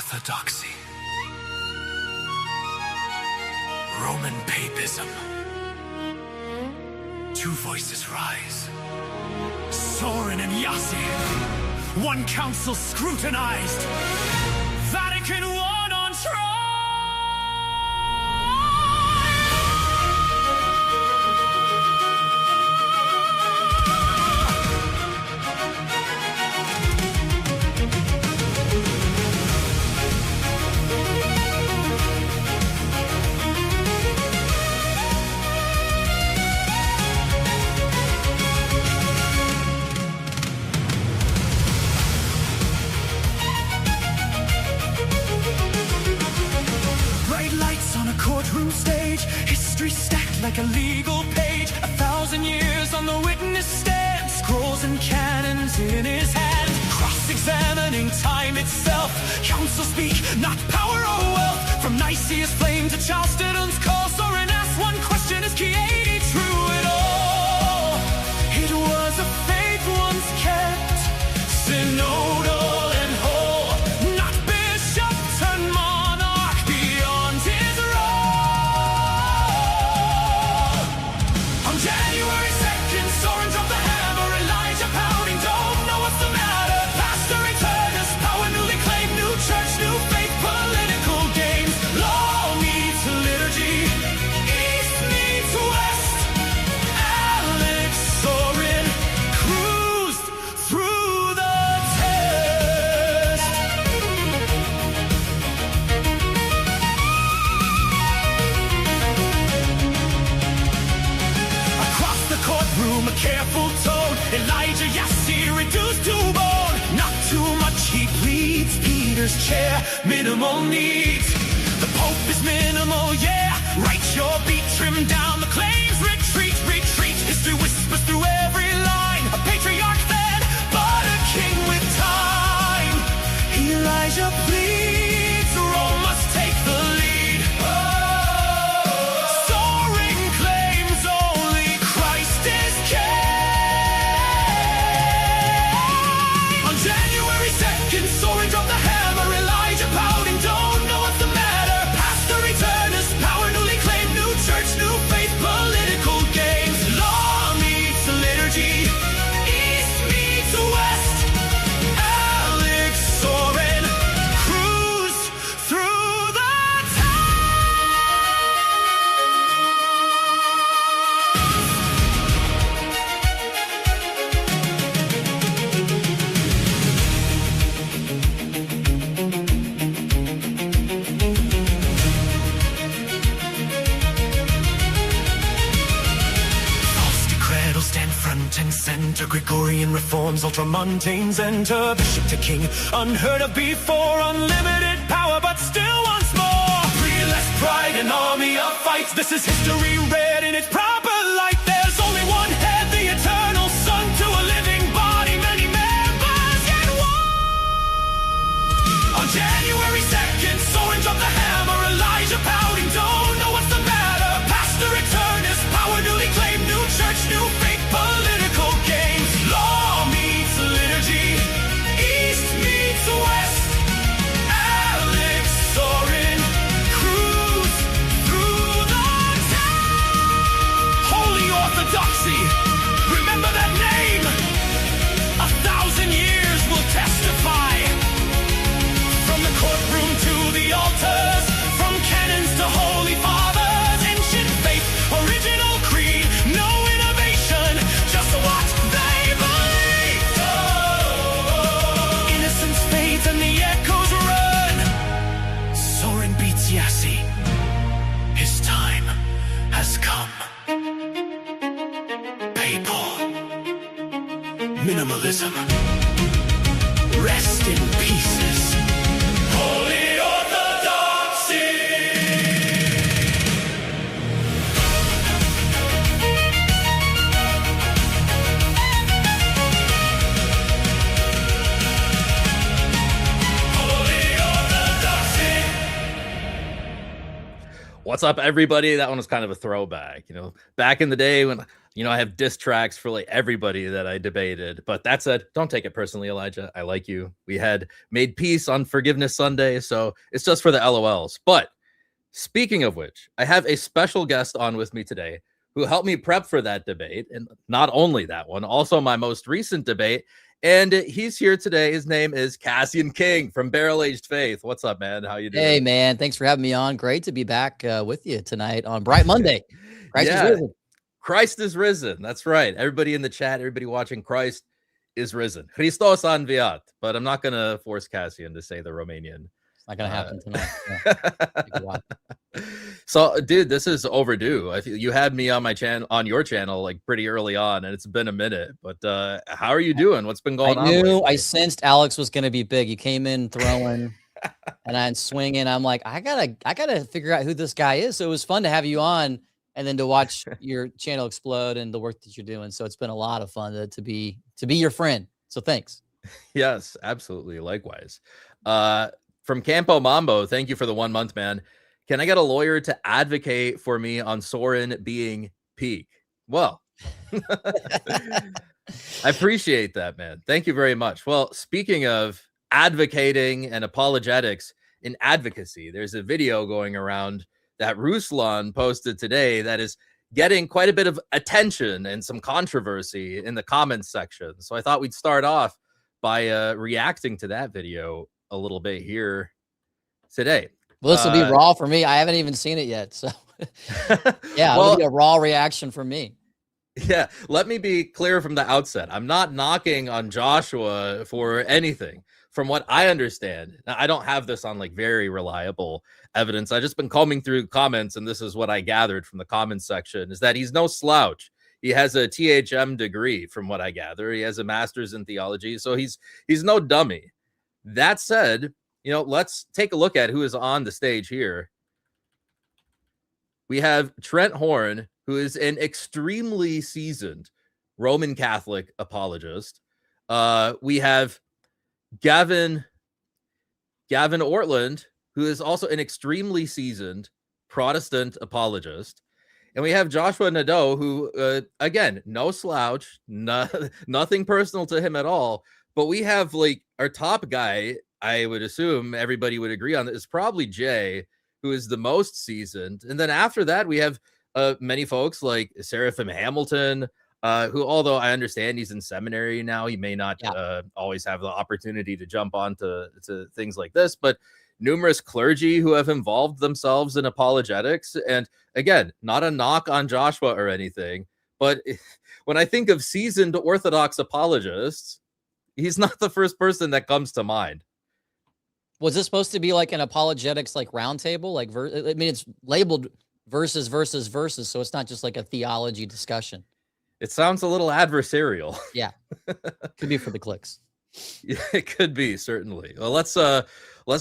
Orthodoxy, Roman Papism. Two voices rise. Soren and Yassi. One council scrutinized. Vatican I on trial. Courtroom stage, history stacked like a legal page. 1,000 years on the witness stand, scrolls and canons in his hand. Cross-examining time itself, counsel speak, not power or wealth. From Nicaea's flame to Chalcedon's call, Soren asked one question, is Chieti true at all? It was a faith once kept, synodal and whole, not bishop turned monarch beyond his January 2nd, Soren dropped the hammer, Elijah pounding, don't know what's the matter. Pastor Eternus, power newly claimed, new church, new faith, political games. Law meets liturgy, east meets west. Alex Soren cruised through the test. Across the courtroom, a careful tone. Elijah Yassi reduced to bone. Not too much, he pleads. Peter's chair, minimal needs. The Pope is minimal, yeah. Write your beat, trim down the claims. Retreat, retreat. History whispers through every line. A patriarch then, but a king with time. Elijah pleads, Rome must take the lead. Soren claims only Christ is king. On January 2nd, Soren dropped the hammer, Elijah pouting, don't know what's the matter. Pastor Eternus, power newly claimed, new church, new faith, political games. Law meets liturgy, east meets west. Alex Soren cruised through the False decretals stand front and center. Gregorian reforms, ultramontanes enter. Bishop to king, unheard of before. Unlimited power, but still once more. Less pride, an army of fights. This is history read in its proper light. There's only one head, the eternal Son, to a living body, many members, yet one. On January 2nd, Soren dropped the hammer, Elijah pouting, don't know what's the matter. Pastor Eternus, power newly claimed, new church, new faith, political games. Law meets liturgy, east meets west. Alex Soren cruised through the town. Holy Orthodoxy, remember that name. 1,000 years will testify. From the courtroom to the altars, from canons to holy fathers, ancient faith, original creed, no innovation, just what they believe. Innocence fades and the echoes run. Soren beats Yassi. His time has come. Papal minimalism. Rest in pieces. Holy Orthodoxy. Holy Orthodoxy. What's up, everybody? That one was kind of a throwback. Back in the day when You know, I have diss tracks for like everybody that I debated. But that said, don't take it personally, Elijah. I like you. We had made peace on Forgiveness Sunday, so it's just for the LOLs. But speaking of which, I have a special guest on with me today who helped me prep for that debate. And not only that one, also my most recent debate. And he's here today. His name is Cassian King from Barrel Aged Faith. What's up, man? How you doing? Hey, man. Thanks for having me on. Great to be back with you tonight on Bright Monday. Christ is risen. Christ is risen. That's right. Everybody in the chat, everybody watching, Christ is risen. Christos anviat. But I'm not going to force Cassian to say the Romanian. It's not going to happen tonight. So, dude, this is overdue. I feel you had me on my channel, on your channel, like pretty early on, and it's been a minute. But how are you doing? What's been going on? I sensed Alex was going to be big. You came in throwing, and I'm swinging. I'm like, I gotta figure out who this guy is. So it was fun to have you on, and then to watch your channel explode and the work that you're doing. So it's been a lot of fun to be your friend. So thanks. Yes, absolutely. Likewise. From Campo Mambo, thank you for the 1 month, man. Can I get a lawyer to advocate for me on Soren being peak? Well, I appreciate that, man. Thank you very much. Well, speaking of advocating and apologetics in advocacy, there's a video going around that Ruslan posted today that is getting quite a bit of attention and some controversy in the comments section. So I thought we'd start off by reacting to that video a little bit here today. Well, this will be raw for me. I haven't even seen it yet. So yeah, well, it'll be a raw reaction from me. Yeah, let me be clear from the outset. I'm not knocking on Joshua for anything. From what I understand, now, I don't have this on like very reliable evidence. I've just been combing through comments, and this is what I gathered from the comments section, is that he's no slouch. He has a THM degree, from what I gather. He has a master's in theology, so he's no dummy. That said, you know, let's take a look at who is on the stage here. We have Trent Horn, who is an extremely seasoned Roman Catholic apologist. We have Gavin Ortland, who is also an extremely seasoned Protestant apologist. And we have Joshua Nadeau, who, again, no slouch, nothing personal to him at all. But we have like our top guy, I would assume everybody would agree on, is probably Jay, who is the most seasoned. And then after that, we have many folks like Seraphim Hamilton, who, although I understand he's in seminary now, he may not always have the opportunity to jump on to things like this, but numerous clergy who have involved themselves in apologetics. And again, not a knock on Joshua or anything, but when I think of seasoned Orthodox apologists, he's not the first person that comes to mind. Was this supposed to be like an apologetics like roundtable? Like, I mean, it's labeled verses, so it's not just like a theology discussion. It sounds a little adversarial. Yeah, could be for the clicks. Yeah, it could be, certainly. Well, let's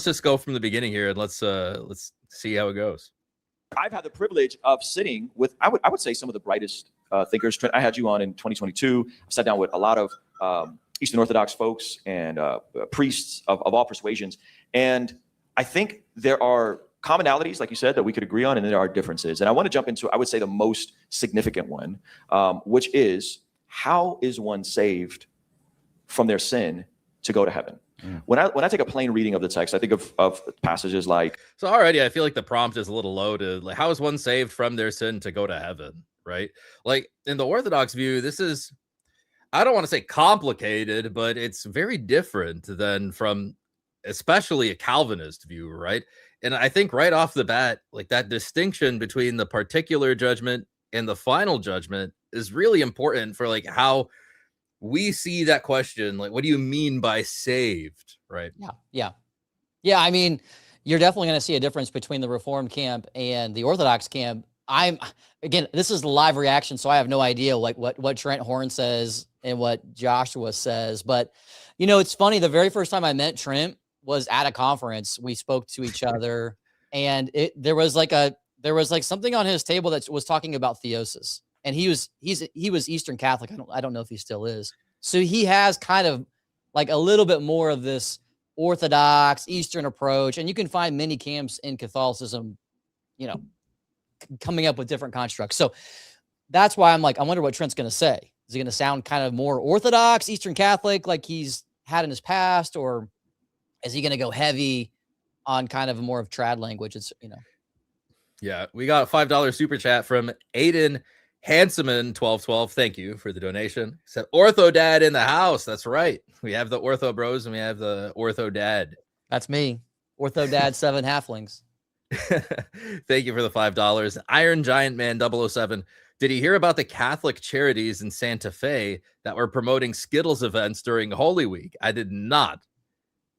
just go from the beginning here and let's see how it goes. I've had the privilege of sitting with, I would say, some of the brightest thinkers. Trent, I had you on in 2022. I sat down with a lot of Eastern Orthodox folks and priests of all persuasions. And I think there are commonalities, like you said, that we could agree on, and there are differences. And I want to jump into, I would say, the most significant one, which is, how is one saved from their sin to go to heaven? When I take a plain reading of the text, I think of passages like... So already I feel like the prompt is a little loaded. Like, how is one saved from their sin to go to heaven, right? Like, in the Orthodox view, this is, I don't want to say complicated, but it's very different than from especially a Calvinist view, right? And I think right off the bat, like that distinction between the particular judgment and the final judgment is really important for like how we see that question. Like, what do you mean by saved, right? Yeah. I mean, you're definitely going to see a difference between the Reformed camp and the Orthodox camp. Again, this is the live reaction, so I have no idea like what Trent Horn says and what Joshua says. But, you know, it's funny. The very first time I met Trent was at a conference. We spoke to each other, and there was something on his table that was talking about theosis. And he was Eastern Catholic. I don't know if he still is. So he has kind of like a little bit more of this Orthodox Eastern approach. And you can find many camps in Catholicism, you know, coming up with different constructs. So that's why I'm like, I wonder what Trent's going to say. Is he going to sound kind of more Orthodox, Eastern Catholic, like he's had in his past, or is he going to go heavy on kind of more of trad language? It's, you know. Yeah, we got a $5 super chat from Aiden Hanseman1212. Thank you for the donation. He said, Ortho Dad in the house. That's right. We have the Ortho Bros and we have the Ortho Dad. That's me. Ortho Dad 7 halflings. Thank you for the $5. Iron Giant Man 007. Did he hear about the Catholic charities in Santa Fe that were promoting Skittles events during Holy Week? I did not.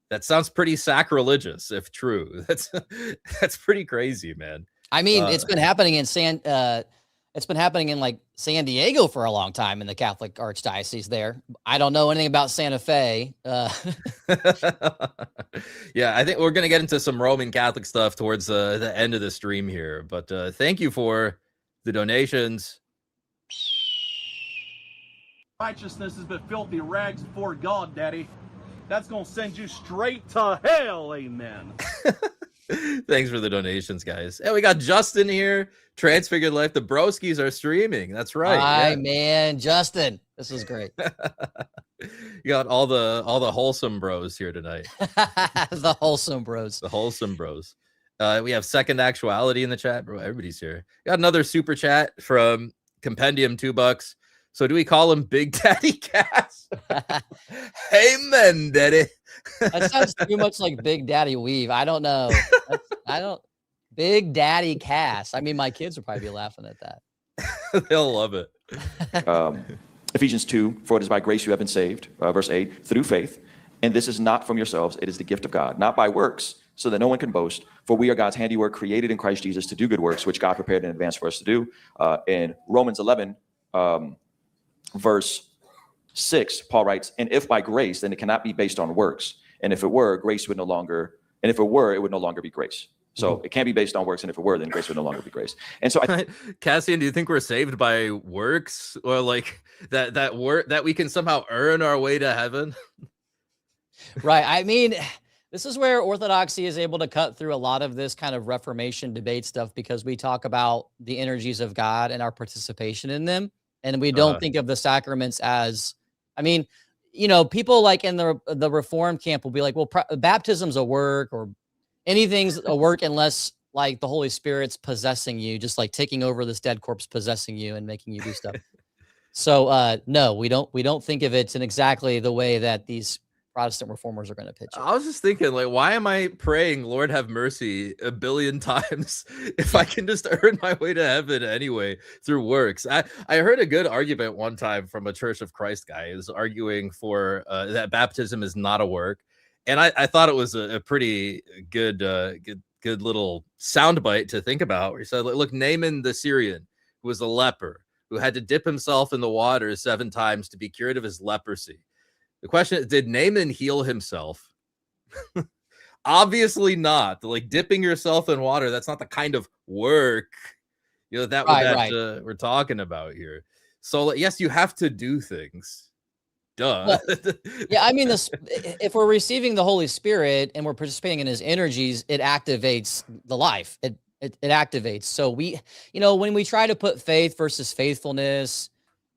That sounds pretty sacrilegious, if true. That's pretty crazy, man. I mean, it's been happening in like San Diego for a long time in the Catholic Archdiocese there. I don't know anything about Santa Fe. Yeah, I think we're going to get into some Roman Catholic stuff towards the end of the stream here. But thank you for the donations. Righteousness has been filthy rags before God, Daddy. That's going to send you straight to hell, amen. Thanks for the donations, guys. Hey, we got Justin here. Transfigured Life. The Broskies are streaming. That's right. Hi, man. Justin. This is great. You got all the wholesome bros here tonight. The wholesome bros. The wholesome bros. We have Second Actuality in the chat. Bro, everybody's here. Got another super chat from Compendium $2. So do we call him Big Daddy Cass? Amen, Daddy. That sounds too much like Big Daddy Weave. I don't know. Big Daddy Cass. I mean, my kids would probably be laughing at that. They'll love it. Ephesians 2, for it is by grace you have been saved, verse 8, through faith. And this is not from yourselves, it is the gift of God, not by works, so that no one can boast. For we are God's handiwork, created in Christ Jesus to do good works, which God prepared in advance for us to do. In Romans 11, verse 6, Paul writes, and if by grace, then it cannot be based on works. And if it were, grace would no longer, and if it were, it would no longer be grace. So it can't be based on works, and if it were, then grace would no longer be grace. And so, Cassian, do you think we're saved by works, or like that work that we can somehow earn our way to heaven? Right. I mean, this is where Orthodoxy is able to cut through a lot of this kind of Reformation debate stuff, because we talk about the energies of God and our participation in them, and we don't think of the sacraments as, I mean, you know, people like in the Reformed camp will be like, well, baptism's a work, or anything's a work unless like the Holy Spirit's possessing you, just like taking over this dead corpse, possessing you and making you do stuff. So no, we don't think of it in exactly the way that these Protestant reformers are going to pitch it. I was just thinking, like, why am I praying Lord have mercy a billion times if I can just earn my way to heaven anyway through works? I heard a good argument one time from a Church of Christ guy who's arguing for that baptism is not a work. And I thought it was a pretty good little soundbite to think about, where he said, look, Naaman the Syrian, who was a leper, who had to dip himself in the water 7 times to be cured of his leprosy. The question is, did Naaman heal himself? Obviously not. Like, dipping yourself in water, that's not the kind of work, you know, that we're talking about here. So yes, you have to do things. Duh. Well, yeah, I mean, if we're receiving the Holy Spirit and we're participating in his energies, it activates the life. It activates. So we, you know, when we try to put faith versus faithfulness,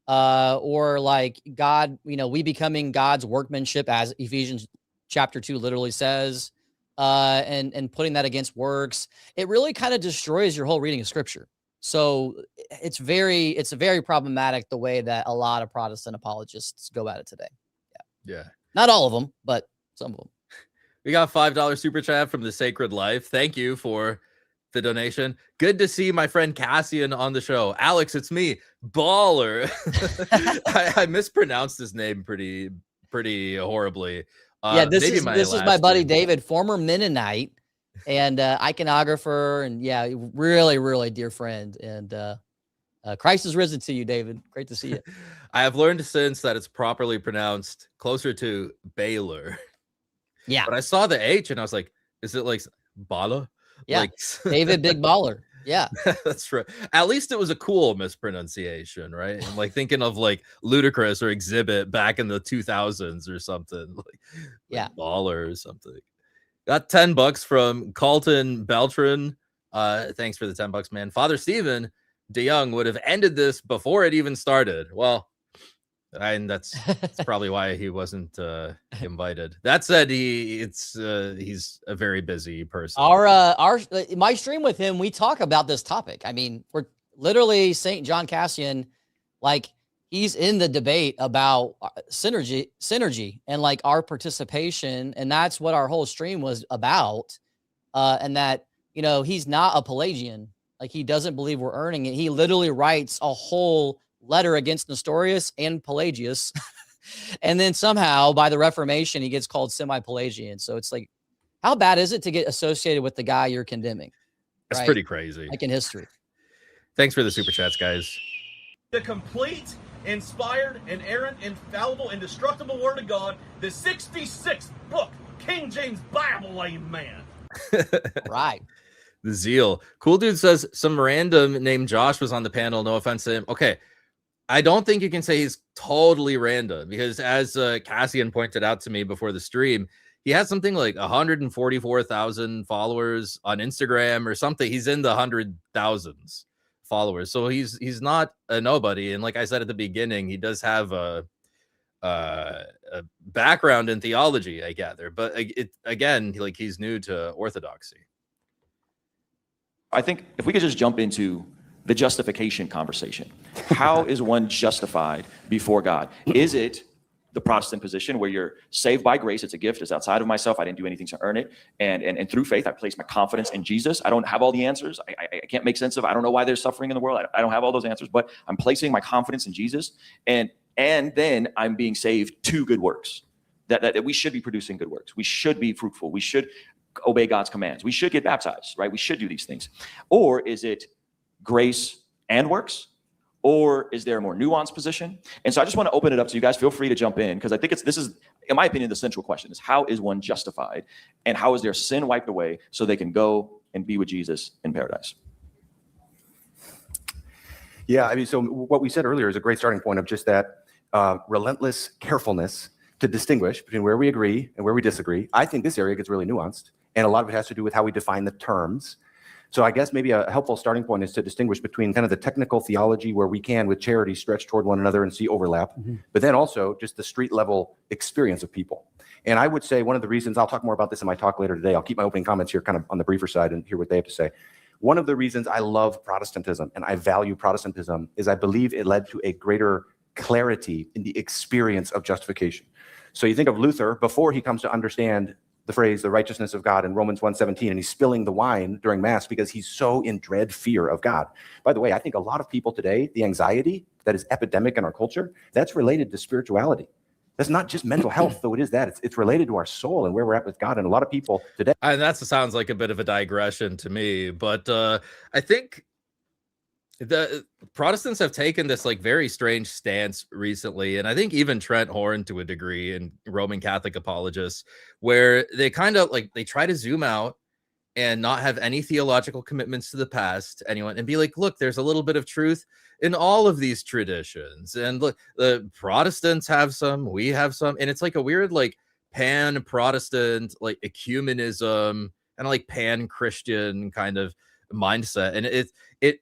or like God, you know, we becoming God's workmanship, as Ephesians chapter 2 literally says, and putting that against works, it really kind of destroys your whole reading of Scripture. So it's very problematic the way that a lot of Protestant apologists go at it today. Yeah. Not all of them, but some of them. We got $5 super chat from the Sacred Life. Thank you for the donation. Good to see my friend Cassian on the show. Alex, it's me, Baller. I mispronounced his name pretty horribly. Yeah, this is my buddy David, former Mennonite and iconographer, and yeah, really, really dear friend. And Christ is risen to you, David. Great to see you. I have learned since that it's properly pronounced closer to Baylor. Yeah. But I saw the H and I was like, is it like Bala? Yeah. Like, David Big Baller. Yeah. That's right. At least it was a cool mispronunciation, right? I'm like thinking of like Ludacris or Exhibit back in the 2000s or something. Like Baller or something. Got $10 from Colton Beltran. Thanks for the $10, man. Father Stephen, DeYoung would have ended this before it even started. Well, and that's probably why he wasn't invited. That said, he's a very busy person. My stream with him, we talk about this topic. I mean, we're literally St. John Cassian, like he's in the debate about synergy and like our participation, and that's what our whole stream was about. And that, you know, he's not a Pelagian. Like, he doesn't believe we're earning it. He literally writes a whole letter against Nestorius and Pelagius. And then somehow by the Reformation, he gets called semi-Pelagian. So it's like, how bad is it to get associated with the guy you're condemning? That's right? Pretty crazy. Like in history. Thanks for the super chats, guys. The complete, inspired, inerrant, infallible, indestructible Word of God, the 66th book, King James Bible, amen. Right. The zeal. Cool Dude says some random named Josh was on the panel. No offense to him. Okay. I don't think you can say he's totally random, because as Cassian pointed out to me before the stream, he has something like 144,000 followers on Instagram or something. He's in the 100,000s followers. So he's not a nobody. And like I said at the beginning, he does have a background in theology, I gather. But again, like, he's new to Orthodoxy. I think if we could just jump into the justification conversation. How is one justified before God? Is it the Protestant position where you're saved by grace? It's a gift. It's outside of myself. I didn't do anything to earn it. And through faith, I place my confidence in Jesus. I don't have all the answers. I can't make sense of. I don't know why there's suffering in the world. I don't have all those answers, but I'm placing my confidence in Jesus. And then I'm being saved to good works. That we should be producing good works. We should be fruitful. We should obey God's commands. We should get baptized, right? We should do these things. Or is it grace and works? Or is there a more nuanced position? And so I just want to open it up to you guys. Feel free to jump in, because I think this is, in my opinion, the central question is, how is one justified, and how is their sin wiped away so they can go and be with Jesus in paradise? Yeah, I mean, so what we said earlier is a great starting point of just that relentless carefulness to distinguish between where we agree and where we disagree. I think this area gets really nuanced, and a lot of it has to do with how we define the terms. So I guess maybe a helpful starting point is to distinguish between kind of the technical theology, where we can, with charity, stretch toward one another and see overlap, but then also just the street level experience of people. And I would say one of the reasons, I'll talk more about this in my talk later today, I'll keep my opening comments here kind of on the briefer side and hear what they have to say. One of the reasons I love Protestantism and I value Protestantism is I believe it led to a greater clarity in the experience of justification. So you think of Luther, before he comes to understand the phrase, the righteousness of God, in Romans 1:17, and he's spilling the wine during Mass because he's so in dread fear of God. By the way, I think a lot of people today, the anxiety that is epidemic in our culture, that's related to spirituality. That's not just mental health, though it is that. It's related to our soul and where we're at with God. And a lot of people today. And that sounds like a bit of a digression to me, but I think the Protestants have taken this like very strange stance recently, and I think even Trent Horn to a degree, and Roman Catholic apologists, where they kind of like, they try to zoom out and not have any theological commitments to the past, anyone, and be like, look, there's a little bit of truth in all of these traditions, and look, the Protestants have some, we have some, and it's like a weird like pan-Protestant like ecumenism and like pan-Christian kind of mindset. And it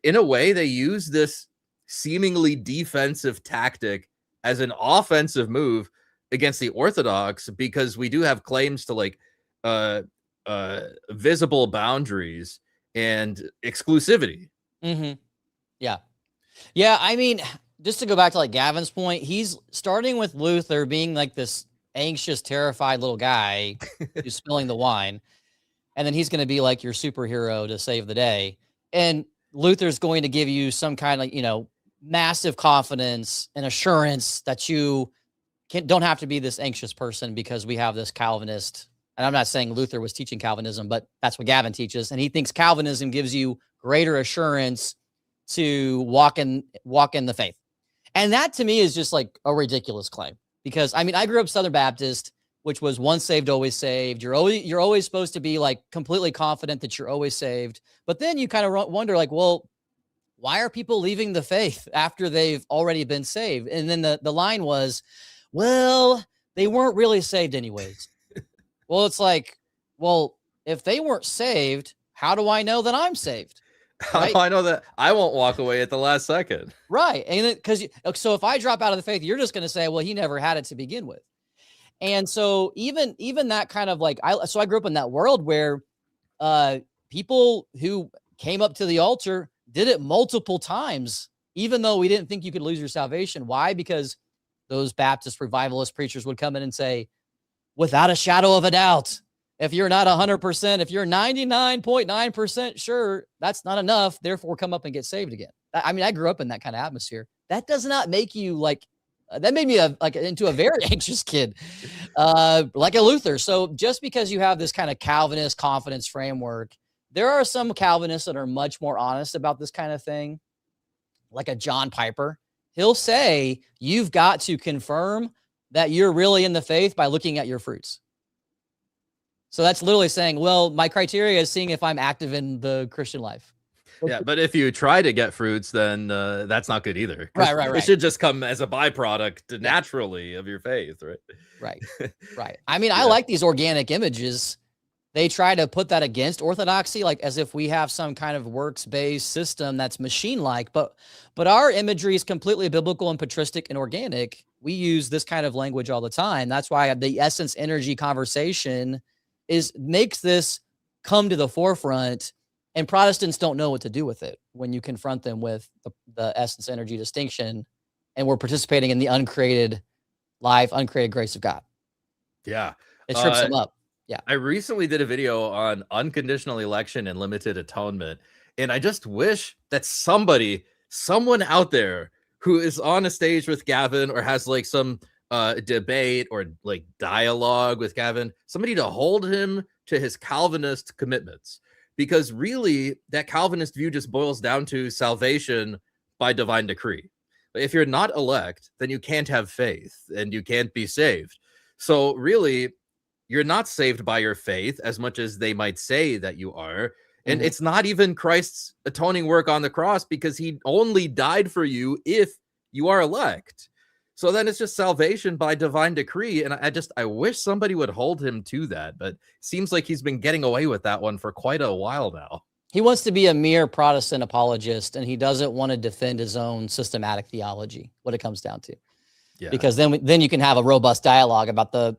in a way, they use this seemingly defensive tactic as an offensive move against the Orthodox, because we do have claims to like visible boundaries and exclusivity. Yeah, I mean, just to go back to like Gavin's point, he's starting with Luther being like this anxious, terrified little guy who's spilling the wine, and then he's going to be like your superhero to save the day. And Luther's going to give you some kind of, you know, massive confidence and assurance that you don't have to be this anxious person, because we have this Calvinist. And I'm not saying Luther was teaching Calvinism, but that's what Gavin teaches. And he thinks Calvinism gives you greater assurance to walk in the faith. And that to me is just like a ridiculous claim, because I mean, I grew up Southern Baptist, which was once saved, always saved. You're always supposed to be like completely confident that you're always saved. But then you kind of wonder like, well, why are people leaving the faith after they've already been saved? And then the line was, well, they weren't really saved anyways. Well, it's like, well, if they weren't saved, how do I know that I'm saved? Right? I know that I won't walk away at the last second. Right. And because so if I drop out of the faith, you're just going to say, well, he never had it to begin with. And so even that kind of like, I grew up in that world where people who came up to the altar did it multiple times, even though we didn't think you could lose your salvation. Why? Because those Baptist revivalist preachers would come in and say, without a shadow of a doubt, if you're not 100%, if you're 99.9% sure, that's not enough. Therefore, come up and get saved again. I mean, I grew up in that kind of atmosphere. That does not make you like, that made me into a very anxious kid, like a Luther. So just because you have this kind of Calvinist confidence framework, there are some Calvinists that are much more honest about this kind of thing, like a John Piper. He'll say, you've got to confirm that you're really in the faith by looking at your fruits. So that's literally saying, well, my criteria is seeing if I'm active in the Christian life. Yeah, but if you try to get fruits, then that's not good either. Right. It should just come as a byproduct naturally of your faith, right? Right. I mean, I like these organic images. They try to put that against orthodoxy, like as if we have some kind of works-based system that's machine-like, but our imagery is completely biblical and patristic and organic. We use this kind of language all the time. That's why the essence energy conversation makes this come to the forefront, and Protestants don't know what to do with it when you confront them with the essence energy distinction, and we're participating in the uncreated life, uncreated grace of God. Yeah. It trips them up. Yeah. I recently did a video on unconditional election and limited atonement, and I just wish that someone out there who is on a stage with Gavin or has like some debate or like dialogue with Gavin, somebody to hold him to his Calvinist commitments, because really that Calvinist view just boils down to salvation by divine decree. If you're not elect, then you can't have faith and you can't be saved. So really, you're not saved by your faith as much as they might say that you are. And it's not even Christ's atoning work on the cross, because he only died for you if you are elect. So then it's just salvation by divine decree. And I wish somebody would hold him to that, but it seems like he's been getting away with that one for quite a while now. He wants to be a mere Protestant apologist, and he doesn't want to defend his own systematic theology, what it comes down to. Yeah. Because then you can have a robust dialogue about the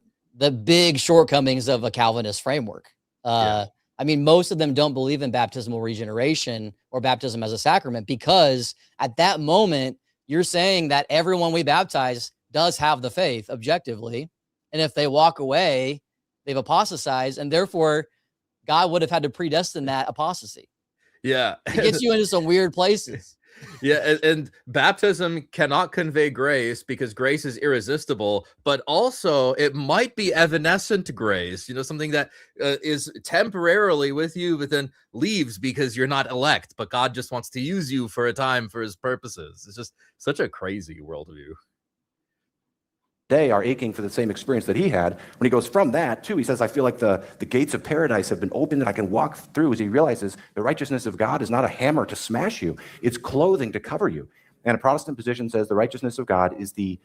big shortcomings of a Calvinist framework. I mean, most of them don't believe in baptismal regeneration or baptism as a sacrament, because at that moment, you're saying that everyone we baptize does have the faith objectively. And if they walk away, they've apostatized, and therefore God would have had to predestine that apostasy. Yeah. It gets you into some weird places. Yeah, and baptism cannot convey grace because grace is irresistible, but also it might be evanescent grace, something that is temporarily with you, but then leaves because you're not elect, but God just wants to use you for a time for his purposes. It's just such a crazy worldview. They are aching for the same experience that he had. When he goes from that too, he says, I feel like the gates of paradise have been opened and I can walk through, as he realizes the righteousness of God is not a hammer to smash you. It's clothing to cover you. And a Protestant position says the righteousness of God is the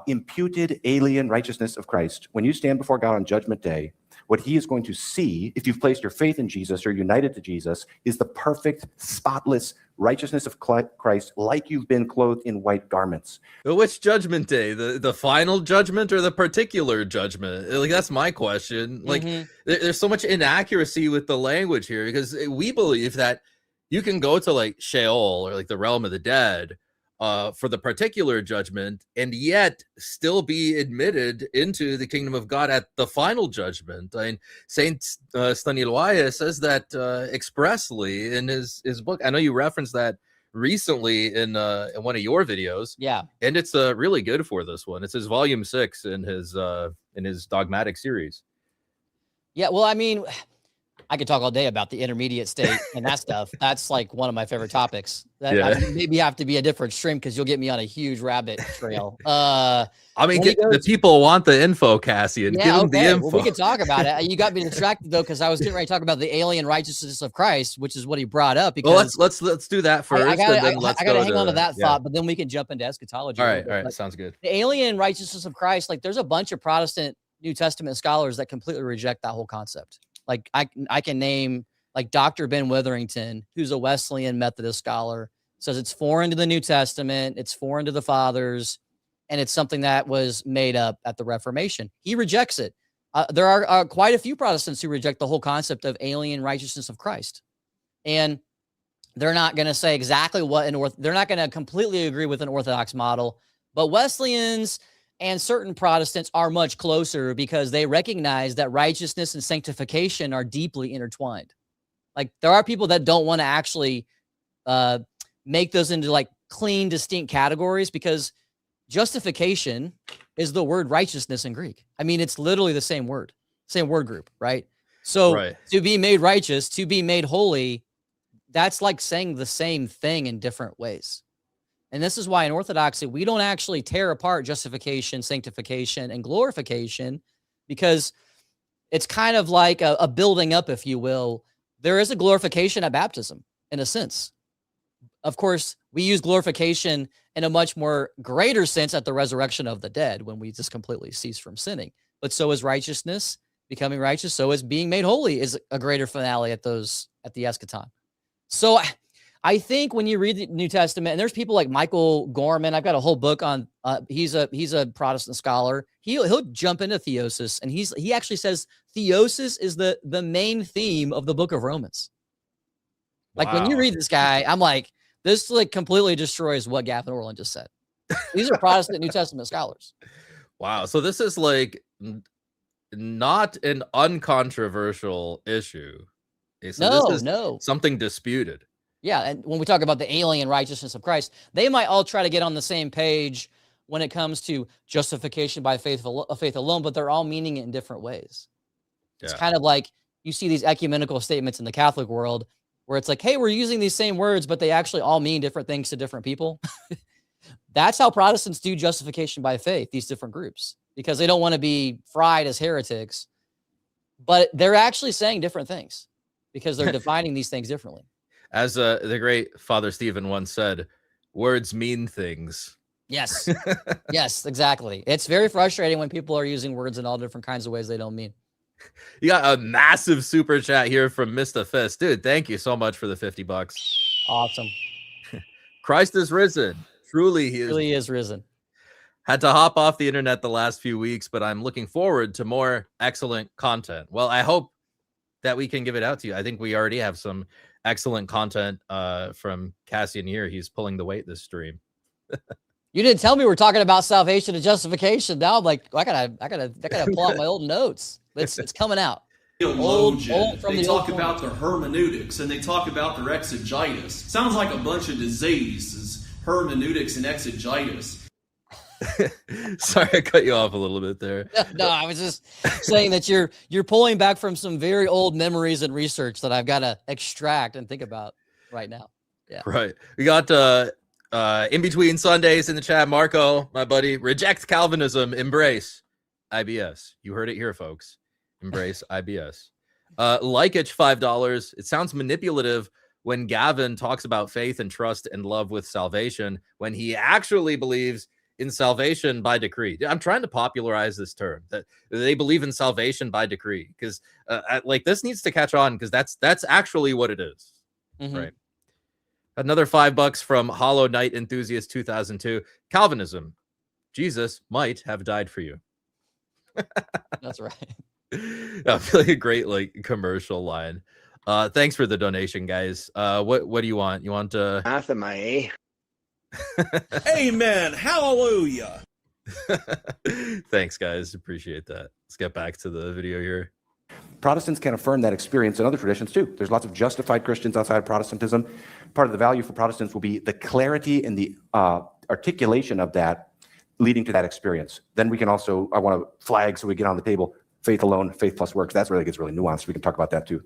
imputed alien righteousness of Christ. When you stand before God on Judgment Day, what he is going to see, if you've placed your faith in Jesus or united to Jesus, is the perfect, spotless righteousness of Christ, like you've been clothed in white garments. But which Judgment Day? The final judgment or the particular judgment? Like, that's my question. Like, there's so much inaccuracy with the language here, because we believe that you can go to like Sheol or like the realm of the dead for the particular judgment, and yet still be admitted into the kingdom of God at the final judgment. I mean, Saint Staniloae says that expressly in his book. I know you referenced that recently in one of your videos. Yeah, and it's really good for this one. It's his volume 6 in his dogmatic series. Yeah, well, I mean, I could talk all day about the intermediate state and that stuff. That's like one of my favorite topics. Maybe have to be a different stream, because you'll get me on a huge rabbit trail. I mean, the people want the info, Cassian. Yeah, give them the info. Well, we can talk about it. You got me distracted though, because I was getting ready to talk about the alien righteousness of Christ, which is what he brought up. Because let's do that first. I gotta hang on to that thought, but then we can jump into eschatology. All right, sounds good. The alien righteousness of Christ, like there's a bunch of Protestant New Testament scholars that completely reject that whole concept. Like I can name like Dr. Ben Witherington, who's a Wesleyan Methodist scholar, says it's foreign to the New Testament, it's foreign to the fathers, and it's something that was made up at the Reformation. He rejects it. There are quite a few Protestants who reject the whole concept of alien righteousness of Christ. And they're not going to say exactly what they're not going to completely agree with an Orthodox model, but Wesleyans and certain Protestants are much closer because they recognize that righteousness and sanctification are deeply intertwined. Like there are people that don't want to actually make those into like clean, distinct categories, because justification is the word righteousness in Greek. I mean, it's literally the same word group, right? So to be made righteous, to be made holy, that's like saying the same thing in different ways. And this is why in Orthodoxy, we don't actually tear apart justification, sanctification, and glorification, because it's kind of like a building up, if you will. There is a glorification at baptism, in a sense. Of course, we use glorification in a much more greater sense at the resurrection of the dead, when we just completely cease from sinning. But so is righteousness, becoming righteous. So is being made holy is a greater finale at the eschaton. So I think when you read the New Testament, and there's people like Michael Gorman, I've got a whole book on, he's a Protestant scholar. He'll jump into theosis, and he actually says theosis is the main theme of the book of Romans. Like when you read this guy, I'm like, this like completely destroys what Gavin Orland just said. These are Protestant New Testament scholars. Wow. So this is like not an uncontroversial issue. Okay, so this is something disputed. Yeah, and when we talk about the alien righteousness of Christ, they might all try to get on the same page when it comes to justification by faith alone, but they're all meaning it in different ways. It's kind of like you see these ecumenical statements in the Catholic world where it's like, hey, we're using these same words, but they actually all mean different things to different people. That's how Protestants do justification by faith, these different groups, because they don't want to be fried as heretics, but they're actually saying different things because they're defining these things differently. As the great Father Stephen once said, words mean things. Yes. Yes, exactly. It's very frustrating when people are using words in all different kinds of ways they don't mean. You got a massive super chat here from Mr. Fist. Dude, thank you so much for the $50. Awesome. Christ is risen. Truly, he is risen. Had to hop off the internet the last few weeks, but I'm looking forward to more excellent content. Well, I hope that we can give it out to you. I think we already have some excellent content from Cassian here. He's pulling the weight this stream. You didn't tell me we're talking about salvation and justification. Now I'm like, I gotta pull out my old notes. It's coming out. Old they talk about their hermeneutics and they talk about their exegesis. Sounds like a bunch of diseases, hermeneutics and exegesis. Sorry, I cut you off a little bit there. No, I was just saying that you're pulling back from some very old memories and research that I've got to extract and think about right now. Yeah. Right. We got in between Sundays in the chat, Marco, my buddy, reject Calvinism, embrace IBS. You heard it here, folks. Embrace IBS. Likeage $5. It sounds manipulative when Gavin talks about faith and trust and love with salvation when he actually believes in salvation by decree. I'm trying to popularize this term that they believe in salvation by decree, because like this needs to catch on, because that's actually what it is. Right. Another $5 from Hollow Knight Enthusiast 2002. Calvinism. Jesus might have died for you. That's right. I feel like a great like commercial line. Thanks for the donation, guys. What do you want? You want anathema? Amen. Hallelujah. Thanks, guys. Appreciate that. Let's get back to the video here. Protestants can affirm that experience in other traditions too. There's lots of justified Christians outside of Protestantism. Part of the value for Protestants will be the clarity and the articulation of that leading to that experience. Then we can also, I want to flag so we get on the table, faith alone, faith plus works. That's where it gets really nuanced. We can talk about that too.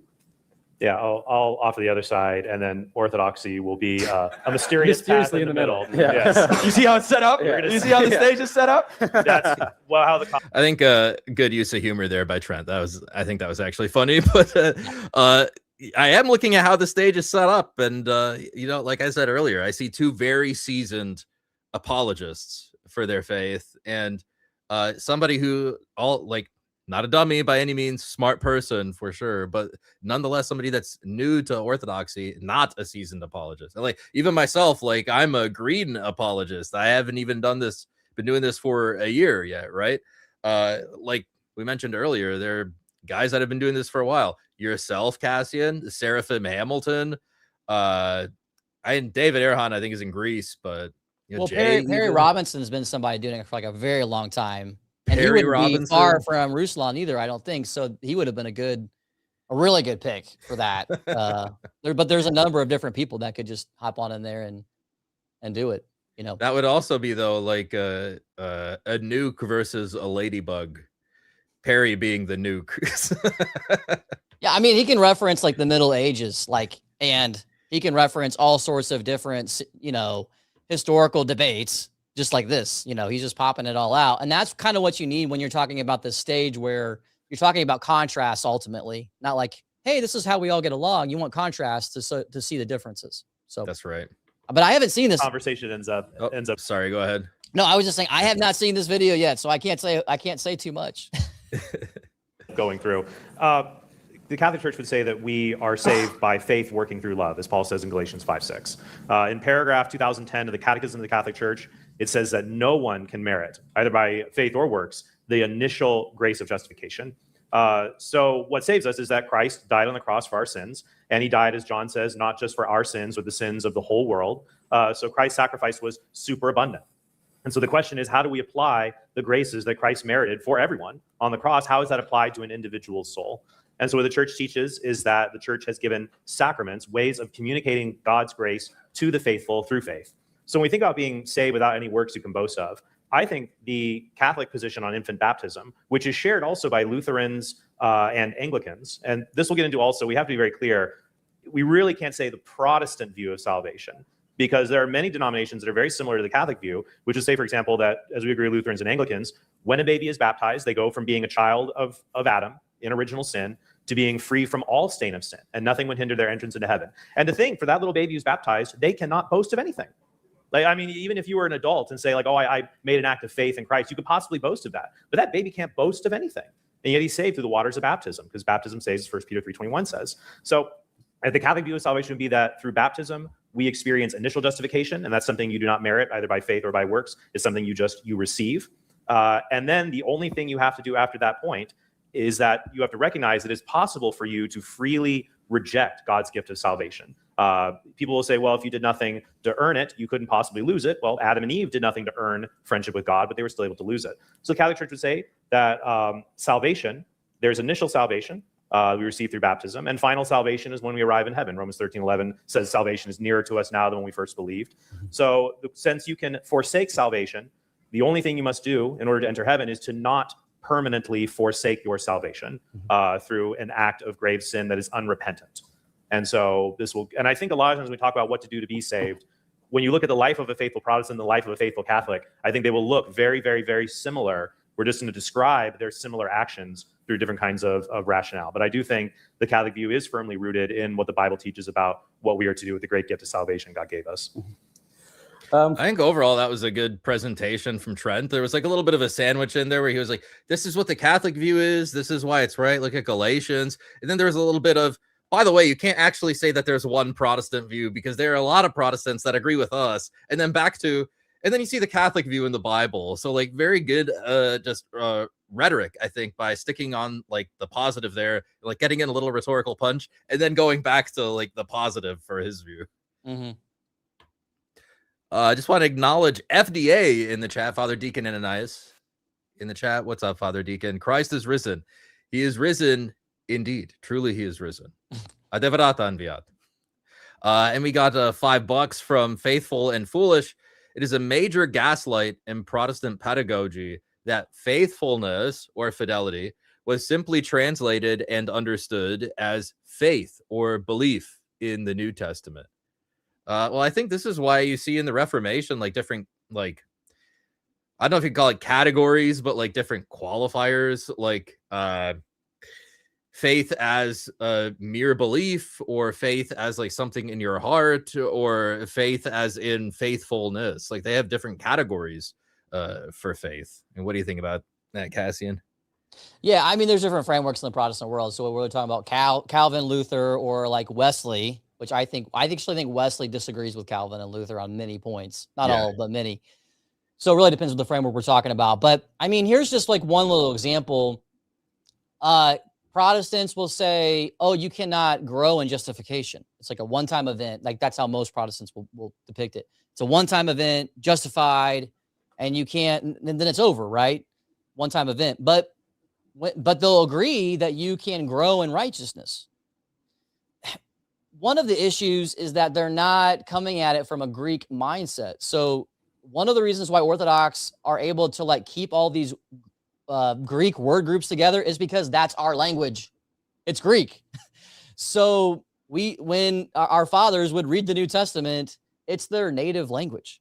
Yeah, I'll offer the other side, and then Orthodoxy will be a mysterious path in the middle. Yeah. Yes. You see how it's set up? Yeah. You see how the stage is set up? That's well how the. I think good use of humor there by Trent. I think that was actually funny, but I am looking at how the stage is set up, and like I said earlier, I see two very seasoned apologists for their faith, and somebody who not a dummy by any means, smart person for sure, but nonetheless somebody that's new to Orthodoxy, not a seasoned apologist. And like even myself, like I'm a green apologist. I haven't even been doing this for a year yet, right? Like we mentioned earlier, there are guys that have been doing this for a while. Yourself, Cassian, Seraphim Hamilton, David Erhan, I think, is in Greece, but well, Perry Robinson's been somebody doing it for like a very long time. And he wouldn't be far from Ruslan either, I don't think. So he would have been a really good pick for that. But there's a number of different people that could just hop on in there and do it. You know, that would also be though like a nuke versus a ladybug. Perry being the nuke. Yeah, I mean, he can reference like the Middle Ages, and he can reference all sorts of different, historical debates, just like this. He's just popping it all out. And that's kind of what you need when you're talking about this stage where you're talking about contrast ultimately, not like, hey, this is how we all get along. You want contrast to see the differences. So that's right. But I haven't seen this conversation ends up. Sorry, go ahead. No, I was just saying I have not seen this video yet, so I can't say too much. Going through. The Catholic Church would say that we are saved by faith working through love, as Paul says in Galatians 5:6. In paragraph 2010 of the Catechism of the Catholic Church, it says that no one can merit, either by faith or works, the initial grace of justification. So what saves us is that Christ died on the cross for our sins, and he died, as John says, not just for our sins, but the sins of the whole world. So Christ's sacrifice was super abundant. And so the question is, how do we apply the graces that Christ merited for everyone on the cross? How is that applied to an individual soul? And so what the church teaches is that the church has given sacraments, ways of communicating God's grace to the faithful through faith. So when we think about being saved without any works you can boast of, I think the Catholic position on infant baptism, which is shared also by Lutherans and Anglicans, and this will get into also, we have to be very clear, we really can't say the Protestant view of salvation, because there are many denominations that are very similar to the Catholic view, which is say, for example, that as we agree with Lutherans and Anglicans, when a baby is baptized, they go from being a child of Adam in original sin to being free from all stain of sin, and nothing would hinder their entrance into heaven. And to think, for that little baby who's baptized, they cannot boast of anything. Like, I mean, even if you were an adult and say like, oh, I made an act of faith in Christ, you could possibly boast of that. But that baby can't boast of anything. And yet he's saved through the waters of baptism, because baptism saves, as 1 Peter 3:21 says. So the Catholic view of salvation would be that through baptism, we experience initial justification, and that's something you do not merit either by faith or by works. It's something you receive. And then the only thing you have to do after that point is that you have to recognize that it's possible for you to freely reject God's gift of salvation. People will say, well, if you did nothing to earn it, you couldn't possibly lose it. Well, Adam and Eve did nothing to earn friendship with God, but they were still able to lose it. So the Catholic Church would say that salvation, there's initial salvation we receive through baptism, and final salvation is when we arrive in heaven. Romans 13:11 says salvation is nearer to us now than when we first believed. So since you can forsake salvation, the only thing you must do in order to enter heaven is to not permanently forsake your salvation through an act of grave sin that is unrepentant. And so and I think a lot of times when we talk about what to do to be saved, when you look at the life of a faithful Protestant, the life of a faithful Catholic, I think they will look very, very, very similar. We're just going to describe their similar actions through different kinds of rationale. But I do think the Catholic view is firmly rooted in what the Bible teaches about what we are to do with the great gift of salvation God gave us. I think overall that was a good presentation from Trent. There was like a little bit of a sandwich in there where he was like, this is what the Catholic view is. This is why it's right. Look at Galatians. And then there was a little bit of, by the way, you can't actually say that there's one Protestant view, because there are a lot of Protestants that agree with us. And then and then you see the Catholic view in the Bible. So like very good rhetoric, I think, by sticking on like the positive there, like getting in a little rhetorical punch and then going back to like the positive for his view. Mm-hmm. I just want to acknowledge FDA in the chat, Father Deacon Ananias in the chat. What's up, Father Deacon? Christ is risen. He is risen indeed. Truly, he is risen. Adeverata anviat. And we got $5 from Faithful and Foolish. It is a major gaslight in Protestant pedagogy that faithfulness or fidelity was simply translated and understood as faith or belief in the New Testament. Well, I think this is why you see in the Reformation, like different, like, I don't know if you call it categories, but like different qualifiers, like faith as a mere belief, or faith as like something in your heart, or faith as in faithfulness. Like they have different categories for faith. And what do you think about that, Cassian? Yeah, I mean, there's different frameworks in the Protestant world. So we're really talking about Calvin, Luther, or like Wesley, which I actually think Wesley disagrees with Calvin and Luther on many points, not all, but many. So it really depends on the framework we're talking about. But I mean, here's just like one little example. Protestants will say, oh, you cannot grow in justification. It's like a one-time event. Like that's how most Protestants will depict it. It's a one-time event, justified, and you can't, and then it's over, right? One-time event. But they'll agree that you can grow in righteousness. One of the issues is that they're not coming at it from a Greek mindset. So one of the reasons why Orthodox are able to like keep all these Greek word groups together is because that's our language. It's Greek. So when our fathers would read the New Testament, it's their native language.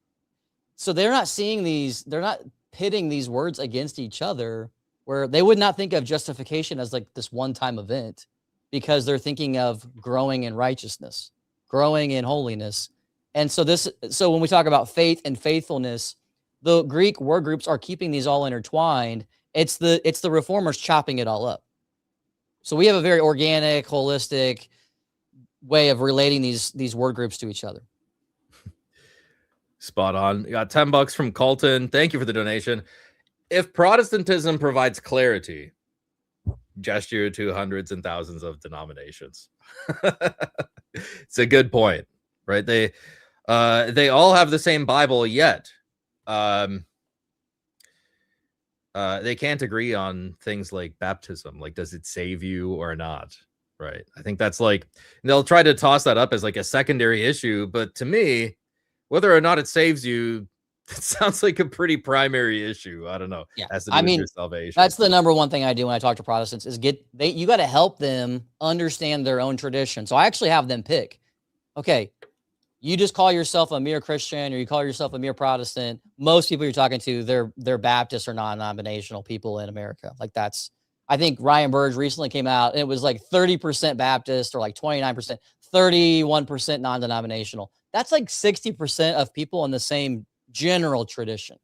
So they're not seeing they're not pitting these words against each other, where they would not think of justification as like this one-time event, because they're thinking of growing in righteousness, growing in holiness. And so when we talk about faith and faithfulness, the Greek word groups are keeping these all intertwined. It's the reformers chopping it all up. So we have a very organic, holistic way of relating these word groups to each other. Spot on. You got $10 from Colton. Thank you for the donation. If Protestantism provides clarity, gesture to hundreds and thousands of denominations. It's a good point, right? They all have the same Bible, yet they can't agree on things like baptism. Like, does it save you or not? Right. I think that's like, they'll try to toss that up as like a secondary issue. But to me, whether or not it saves you, it sounds like a pretty primary issue. I don't know. Yeah. Has to do with your salvation. That's the number one thing I do when I talk to Protestants is you got to help them understand their own tradition. So I actually have them pick, okay, you just call yourself a mere Christian or you call yourself a mere Protestant. Most people you're talking to, they're Baptist or non-denominational people in America. Like I think Ryan Burge recently came out and it was like 30% Baptist or like 29%, 31% non-denominational. That's like 60% of people in the same general tradition.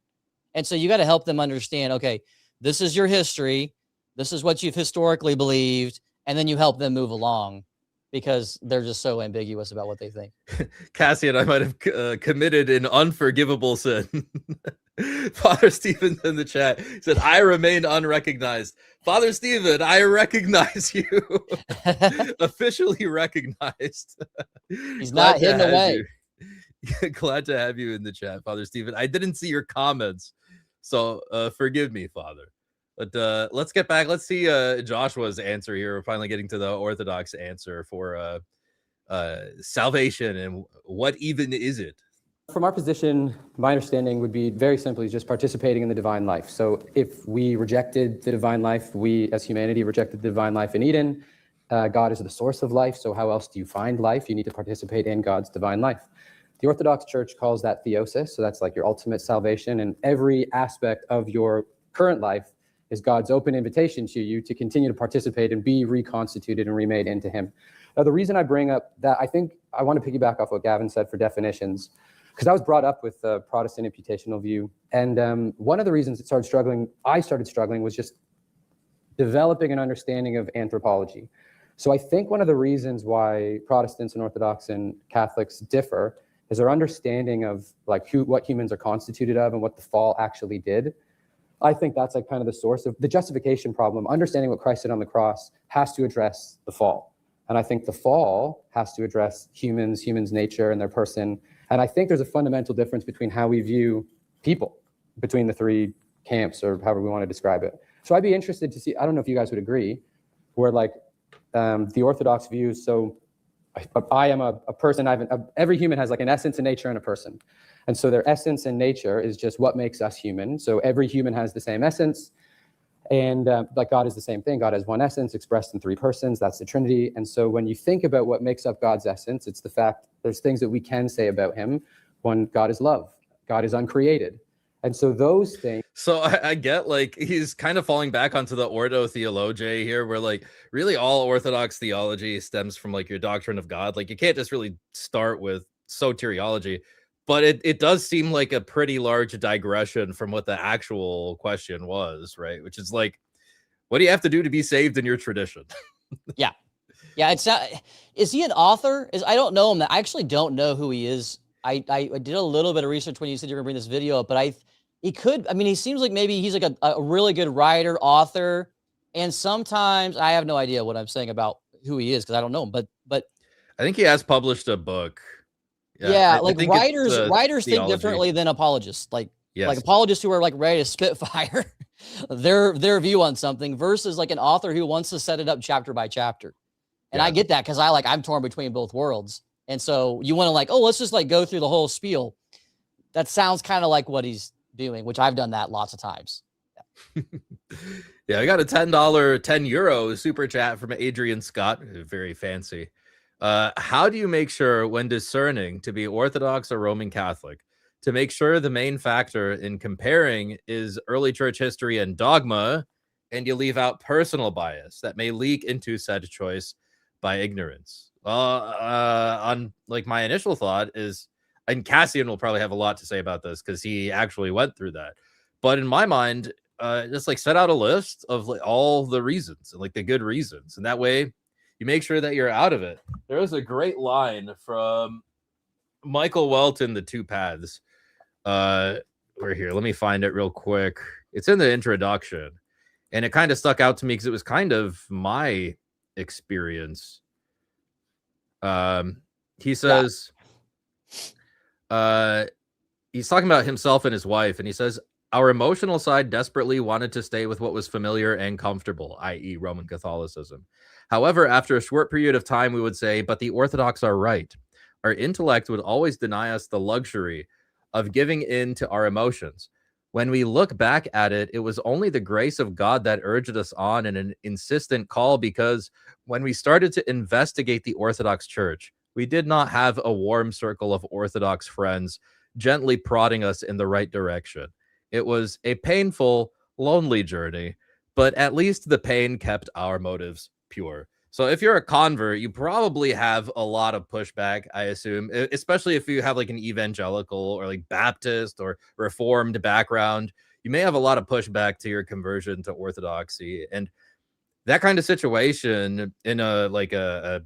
And so you got to help them understand, okay, this is your history. This is what you've historically believed. And then you help them move along because they're just so ambiguous about what they think. Cassian, I might have committed an unforgivable sin. Father Stephen in the chat said, I remain unrecognized. Father Stephen, I recognize you. Officially recognized. He's not hidden away. Glad to have you in the chat, Father Stephen. I didn't see your comments, so forgive me, Father. But let's get back. Let's see Joshua's answer here. We're finally getting to the Orthodox answer for salvation and what even is it? From our position, my understanding would be very simply just participating in the divine life. So if we rejected the divine life, we as humanity rejected the divine life in Eden, God is the source of life. So how else do you find life? You need to participate in God's divine life. The Orthodox Church calls that theosis. So that's like your ultimate salvation. And every aspect of your current life is God's open invitation to you to continue to participate and be reconstituted and remade into him. Now, the reason I bring up that, I think I want to piggyback off what Gavin said for definitions, because I was brought up with the Protestant imputational view. And one of the reasons I started struggling was just developing an understanding of anthropology. So I think one of the reasons why Protestants and Orthodox and Catholics differ is our understanding of like what humans are constituted of and what the fall actually did. I think that's like kind of the source of the justification problem. Understanding what Christ did on the cross has to address the fall. And I think the fall has to address humans' nature and their person. And I think there's a fundamental difference between how we view people between the three camps, or however we want to describe it. So I'd be interested to see, I don't know if you guys would agree, where like the Orthodox views, so I am a person, every human has like an essence, a nature, and a person. And so their essence and nature is just what makes us human. So every human has the same essence. And like God is the same thing. God has one essence expressed in three persons. That's the Trinity. And so when you think about what makes up God's essence, it's the fact there's things that we can say about him. One, God is love. God is uncreated. And so those things. So I get like he's kind of falling back onto the Ordo Theology here, where like really all Orthodox theology stems from like your doctrine of God. Like you can't just really start with soteriology, but it does seem like a pretty large digression from what the actual question was, right? Which is like, What do you have to do to be saved in your tradition? Yeah. Yeah. It's not, is he an author? I don't know him. I actually don't know who he is. I did a little bit of research when you said you were gonna bring this video up, but he could, I mean, he seems like maybe he's like a really good writer, author. And sometimes I have no idea what I'm saying about who he is because I don't know him, but I think he has published a book. Yeah, I like think writers think theology. differently than apologists. Like Yes. apologists who are like ready to spitfire their view on something versus like an author who wants to set it up chapter by chapter. And I get that because I'm torn between both worlds. And so you want to like, oh, let's just like go through the whole spiel. That sounds kind of like what he's doing, which I've done that lots of times. Yeah, I got a €10 super chat from Adrian Scott. Very fancy. How do you make sure when discerning to be Orthodox or Roman Catholic, to make sure the main factor in comparing is early church history and dogma, and you leave out personal bias that may leak into said choice by ignorance? On like my initial thought is, and Cassian will probably have a lot to say about this because he actually went through that. But in my mind, just like set out a list of like all the reasons and like the good reasons, and that way you make sure that you're out of it. There was a great line from Michael Welton, The Two Paths. We're here. Let me find it real quick. It's in the introduction, and it kind of stuck out to me because it was kind of my experience. He says, he's talking about himself and his wife, and he says, our emotional side desperately wanted to stay with what was familiar and comfortable, i.e. Roman Catholicism. However, after a short period of time, we would say, but the Orthodox are right. Our intellect would always deny us the luxury of giving in to our emotions. When we look back at it, it was only the grace of God that urged us on in an insistent call, because when we started to investigate the Orthodox Church, we did not have a warm circle of Orthodox friends gently prodding us in the right direction. It was a painful, lonely journey, but at least the pain kept our motives pure. So if you're a convert, you probably have a lot of pushback, I assume, especially if you have like an evangelical or like Baptist or Reformed background. You may have a lot of pushback to your conversion to Orthodoxy. And that kind of situation in a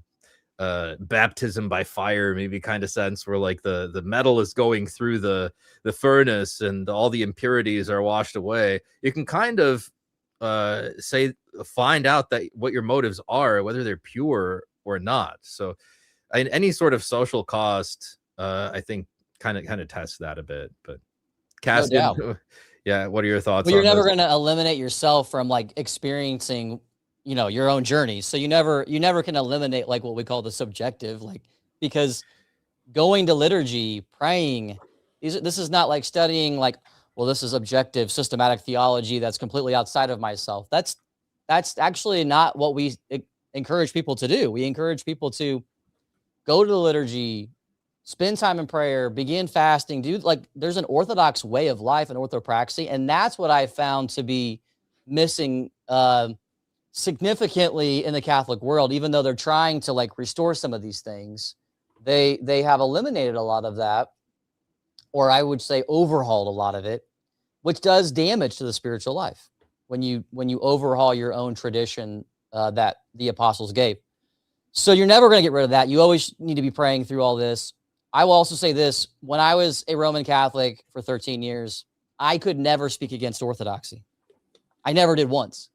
baptism by fire maybe kind of sense, where like the metal is going through the furnace and all the impurities are washed away, you can kind of find out that what your motives are, whether they're pure or not. So in any sort of social cost, I think kind of tests that a bit. But Cassian, No yeah, what are your thoughts? Well, you're on never this? going to eliminate yourself from like experiencing, you know, your own journey. So you never can eliminate like what we call the subjective, like, because going to liturgy, praying, this is not like studying like, well, this is objective systematic theology that's completely outside of myself. That's actually not what we encourage people to do. We encourage people to go to the liturgy, spend time in prayer, begin fasting, there's an Orthodox way of life and orthopraxy. And that's what I found to be missing significantly in the Catholic world. Even though they're trying to like restore some of these things, they have eliminated a lot of that, or I would say overhauled a lot of it, which does damage to the spiritual life when you overhaul your own tradition that the apostles gave. So you're never going to get rid of that. You always need to be praying through all this. I will also say this: when I was a Roman Catholic for 13 years, I could never speak against Orthodoxy. I never did once,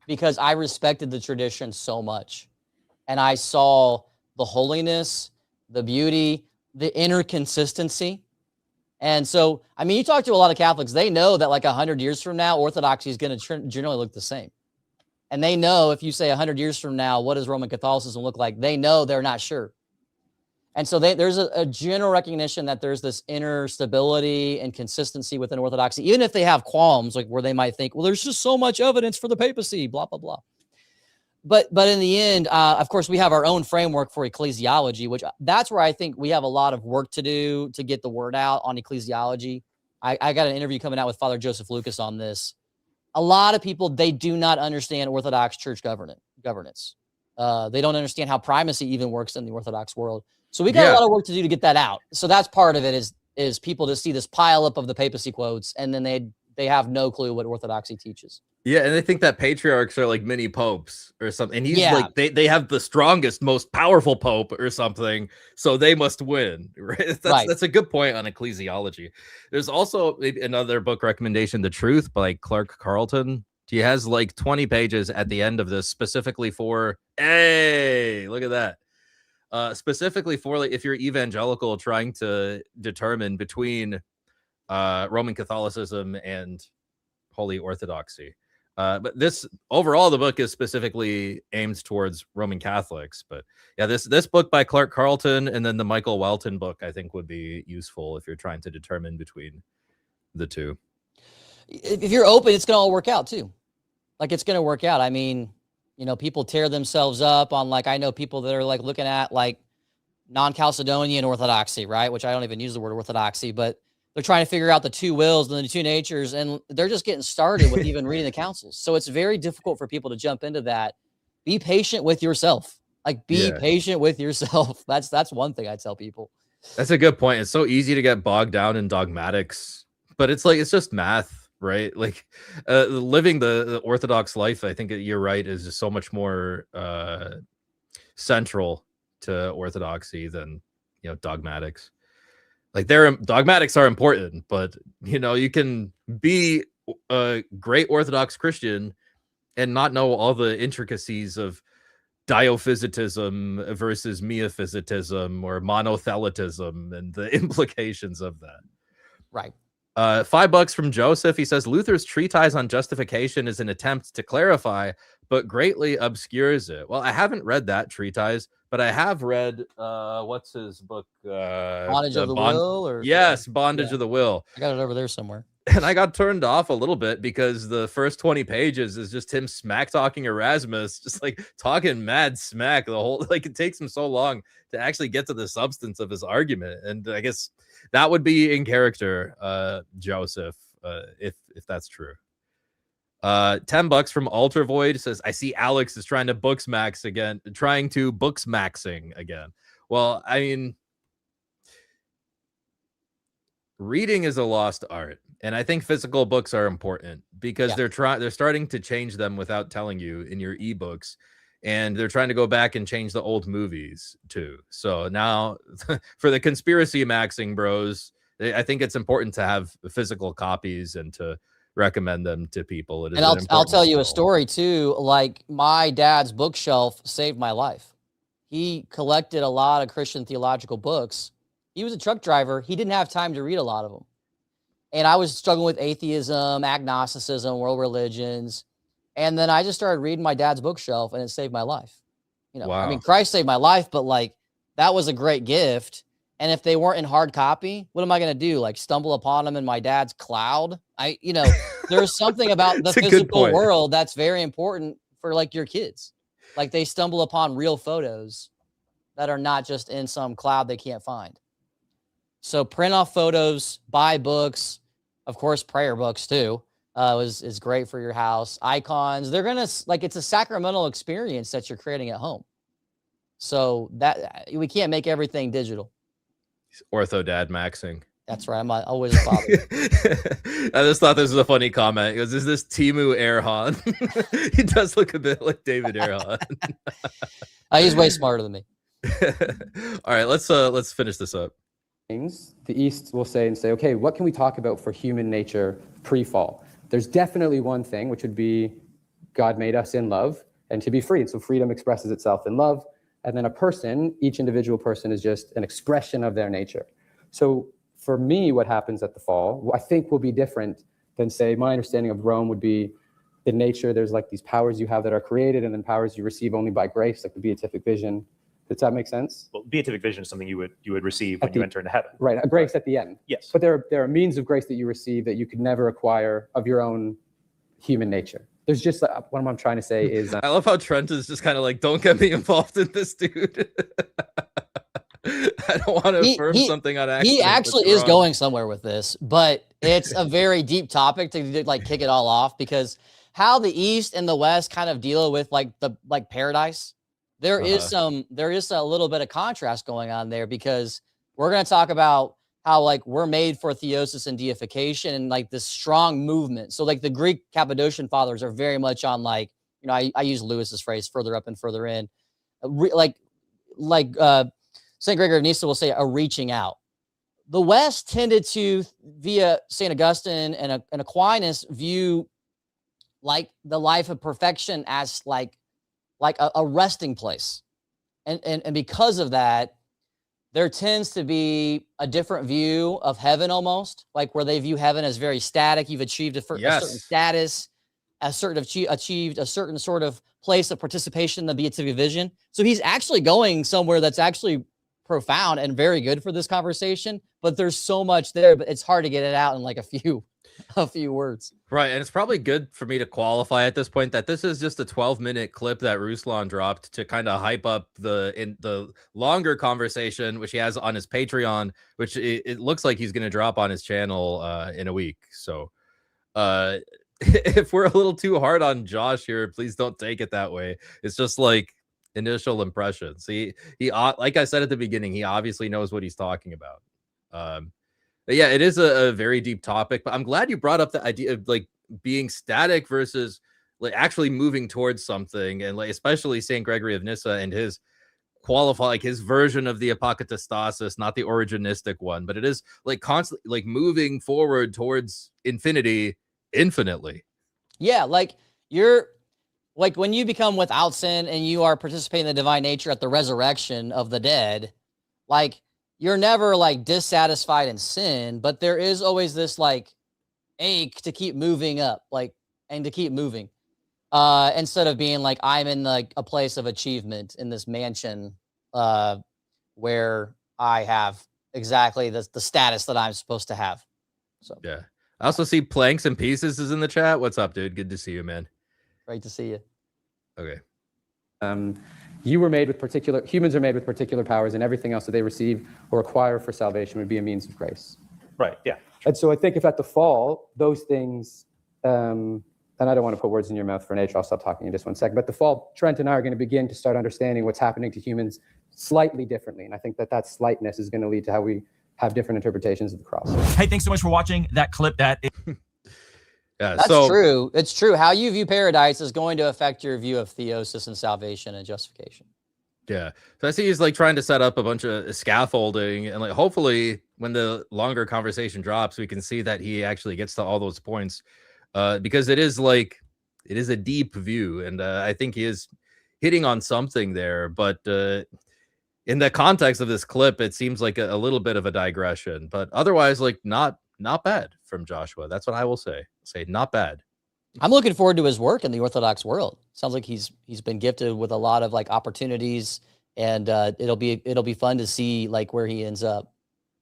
because I respected the tradition so much. And I saw the holiness, the beauty, the inner consistency. And so, I mean, you talk to a lot of Catholics, they know that like 100 years from now, Orthodoxy is going to generally look the same. And they know if you say 100 years from now, what does Roman Catholicism look like? They know they're not sure. And so there's a general recognition that there's this inner stability and consistency within Orthodoxy, even if they have qualms, like where they might think, well, there's just so much evidence for the papacy, blah, blah, blah. But in the end, of course, we have our own framework for ecclesiology, which that's where I think we have a lot of work to do to get the word out on ecclesiology. I got an interview coming out with Father Joseph Lucas on this. A lot of people, they do not understand Orthodox church governance. They don't understand how primacy even works in the Orthodox world. So we got a lot of work to do to get that out. So that's part of it is people to see this pile up of the papacy quotes, and then they have no clue what Orthodoxy teaches. Yeah, and they think that patriarchs are like mini popes or something. And he's Yeah. like, they have the strongest, most powerful pope or something, so they must win. Right? That's a good point on ecclesiology. There's also another book recommendation, The Truth by Clark Carlton. He has like 20 pages at the end of this specifically for, hey, look at that. Specifically for like if you're evangelical trying to determine between Roman Catholicism and Holy Orthodoxy. But this overall, the book is specifically aimed towards Roman Catholics. But yeah, this book by Clark Carlton and then the Michael Welton book, I think would be useful if you're trying to determine between the two. If you're open, it's going to all work out too. Like it's going to work out. I mean, you know, people tear themselves up on like, I know people that are like looking at like non-Chalcedonian Orthodoxy, right? Which I don't even use the word Orthodoxy, but they're trying to figure out the two wills and the two natures, and they're just getting started with even reading the councils. So it's very difficult for people to jump into that. Be patient with yourself. Like be patient with yourself. That's one thing I tell people. That's a good point. It's so easy to get bogged down in dogmatics, but it's like, it's just math, right? Like living the Orthodox life, I think you're right, is just so much more central to Orthodoxy than, you know, dogmatics. Like dogmatics are important, but you know, you can be a great Orthodox Christian and not know all the intricacies of diophysitism versus miaphysitism or monothelitism and the implications of that. Right. $5 from Joseph. He says Luther's treatise on justification is an attempt to clarify, but greatly obscures it. Well, I haven't read that treatise, but I have read what's his book? Bondage of the Will? Or yes, Bondage of the Will. I got it over there somewhere. And I got turned off a little bit because the first 20 pages is just him smack talking Erasmus, just like talking mad smack the whole, like it takes him so long to actually get to the substance of his argument. And I guess that would be in character, Joseph, if that's true. $10 from Alter Void says, I see Alex is trying to booksmax again. Well, I mean, reading is a lost art, and I think physical books are important because they're starting to change them without telling you in your ebooks, and they're trying to go back and change the old movies too. So now for the conspiracy maxing bros, I think it's important to have physical copies and to recommend them to people. And I'll tell you a story too. Like my dad's bookshelf saved my life. He collected a lot of Christian theological books. He was a truck driver. He didn't have time to read a lot of them. And I was struggling with atheism, agnosticism, world religions. And then I just started reading my dad's bookshelf and it saved my life. You know, I mean, Christ saved my life, but like that was a great gift. And if they weren't in hard copy, what am I going to do? Like stumble upon them in my dad's cloud? There's something about the physical world that's very important for like your kids. Like they stumble upon real photos that are not just in some cloud they can't find. So print off photos, buy books, of course, prayer books too, is great for your house. Icons, they're going to like, it's a sacramental experience that you're creating at home. So that we can't make everything digital. Ortho dad maxing. That's right. I'm always a father. I just thought this was a funny comment. He goes, is this Timu Erhan? He does look a bit like David Erhan. He's way smarter than me. All right, let's finish this up. The East will say, okay, what can we talk about for human nature pre-fall? There's definitely one thing, which would be God made us in love and to be free. And so freedom expresses itself in love. And then a person, each individual person is just an expression of their nature. So for me, what happens at the fall, I think will be different than, say, my understanding of Rome would be in nature, there's like these powers you have that are created and then powers you receive only by grace, like the beatific vision. Does that make sense? Well, beatific vision is something you would receive when you enter into heaven. Right, a grace at the end. Yes. But there are means of grace that you receive that you could never acquire of your own human nature. There's just what I'm trying to say is I love how Trent is just kind of like, don't get me involved in this, dude. I don't want to affirm something on accident. He actually is going somewhere with this, but it's a very deep topic to like kick it all off, because how the East and the West kind of deal with like paradise. There is a little bit of contrast going on there, because we're going to talk about how like we're made for theosis and deification and like this strong movement. So like the Greek Cappadocian fathers are very much on like, I use Lewis's phrase, further up and further in, like St. Gregory of Nyssa will say a reaching out. The West tended to, via St. Augustine and Aquinas, view like the life of perfection as like a resting place. And because of that, there tends to be a different view of heaven almost, like where they view heaven as very static. You've achieved a certain status, achieved a certain sort of place of participation in the beatific vision. So he's actually going somewhere that's actually profound and very good for this conversation, but there's so much there, but it's hard to get it out in like a few words. Right. And it's probably good for me to qualify at this point that this is just a 12-minute clip that Ruslan dropped to kind of hype up the longer conversation, which he has on his Patreon, which it looks like he's going to drop on his channel in a week. So if we're a little too hard on Josh here, please don't take it that way. It's just like initial impressions. He like I said at the beginning, he obviously knows what he's talking about. But yeah, it is a very deep topic, but I'm glad you brought up the idea of like being static versus like actually moving towards something, and like especially St. Gregory of Nyssa and his his version of the apokatastasis, not the originistic one, but it is like constantly like moving forward towards infinity infinitely. Yeah, like you're like when you become without sin and you are participating in the divine nature at the resurrection of the dead, like you're never like dissatisfied in sin, but there is always this like ache to keep moving up, like, and to keep moving. Instead of being like, I'm in like a place of achievement in this mansion where I have exactly the status that I'm supposed to have. So yeah. I also see Planks and Pieces is in the chat. What's up, dude? Good to see you, man. Great to see you. Okay. Humans are made with particular powers, and everything else that they receive or acquire for salvation would be a means of grace. Right, yeah. And so I think if at the fall, those things, and I don't want to put words in your mouth for nature, I'll stop talking in just one second, but the fall, Trent and I are going to begin to start understanding what's happening to humans slightly differently. And I think that slightness is going to lead to how we have different interpretations of the cross. Hey, thanks so much for watching that clip. Yeah, that's true. It's true. How you view paradise is going to affect your view of theosis and salvation and justification. Yeah. So I see he's like trying to set up a bunch of scaffolding, and like hopefully when the longer conversation drops, we can see that he actually gets to all those points, because it is a deep view, and I think he is hitting on something there. But in the context of this clip, it seems like a little bit of a digression, but otherwise, like not bad from Joshua. That's what I will say. Not bad. I'm looking forward to his work in the Orthodox world. Sounds like he's been gifted with a lot of like opportunities, and it'll be fun to see like where he ends up.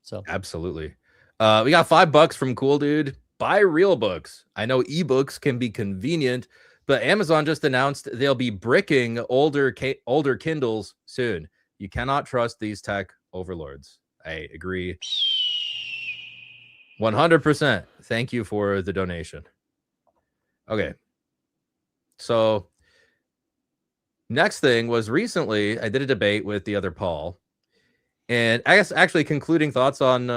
So absolutely. We got $5 from Cool Dude. Buy real books. I know ebooks can be convenient, but Amazon just announced they'll be bricking older Kindles soon. You cannot trust these tech overlords. I agree 100%. Thank you for the donation. Okay. So next thing was recently I did a debate with the other Paul, and I guess actually concluding thoughts on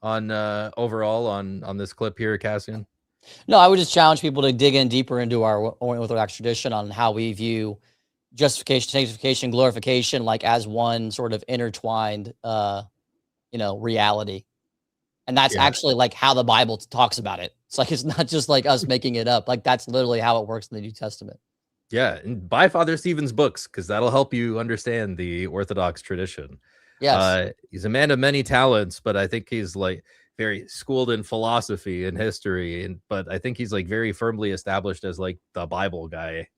overall on this clip here, Cassian. No, I would just challenge people to dig in deeper into our Orthodox tradition on how we view justification, sanctification, glorification, like as one sort of intertwined, reality. And that's actually like how the Bible talks about it. It's like, it's not just like us making it up. Like that's literally how it works in the New Testament. Yeah. And buy Father Stephen's books, because that'll help you understand the Orthodox tradition. Yes. He's a man of many talents, but I think he's like very schooled in philosophy and history. But I think he's like very firmly established as like the Bible guy.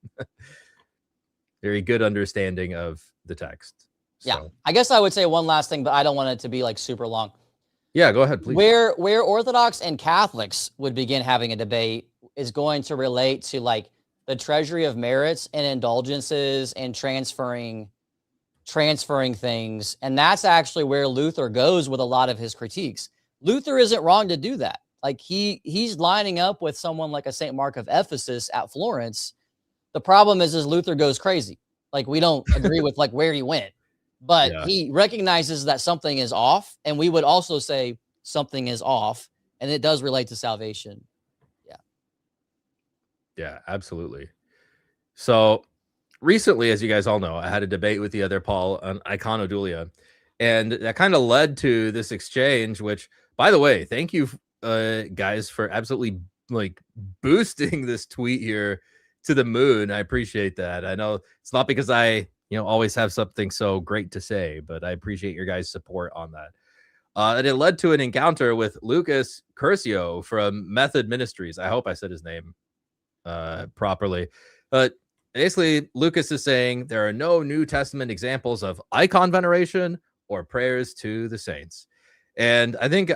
Very good understanding of the text. So. Yeah. I guess I would say one last thing, but I don't want it to be like super long. Yeah, go ahead, please. Where Orthodox and Catholics would begin having a debate is going to relate to like the treasury of merits and indulgences and transferring things. And that's actually where Luther goes with a lot of his critiques. Luther isn't wrong to do that. Like he's lining up with someone like a St. Mark of Ephesus at Florence. The problem is Luther goes crazy. Like we don't agree with like where he went. but Yeah. he recognizes that something is off, and we would also say something is off, and it does relate to salvation. Yeah, absolutely. So recently, as you guys all know, I had a debate with the other Paul on iconodulia, and that kind of led to this exchange, which, by the way, thank you guys for absolutely like boosting this tweet here to the moon. I appreciate that. I know it's not because I always have something so great to say, but I appreciate your guys' support on that. And it led to an encounter with Lucas Curcio from Method Ministries. I hope I said his name properly. But basically, Lucas is saying there are no New Testament examples of icon veneration or prayers to the saints. And I think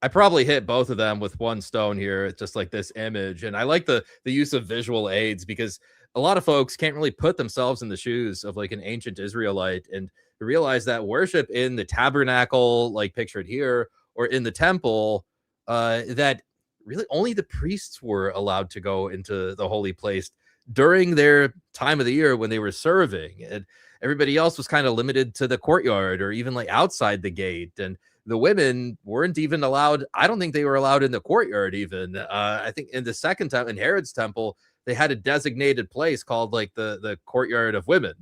I probably hit both of them with one stone here, just like this image. And I like the use of visual aids, because a lot of folks can't really put themselves in the shoes of like an ancient Israelite and realize that worship in the tabernacle, like pictured here, or in the temple, that really only the priests were allowed to go into the holy place during their time of the year when they were serving, and everybody else was kind of limited to the courtyard or even like outside the gate. And the women weren't even allowed. I don't think they were allowed in the courtyard even. I think in the second time in Herod's temple, they had a designated place called like the courtyard of women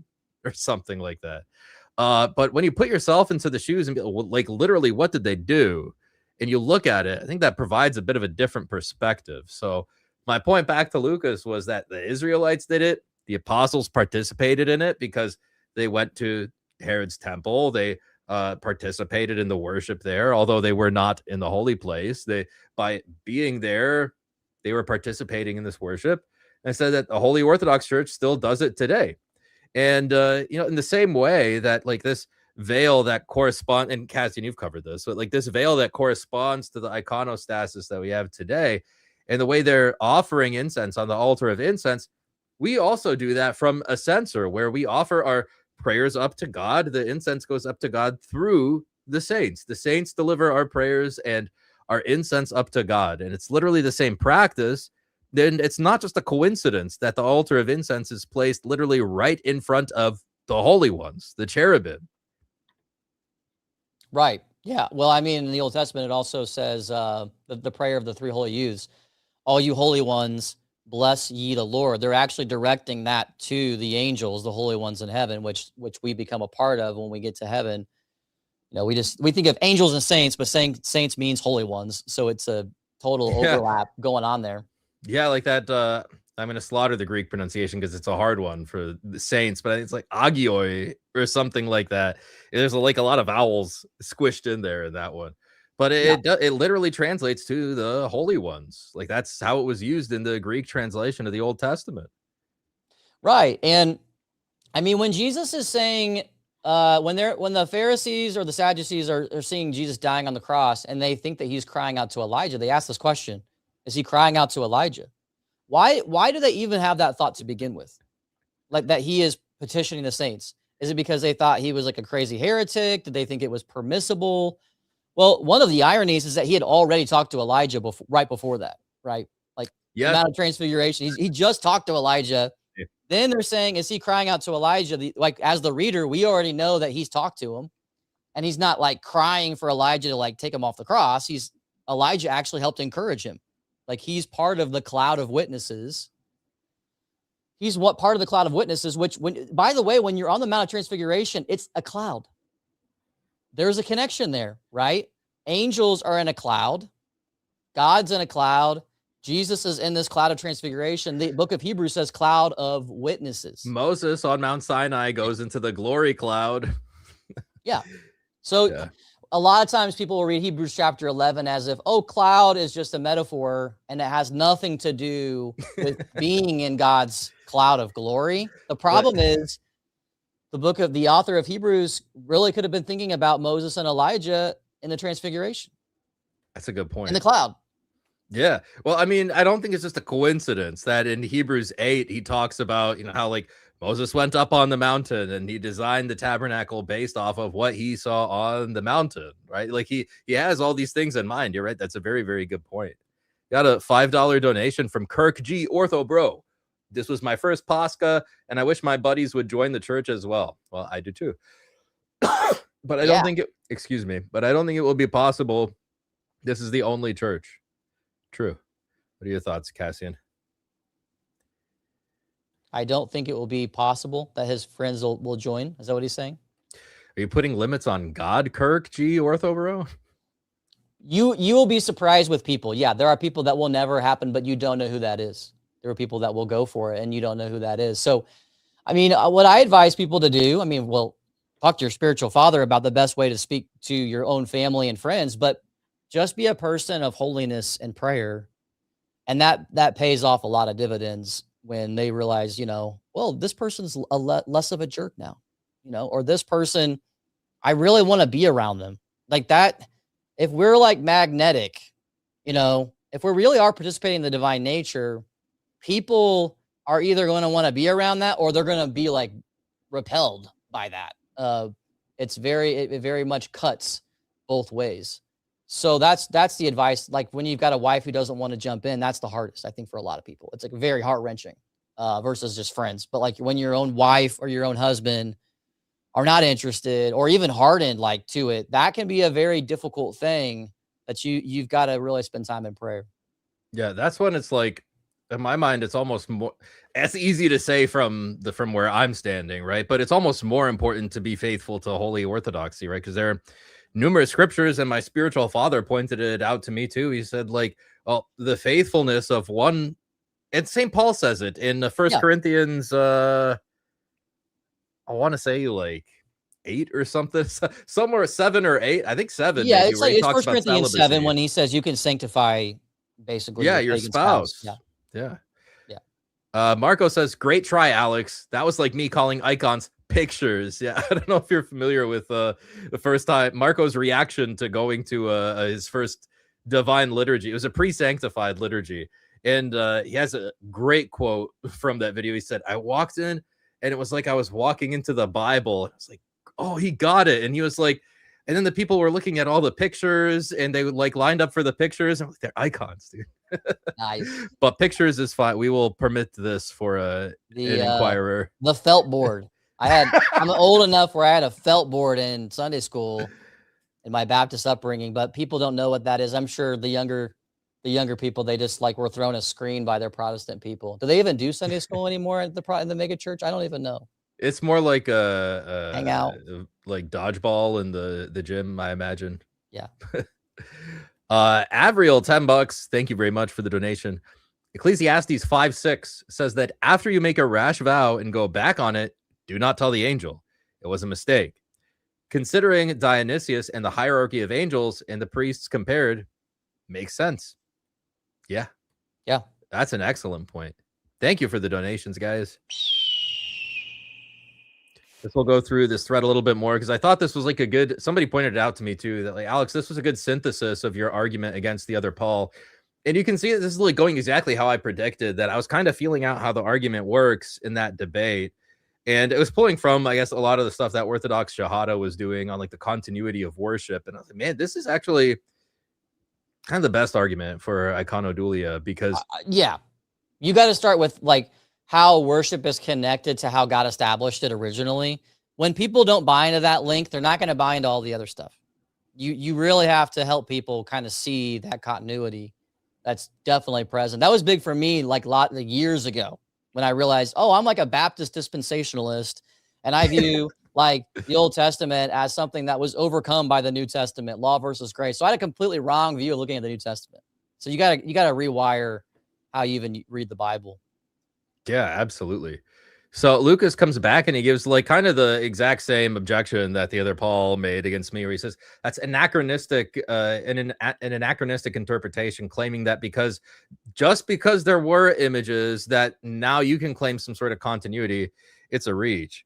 or something like that. But when you put yourself into the shoes and be like, literally, what did they do? And you look at it, I think that provides a bit of a different perspective. So my point back to Lucas was that the Israelites did it. The apostles participated in it because they went to Herod's temple. They participated in the worship there, although they were not in the holy place. By being there, they were participating in this worship. And I said that the Holy Orthodox Church still does it today. And, in the same way that like this veil that correspond, and Cassian, you've covered this, but like this veil that corresponds to the iconostasis that we have today, and the way they're offering incense on the altar of incense, we also do that from a censer where we offer our prayers up to God. The incense goes up to God through the saints. The saints deliver our prayers and our incense up to God. And it's literally the same practice. Then it's not just a coincidence that the altar of incense is placed literally right in front of the holy ones, the cherubim. Right. Yeah. Well, I mean, in the Old Testament, it also says the prayer of the three holy youths, all you holy ones, bless ye the Lord. They're actually directing that to the angels, the holy ones in heaven, which we become a part of when we get to heaven. We think of angels and saints, but saying saints means holy ones. So it's a total overlap going on there. Yeah, like that. I'm going to slaughter the Greek pronunciation because it's a hard one for the saints, but it's like agioi or something like that. There's like a lot of vowels squished in there in that one. But it literally translates to the holy ones. Like that's how it was used in the Greek translation of the Old Testament. Right. And I mean, when Jesus is saying, when the Pharisees or the Sadducees are seeing Jesus dying on the cross and they think that he's crying out to Elijah, they ask this question: is he crying out to Elijah? Why do they even have that thought to begin with? Like that he is petitioning the saints? Is it because they thought he was like a crazy heretic? Did they think it was permissible? Well, one of the ironies is that he had already talked to Elijah right before that, right? Like the Mount of Transfiguration. He just talked to Elijah. Yeah. Then they're saying, is he crying out to Elijah? Like as the reader, we already know that he's talked to him, and he's not like crying for Elijah to like take him off the cross. Elijah actually helped encourage him. Like he's part of the cloud of witnesses. He's what part of the cloud of witnesses, which by the way, when you're on the Mount of Transfiguration, it's a cloud. There's a connection there, right? Angels are in a cloud. God's in a cloud. Jesus is in this cloud of transfiguration. The book of Hebrews says cloud of witnesses. Moses on Mount Sinai goes into the glory cloud. Yeah. So a lot of times people will read Hebrews chapter 11 as if, cloud is just a metaphor and it has nothing to do with being in God's cloud of glory. The problem is the author of Hebrews really could have been thinking about Moses and Elijah in the transfiguration. That's a good point. In the cloud. Yeah. Well, I mean, I don't think it's just a coincidence that in Hebrews 8, he talks about, how like Moses went up on the mountain and he designed the tabernacle based off of what he saw on the mountain, right? Like he has all these things in mind. You're right. That's a very, very good point. Got a $5 donation from Kirk G. Ortho Bro. This was my first Pascha, and I wish my buddies would join the church as well. Well, I do too. But I don't think it, excuse me, but I don't think it will be possible. This is the only church. True. What are your thoughts, Cassian? I don't think it will be possible that his friends will join. Is that what he's saying? Are you putting limits on God, Kirk, G, Ortho Bro? You will be surprised with people. Yeah, there are people that will never happen, but you don't know who that is. There are people that will go for it, and you don't know who that is. So, I mean, what I advise people to do, I mean, well, talk to your spiritual father about the best way to speak to your own family and friends, but just be a person of holiness and prayer. And that pays off a lot of dividends when they realize, you know, well, this person's less of a jerk now, you know, or this person, I really want to be around them. Like that, if we're like magnetic, you know, if we really are participating in the divine nature, people are either going to want to be around that or they're going to be like repelled by that. It very much cuts both ways. So that's the advice. Like when you've got a wife who doesn't want to jump in, that's the hardest, I think, for a lot of people. It's like very heart-wrenching versus just friends. But like when your own wife or your own husband are not interested or even hardened like to it, that can be a very difficult thing that you've got to really spend time in prayer. Yeah, that's when it's like, in my mind, it's almost more, it's easy to say from where I'm standing, right? But it's almost more important to be faithful to Holy Orthodoxy, right? Because there are numerous scriptures, and my spiritual father pointed it out to me too. He said, like, well, the faithfulness of one, and St. Paul says it in the First Corinthians, I want to say like 8 or something, somewhere 7 or 8. I think 7. Yeah, maybe, it's like it's talks 1 Corinthians 7 celibacy. when he says you can sanctify basically your spouse. Yeah. Marco says, great try, Alex. That was like me calling icons pictures. Yeah, I don't know if you're familiar with the first time Marco's reaction to going to his first divine liturgy. It was a pre-sanctified liturgy, and he has a great quote from that video. He said, I walked in and it was like I was walking into the Bible. I was like, oh, he got it. And he was like, and then the people were looking at all the pictures and they would like lined up for the pictures. I'm like, they're icons, dude. Nice. But pictures is fine. We will permit this for an inquirer. The felt board. I'm old enough where I had a felt board in Sunday school in my Baptist upbringing, but people don't know what that is. I'm sure the younger people, they just like were thrown a screen by their Protestant people. Do they even do Sunday school anymore in the mega church? I don't even know. It's more like a hangout, like dodgeball in the gym, I imagine. Yeah. Avriel, $10. Thank you very much for the donation. Ecclesiastes 5:6 says that after you make a rash vow and go back on it, do not tell the angel. It was a mistake. Considering Dionysius and the hierarchy of angels and the priests compared, makes sense. Yeah. Yeah. That's an excellent point. Thank you for the donations, guys. We'll go through this thread a little bit more because I thought this was like a good, somebody pointed it out to me too, that like, Alex, this was a good synthesis of your argument against the other Paul. And you can see that this is like going exactly how I predicted, that I was kind of feeling out how the argument works in that debate. And it was pulling from, I guess, a lot of the stuff that Orthodox Shahada was doing on like the continuity of worship. And I was like, man, this is actually kind of the best argument for iconodulia because yeah, you got to start with like how worship is connected to how God established it originally. When people don't buy into that link, they're not going to buy into all the other stuff. You really have to help people kind of see that continuity that's definitely present. That was big for me like years ago when I realized, oh, I'm like a Baptist dispensationalist and I view like the Old Testament as something that was overcome by the New Testament, law versus grace. So I had a completely wrong view of looking at the New Testament. So you gotta rewire how you even read the Bible. Yeah, absolutely. So Lucas comes back and he gives like kind of the exact same objection that the other Paul made against me, where he says that's anachronistic, an anachronistic interpretation, claiming that because there were images that now you can claim some sort of continuity, it's a reach.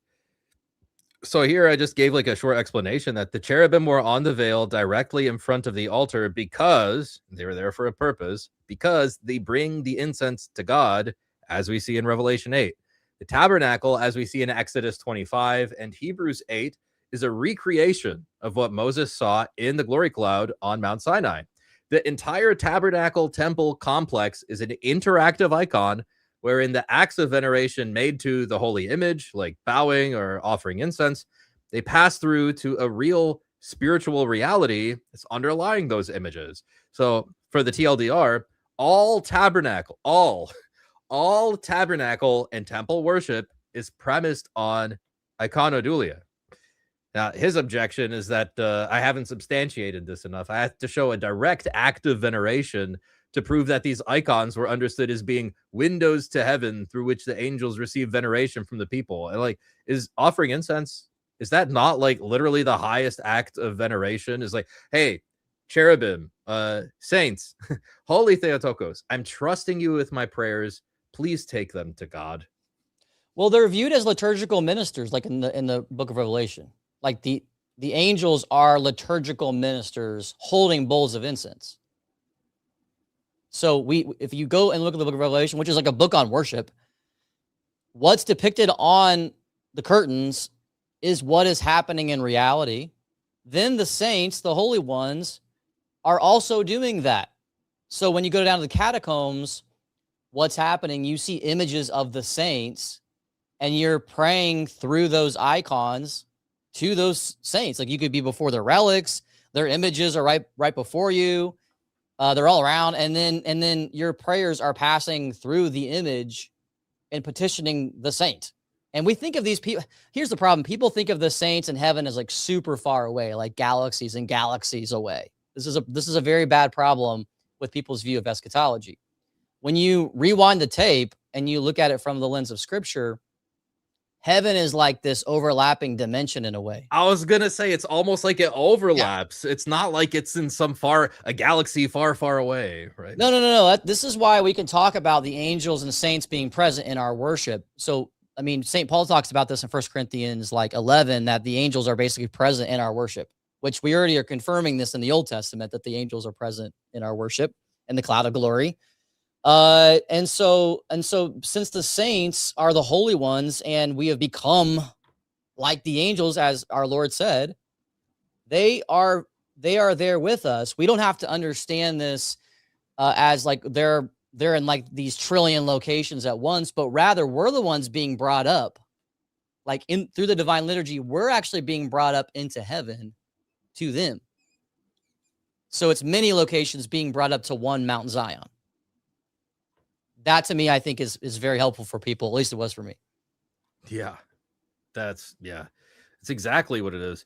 So here I just gave like a short explanation that the cherubim were on the veil directly in front of the altar because they were there for a purpose, because they bring the incense to God, as we see in Revelation 8. The tabernacle, as we see in Exodus 25 and Hebrews 8, is a recreation of what Moses saw in the glory cloud on Mount Sinai. The entire tabernacle temple complex is an interactive icon wherein the acts of veneration made to the holy image, like bowing or offering incense, They pass through to a real spiritual reality that's underlying those images. So for the TLDR, all tabernacle and temple worship is premised on iconodulia. Now, his objection is that I haven't substantiated this enough. I have to show a direct act of veneration to prove that these icons were understood as being windows to heaven through which the angels receive veneration from the people. And like, is offering incense, is that not like literally the highest act of veneration? Is like, hey, cherubim, saints, holy Theotokos, I'm trusting you with my prayers. Please take them to God. Well, they're viewed as liturgical ministers, like in the book of Revelation. Like the angels are liturgical ministers holding bowls of incense. So if you go and look at the book of Revelation, which is like a book on worship, what's depicted on the curtains is what is happening in reality. Then the saints, the holy ones, are also doing that. So when you go down to the catacombs, what's happening, you see images of the saints, and you're praying through those icons to those saints. Like you could be before their relics, their images are right before you. They're all around, and then your prayers are passing through the image and petitioning the saint. And we think of these people. Here's the problem: people think of the saints in heaven as like super far away, like galaxies and galaxies away. This is a very bad problem with people's view of eschatology. When you rewind the tape and you look at it from the lens of Scripture, heaven is like this overlapping dimension in a way. I was going to say, it's almost like it overlaps. Yeah. It's not like it's in a galaxy far, far away, right? No. This is why we can talk about the angels and saints being present in our worship. So, I mean, St. Paul talks about this in 1 Corinthians 11, that the angels are basically present in our worship, which we already are confirming this in the Old Testament, that the angels are present in our worship in the cloud of glory. And so since the saints are the holy ones and we have become like the angels, as our Lord said, they are there with us. We don't have to understand this as like they're in like these trillion locations at once, but rather we're the ones being brought up, like through the divine liturgy. We're actually being brought up into heaven to them. So it's many locations being brought up to one Mount Zion. That to me, I think is very helpful for people. At least it was for me. Yeah, it's exactly what it is.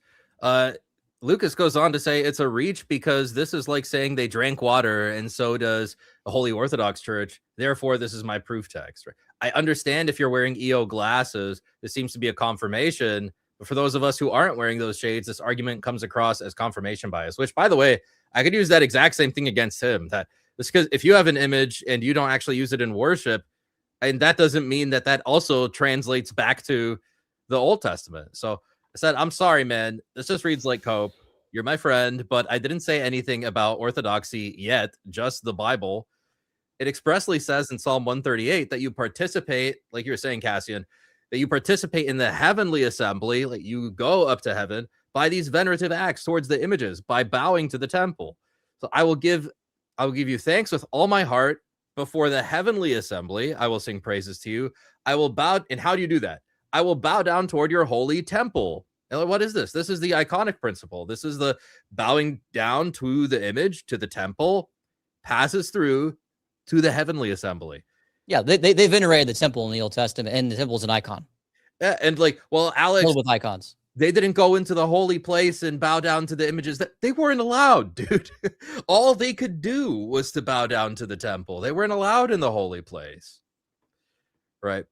Lucas goes on to say it's a reach because this is like saying they drank water, and so does the Holy Orthodox Church. Therefore, this is my proof text. Right? I understand if you're wearing EO glasses, this seems to be a confirmation. But for those of us who aren't wearing those shades, this argument comes across as confirmation bias, which, by the way, I could use that exact same thing against him. That because if you have an image and you don't actually use it in worship, and that doesn't mean that also translates back to the Old Testament. So I said, I'm sorry, man. This just reads like Cope. You're my friend, but I didn't say anything about orthodoxy yet, just the Bible. It expressly says in Psalm 138 that you participate, like you're saying, Cassian, that you participate in the heavenly assembly, like you go up to heaven by these venerative acts towards the images, by bowing to the temple. So I will give you thanks with all my heart before the heavenly assembly. I will sing praises to you. I will bow. And how do you do that? I will bow down toward your holy temple. And what is this? This is the iconic principle. This is the bowing down to the image, to the temple, passes through to the heavenly assembly. Yeah, they venerated the temple in the Old Testament, and the temple is an icon. Yeah, and like, well, Alex, filled with icons. They didn't go into the holy place and bow down to the images. That they weren't allowed, dude. All they could do was to bow down to the temple. They weren't allowed in the holy place. Right.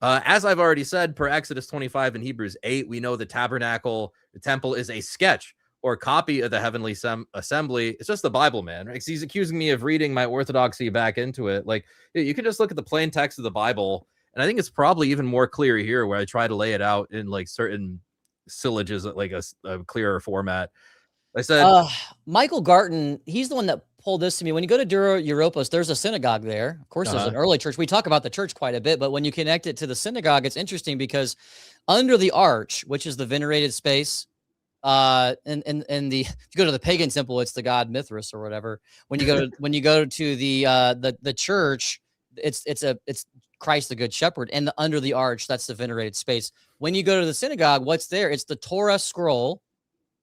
As I've already said, per Exodus 25 and Hebrews 8, we know the tabernacle, the temple is a sketch or copy of the heavenly assembly. It's just the Bible, man. Right? He's accusing me of reading my orthodoxy back into it. Like, you can just look at the plain text of the Bible. And I think it's probably even more clear here where I try to lay it out in like certain syllogism, like a clearer format. I said Michael Garton, he's the one that pulled this to me. When you go to Dura Europos, there's a synagogue there. Of course, there's an early church. We talk about the church quite a bit, but when you connect it to the synagogue, it's interesting because under the arch, which is the venerated space, if you go to the pagan temple, it's the god Mithras or whatever. When you go to the church, it's Christ the Good Shepherd, and under the arch, that's the venerated space. When you go to the synagogue, what's there? It's the Torah scroll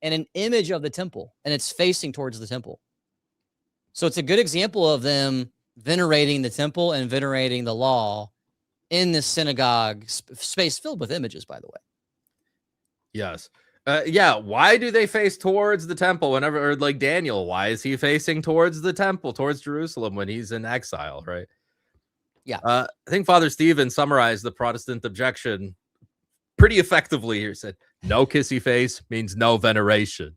and an image of the temple, and it's facing towards the temple. So it's a good example of them venerating the temple and venerating the law in this synagogue space filled with images, by the way. Yes. Yeah. Why do they face towards the temple whenever, or like Daniel, why is he facing towards the temple, towards Jerusalem when he's in exile, right? Yeah. I think Father Stephen summarized the Protestant objection pretty effectively here. He said, no kissy face means no veneration.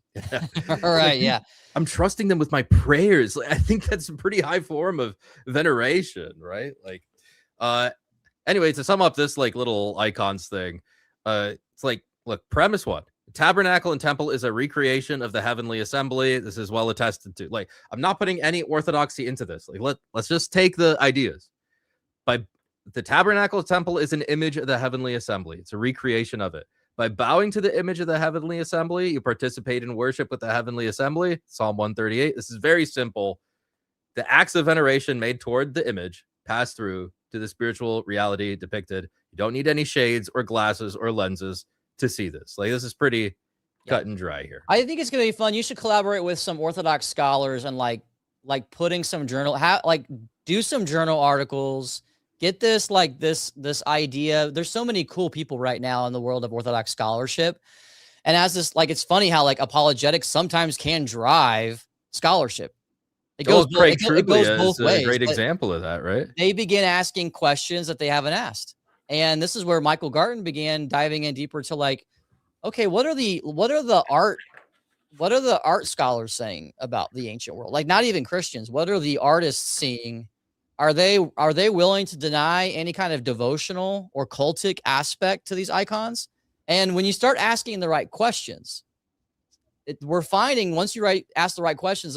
All right. Yeah. I'm trusting them with my prayers. I think that's a pretty high form of veneration, right? Like, anyway, to sum up this like little icons thing, it's like, look, premise one, tabernacle and temple is a recreation of the heavenly assembly. This is well attested to. Like, I'm not putting any orthodoxy into this. Like, let's just take the ideas. By the tabernacle temple is an image of the heavenly assembly. It's a recreation of it. By bowing to the image of the heavenly assembly, you participate in worship with the heavenly assembly. Psalm 138. This is very simple. The acts of veneration made toward the image pass through to the spiritual reality depicted. You don't need any shades or glasses or lenses to see this. Like, this is pretty cut and dry here. I think it's going to be fun. You should collaborate with some Orthodox scholars and like putting some do some journal articles. Get this, this idea. There's so many cool people right now in the world of Orthodox scholarship. And as this, it's funny how apologetics sometimes can drive scholarship. It goes both ways. A great example of that, right? They begin asking questions that they haven't asked. And this is where Michael Garten began diving in deeper to okay, what are the art scholars saying about the ancient world? Like, not even Christians. What are the artists seeing? Are they willing to deny any kind of devotional or cultic aspect to these icons? And when you start asking the right questions, we're finding once you ask the right questions,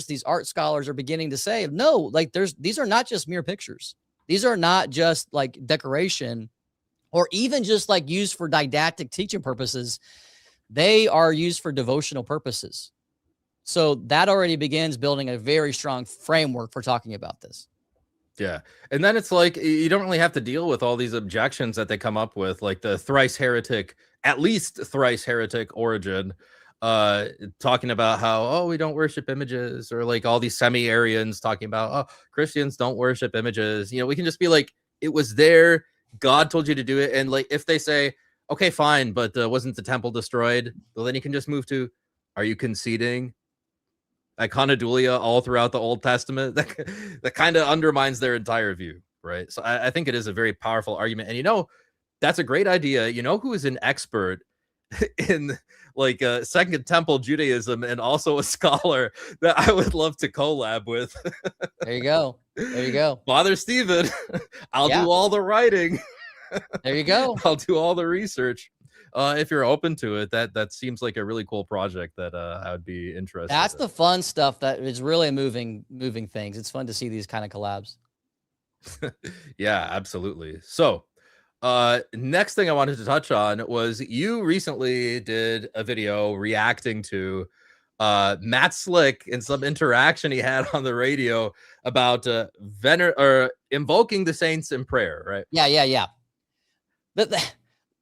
these art scholars are beginning to say, no, these are not just mere pictures. These are not just decoration or even just used for didactic teaching purposes. They are used for devotional purposes. So that already begins building a very strong framework for talking about this. Yeah. And then it's like, you don't really have to deal with all these objections that they come up with, like the at least thrice heretic Origin, talking about how, we don't worship images, or all these semi-Arians talking about, Christians don't worship images. We can just be like, it was there. God told you to do it. And if they say, okay, fine, but wasn't the temple destroyed? Well, then you can just move to, are you conceding iconodulia all throughout the Old Testament? That kind of undermines their entire view, right? So I think it is a very powerful argument. And that's a great idea. Who is an expert in Second Temple Judaism and also a scholar that I would love to collab with? There you go. Father Stephen. I'll do all the writing. There you go. I'll do all the research. If you're open to it, that seems like a really cool project that I would be interested in. That's the fun stuff that is really moving things. It's fun to see these kind of collabs. Yeah, absolutely. So next thing I wanted to touch on was you recently did a video reacting to Matt Slick and some interaction he had on the radio about invoking the saints in prayer, right? Yeah.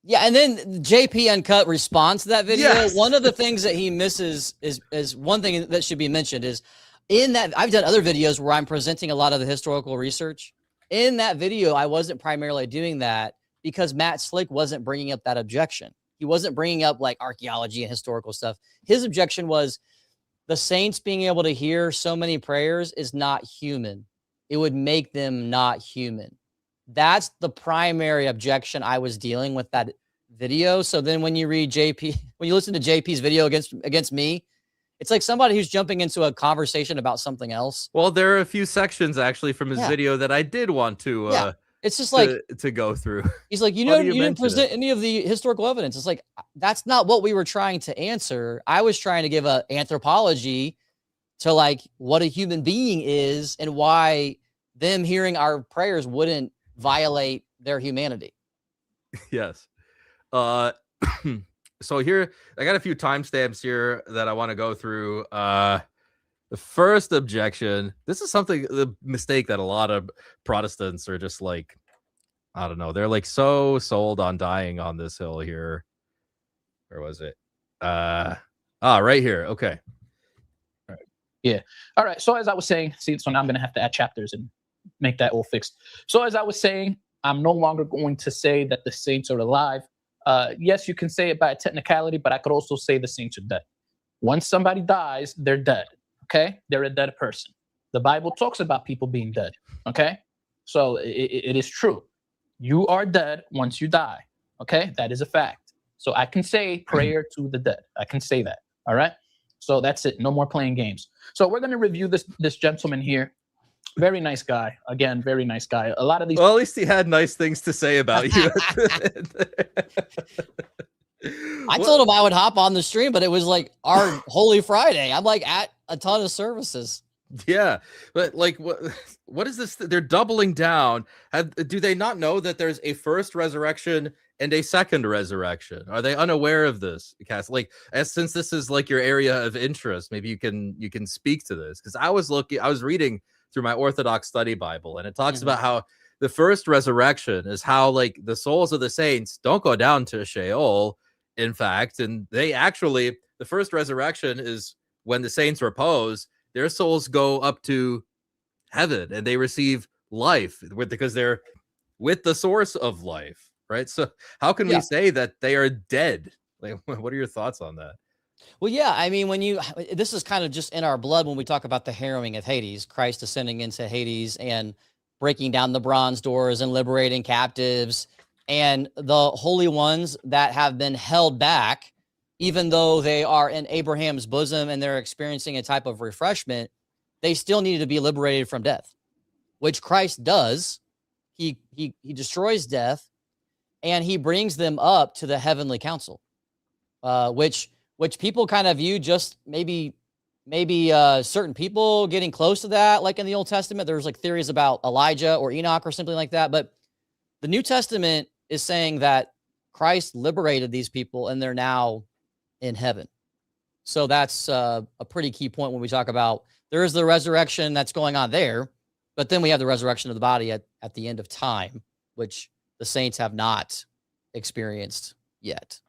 Yeah, and then JP Uncut responds to that video. Yes. One of the things that he misses is one thing that should be mentioned is in that I've done other videos where I'm presenting a lot of the historical research. In that video, I wasn't primarily doing that because Matt Slick wasn't bringing up that objection. He wasn't bringing up archaeology and historical stuff. His objection was the saints being able to hear so many prayers is not human. It would make them not human. That's the primary objection I was dealing with that video. So then when you listen to JP's video against me, it's like somebody who's jumping into a conversation about something else. Well, there are a few sections actually from his video that I did want to it's just to go through. He's like, you didn't present any of the historical evidence. It's like, that's not what we were trying to answer. I was trying to give an anthropology to what a human being is and why them hearing our prayers wouldn't violate their humanity. Yes. So here I got a few timestamps here that I want to go through. The first objection, this is the mistake that a lot of Protestants are just I don't know. They're like so sold on dying on this hill here. Where was it? Right here. Okay. Yeah. All right. So as I was saying, see, so now I'm going to have to add chapters and make that all fixed. So as I was saying, I'm no longer going to say that the saints are alive. Yes, you can say it by a technicality, but I could also say the saints are dead. Once somebody dies, they're dead. Okay. They're a dead person. The Bible talks about people being dead. Okay. So it is true. You are dead once you die. Okay. That is a fact. So I can say prayer to the dead. I can say that. All right. So that's it. No more playing games. So we're going to review this gentleman here. Very nice guy. Again, very nice guy. A lot of these. Well, at least he had nice things to say about you. I told him I would hop on the stream, but it was like our Holy Friday. I'm like at a ton of services. Yeah, but like, what is this? They're doubling down. Do they not know that there's a first resurrection and a second resurrection? Are they unaware of this, Cass? Like, since this is like your area of interest, maybe you can speak to this, because I was reading through my Orthodox study Bible, and it talks about how the first resurrection is how like the souls of the saints don't go down to Sheol, in fact, and they actually, the first resurrection is when the saints repose. Their souls go up to heaven and they receive life because they're with the source of life, right? So how can we say that they are dead? Like, what are your thoughts on that? Well, yeah, I mean, this is kind of just in our blood when we talk about the harrowing of Hades, Christ ascending into Hades and breaking down the bronze doors and liberating captives, and the holy ones that have been held back, even though they are in Abraham's bosom and they're experiencing a type of refreshment, they still needed to be liberated from death, which Christ does. He destroys death, and he brings them up to the heavenly council, which people kind of view just maybe certain people getting close to that, like in the Old Testament. There's like theories about Elijah or Enoch or something like that, but the New Testament is saying that Christ liberated these people and they're now in heaven. So that's a pretty key point when we talk about there is the resurrection that's going on there, but then we have the resurrection of the body at the end of time, which the saints have not experienced yet.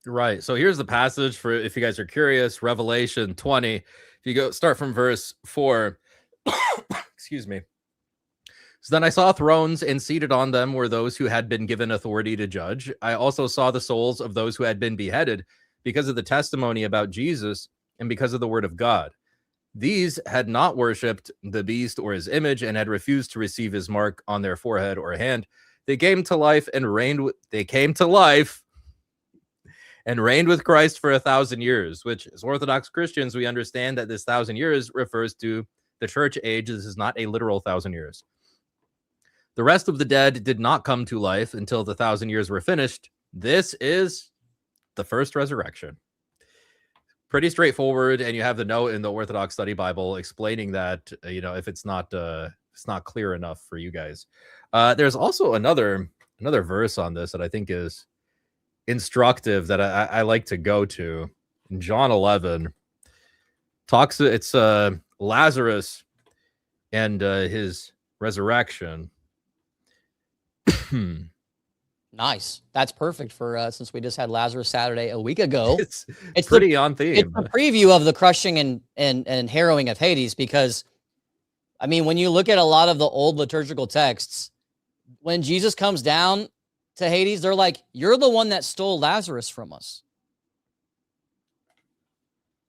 Right. So here's the passage for, if you guys are curious, Revelation 20. If you start from verse 4, excuse me. So then I saw thrones, and seated on them were those who had been given authority to judge. I also saw the souls of those who had been beheaded because of the testimony about Jesus and because of the word of God. These had not worshipped the beast or his image and had refused to receive his mark on their forehead or hand. They came to life and reigned with Christ for 1,000 years, which as Orthodox Christians, we understand that this 1,000 years refers to the church age. This is not a literal 1,000 years. The rest of the dead did not come to life until the 1,000 years were finished. This is the first resurrection. Pretty straightforward, and you have the note in the Orthodox Study Bible explaining that, if it's not clear enough for you guys. There's also another verse on this that I think is instructive that I like to go to. In John 11 it's Lazarus and his resurrection. Nice. That's perfect for since we just had Lazarus Saturday a week ago. It's pretty on theme. It's a preview of the crushing and harrowing of Hades, because I mean, when you look at a lot of the old liturgical texts, when Jesus comes down to Hades, they're like, "You're the one that stole Lazarus from us."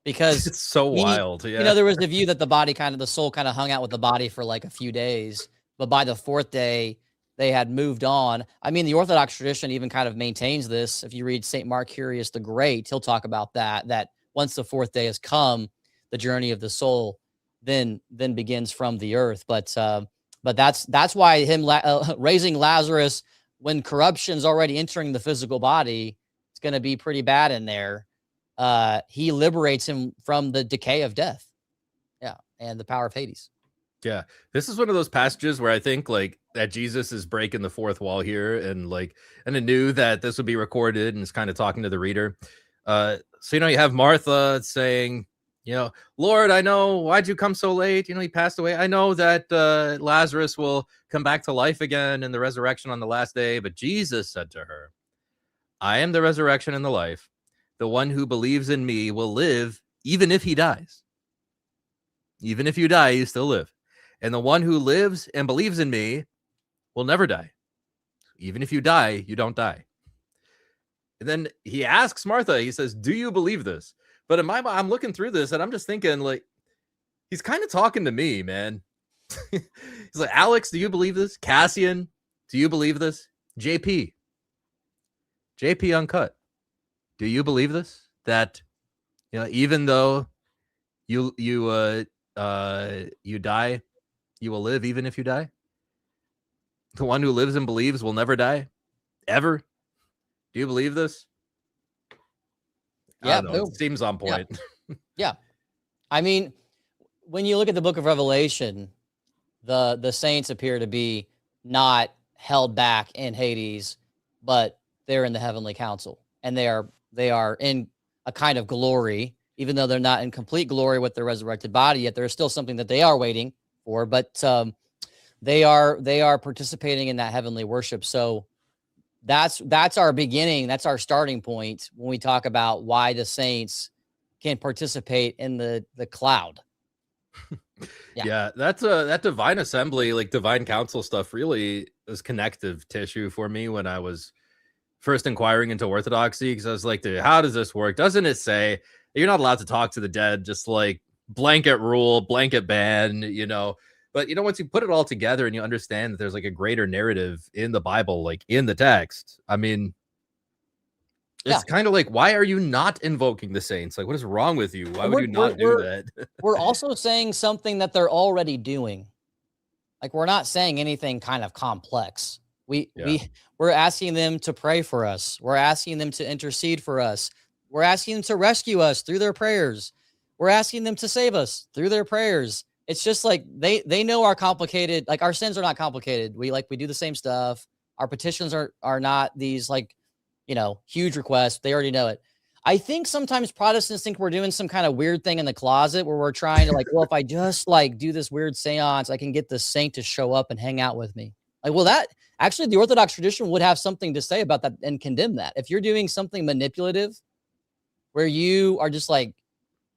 Because it's so wild. Yeah. There was the view that the soul kind of hung out with the body for like a few days, but by the fourth day, they had moved on. I mean, the Orthodox tradition even kind of maintains this. If you read St. Mark Curius the Great, he'll talk about that once the fourth day has come, the journey of the soul then begins from the earth. But that's why him raising Lazarus when corruption's already entering the physical body, it's going to be pretty bad in there. He liberates him from the decay of death. Yeah. And the power of Hades. Yeah, this is one of those passages where I think like that Jesus is breaking the fourth wall here, and I knew that this would be recorded and is kind of talking to the reader. So you have Martha saying, You know, Lord, I know, why'd you come so late? You know, he passed away. I know that Lazarus will come back to life again in the resurrection on the last day. But Jesus said to her, I am the resurrection and the life. The one who believes in me will live even if he dies. Even if you die, you still live. And the one who lives and believes in me will never die. Even if you die, you don't die. And then he asks Martha, he says, do you believe this? But in my mind, I'm looking through this and I'm just thinking, like, he's kind of talking to me, man. He's like, Alex, do you believe this? Cassian, do you believe this? JP Uncut, do you believe this? That, you know, even though you die, you will live even if you die? The one who lives and believes will never die, ever. Do you believe this? Yeah, it seems on point. Yeah. I mean, when you look at the book of Revelation, the saints appear to be not held back in Hades, but they're in the heavenly council, and they are in a kind of glory, even though they're not in complete glory with their resurrected body yet. There's still something that they are waiting for, but they are participating in that heavenly worship. So that's our beginning. That's our starting point when we talk about why the saints can participate in the cloud. Yeah, that's that divine assembly, like divine council stuff, really is connective tissue for me when I was first inquiring into Orthodoxy, because I was like, dude, how does this work? Doesn't it say you're not allowed to talk to the dead? Just like blanket rule, blanket ban, you know? But, you know, once you put it all together and you understand that there's like a greater narrative in the Bible, like in the text, I mean, it's kind of like, why are you not invoking the saints? Like, what is wrong with you? Why would you not do that? We're also saying something that they're already doing. Like, we're not saying anything kind of complex. We're asking them to pray for us. We're asking them to intercede for us. We're asking them to rescue us through their prayers. We're asking them to save us through their prayers. It's just like they know our complicated, like our sins are not complicated. We do the same stuff. Our petitions are not these like, you know, huge requests. They already know it. I think sometimes Protestants think we're doing some kind of weird thing in the closet where we're trying to like, well, if I just like do this weird seance, I can get the saint to show up and hang out with me. Like, well, that actually the Orthodox tradition would have something to say about that and condemn that. If you're doing something manipulative where you are just like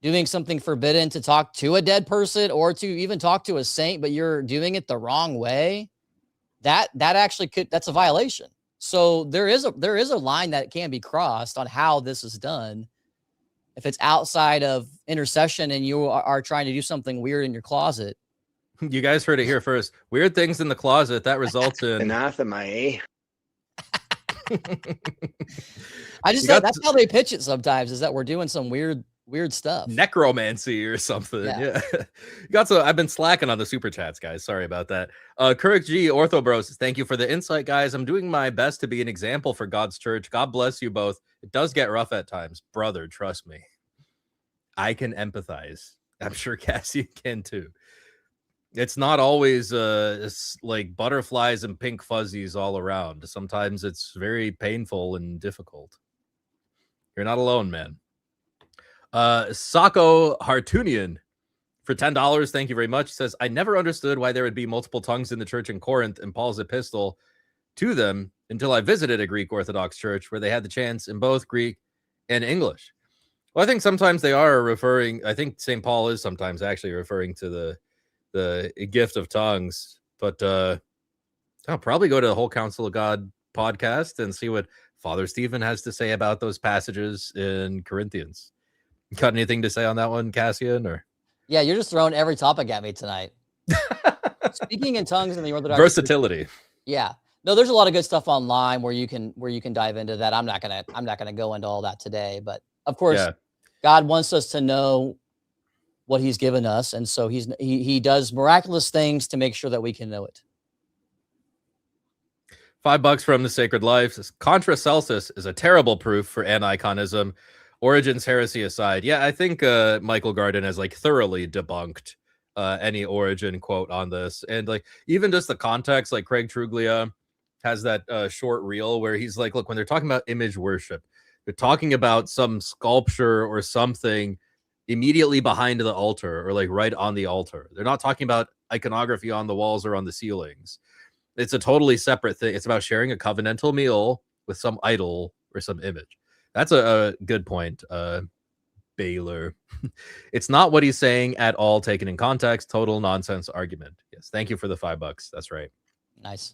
doing something forbidden to talk to a dead person or to even talk to a saint, but you're doing it the wrong way, that actually that's a violation. So there is a line that can be crossed on how this is done. If it's outside of intercession and you are trying to do something weird in your closet. You guys heard it here first. Weird things in the closet that results in anathema, eh? I just that's how they pitch it sometimes, is that we're doing some weird stuff. Necromancy or something. Yeah. I've been slacking on the super chats, guys. Sorry about that. Kirk G, Orthobros, thank you for the insight, guys. I'm doing my best to be an example for God's church. God bless you both. It does get rough at times. Brother, trust me. I can empathize. I'm sure Cassie can too. It's not always it's like butterflies and pink fuzzies all around. Sometimes it's very painful and difficult. You're not alone, man. Sako Hartunian for $10. Thank you very much. Says, I never understood why there would be multiple tongues in the church in Corinth in Paul's epistle to them until I visited a Greek Orthodox church where they had the chance in both Greek and English. Well, I think sometimes they are referring, I think St. Paul is sometimes actually referring to the gift of tongues, but I'll probably go to the Whole Council of God podcast and see what Father Stephen has to say about those passages in Corinthians. Got anything to say on that one, Cassian? Or yeah, you're just throwing every topic at me tonight. Speaking in tongues in the Orthodox versatility. Yeah, no, there's a lot of good stuff online where you can dive into that. I'm not gonna go into all that today, but of course, God wants us to know what He's given us, and so He does miraculous things to make sure that we can know it. $5 from the Sacred Life says, Contra Celsus is a terrible proof for aniconism. Origen's heresy aside, I think Michael Garden has like thoroughly debunked any Origen quote on this, and like even just the context, like Craig Truglia has that short reel where he's like, look, when they're talking about image worship, they're talking about some sculpture or something immediately behind the altar or like right on the altar. They're not talking about iconography on the walls or on the ceilings. It's a totally separate thing. It's about sharing a covenantal meal with some idol or some image. That's a good point, Baylor. It's not what he's saying at all, taken in context. Total nonsense argument. Yes, thank you for the $5. That's right. Nice.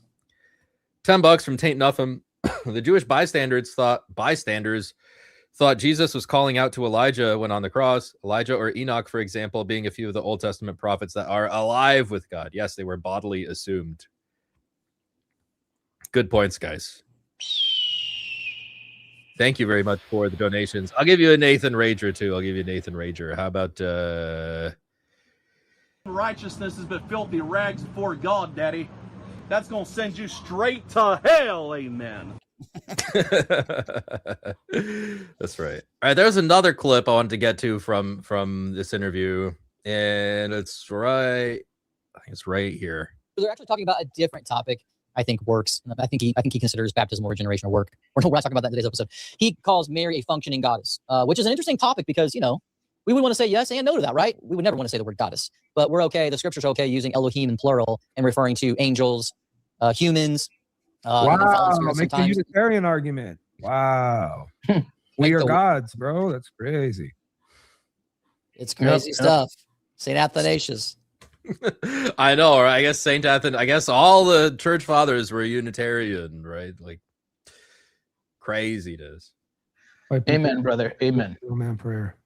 $10 from Taint Nuffam. The Jewish bystanders thought Jesus was calling out to Elijah when on the cross. Elijah or Enoch, for example, being a few of the Old Testament prophets that are alive with God. Yes, they were bodily assumed. Good points, guys. Thank you very much for the donations. I'll give you a Nathan Rager, too. I'll give you a Nathan Rager. How about... Righteousness is but filthy rags before God, Daddy. That's going to send you straight to hell, amen. That's right. All right, there's another clip I wanted to get to from this interview, and it's right... I think it's right here. They're actually talking about a different topic. I think works. I think he considers baptism or regeneration or work. We're not talking about that in today's episode. He calls Mary a functioning goddess, which is an interesting topic because, you know, we would want to say yes and no to that, right? We would never want to say the word goddess, but we're okay. The scripture's okay using Elohim in plural and referring to angels, humans. Wow, make the Unitarian argument. Wow. We are gods, bro. That's crazy. It's crazy stuff. St. Athanasius. I know, or I guess Saint Athan. I guess all the church fathers were Unitarian, right? Like craziness. Amen, brother. Amen. Amen. Prayer.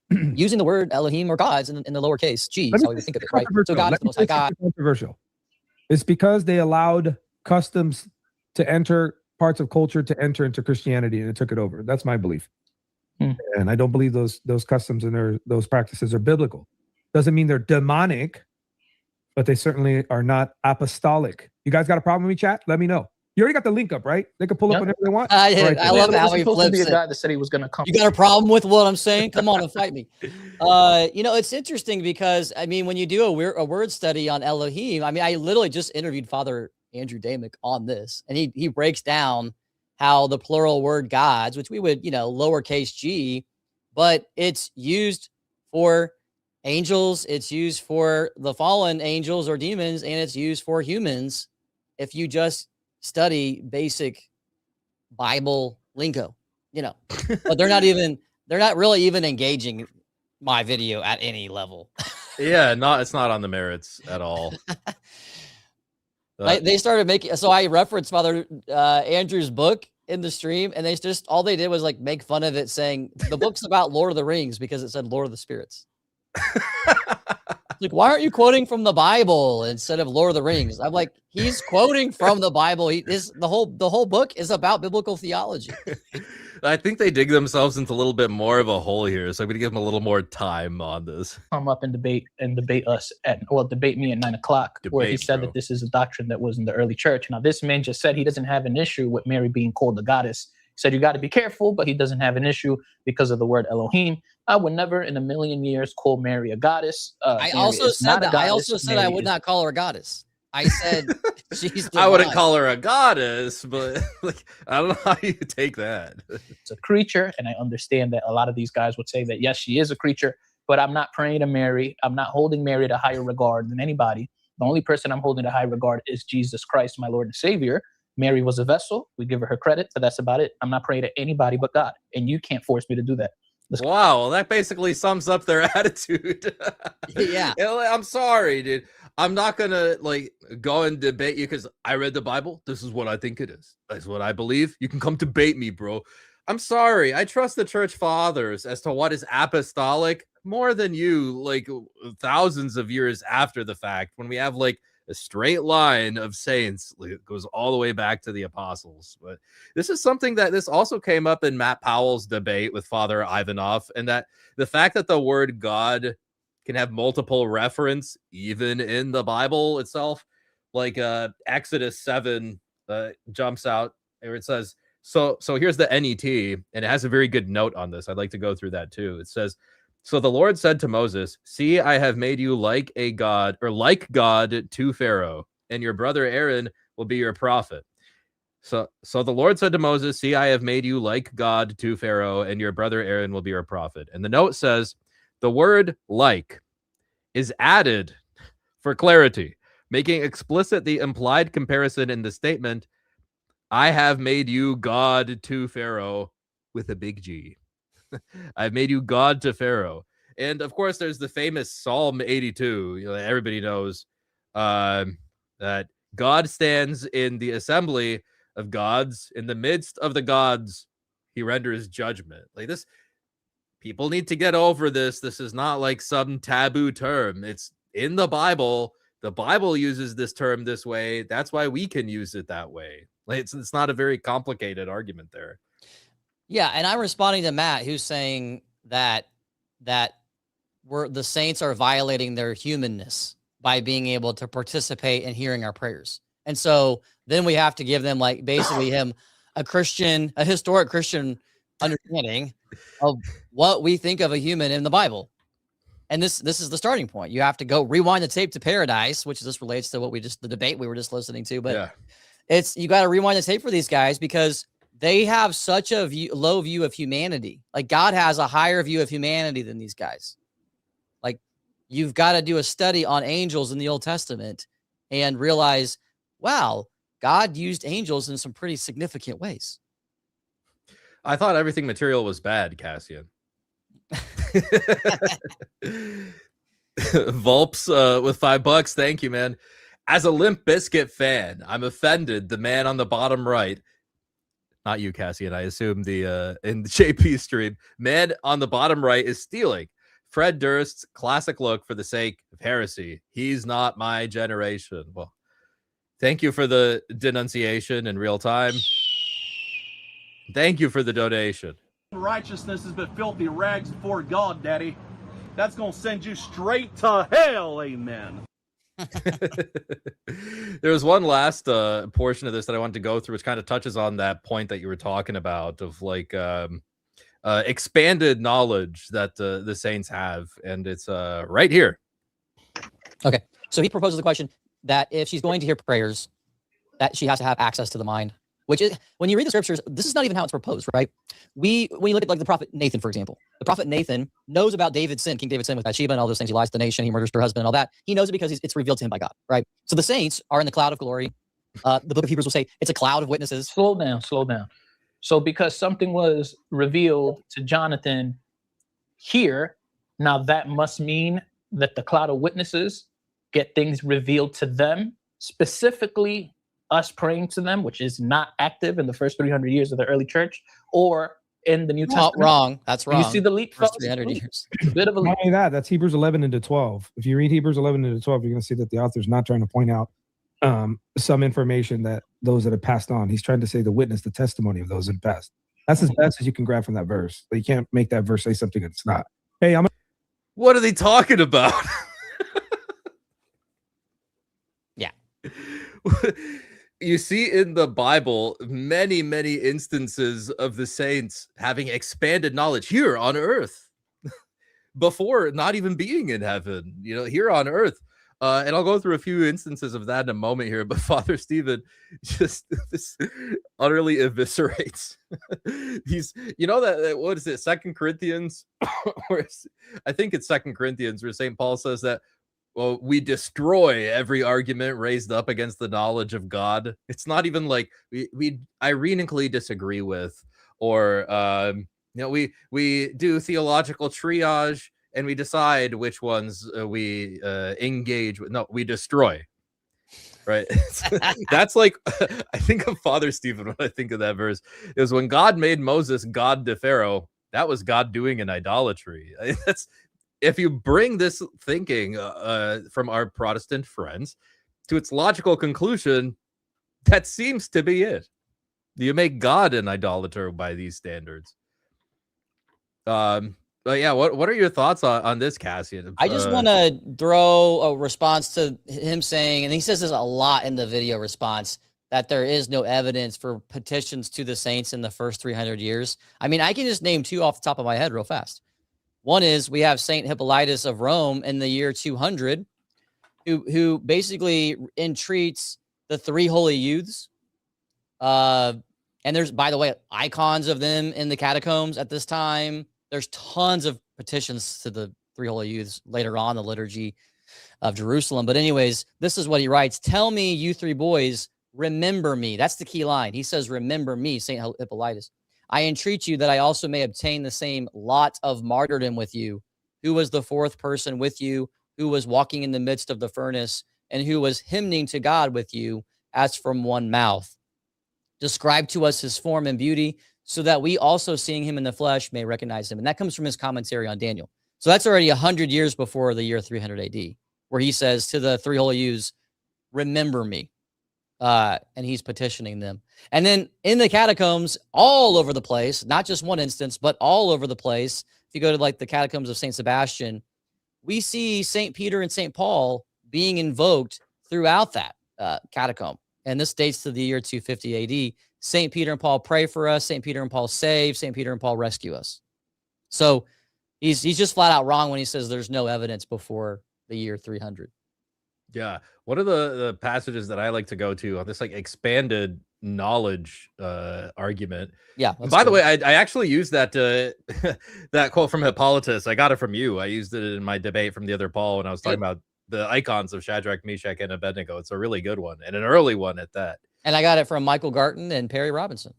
Using the word Elohim or gods in the lowercase g. That's how we think of it, right? So God is the Most High God. Controversial. It's because they allowed customs to enter parts of culture to enter into Christianity, and it took it over. That's my belief, and I don't believe those customs and those practices are biblical. Doesn't mean they're demonic, but they certainly are not apostolic. You guys got a problem with me, chat? Let me know. You already got the link up, right? They can pull up whenever they want. I love how he flips it. Guy that said he was going to come. You got a problem with what I'm saying? Come on and fight me. You know, it's interesting because, I mean, when you do a word study on Elohim, I mean, I literally just interviewed Father Andrew Damick on this, and he breaks down how the plural word gods, which we would, you know, lowercase g, but it's used for angels, it's used for the fallen angels or demons, and it's used for humans if you just study basic Bible lingo, you know. But they're not really even engaging my video at any level. Yeah, it's not on the merits at all. They started making, so I referenced Father Andrew's book in the stream, and they just, all they did was like make fun of it, saying the book's about Lord of the Rings because it said Lord of the Spirits. Like, why aren't you quoting from the Bible instead of Lord of the Rings? I'm like, he's quoting from the Bible. The whole book is about biblical theology. I think they dig themselves into a little bit more of a hole here, so I'm gonna give them a little more time on this. Come up and debate us debate me at 9 o'clock, where he said that this is a doctrine that was in the early church. Now, this man just said he doesn't have an issue with Mary being called a goddess. He said you got to be careful, but he doesn't have an issue because of the word Elohim. I would never in a million years call Mary a goddess. I also said I would not call her a goddess. I said she's divine. I wouldn't call her a goddess, but like, I don't know how you take that. It's a creature, and I understand that a lot of these guys would say that, yes, she is a creature, but I'm not praying to Mary. I'm not holding Mary to higher regard than anybody. The only person I'm holding to high regard is Jesus Christ, my Lord and Savior. Mary was a vessel. We give her credit, but that's about it. I'm not praying to anybody but God, and you can't force me to do that. Wow, that basically sums up their attitude. Yeah. I'm sorry, dude. I'm not gonna like go and debate you because I read the Bible. This is what I think it is. That's what I believe. You can come debate me, bro. I'm sorry. I trust the church fathers as to what is apostolic more than you, like thousands of years after the fact, when we have like a straight line of saints, like, it goes all the way back to the apostles. But this is something that this also came up in Matt Powell's debate with Father Ivanov, and that the fact that the word God can have multiple reference even in the Bible itself, like Exodus 7 jumps out where it says, so here's the NET, and it has a very good note on this. I'd like to go through that too. It says, so the Lord said to Moses, see, I have made you like a God, or like God to Pharaoh, and your brother Aaron will be your prophet. So the Lord said to Moses, see, I have made you like God to Pharaoh, and your brother Aaron will be your prophet. And the note says, The word like is added for clarity, making explicit the implied comparison in the statement, I have made you God to Pharaoh with a big G. I've made you God to Pharaoh. And of course, there's the famous Psalm 82. You know, everybody knows that God stands in the assembly of gods. In the midst of the gods, he renders judgment. Like this, people need to get over this. This is not like some taboo term. It's in the Bible. The Bible uses this term this way. That's why we can use it that way. Like it's not a very complicated argument there. Yeah, and I'm responding to Matt, who's saying that the saints are violating their humanness by being able to participate in hearing our prayers. And so then we have to give them like basically him a historic Christian understanding of what we think of a human in the Bible. And this is the starting point. You have to go rewind the tape to paradise, which just relates to the debate we were just listening to. But you got to rewind the tape for these guys because they have such a low view of humanity. Like God has a higher view of humanity than these guys. Like you've got to do a study on angels in the Old Testament and realize, wow, God used angels in some pretty significant ways. I thought everything material was bad, Cassian. Vulps with $5. Thank you, man. As a Limp Bizkit fan, I'm offended. The man on the bottom right, not you, Cassian. I assume in the JP stream, man on the bottom right is stealing Fred Durst's classic look for the sake of heresy. He's not my generation. Well, thank you for the denunciation in real time. Thank you for the donation. Righteousness is but filthy rags before God, Daddy. That's going to send you straight to hell, amen. There was one last portion of this that I wanted to go through, which kind of touches on that point that you were talking about of like expanded knowledge that the saints have. And it's right here. Okay. So he proposes the question that if she's going to hear prayers, that she has to have access to the mind. Which is, when you read the scriptures, this is not even how it's proposed, right? When you look at like the prophet Nathan, for example, the prophet Nathan knows about David's sin, King David's sin with Bathsheba and all those things. He lies to the nation, he murders her husband and all that. He knows it because it's revealed to him by God, right? So the saints are in the cloud of glory. The book of Hebrews will say it's a cloud of witnesses. Slow down. So because something was revealed to Jonathan here, now that must mean that the cloud of witnesses get things revealed to them, specifically us praying to them, which is not active in the first 300 years of the early church or in the New Testament. Wrong. That's wrong. You see the leap? First 300 years. Bit of a Not only that, that's Hebrews 11 into 12. If you read Hebrews 11 into 12, you're going to see that the author's not trying to point out some information that those that have passed on. He's trying to say the witness, the testimony of those in the past. That's as best as you can grab from that verse. But you can't make that verse say something that's not. Hey, What are they talking about? Yeah. You see in the Bible many, many instances of the saints having expanded knowledge here on earth before not even being in heaven, here on earth. And I'll go through a few instances of that in a moment here, but Father Stephen just this utterly eviscerates. He's, what is it, 2 Corinthians? I think it's 2 Corinthians where St. Paul says that, well, we destroy every argument raised up against the knowledge of God. It's not even like we ironically disagree with, or we do theological triage and we decide which ones we engage with. No, we destroy. Right? That's like, I think of Father Stephen when I think of that verse. It was when God made Moses God to Pharaoh. That was God doing an idolatry. That's, if you bring this thinking from our Protestant friends to its logical conclusion, that seems to be it. You make God an idolater by these standards. But yeah, what are your thoughts on this, Cassian? I just want to throw a response to him saying, and he says this a lot in the video response, that there is no evidence for petitions to the saints in the first 300 years. I mean, I can just name two off the top of my head real fast. One is we have Saint Hippolytus of Rome in the year 200, who basically entreats the three holy youths. And there's, by the way, icons of them in the catacombs at this time. There's tons of petitions to the three holy youths later on the liturgy of Jerusalem. But anyways, this is what he writes. Tell me, you three boys, remember me. That's the key line. He says, remember me, St. Hippolytus. I entreat you that I also may obtain the same lot of martyrdom with you, who was the fourth person with you, who was walking in the midst of the furnace, and who was hymning to God with you as from one mouth. Describe to us his form and beauty, so that we also, seeing him in the flesh, may recognize him. And that comes from his commentary on Daniel. So that's already 100 years before the year 300 AD, where he says to the three holy youths, remember me. And he's petitioning them. And then in the catacombs, all over the place, not just one instance, but all over the place, if you go to like the catacombs of St. Sebastian, we see St. Peter and St. Paul being invoked throughout that catacomb. And this dates to the year 250 AD. St. Peter and Paul pray for us. St. Peter and Paul save. St. Peter and Paul rescue us. So he's just flat out wrong when he says there's no evidence before the year 300. Yeah. One of the passages that I like to go to on this like expanded knowledge argument. Yeah. By the way, I actually used that that quote from Hippolytus. I got it from you. I used it in my debate from the other Paul when I was talking about the icons of Shadrach, Meshach, and Abednego. It's a really good one and an early one at that. And I got it from Michael Garton and Perry Robinson.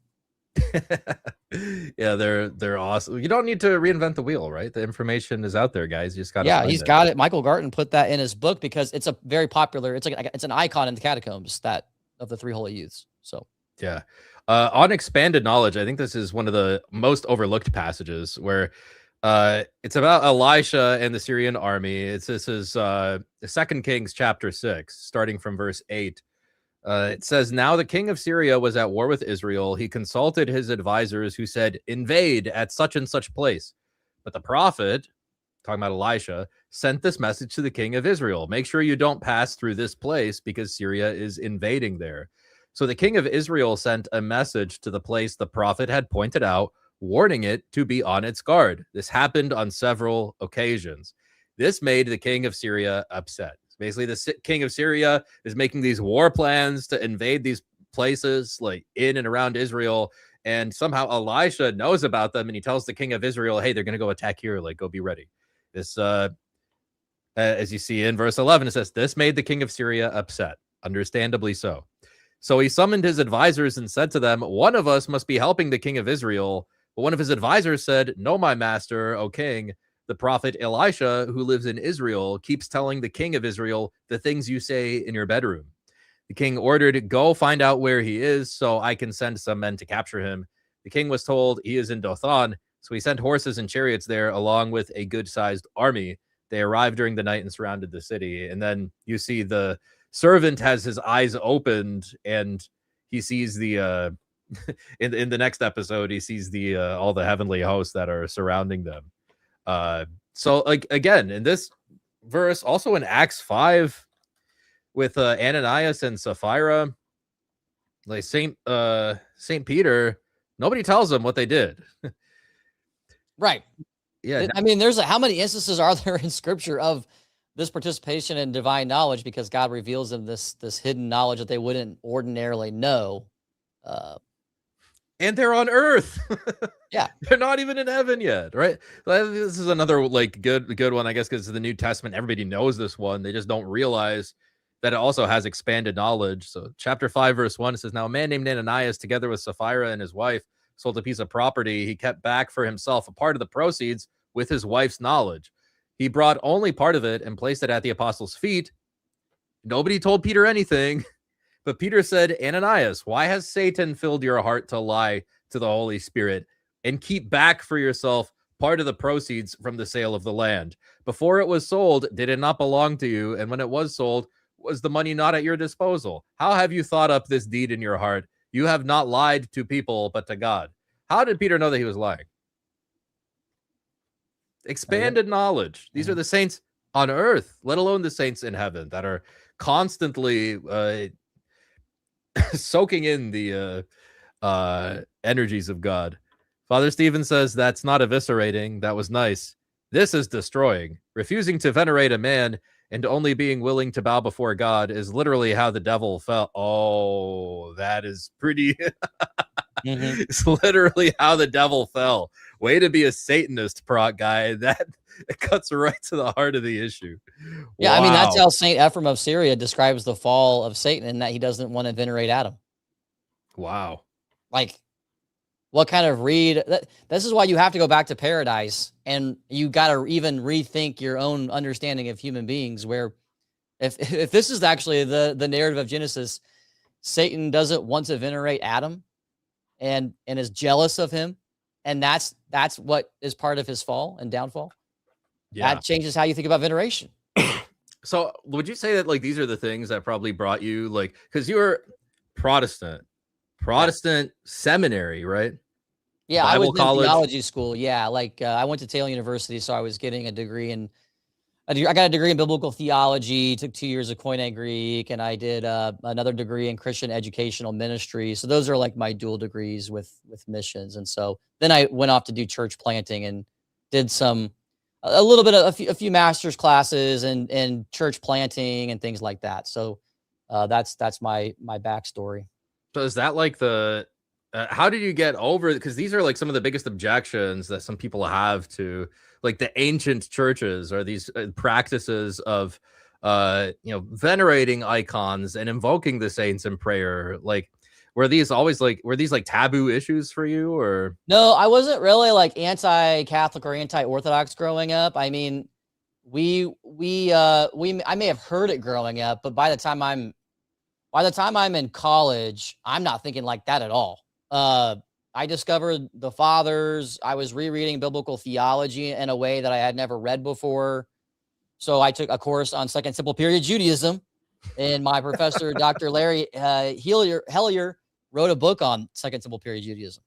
Yeah, they're awesome. You don't need to reinvent the wheel, right? The information is out there, guys. You just got he's got it. Michael Garton put that in his book because it's a very popular. It's like it's an icon in the catacombs that of the three holy youths. So yeah, on expanded knowledge, I think this is one of the most overlooked passages where it's about Elisha and the Syrian army. This is 2 Kings chapter 6, starting from verse 8. It says, now the king of Syria was at war with Israel. He consulted his advisors who said, invade at such and such place. But the prophet, talking about Elisha, sent this message to the king of Israel. Make sure you don't pass through this place because Syria is invading there. So the king of Israel sent a message to the place the prophet had pointed out, warning it to be on its guard. This happened on several occasions. This made the king of Syria upset. Basically, the king of Syria is making these war plans to invade these places like in and around Israel. And somehow Elisha knows about them. And he tells the king of Israel, hey, they're going to go attack here. Like, go be ready. This, as you see in verse 11, it says, this made the king of Syria upset. Understandably so. So he summoned his advisors and said to them, one of us must be helping the king of Israel. But one of his advisors said, no, my master, O king. The prophet Elisha, who lives in Israel, keeps telling the king of Israel the things you say in your bedroom. The king ordered, go find out where he is so I can send some men to capture him. The king was told he is in Dothan, so he sent horses and chariots there along with a good-sized army. They arrived during the night and surrounded the city. And then you see the servant has his eyes opened and he sees the in the next episode, he sees the all the heavenly hosts that are surrounding them. So like again in this verse, also in Acts 5 with Ananias and Sapphira, like Saint Peter, nobody tells them what they did. Right. Yeah. I mean, how many instances are there in scripture of this participation in divine knowledge because God reveals them this hidden knowledge that they wouldn't ordinarily know. And they're on earth. Yeah. They're not even in heaven yet, right? This is another like good one, I guess, because the New Testament, everybody knows this one. They just don't realize that it also has expanded knowledge. So chapter 5, verse 1, it says, now a man named Ananias, together with Sapphira and his wife, sold a piece of property. He kept back for himself a part of the proceeds with his wife's knowledge. He brought only part of it and placed it at the apostles' feet. Nobody told Peter anything. But Peter said, Ananias, why has Satan filled your heart to lie to the Holy Spirit and keep back for yourself part of the proceeds from the sale of the land? Before it was sold, did it not belong to you? And when it was sold, was the money not at your disposal? How have you thought up this deed in your heart? You have not lied to people, but to God. How did Peter know that he was lying? Expanded knowledge. These are the saints on earth, let alone the saints in heaven that are constantly soaking in the energies of God. Father Stephen says that's not eviscerating. That was nice. This is destroying. Refusing to venerate a man and only being willing to bow before God is literally how the devil fell. Oh, that is pretty. It's literally how the devil fell way to be a Satanist, proc guy. That it cuts right to the heart of the issue. Yeah, I mean, that's Wow. how Saint Ephraim of Syria describes the fall of Satan, and that he doesn't want to venerate Adam. Wow. Like, what kind of this is why you have to go back to paradise, and you got to even rethink your own understanding of human beings, where if this is actually the narrative of Genesis, Satan doesn't want to venerate Adam and is jealous of him, and that's what is part of his fall and downfall. Yeah. That changes how you think about veneration. So would you say that like these are the things that probably brought you, like, because you were Protestant seminary, right? Yeah, Bible I was in college? theology school. Yeah, like I went to Taylor University, so I was getting a degree in. I got a degree in biblical theology. Took 2 years of Koine Greek, and I did another degree in Christian educational ministry. So those are like my dual degrees with missions. And so then I went off to do church planting and did a little bit of a few master's classes and church planting and things like that. So that's my backstory. So is that like how did you get over it? Because these are like some of the biggest objections that some people have to like the ancient churches, or these practices of venerating icons and invoking the saints in prayer. Like, were these like taboo issues for you? Or No, I wasn't really like anti-Catholic or anti-Orthodox growing up. I mean, I may have heard it growing up, but by the time I'm in college, I'm not thinking like that at all. I discovered the fathers. I was rereading biblical theology in a way that I had never read before. So I took a course on Second Simple Period Judaism, and my professor, Dr. Larry Hellier, wrote a book on Second Simple Period Judaism.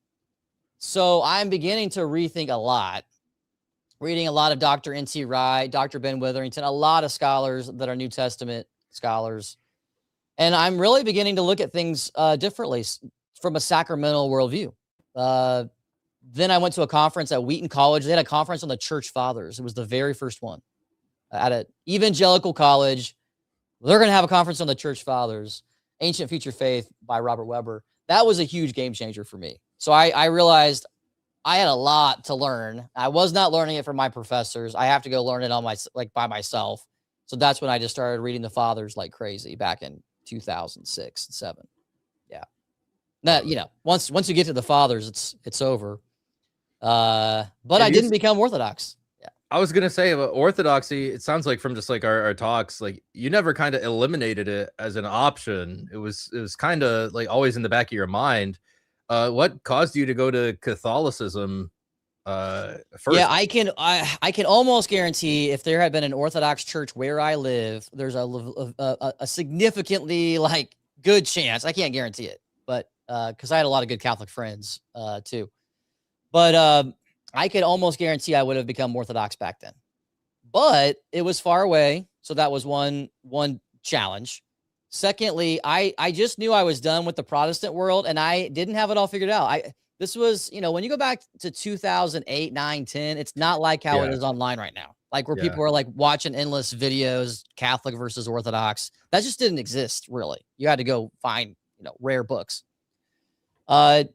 So I'm beginning to rethink a lot, reading a lot of Dr. N.T. Wright, Dr. Ben Witherington, a lot of scholars that are New Testament scholars. And I'm really beginning to look at things differently from a sacramental worldview. Then I went to a conference at Wheaton College. They had a conference on the church fathers. It was the very first one at an evangelical college. They're going to have a conference on the church fathers, Ancient Future Faith by Robert Weber. That was a huge game changer for me. So I realized I had a lot to learn. I was not learning it from my professors. I have to go learn it by myself. So that's when I just started reading the fathers like crazy back in 2006 and 7. Yeah. Now, once you get to the fathers, it's over. But I didn't become Orthodox. Yeah. I was gonna say about Orthodoxy, it sounds like from just like our talks, like you never kind of eliminated it as an option. It was kind of like always in the back of your mind. What caused you to go to Catholicism first? Yeah, I can almost guarantee if there had been an Orthodox church where I live, there's a significantly like good chance. I can't guarantee it, but because I had a lot of good Catholic friends too. But I could almost guarantee I would have become Orthodox back then. But it was far away, so that was one challenge. Secondly, I just knew I was done with the Protestant world, and I didn't have it all figured out. This was, when you go back to 2008, 9, 10, it's not like how it is online right now. Like where people are like watching endless videos, Catholic versus Orthodox. That just didn't exist, really. You had to go find, rare books. And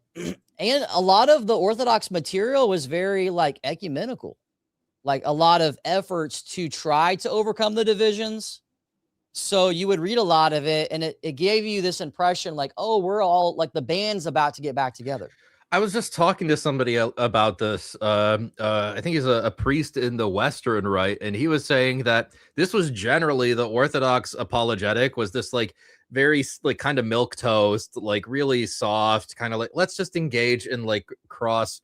a lot of the Orthodox material was very like ecumenical, like a lot of efforts to try to overcome the divisions. So you would read a lot of it, and it gave you this impression like, oh, we're all like the band's about to get back together. I was just talking to somebody about this. I think he's a priest in the Western Rite, and he was saying that this was generally the Orthodox apologetic was this like very like kind of milquetoast, like really soft, kind of like let's just engage in like cross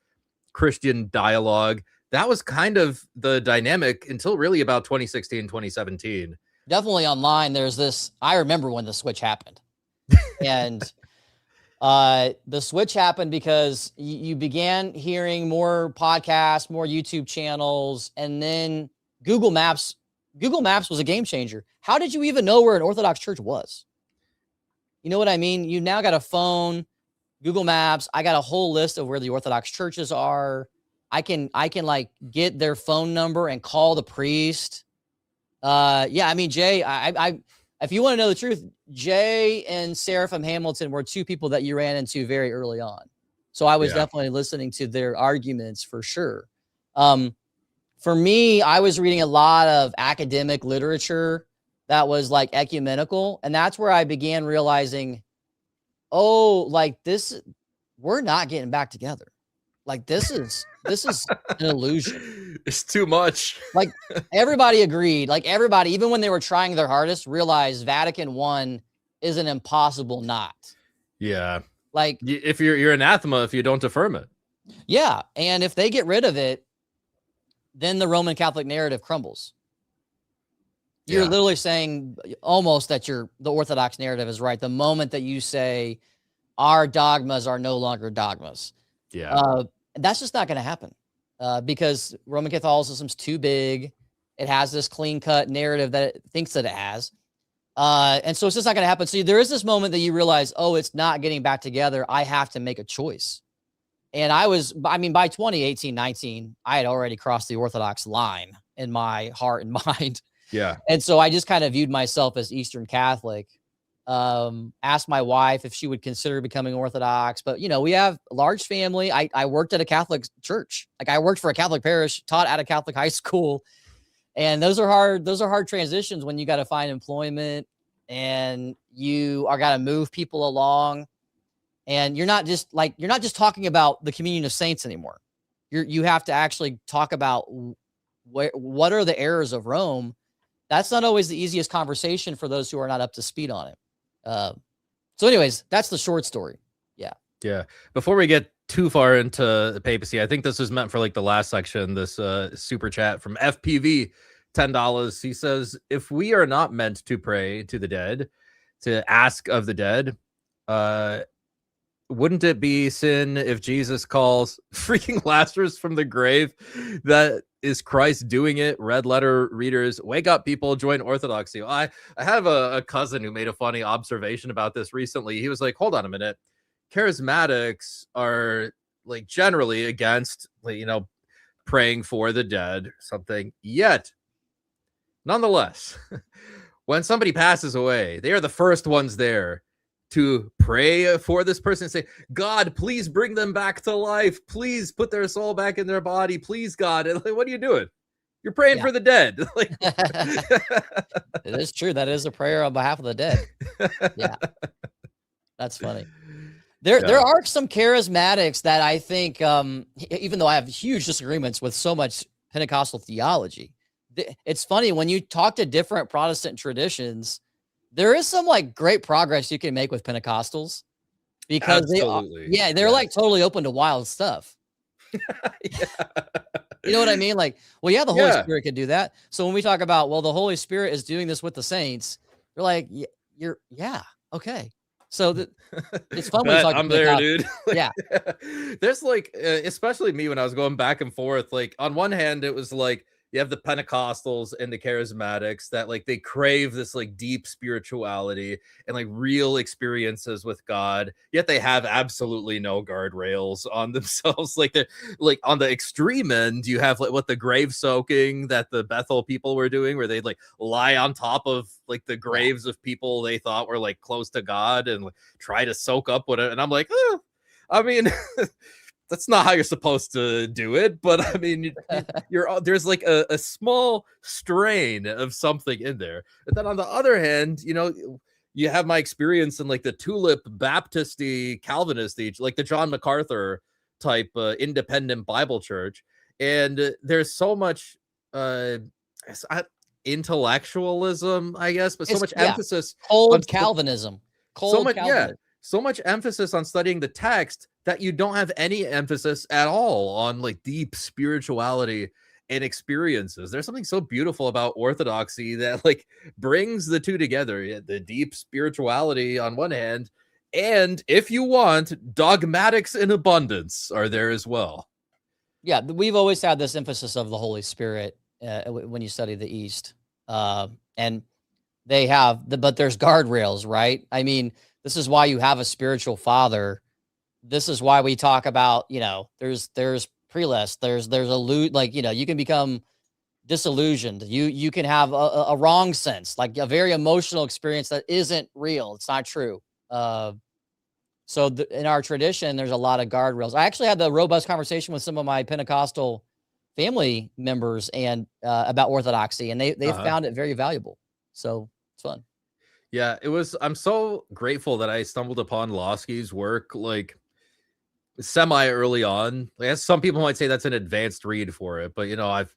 Christian dialogue. That was kind of the dynamic until really about 2016, 2017. Definitely online. There's this. I remember when the switch happened, and the switch happened because you began hearing more podcasts, more YouTube channels, and then Google Maps. Google Maps was a game changer. How did you even know where an Orthodox church was? You know what I mean? You now got a phone, Google Maps. I got a whole list of where the Orthodox churches are. I can like get their phone number and call the priest. Yeah, I mean, Jay, I if you want to know the truth, Jay and Seraphim Hamilton were two people that you ran into very early on. So I was Yeah. definitely listening to their arguments for sure. For me, I was reading a lot of academic literature that was like ecumenical. And that's where I began realizing, oh, like this, we're not getting back together. Like this is an illusion. It's too much. Like everybody agreed, like everybody, even when they were trying their hardest, realized Vatican I is an impossible knot. Yeah. Like If you're anathema if you don't affirm it. yeah, and if they get rid of it, then the Roman Catholic narrative crumbles. You're Yeah. literally saying almost that the Orthodox narrative is right the moment that you say our dogmas are no longer dogmas. Yeah. That's just not going to happen because Roman Catholicism's too big. It has this clean-cut narrative that it thinks that it has. And so it's just not going to happen. So there is this moment that you realize, oh, it's not getting back together. I have to make a choice. And by 2018, 19, I had already crossed the Orthodox line in my heart and mind. Yeah. And so I just kind of viewed myself as Eastern Catholic. Asked my wife if she would consider becoming Orthodox, but we have a large family. I worked at a Catholic church. Like I worked for a Catholic parish, taught at a Catholic high school. And those are hard transitions when you got to find employment and you are got to move people along. And you're not just talking about the communion of saints anymore. You have to actually talk about what are the errors of Rome. That's not always the easiest conversation for those who are not up to speed on it. So anyways, that's the short story. Yeah. Yeah. Before we get too far into the papacy, I think this was meant for like the last section, this super chat from FPV, $10. He says, if we are not meant to pray to the dead, to ask of the dead, wouldn't it be sin if Jesus calls freaking Lazarus from the grave? That is Christ doing it. Red letter readers, wake up, people, join Orthodoxy. I have a cousin who made a funny observation about this recently. He was like, hold on a minute. Charismatics are like generally against, praying for the dead or something. Yet, nonetheless, when somebody passes away, they are the first ones there to pray for this person and say, God, please bring them back to life. Please put their soul back in their body. Please, God. And like, what are you doing? You're praying for the dead. Like, it is true. That is a prayer on behalf of the dead. Yeah. That's funny. There are some charismatics that I think, even though I have huge disagreements with so much Pentecostal theology, it's funny when you talk to different Protestant traditions, there is some like great progress you can make with Pentecostals because they're like totally open to wild stuff. You know what I mean? Like, well, yeah, the Holy Spirit could do that. So when we talk about, well, the Holy Spirit is doing this with the saints, you're like, okay. So it's fun when you talk I'm there, dude. Yeah. There's like, especially me when I was going back and forth, like on one hand, it was like, you have the Pentecostals and the charismatics that like they crave this like deep spirituality and like real experiences with God, yet they have absolutely no guardrails on themselves. Like they're like on the extreme end, you have like what the grave soaking that the Bethel people were doing, where they'd like lie on top of like the graves of people they thought were like close to God and like, try to soak up what it. And I'm like, I mean, that's not how you're supposed to do it, but I mean, there's like a small strain of something in there. But then on the other hand, you have my experience in like the Tulip Baptisty Calvinisty, like the John MacArthur type independent Bible church, and there's so much intellectualism, I guess, but so much emphasis on Calvinism. So much emphasis on studying the text that you don't have any emphasis at all on like deep spirituality and experiences. There's something so beautiful about Orthodoxy that like brings the two together, the deep spirituality on one hand, and if you want, dogmatics in abundance are there as well. Yeah, we've always had this emphasis of the Holy Spirit when you study the East, and they have but there's guardrails, right? I mean, this is why you have a spiritual father. This is why we talk about, there's prelest, there's you can become disillusioned. You can have a wrong sense, like a very emotional experience that isn't real. It's not true. So So in our tradition, there's a lot of guardrails. I actually had the robust conversation with some of my Pentecostal family members and about Orthodoxy, and they found it very valuable. So it's fun. Yeah, it was. I'm so grateful that I stumbled upon Losky's work like semi early on. Like, some people might say that's an advanced read for it, but I've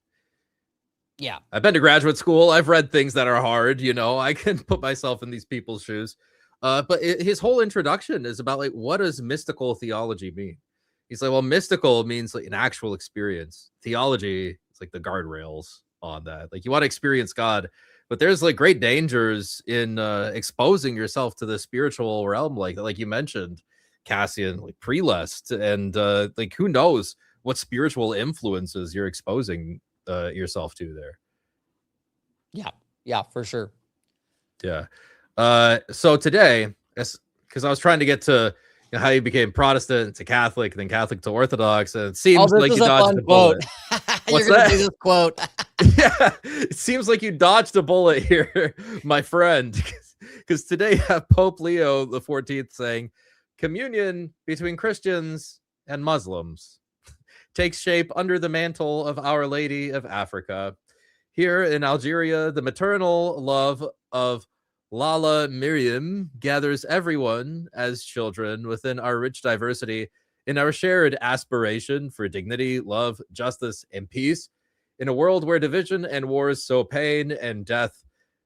been to graduate school. I've read things that are hard. I can put myself in these people's shoes. But his whole introduction is about like, what does mystical theology mean? He's like, well, mystical means like an actual experience. Theology is like the guardrails on that. Like, you want to experience God, but there's like great dangers in exposing yourself to the spiritual realm, like you mentioned, Cassian, like prelest, and like who knows what spiritual influences you're exposing yourself to there. Yeah, for sure. Yeah. So today, because I was trying to get to how you became Protestant to Catholic, then Catholic to Orthodox, and it seems like you dodged a bullet. What's that? Do this quote. Yeah, it seems like you dodged a bullet here, my friend, because today you have Pope Leo the 14th saying communion between Christians and Muslims takes shape under the mantle of Our Lady of Africa. Here in Algeria, the maternal love of Lala Miriam gathers everyone as children within our rich diversity in our shared aspiration for dignity, love, justice, and peace. In a world where division and wars sow pain and death,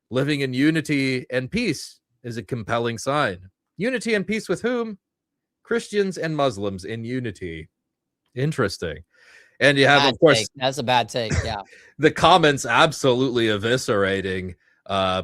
living in unity and peace is a compelling sign. Unity and peace with whom? Christians and Muslims in unity. Interesting. And you have, of course, that's a bad take. Yeah. The comments absolutely eviscerating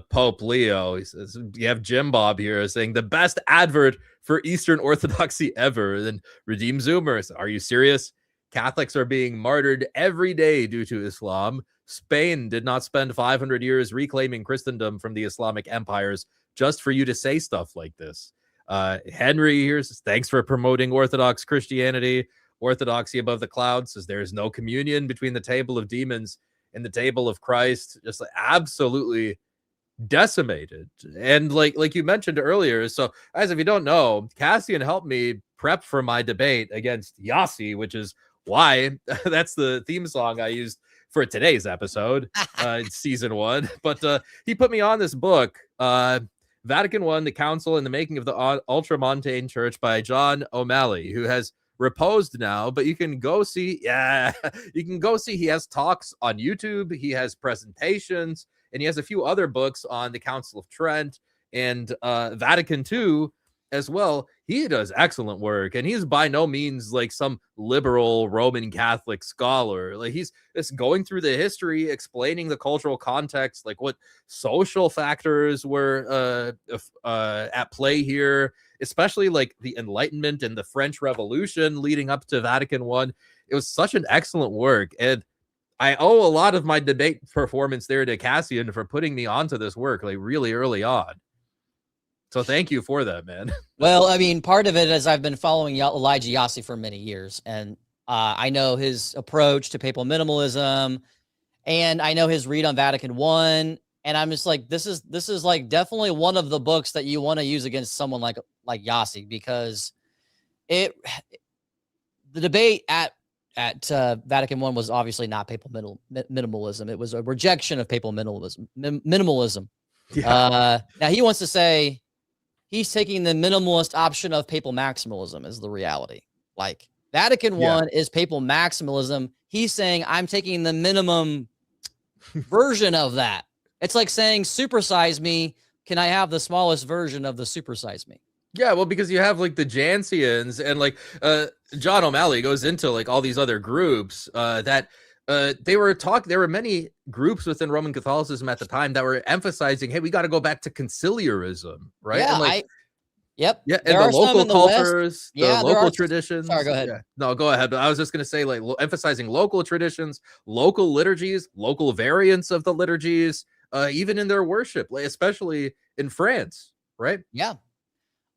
Pope Leo. He says, you have Jim Bob here saying the best advert for Eastern Orthodoxy ever. Then Redeem Zoomer says, are you serious? Catholics are being martyred every day due to Islam. Spain did not spend 500 years reclaiming Christendom from the Islamic empires just for you to say stuff like this. Henry here says, thanks for promoting Orthodox Christianity. Orthodoxy above the clouds says there is no communion between the table of demons and the table of Christ. Just like absolutely decimated. And like you mentioned earlier, so as if you don't know, Cassian helped me prep for my debate against Yossi, which is why that's the theme song I used for today's episode, season 1. But he put me on this book, Vatican I, The Council and the Making of the Ultramontane Church by John O'Malley, who has reposed now, but you can go see, he has talks on YouTube, he has presentations, and he has a few other books on the Council of Trent and Vatican II as well. He does excellent work, and he's by no means like some liberal Roman Catholic scholar. Like, he's just going through the history, explaining the cultural context, like what social factors were at play here, especially like the Enlightenment and the French Revolution leading up to Vatican I. It was such an excellent work, and I owe a lot of my debate performance there to Cassian for putting me onto this work like really early on. So thank you for that, man. Well, I mean, part of it is I've been following Elijah Yossi for many years, and I know his approach to papal minimalism, and I know his read on Vatican I, and I'm just like, this is like definitely one of the books that you want to use against someone like Yossi, because the debate at Vatican I was obviously not papal minimalism. It was a rejection of papal minimalism. Yeah. Now he wants to say he's taking the minimalist option of papal maximalism is the reality. Like, Vatican I is papal maximalism. He's saying I'm taking the minimum version of that. It's like saying supersize me. Can I have the smallest version of the supersize me? Yeah, well, because you have like the Janseans and like John O'Malley goes into like all these other groups that there were many groups within Roman Catholicism at the time that were emphasizing, hey, we got to go back to conciliarism, right? Yeah, and like, yep. Yeah, and the local cultures, the local traditions. Sorry, go ahead. Yeah. No, go ahead. But I was just going to say, like, emphasizing local traditions, local liturgies, local variants of the liturgies, even in their worship, like, especially in France, right? Yeah.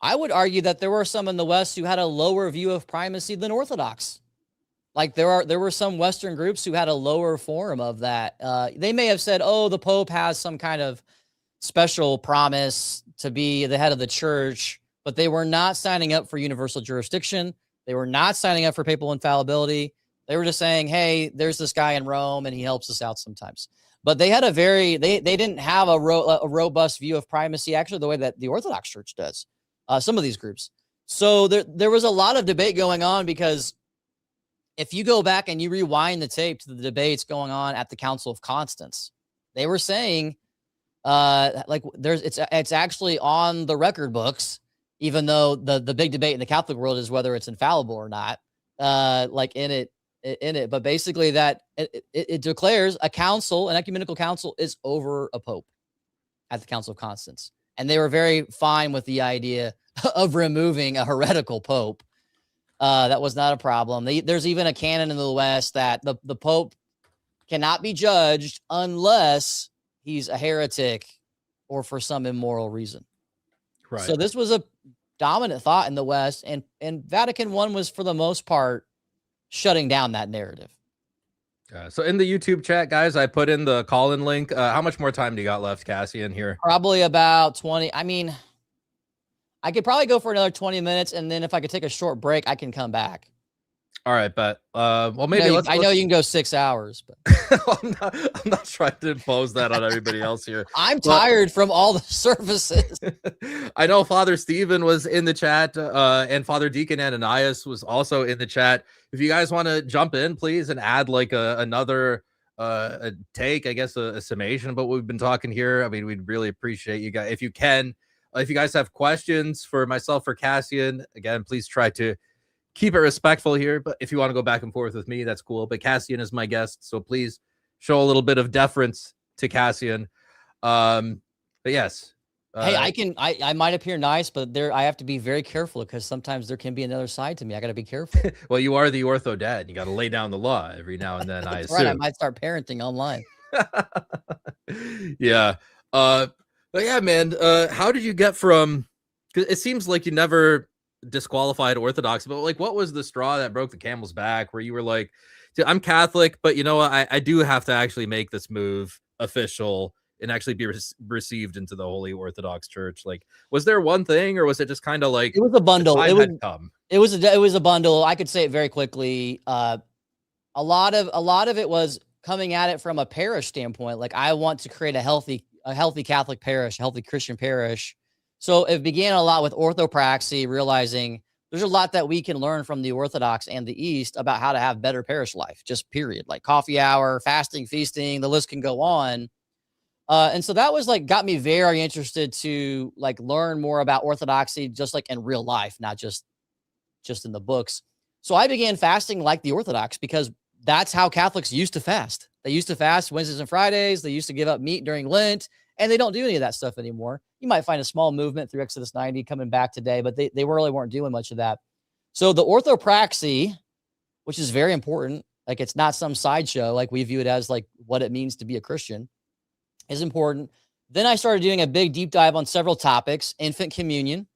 I would argue that there were some in the West who had a lower view of primacy than Orthodox. Like, there were some Western groups who had a lower form of that. They may have said, oh, the Pope has some kind of special promise to be the head of the church, but they were not signing up for universal jurisdiction. They were not signing up for papal infallibility. They were just saying, hey, there's this guy in Rome and he helps us out sometimes. But they had they didn't have a robust view of primacy, actually, the way that the Orthodox Church does, some of these groups. So there was a lot of debate going on, because if you go back and you rewind the tape to the debates going on at the Council of Constance, they were saying, it's actually on the record books, even though the big debate in the Catholic world is whether it's infallible or not, in it. But basically that it declares a council, an ecumenical council, is over a pope at the Council of Constance. And they were very fine with the idea of removing a heretical pope. That was not a problem. There's even a canon in the West that the pope cannot be judged unless he's a heretic or for some immoral reason. Right. So this was a dominant thought in the West, and Vatican I was, for the most part, shutting down that narrative. So in the YouTube chat, guys, I put in the call-in link. How much more time do you got left, Cassian, here? Probably about 20. I mean, I could probably go for another 20 minutes, and then if I could take a short break, I can come back. All right, but well, maybe I know you can go 6 hours, but I'm not trying to impose that on everybody else here. I'm tired from all the services. I know Father Stephen was in the chat, and Father Deacon Ananias was also in the chat. If you guys want to jump in, please, and add like another a take, I guess, a summation about what we've been talking here. I mean, we'd really appreciate you guys if you can. If you guys have questions for myself or Cassian, again, please try to keep it respectful here, but if you want to go back and forth with me, that's cool. But Cassian is my guest, so please show a little bit of deference to Cassian. But yes. Hey, I might appear nice, but I have to be very careful, because sometimes there can be another side to me. I got to be careful. Well, you are the ortho dad. You got to lay down the law every now and then. I assume. Right. I might start parenting online. Yeah. But yeah, man, how did you get from, because it seems like you never disqualified Orthodox, but like, what was the straw that broke the camel's back where you were like, I'm Catholic, but you know what, I do have to actually make this move official and actually be received into the Holy Orthodox Church? Like, was there one thing, or was it just kind of like it was a bundle? It was a bundle. I could say it very quickly. A lot of it was coming at it from a parish standpoint. Like, I want to create a healthy Catholic parish, a healthy Christian parish. So it began a lot with orthopraxy, realizing there's a lot that we can learn from the Orthodox and the East about how to have better parish life, just period. Like coffee hour, fasting, feasting, the list can go on. And so that was like, got me very interested to like learn more about Orthodoxy, just like in real life, not just in the books. So I began fasting like the Orthodox, because that's how Catholics used to fast. They used to fast Wednesdays and Fridays. They used to give up meat during Lent, and they don't do any of that stuff anymore. You might find a small movement through Exodus 90 coming back today, but they really weren't doing much of that. So the orthopraxy, which is very important, like it's not some sideshow, like we view it as like what it means to be a Christian, is important. Then I started doing a big deep dive on several topics. Infant communion,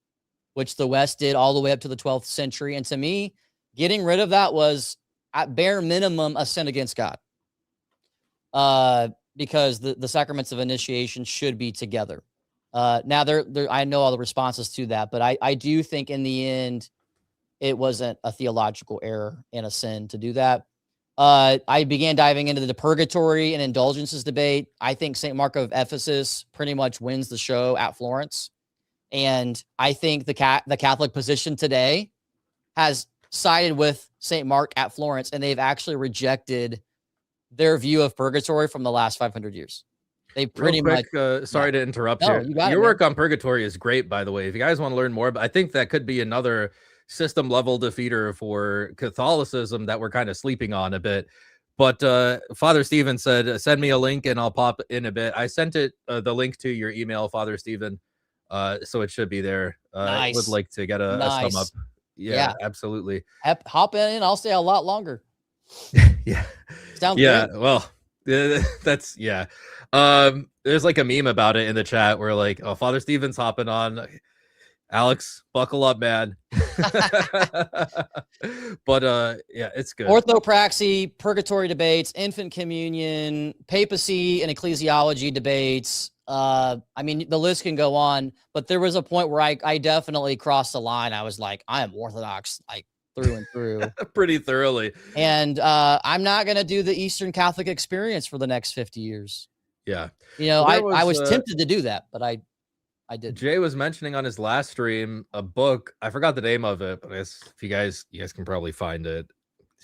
which the West did all the way up to the 12th century. And to me, getting rid of that was at bare minimum a sin against God. Because the sacraments of initiation should be together. Now, I know all the responses to that, but I do think in the end, it wasn't a theological error and a sin to do that. I began diving into the purgatory and indulgences debate. I think St. Mark of Ephesus pretty much wins the show at Florence. And I think the Catholic position today has sided with St. Mark at Florence, and they've actually rejected their view of purgatory from the last 500 years. They pretty much. Sorry to interrupt No, here. you got Your it, work on purgatory is great, by the way. If you guys want to learn more, but I think that could be another system level defeater for Catholicism that we're kind of sleeping on a bit. But Father Stephen said, send me a link and I'll pop in a bit. I sent it the link to your email, Father Stephen. So it should be there. Nice. I would like to get a thumb up. Yeah, absolutely. Hop in and I'll stay a lot longer. Yeah. Sounds good. Well, that's there's like a meme about it in the chat where like, oh, Father Stephen's hopping on. Alex, buckle up, man. But yeah, it's good. Orthopraxy, purgatory debates, infant communion, papacy and ecclesiology debates, I mean, the list can go on, but there was a point where I definitely crossed the line. I was like, I am Orthodox, like through and through. Pretty thoroughly. And I'm not going to do the Eastern Catholic experience for the next 50 years. Yeah. You know, Well, I was tempted to do that, but I didn't. Jay was mentioning on his last stream a book. I forgot the name of it, but if you guys can probably find it.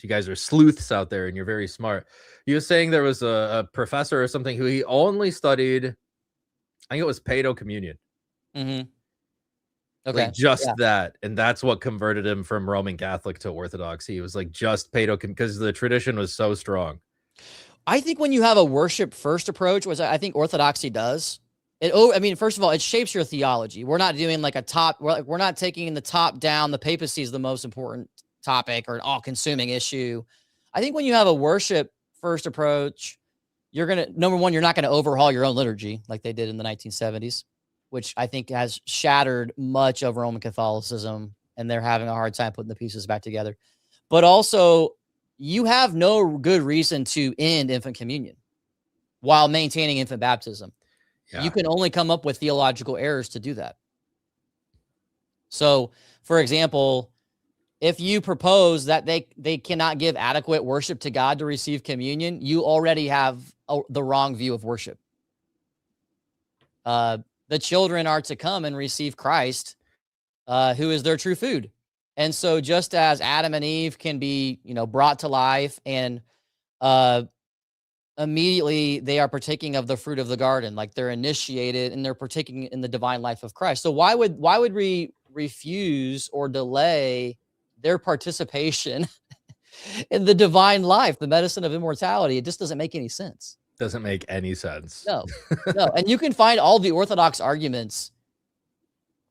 You guys are sleuths out there and you're very smart. He was saying there was a professor or something who he only studied, I think it was Paedo communion. Mm-hmm. Okay. Like just that. And that's what converted him from Roman Catholic to Orthodox. He was like just Paedo because the tradition was so strong. I think when you have a worship first approach, which I think Orthodoxy does, I mean, first of all, it shapes your theology. We're not doing like we're not taking the top down. The papacy is the most important topic or an all-consuming issue. I think when you have a worship first approach, you're going to, number one, you're not going to overhaul your own liturgy like they did in the 1970s, which I think has shattered much of Roman Catholicism, and they're having a hard time putting the pieces back together. But also, you have no good reason to end infant communion while maintaining infant baptism. Yeah. You can only come up with theological errors to do that. So, for example, if you propose that they cannot give adequate worship to God to receive communion, you already have the wrong view of worship. The children are to come and receive Christ, who is their true food. And so just as Adam and Eve can be, brought to life and immediately they are partaking of the fruit of the garden, like they're initiated and they're partaking in the divine life of Christ. So why would we refuse or delay their participation in the divine life, the medicine of immortality? It just doesn't make any sense. Doesn't make any sense. No. And you can find all the Orthodox arguments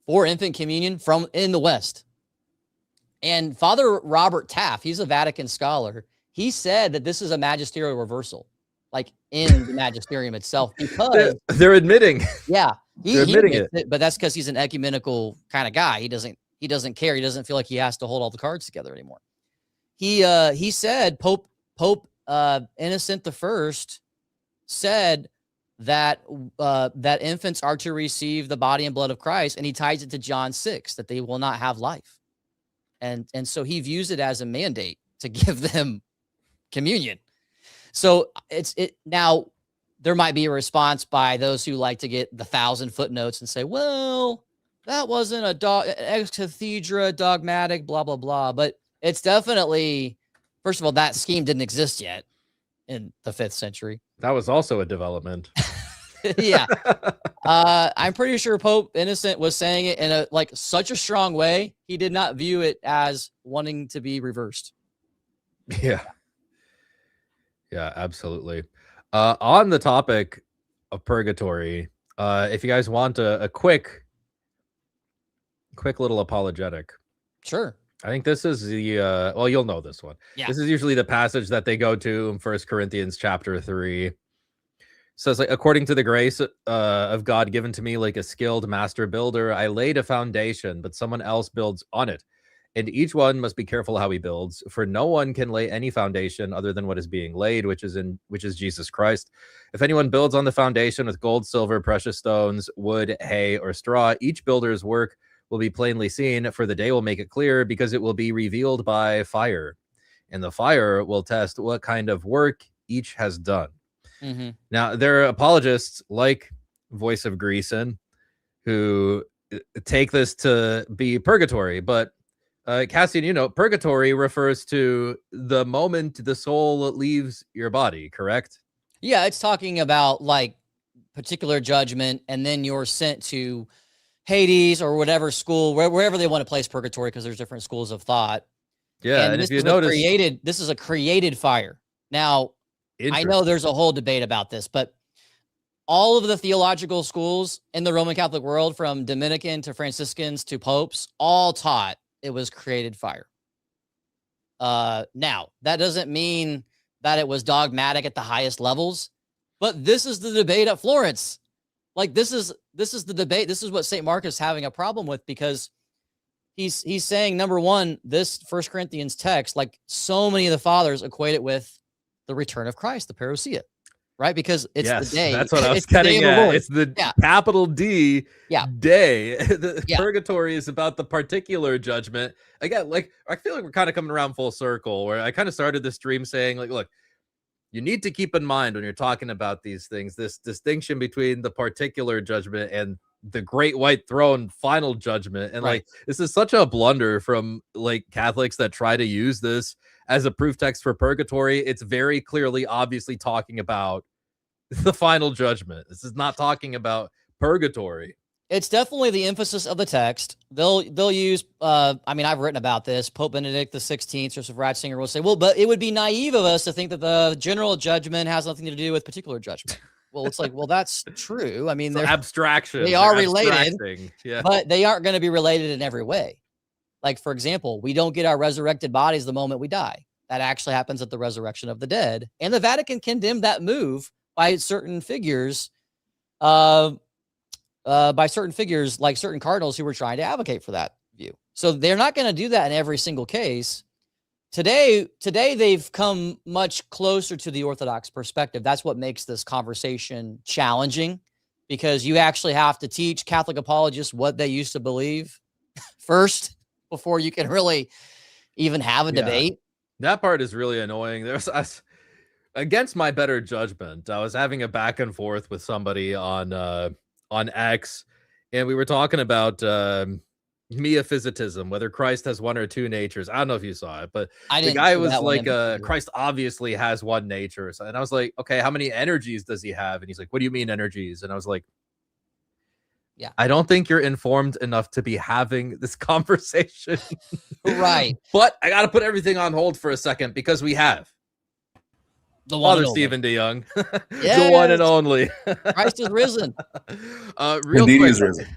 for infant communion in the West. And Father Robert Taft, he's a Vatican scholar. He said that this is a magisterial reversal, like in the magisterium itself, because they're admitting. Yeah. They're admitting it. But that's because he's an ecumenical kind of guy. He doesn't care. He doesn't feel like he has to hold all the cards together anymore. He said Pope Innocent I said that that infants are to receive the body and blood of Christ, and he ties it to John 6 that they will not have life, and so he views it as a mandate to give them communion. So now there might be a response by those who like to get the 1,000 footnotes and say, well, that wasn't ex cathedra dogmatic, blah, blah, blah. But it's definitely, first of all, that scheme didn't exist yet in the 5th century. That was also a development. Yeah. I'm pretty sure Pope Innocent was saying it in such a strong way. He did not view it as wanting to be reversed. Yeah. Yeah, absolutely. On the topic of purgatory, if you guys want a quick little apologetic. Sure. I think this is the, well, you'll know this one. Yeah. This is usually the passage that they go to in 1 Corinthians chapter 3. Says, like, according to the grace of God given to me like a skilled master builder, I laid a foundation, but someone else builds on it. And each one must be careful how he builds, for no one can lay any foundation other than what is being laid, which is Jesus Christ. If anyone builds on the foundation with gold, silver, precious stones, wood, hay, or straw, each builder's work will be plainly seen, for the day will make it clear, because it will be revealed by fire. And the fire will test what kind of work each has done. Mm-hmm. Now, there are apologists like Voice of Greason who take this to be purgatory, but Cassian, purgatory refers to the moment the soul leaves your body, correct? Yeah, it's talking about like particular judgment, and then you're sent to Hades or whatever school, wherever they want to place purgatory, because there's different schools of thought. Yeah, and if you notice, this is a created fire. Now, I know there's a whole debate about this, but all of the theological schools in the Roman Catholic world, from Dominican to Franciscans to popes, all taught it was created fire. Now, that doesn't mean that it was dogmatic at the highest levels, but this is the debate at Florence. Like, this is the debate. This is what St. Mark is having a problem with, because he's saying, number one, this 1 Corinthians text, like so many of the fathers, equate it with the return of Christ, the parousia. right? Because it's Yes, the day. that's what I was It's the day getting of the at. Lord. It's the Yeah. capital D Yeah. day. The Yeah. purgatory is about the particular judgment. Again, like I feel like we're kind of coming around full circle, where I kind of started this stream saying, like, look, you need to keep in mind when you're talking about these things, this distinction between the particular judgment and the great white throne final judgment. And Right. like, this is such a blunder from like Catholics that try to use this as a proof text for purgatory. It's very clearly, obviously talking about the final judgment. This is not talking about purgatory. It's definitely the emphasis of the text. They'll use, I mean, I've written about this. Pope Benedict XVI, Joseph Ratzinger will say, well, but it would be naive of us to think that the general judgment has nothing to do with particular judgment. Well, it's like, well, that's true. I mean, They're they're abstraction. They are related, yeah. but they aren't going to be related in every way. Like, for example, we don't get our resurrected bodies the moment we die. That actually happens at the resurrection of the dead. And the Vatican condemned that move by certain figures, like certain cardinals who were trying to advocate for that view. So they're not going to do that in every single case. Today they've come much closer to the Orthodox perspective. That's what makes this conversation challenging, because you actually have to teach Catholic apologists what they used to believe first before you can really even have a debate. That part is really annoying. Against my better judgment, I was having a back and forth with somebody on X, and we were talking about meophysitism, whether Christ has one or two natures. I don't know if you saw it, but the guy was like, Christ obviously has one nature. And I was like, okay, how many energies does he have? And he's like, what do you mean energies? And I was like, yeah, I don't think you're informed enough to be having this conversation. Right. But I got to put everything on hold for a second, because we have the one Father Stephen DeYoung, yes. the one and only. Christ is risen. Real Indeed, quick, he is risen.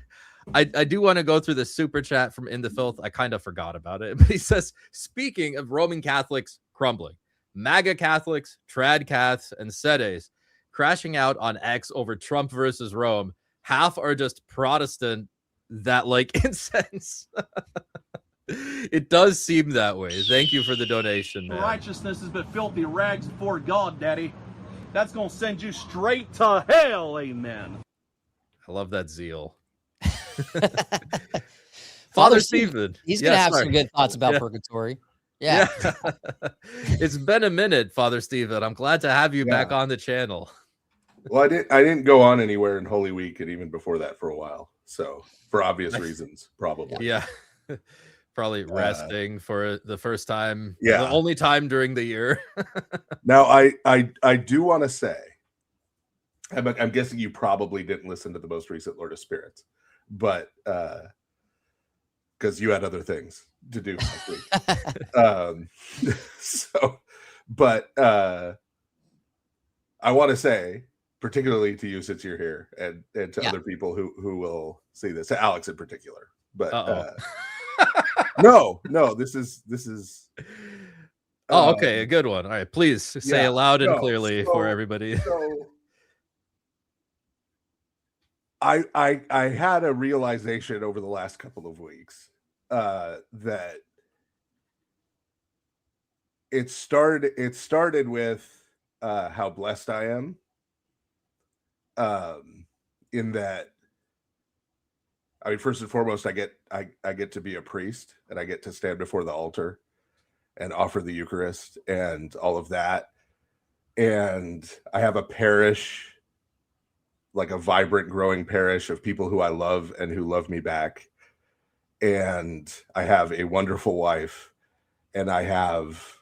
I do want to go through the super chat from In the Filth. I kind of forgot about it, but he says, speaking of Roman Catholics crumbling, MAGA Catholics, trad Caths, and sedes crashing out on X over Trump versus Rome. Half are just Protestant that like incense. It does seem that way. Thank you for the donation, man. Righteousness has been filthy rags before God, Daddy. That's going to send you straight to hell, amen. I love that zeal. Father Stephen. He's going to have some good thoughts about purgatory. Yeah. It's been a minute, Father Stephen. I'm glad to have you back on the channel. Well, I didn't go on anywhere in Holy Week and even before that for a while. So for obvious reasons, probably. Yeah. Probably resting for the first time. Yeah. The only time during the year. Now, I do want to say, I'm guessing you probably didn't listen to the most recent Lord of Spirits, but because you had other things to do. But I want to say, particularly to you since you're here, and to other people who will see this, to Alex in particular, but no, this is okay, a good one. All right, please say it loud and clearly for everybody. So I had a realization over the last couple of weeks that it started with how blessed I am, in that, I mean, first and foremost, I get to be a priest, and I get to stand before the altar and offer the Eucharist and all of that. And I have a parish, like a vibrant, growing parish of people who I love and who love me back. And I have a wonderful wife, and I have,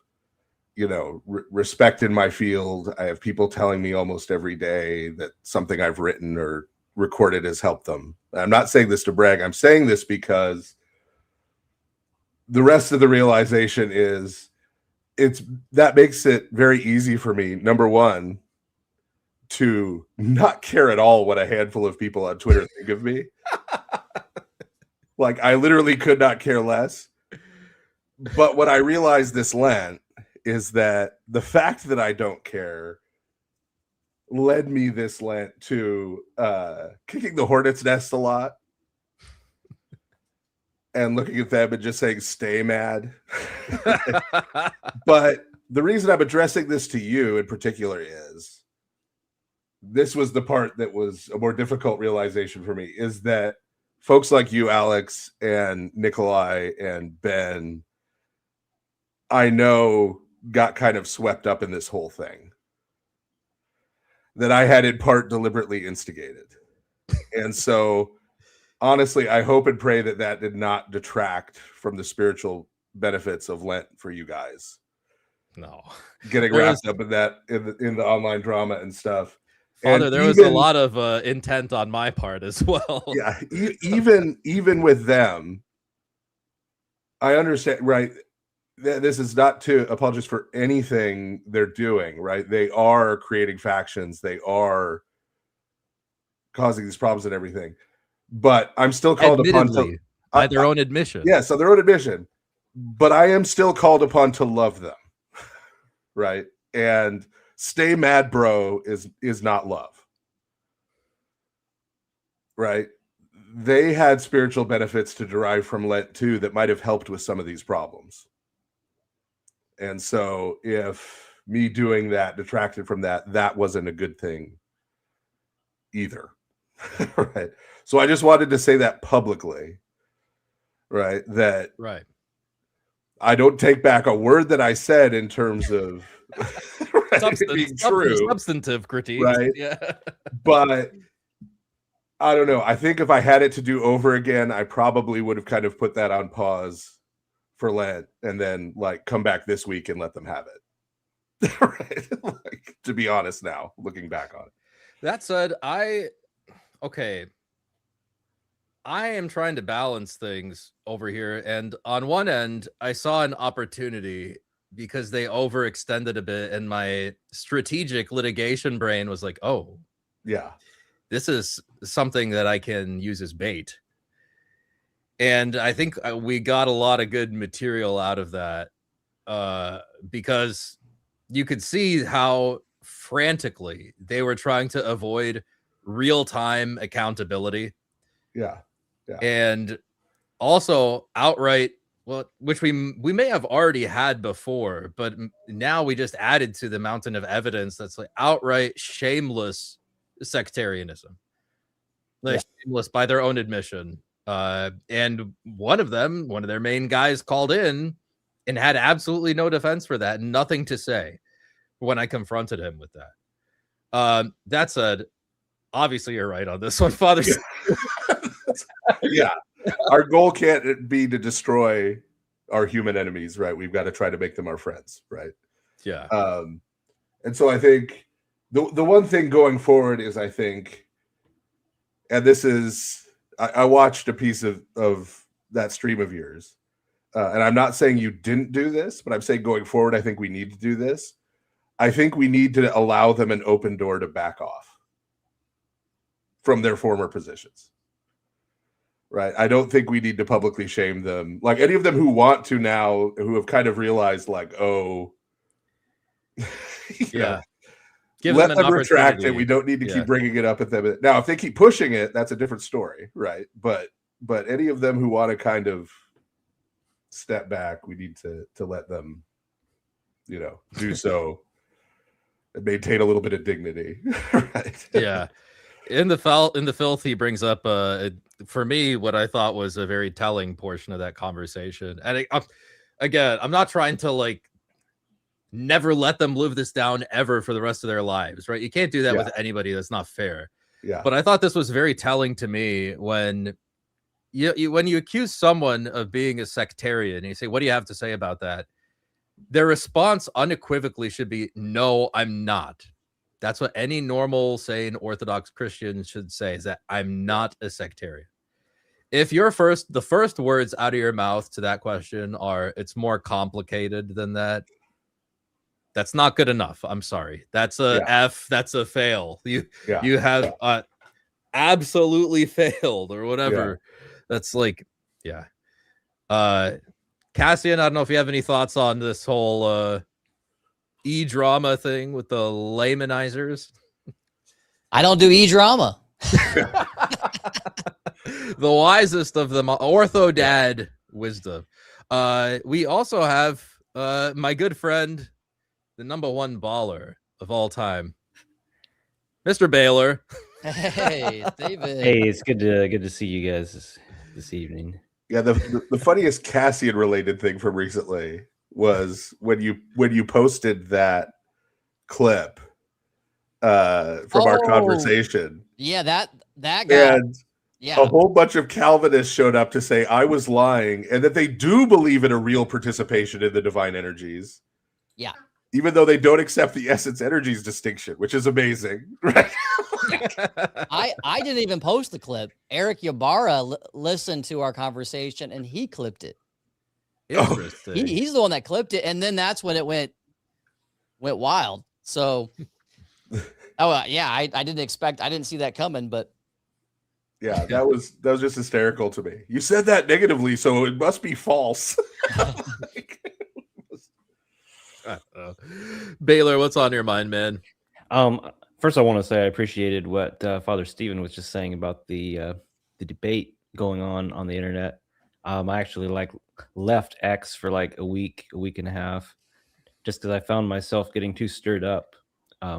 respect in my field. I have people telling me almost every day that something I've written or recorded has helped them. I'm not saying this to brag. I'm saying this because the rest of the realization is that makes it very easy for me, number one, to not care at all what a handful of people on Twitter think of me. Like, I literally could not care less. But what I realized this Lent is that the fact that I don't care led me this Lent to kicking the hornet's nest a lot and looking at them and just saying, stay mad. But the reason I'm addressing this to you in particular is this was the part that was a more difficult realization for me, is that folks like you, Alex, and Nikolai and Ben, I know got kind of swept up in this whole thing that I had in part deliberately instigated. And so honestly, I hope and pray that that did not detract from the spiritual benefits of Lent for you guys. No. Getting wrapped up in that, in the online drama and stuff. Father, And there was a lot of intent on my part as well. Yeah, even with them, I understand, right? This is not to apologize for anything they're doing, right? They are creating factions. They are causing these problems and everything. But I'm still called upon to, by their own admission. Yes, on their own admission. But I am still called upon to love them, right? And stay mad, bro, is not love, right? They had spiritual benefits to derive from Lent too that might have helped with some of these problems. And so if me doing that detracted from that, that wasn't a good thing either. Right. So I just wanted to say that publicly, right? That right. I don't take back a word that I said in terms of right, being true. Substantive critique. Right. Yeah. But I don't know. I think if I had it to do over again, I probably would have kind of put that on pause for Lent and then like come back this week and let them have it. Right. Like, to be honest now, looking back on it. That said, I am trying to balance things over here. And on one end, I saw an opportunity because they overextended a bit, and my strategic litigation brain was like, oh, yeah, this is something that I can use as bait. And I think we got a lot of good material out of that because you could see how frantically they were trying to avoid real-time accountability. Yeah. And also outright, well, which we may have already had before, but now we just added to the mountain of evidence that's like outright shameless sectarianism, like shameless by their own admission. And one of their main guys called in and had absolutely no defense for that, nothing to say when I confronted him with that. That said, obviously you're right on this one, Father. Yeah. Our goal can't be to destroy our human enemies, right? We've got to try to make them our friends, right? Yeah. And so I think the one thing going forward is, I think, and this is, I watched a piece of that stream of yours, and I'm not saying you didn't do this, but I'm saying going forward, I think we need to do this. I think we need to allow them an open door to back off from their former positions. Right. I don't think we need to publicly shame them. Like any of them who want to now, who have kind of realized like, oh, yeah, let them retract it. We don't need to keep bringing it up at them. Now, if they keep pushing it, that's a different story. Right. But any of them who want to kind of step back, we need to let them, do so and maintain a little bit of dignity. Right. Yeah. In the filth, he brings up for me what I thought was a very telling portion of that conversation. And again, I'm not trying to like never let them live this down ever for the rest of their lives, right? You can't do that with anybody. That's not fair. Yeah. But I thought this was very telling to me when you accuse someone of being a sectarian and you say, what do you have to say about that? Their response unequivocally should be, no, I'm not. That's what any normal, sane, Orthodox Christian should say, is that I'm not a sectarian. If the first words out of your mouth to that question are, it's more complicated than that, that's not good enough. I'm sorry. That's a F. That's a fail. You have absolutely failed or whatever. That's like, Cassian, I don't know if you have any thoughts on this whole e-drama thing with the laymanizers. I don't do e-drama. The wisest of them, ortho dad wisdom. We also have my good friend, the #1 baller of all time, Mr. Baylor. Hey, David. Hey, it's good to see you guys this evening. Yeah, the funniest Cassian related thing from recently was when you posted that clip from our conversation. Yeah, that guy. And a whole bunch of Calvinists showed up to say I was lying and that they do believe in a real participation in the divine energies. Yeah. Even though they don't accept the essence energies distinction, which is amazing, right? I didn't even post the clip. Eric Ybarra listened to our conversation and he clipped it. Interesting. He's the one that clipped it, and then that's when it went wild. So, yeah, I didn't see that coming, but yeah, that was just hysterical to me. You said that negatively, so it must be false. Baylor, what's on your mind, man? First, I want to say I appreciated what Father Stephen was just saying about the debate going on the internet. I actually left X for like a week and a half, just because I found myself getting too stirred up. I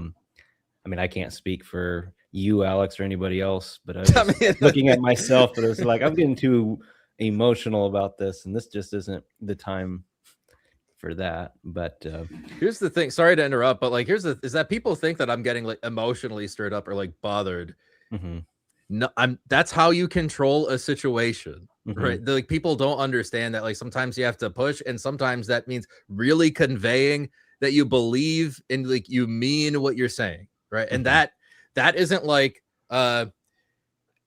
mean, I can't speak for you, Alex, or anybody else, but I was looking at myself, but it was like, I'm getting too emotional about this, and this just isn't the time for that. But here's the thing, sorry to interrupt, but like is that people think that I'm getting like emotionally stirred up or like bothered. No, that's how you control a situation, right? Like people don't understand that like sometimes you have to push, and sometimes that means really conveying that you believe in, like you mean what you're saying, right? And that isn't like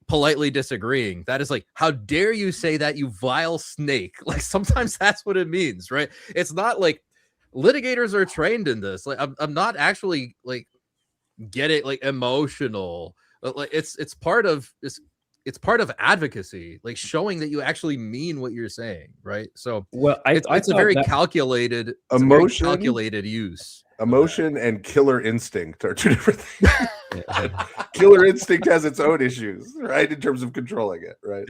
politely disagreeing. That is like, how dare you say that, you vile snake? Like sometimes that's what it means, right? It's not like litigators are trained in this. Like I'm not actually like get it like emotional. Like it's part of this. It's part of advocacy, like showing that you actually mean what you're saying, right? So well, it's a very calculated emotion, calculated use. Emotion and killer instinct are two different things. Killer instinct has its own issues, right? In terms of controlling it, right?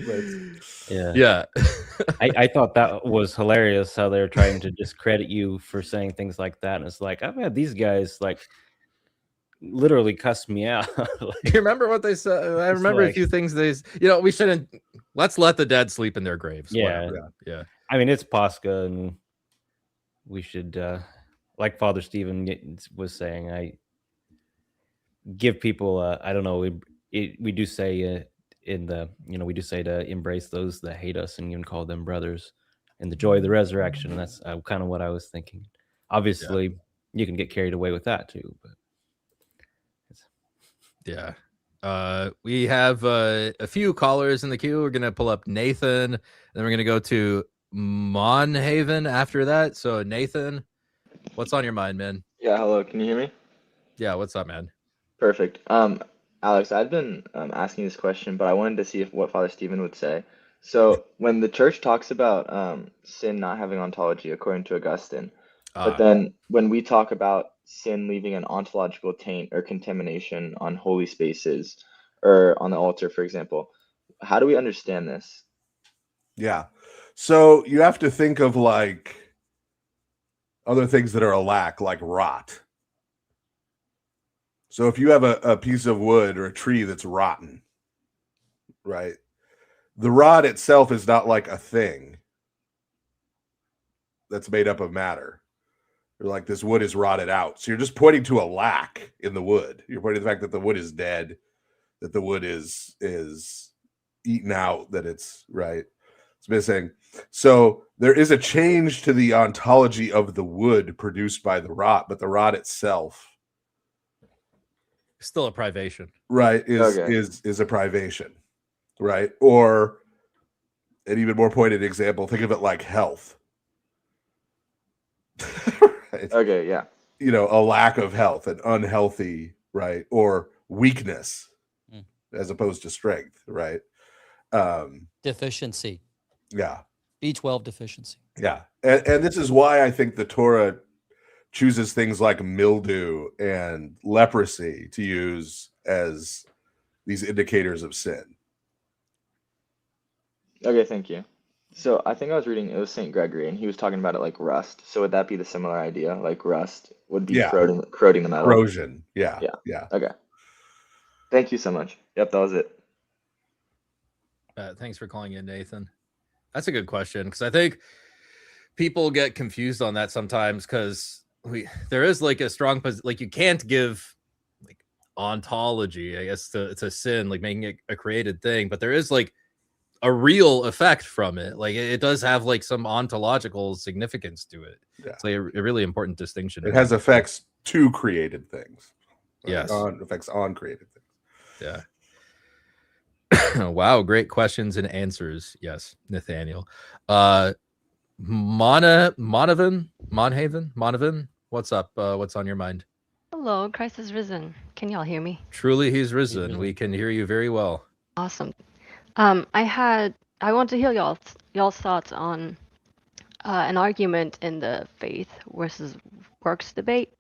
Yeah. I thought that was hilarious how they're trying to discredit you for saying things like that. And it's like, I've had these guys like literally cuss me out. You remember what they said? I remember a few things we shouldn't, let's let the dead sleep in their graves. Yeah. I mean, it's Pascha, and we should like Father Stephen was saying, I give people I don't know, we do say we do say to embrace those that hate us and even call them brothers in the joy of the resurrection. And that's kind of what I was thinking. Obviously you can get carried away with that too, but we have a few callers in the queue. We're gonna pull up Nathan, and then we're gonna go to Monhaven after that. So Nathan, what's on your mind, man? Yeah, hello. Can you hear me? Yeah, what's up, man? Perfect. Alex, I've been asking this question, but I wanted to see what Father Stephen would say. So when the church talks about sin not having ontology, according to Augustine, but then when we talk about sin leaving an ontological taint or contamination on holy spaces or on the altar, for example, how do we understand this? Yeah. So you have to think of like other things that are a lack, like rot. So if you have a piece of wood or a tree that's rotten, right? The rot itself is not like a thing that's made up of matter. You're like, this wood is rotted out. So you're just pointing to a lack in the wood. You're pointing to the fact that the wood is dead, that the wood is eaten out, that it's right. It's missing. So there is a change to the ontology of the wood produced by the rot, but the rot itself, still a privation, right? Is a privation, right? Or an even more pointed example, think of it like health. Right? Okay, yeah. A lack of health, an unhealthy, right? Or weakness as opposed to strength, right? Deficiency. Yeah. B12 deficiency. Yeah. And this is why I think the Torah chooses things like mildew and leprosy to use as these indicators of sin. Okay, thank you. So I think I was reading, it was St. Gregory, and he was talking about it like rust. So would that be the similar idea? Like rust would be corroding the metal? Corrosion. Yeah. Okay. Thank you so much. Yep, that was it. Thanks for calling in, Nathan. That's a good question, because I think people get confused on that sometimes, because there is like a strong like you can't give like ontology, I guess, to sin, like making it a created thing, but there is like a real effect from it. Like it does have like some ontological significance to it. Yeah. It's like a really important distinction. It has effects to created things. Right? Yes. Effects on created things. Yeah. Wow, great questions and answers. Yes, Nathaniel. Monhaven, what's up? What's on your mind? Hello, Christ is risen. Can y'all hear me? Truly, he's risen. We can hear you very well. Awesome. I want to hear y'all's thoughts on an argument in the faith versus works debate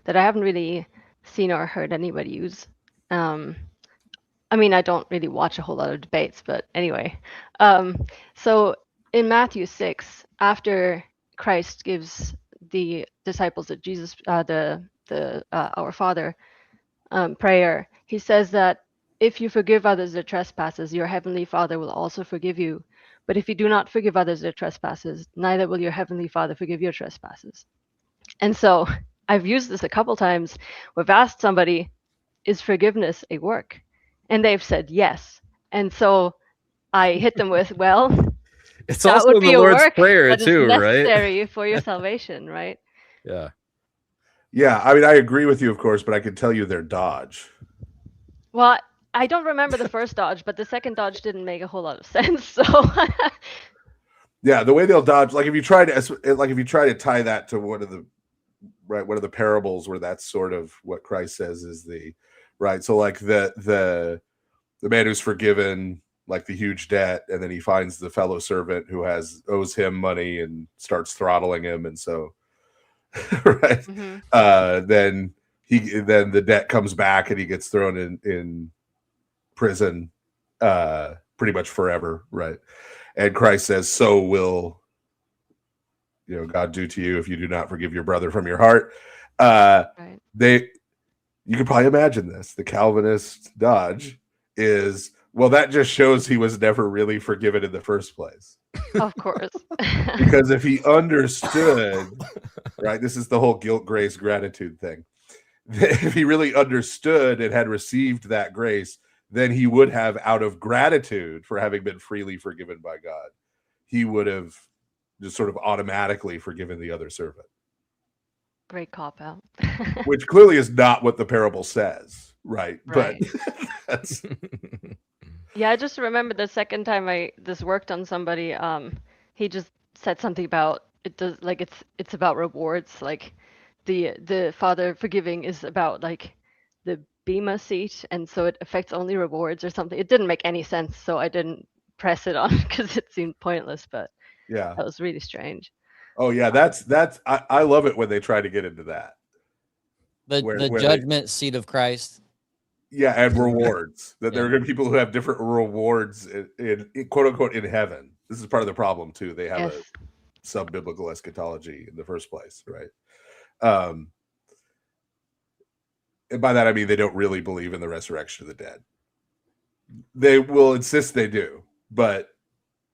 that I haven't really seen or heard anybody use. I mean, I don't really watch a whole lot of debates, but anyway. So in Matthew 6, after Christ gives the disciples of Jesus the Our Father prayer, he says that if you forgive others their trespasses, your heavenly Father will also forgive you. But if you do not forgive others their trespasses, neither will your heavenly Father forgive your trespasses. And so I've used this a couple times. We've asked somebody, is forgiveness a work? And they've said yes. And so I hit them with, well, it's that also would in be the a Lord's work Prayer that is too, right? necessary for your salvation, right? Yeah. Yeah, I mean, I agree with you, of course, but I can tell you they're dodge. Well, I don't remember the first dodge, but the second dodge didn't make a whole lot of sense. So yeah, the way they'll dodge, like if you try to tie that to one of the parables where that's sort of what Christ says is the right. So like the man who's forgiven like the huge debt, and then he finds the fellow servant who owes him money and starts throttling him, and so right. Mm-hmm. Then the debt comes back and he gets thrown in prison pretty much forever, right? And Christ says, so will God do to you if you do not forgive your brother from your heart. Right. You could probably imagine this. The Calvinist dodge is, well, that just shows he was never really forgiven in the first place. Of course. Because if he understood, right, this is the whole guilt, grace, gratitude thing. If he really understood and had received that grace, then he would have, out of gratitude for having been freely forgiven by God, he would have just sort of automatically forgiven the other servant. Great cop out. Which clearly is not what the parable says, right? But that's... Yeah, I just remember the second time this worked on somebody, he just said something about it does like it's about rewards, like the Father forgiving is about like the Bema seat, and so it affects only rewards or something. It didn't make any sense, so I didn't press it on because it seemed pointless, but yeah, that was really strange. Oh yeah, that's I love it when they try to get into that. The judgment seat of Christ. Yeah, and rewards. That there are going to be people who have different rewards in quote unquote in heaven. This is part of the problem too. They have a sub-biblical eschatology in the first place, right? And by that I mean they don't really believe in the resurrection of the dead. They will insist they do, but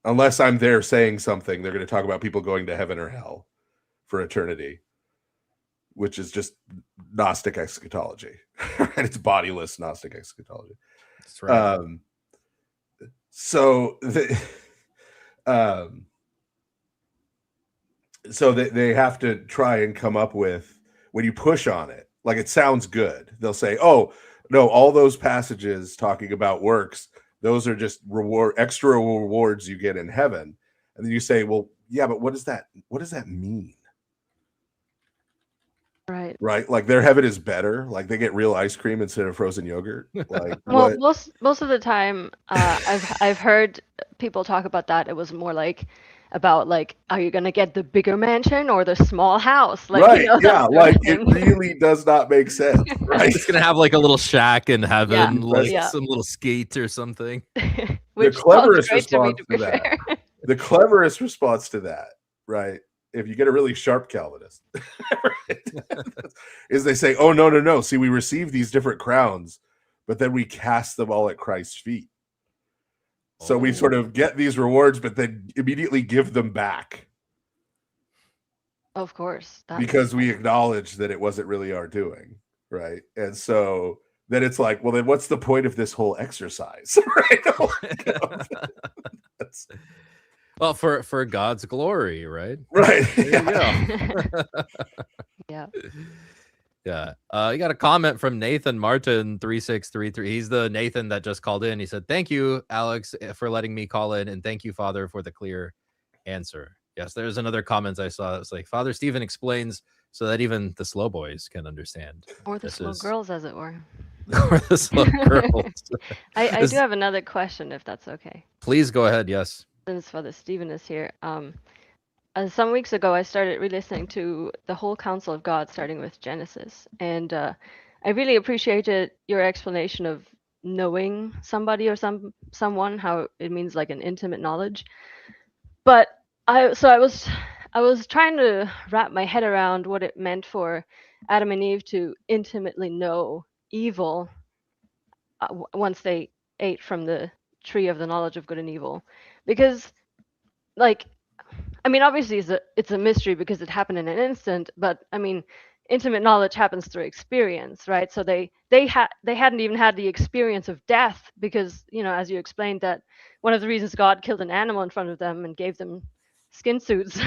unless I'm there saying something, they're going to talk about people going to heaven or hell for eternity, which is just Gnostic eschatology. Right? It's bodiless Gnostic eschatology. That's right. So they have to try and come up with, when you push on it, like it sounds good. They'll say, oh, no, all those passages talking about works, those are just extra rewards you get in heaven. And then you say, well, yeah, but what does that mean? Right. Right. Like their heaven is better. Like they get real ice cream instead of frozen yogurt. Like well, most of the time, I've heard people talk about that. It was more like about like, are you gonna get the bigger mansion or the small house? Like, right. Yeah. Like it really does not make sense. Right. It's gonna have like a little shack in heaven, like yeah. some little skate or something. The cleverest response to that. The cleverest response to that, right? If you get a really sharp Calvinist, right, is they say, oh, no. See, we receive these different crowns, but then we cast them all at Christ's feet. So we sort of get these rewards, but then immediately give them back. Of course. Because we acknowledge that it wasn't really our doing, right? And so then it's like, well, then what's the point of this whole exercise, right? Well, for God's glory, right? Right. There you go. Yeah. Yeah. You got a comment from Nathan Martin 3633. He's the Nathan that just called in. He said, "Thank you, Alex, for letting me call in, and thank you, Father, for the clear answer." Yes, there's another comment I saw. It's like Father Stephen explains so that even the slow boys can understand. Or the slow girls, as it were. Or the slow girls. I do have another question, if that's okay. Please go ahead. Yes. Since Father Stephen is here. Some weeks ago, I started re-listening to the whole Counsel of God, starting with Genesis. And I really appreciated your explanation of knowing somebody or someone, how it means like an intimate knowledge. But I was trying to wrap my head around what it meant for Adam and Eve to intimately know evil once they ate from the tree of the knowledge of good and evil. Because, like, I mean, obviously it's a mystery because it happened in an instant, but I mean, intimate knowledge happens through experience, right? So they hadn't even had the experience of death because, you know, as you explained, that one of the reasons God killed an animal in front of them and gave them skin suits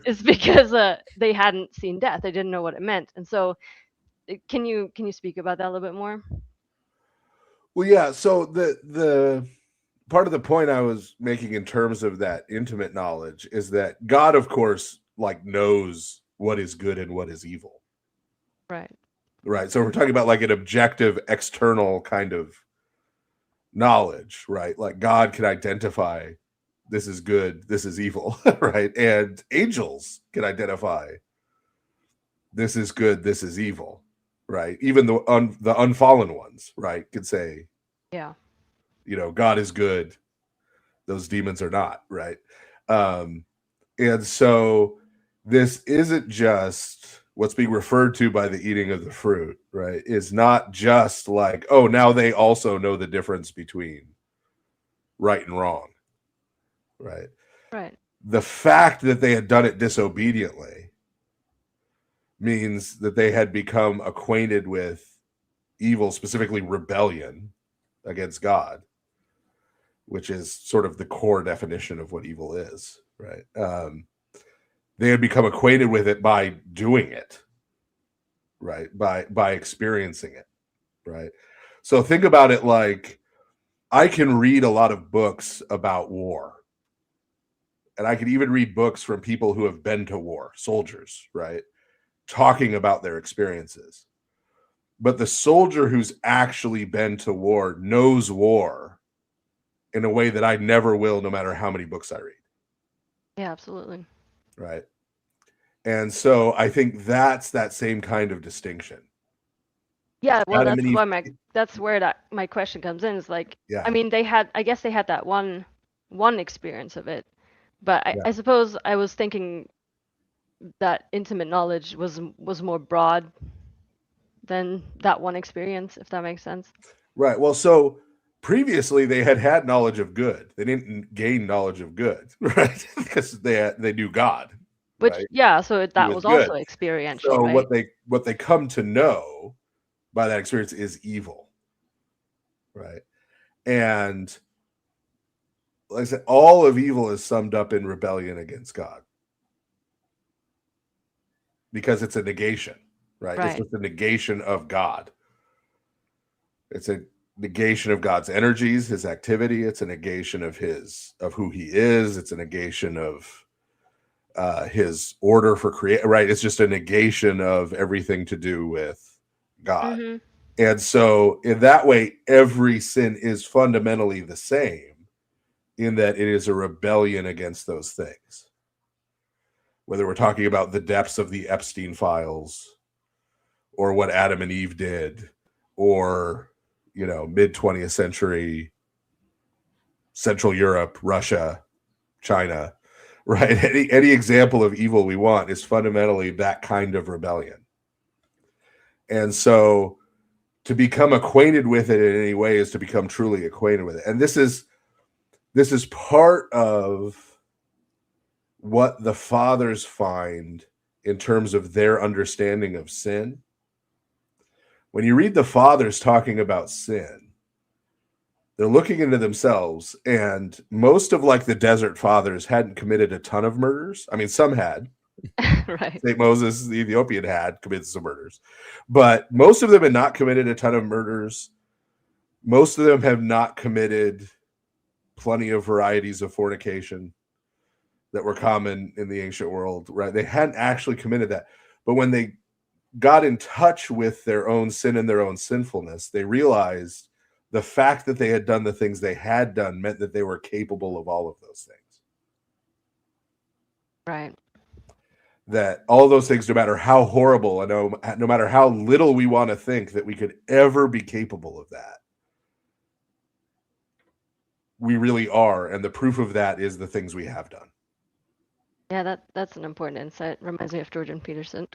is because they hadn't seen death. They didn't know what it meant. And so can you speak about that a little bit more? Well, yeah. So the part of the point I was making in terms of that intimate knowledge is that God, of course, like knows what is good and what is evil. Right. Right. So we're talking about like an objective, external kind of knowledge, right? Like God can identify this is good, this is evil, right? And angels can identify this is good, this is evil, right? Even the unfallen ones, right, could say, yeah, you know, God is good, those demons are not, right? And so this isn't just what's being referred to by the eating of the fruit, right? Is not just like, oh, now they also know the difference between right and wrong, right? Right. The fact that they had done it disobediently means that they had become acquainted with evil, specifically rebellion against God, which is sort of the core definition of what evil is, right? They had become acquainted with it by doing it, right? By experiencing it, right? So think about it like I can read a lot of books about war. And I could even read books from people who have been to war, soldiers, right? Talking about their experiences. But the soldier who's actually been to war knows war in a way that I never will, no matter how many books I read. Yeah, absolutely. Right. And so I think that's that same kind of distinction. Yeah, well, Adam that's and why Eve- that's where my question comes in. Is like, Yeah. I mean, I guess they had that one experience of it, but Yeah. I suppose I was thinking that intimate knowledge was more broad than that one experience, if that makes sense. Right. Well, so previously they had knowledge of good. They didn't gain knowledge of good, right? Because they knew God. Which, right? yeah, so that He was good. also experiential, So right? what they come to know by that experience is evil, right? And like I said, all of evil is summed up in rebellion against God because it's a negation, right? It's just a negation of God. It's a negation of God's energies, his activity. It's a negation of who he is. It's a negation of his order for right? It's just a negation of everything to do with God. Mm-hmm. And so in that way, every sin is fundamentally the same in that it is a rebellion against those things. Whether we're talking about the depths of the Epstein files or what Adam and Eve did, or, you know, mid-20th century Central Europe, Russia, China, right? Any example of evil we want is fundamentally that kind of rebellion. And so to become acquainted with it in any way is to become truly acquainted with it. And this is part of what the fathers find in terms of their understanding of sin. When you read the fathers talking about sin, they're looking into themselves, and most of like the desert fathers hadn't committed a ton of murders. I mean, some had. Right. St. Moses, the Ethiopian, had committed some murders, but most of them had not committed a ton of murders. Most of them have not committed plenty of varieties of fornication that were common in the ancient world, right? They hadn't actually committed that. But when they got in touch with their own sin and their own sinfulness, they realized the fact that they had done the things they had done meant that they were capable of all of those things. Right. That all those things, no matter how horrible, no matter how little we want to think that we could ever be capable of that, we really are. And the proof of that is the things we have done. Yeah, that's an important insight. Reminds me of Jordan Peterson.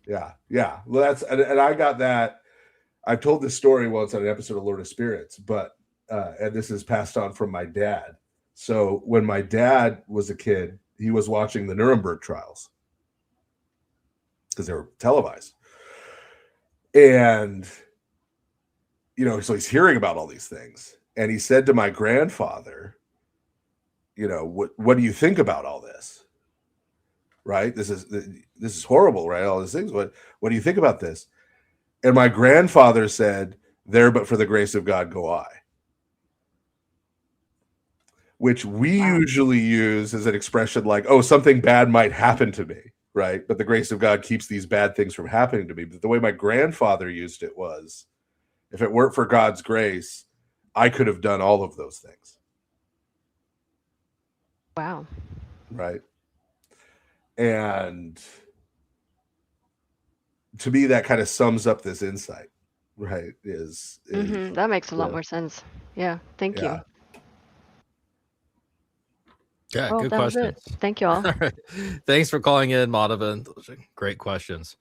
Yeah. Well, and I got that. I've told this story once on an episode of Lord of Spirits, but and this is passed on from my dad. So when my dad was a kid, he was watching the Nuremberg trials because they were televised. And, so he's hearing about all these things. And he said to my grandfather, what do you think about all this? Right? This is horrible, right? All these things. What do you think about this? And my grandfather said, "There, but for the grace of God, go I." Which we usually use as an expression like, oh, something bad might happen to me, right? But the grace of God keeps these bad things from happening to me. But the way my grandfather used it was, if it weren't for God's grace, I could have done all of those things. Wow. Right. And to me, that kind of sums up this insight, right? That makes a lot more sense. Yeah. Thank you. Yeah, Well, good that was question. it. Thank you all. All right. Thanks for calling in, Madhavan. Those are great questions.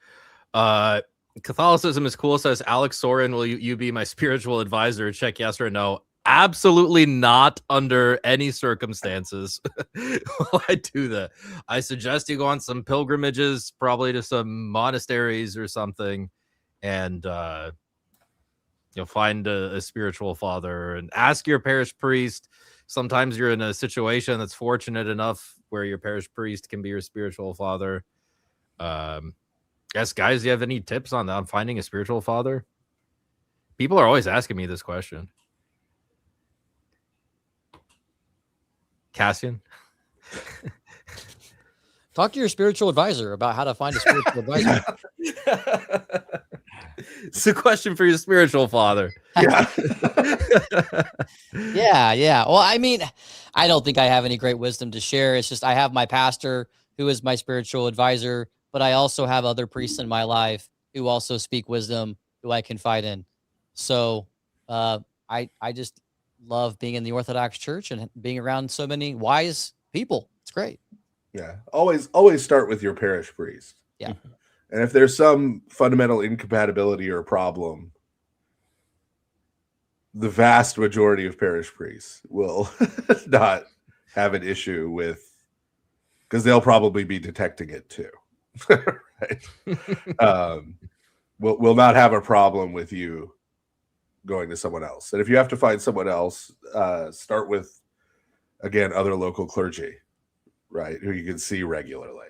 Catholicism is cool, says Alex Soren. Will you be my spiritual advisor? Check yes or no. Absolutely not, under any circumstances will I do that. I suggest you go on some pilgrimages, probably to some monasteries or something, and you'll find a spiritual father and ask your parish priest. Sometimes you're in a situation that's fortunate enough where your parish priest can be your spiritual father. Yes, guys, do you have any tips on that, on finding a spiritual father? People are always asking me this question. Cassian? Talk to your spiritual advisor about how to find a spiritual advisor. It's a question for your spiritual father. Yeah. Well, I mean, I don't think I have any great wisdom to share. It's just I have my pastor who is my spiritual advisor, but I also have other priests in my life who also speak wisdom, who I confide in. So I just love being in the Orthodox Church and being around so many wise people. It's great. Yeah. Always start with your parish priest. Yeah. And if there's some fundamental incompatibility or problem, the vast majority of parish priests will not have an issue with, because they'll probably be detecting it too. Right? Will not have a problem with you going to someone else. And if you have to find someone else, start with, again, other local clergy, right, who you can see regularly.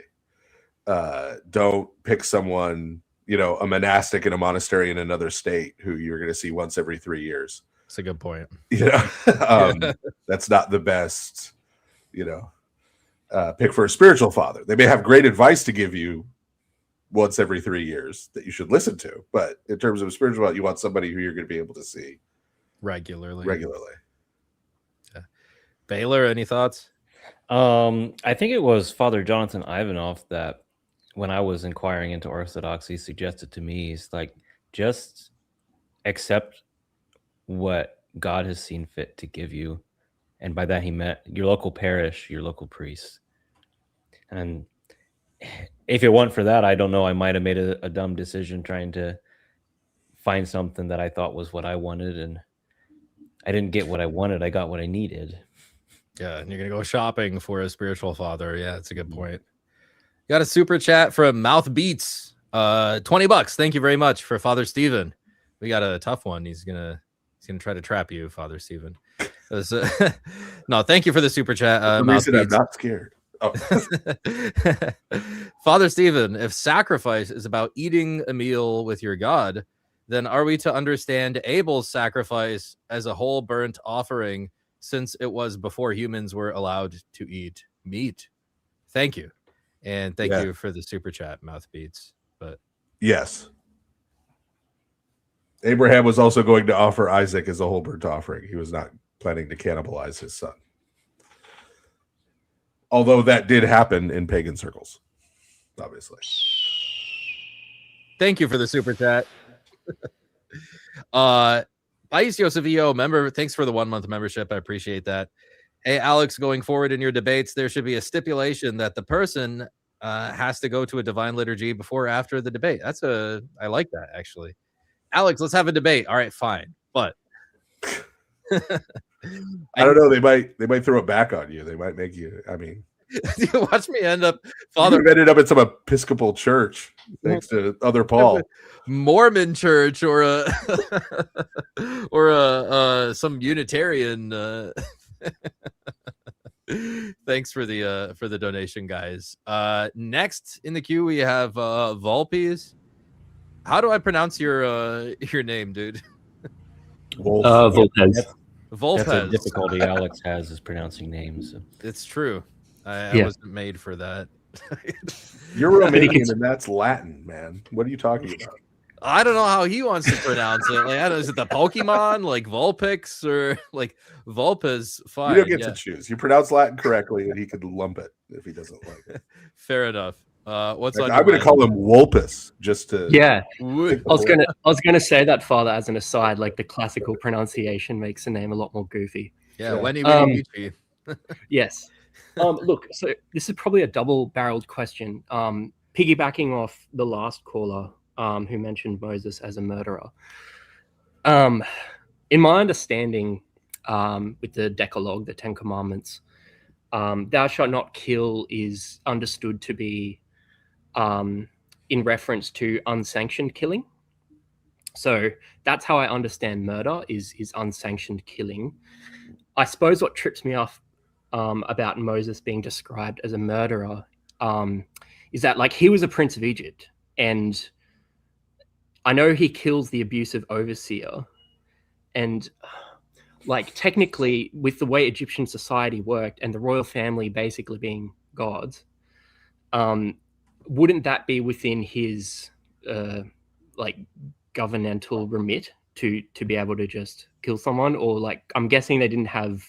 Don't pick someone, a monastic in a monastery in another state who you're going to see once every 3 years. That's a good point. That's not the best, pick for a spiritual father. They may have great advice to give you once every 3 years that you should listen to. But in terms of a spiritual father, you want somebody who you're going to be able to see regularly. Yeah. Baylor, any thoughts? I think it was Father Jonathan Ivanov that, when I was inquiring into Orthodoxy, suggested to me, is like, just accept what God has seen fit to give you. And by that he meant your local parish, your local priest. And if it weren't for that, I don't know, I might have made a dumb decision trying to find something that I thought was what I wanted, and I didn't get what I wanted. I got what I needed. Yeah, and you're gonna go shopping for a spiritual father. Yeah, that's a good point. Got a super chat from Mouth Beats. $20. Thank you very much for Father Stephen. We got a tough one. He's gonna try to trap you, Father Stephen. No, thank you for the super chat. The reason I'm not scared. Oh. Father Stephen, if sacrifice is about eating a meal with your God, then are we to understand Abel's sacrifice as a whole burnt offering, since it was before humans were allowed to eat meat? Thank you. And thank you for the super chat, Mouthbeats. But yes. Abraham was also going to offer Isaac as a whole burnt offering. He was not planning to cannibalize his son. Although that did happen in pagan circles, obviously. Thank you for the super chat. Paisio Sevilla member, thanks for the 1 month membership. I appreciate that. Hey, Alex, going forward in your debates, there should be a stipulation that the person has to go to a divine liturgy before or after the debate. I like that, actually. Alex, let's have a debate. All right, fine. But I don't know. They might throw it back on you. They might make you. I mean, watch me end up. Father ended up at some Episcopal church thanks to other Paul, Mormon church, or some Unitarian. Thanks for the donation, guys. Next in the queue we have Volpes. How do I pronounce your name, dude? Volpes. Volpes. That's a difficulty Alex has, is pronouncing names. It's true. I wasn't made for that. You're Romanian and that's Latin, man. What are you talking about? I don't know how he wants to pronounce it. Like, is it the Pokemon, like Vulpix, or like Vulpes? Fine. You don't get to choose. You pronounce Latin correctly, and he could lump it if he doesn't like it. Fair enough. What's on? I'm going to call him Wolpus just to. Yeah, I was gonna say that, Father, as an aside. Like the classical pronunciation makes the name a lot more goofy. Yeah, Wendy. Yes. Look, so this is probably a double-barreled question. Piggybacking off the last caller, who mentioned Moses as a murderer. In my understanding, with the Decalogue, the Ten Commandments, thou shalt not kill is understood to be in reference to unsanctioned killing. So that's how I understand murder is unsanctioned killing. I suppose what trips me off about Moses being described as a murderer is that, like, he was a prince of Egypt, and I know he kills the abusive overseer, and like technically with the way Egyptian society worked and the royal family basically being gods, wouldn't that be within his like governmental remit to be able to just kill someone? Or like, I'm guessing they didn't have,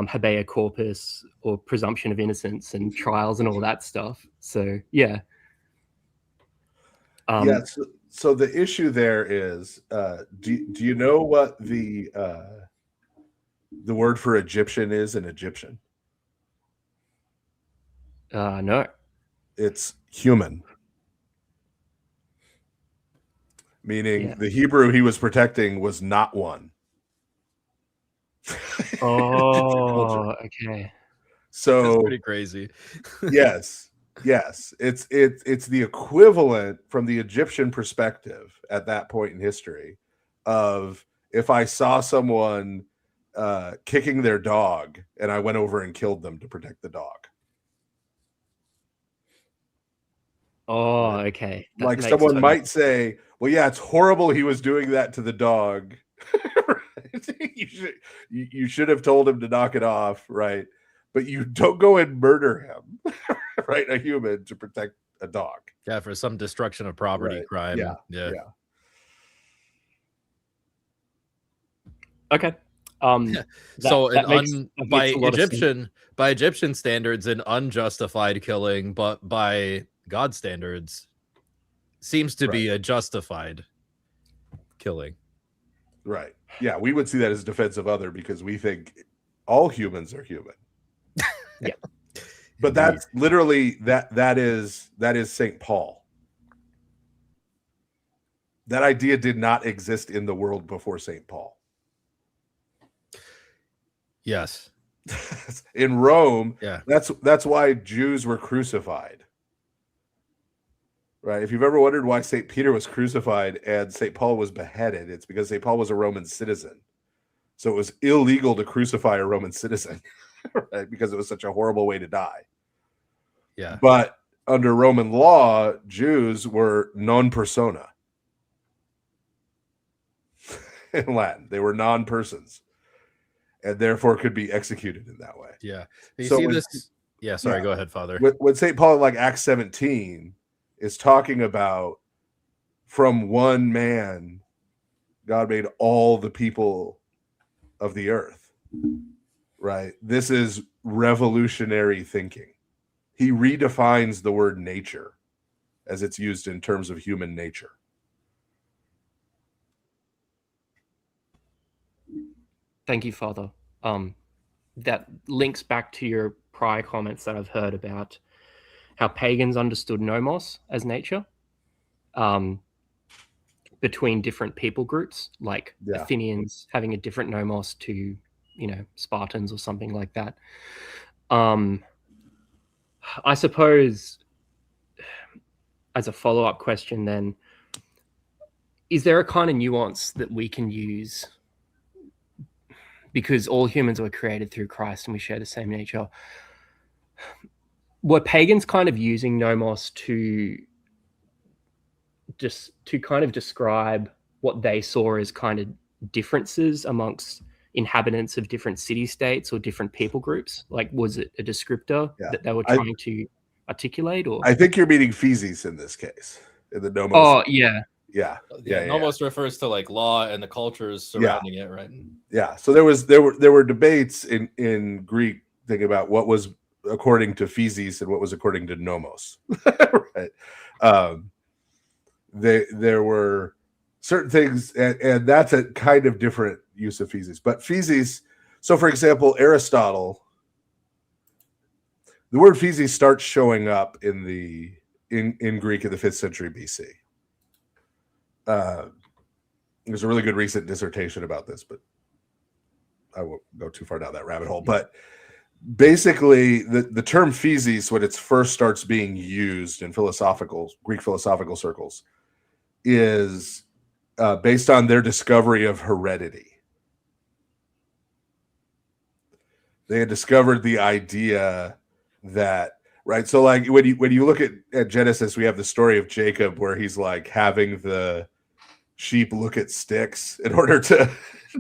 habeas corpus or presumption of innocence and trials and all that stuff. So yeah. So the issue there is, do you know what the word for Egyptian is in Egyptian? No. It's human. Meaning the Hebrew he was protecting was not one. Oh, okay. So that's pretty crazy. Yes. It's the equivalent from the Egyptian perspective at that point in history of if I saw someone kicking their dog and I went over and killed them to protect the dog. Oh, okay. That like makes someone sense. might say, well, yeah, it's horrible he was doing that to the dog. You should have told him to knock it off, right? But you don't go and murder him, right? A human to protect a dog. Yeah, for some destruction of property crime. Yeah. Okay. So that by Egyptian standards, an unjustified killing, but by God's standards, seems to be a justified killing. Right. Yeah, we would see that as defense of other because we think all humans are human. Yeah. But that's literally that is St. Paul. That idea did not exist in the world before St. Paul. Yes. In Rome, yeah, that's why Jews were crucified. Right? If you've ever wondered why St. Peter was crucified and St. Paul was beheaded, it's because St. Paul was a Roman citizen. So it was illegal to crucify a Roman citizen, right? Because it was such a horrible way to die. Yeah. But under Roman law, Jews were non persona. In Latin, they were non-persons, and therefore could be executed in that way. Yeah. You so see when, this? Yeah. Sorry. Go ahead, Father. When St. Paul, like Acts 17, is talking about from one man, God made all the people of the earth. Right. This is revolutionary thinking. He redefines the word nature as it's used in terms of human nature. Thank you, Father. That links back to your prior comments that I've heard about how pagans understood nomos as nature between different people groups, like Athenians having a different nomos to, Spartans or something like that. I suppose as a follow-up question then, is there a kind of nuance that we can use, because all humans were created through Christ and we share the same nature? Were pagans kind of using nomos to kind of describe what they saw as kind of differences amongst inhabitants of different city-states or different people groups? Like, was it a descriptor that they were trying to articulate? Or I think you're meaning physis in this case, in the nomos. Oh, yeah. Yeah. Nomos refers to like law and the cultures surrounding it, right? Yeah. So there were debates in Greek thinking about what was according to physis and what was according to nomos. Right. There were certain things, and that's a kind of different use of physis. But physis, so for example, Aristotle, the word physis starts showing up in Greek in the 5th century BC. There's a really good recent dissertation about this, but I won't go too far down that rabbit hole. But basically, the term physis, when it first starts being used in Greek philosophical circles, is based on their discovery of heredity. They had discovered the idea that, right? So like when you look at Genesis, we have the story of Jacob where he's like having the sheep look at sticks in order to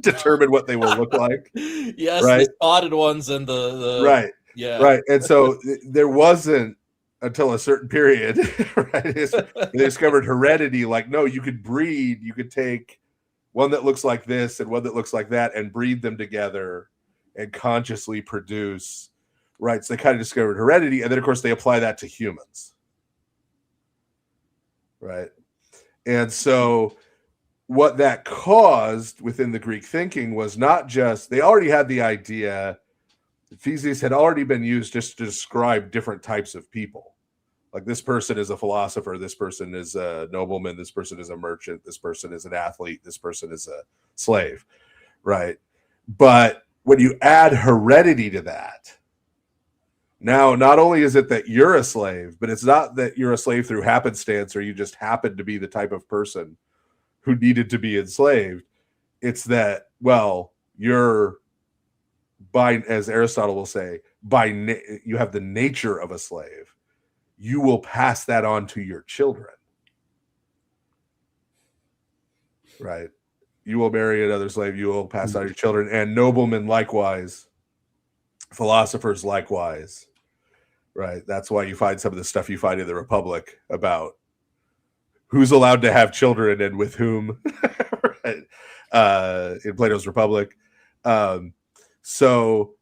determine what they will look like. Yes, right? the spotted ones and the right. Yeah. Right. And so there wasn't until a certain period, right? They discovered heredity. Like, no, you could breed, you could take one that looks like this and one that looks like that and breed them together and consciously produce, right? So they kind of discovered heredity. And then, of course, they apply that to humans, right? And so what that caused within the Greek thinking was not just, they already had the idea, physis had already been used just to describe different types of people. Like, this person is a philosopher, this person is a nobleman, this person is a merchant, this person is an athlete, this person is a slave, right? But when you add heredity to that, now not only is it that you're a slave, but it's not that you're a slave through happenstance or you just happen to be the type of person who needed to be enslaved. It's that, well, you're, by, as Aristotle will say, you have the nature of a slave. You will pass that on to your children, right? You will marry another slave. You will pass on your children, and noblemen likewise, philosophers likewise, right? That's why you find some of the stuff you find in the Republic about who's allowed to have children and with whom, right? In Plato's Republic. So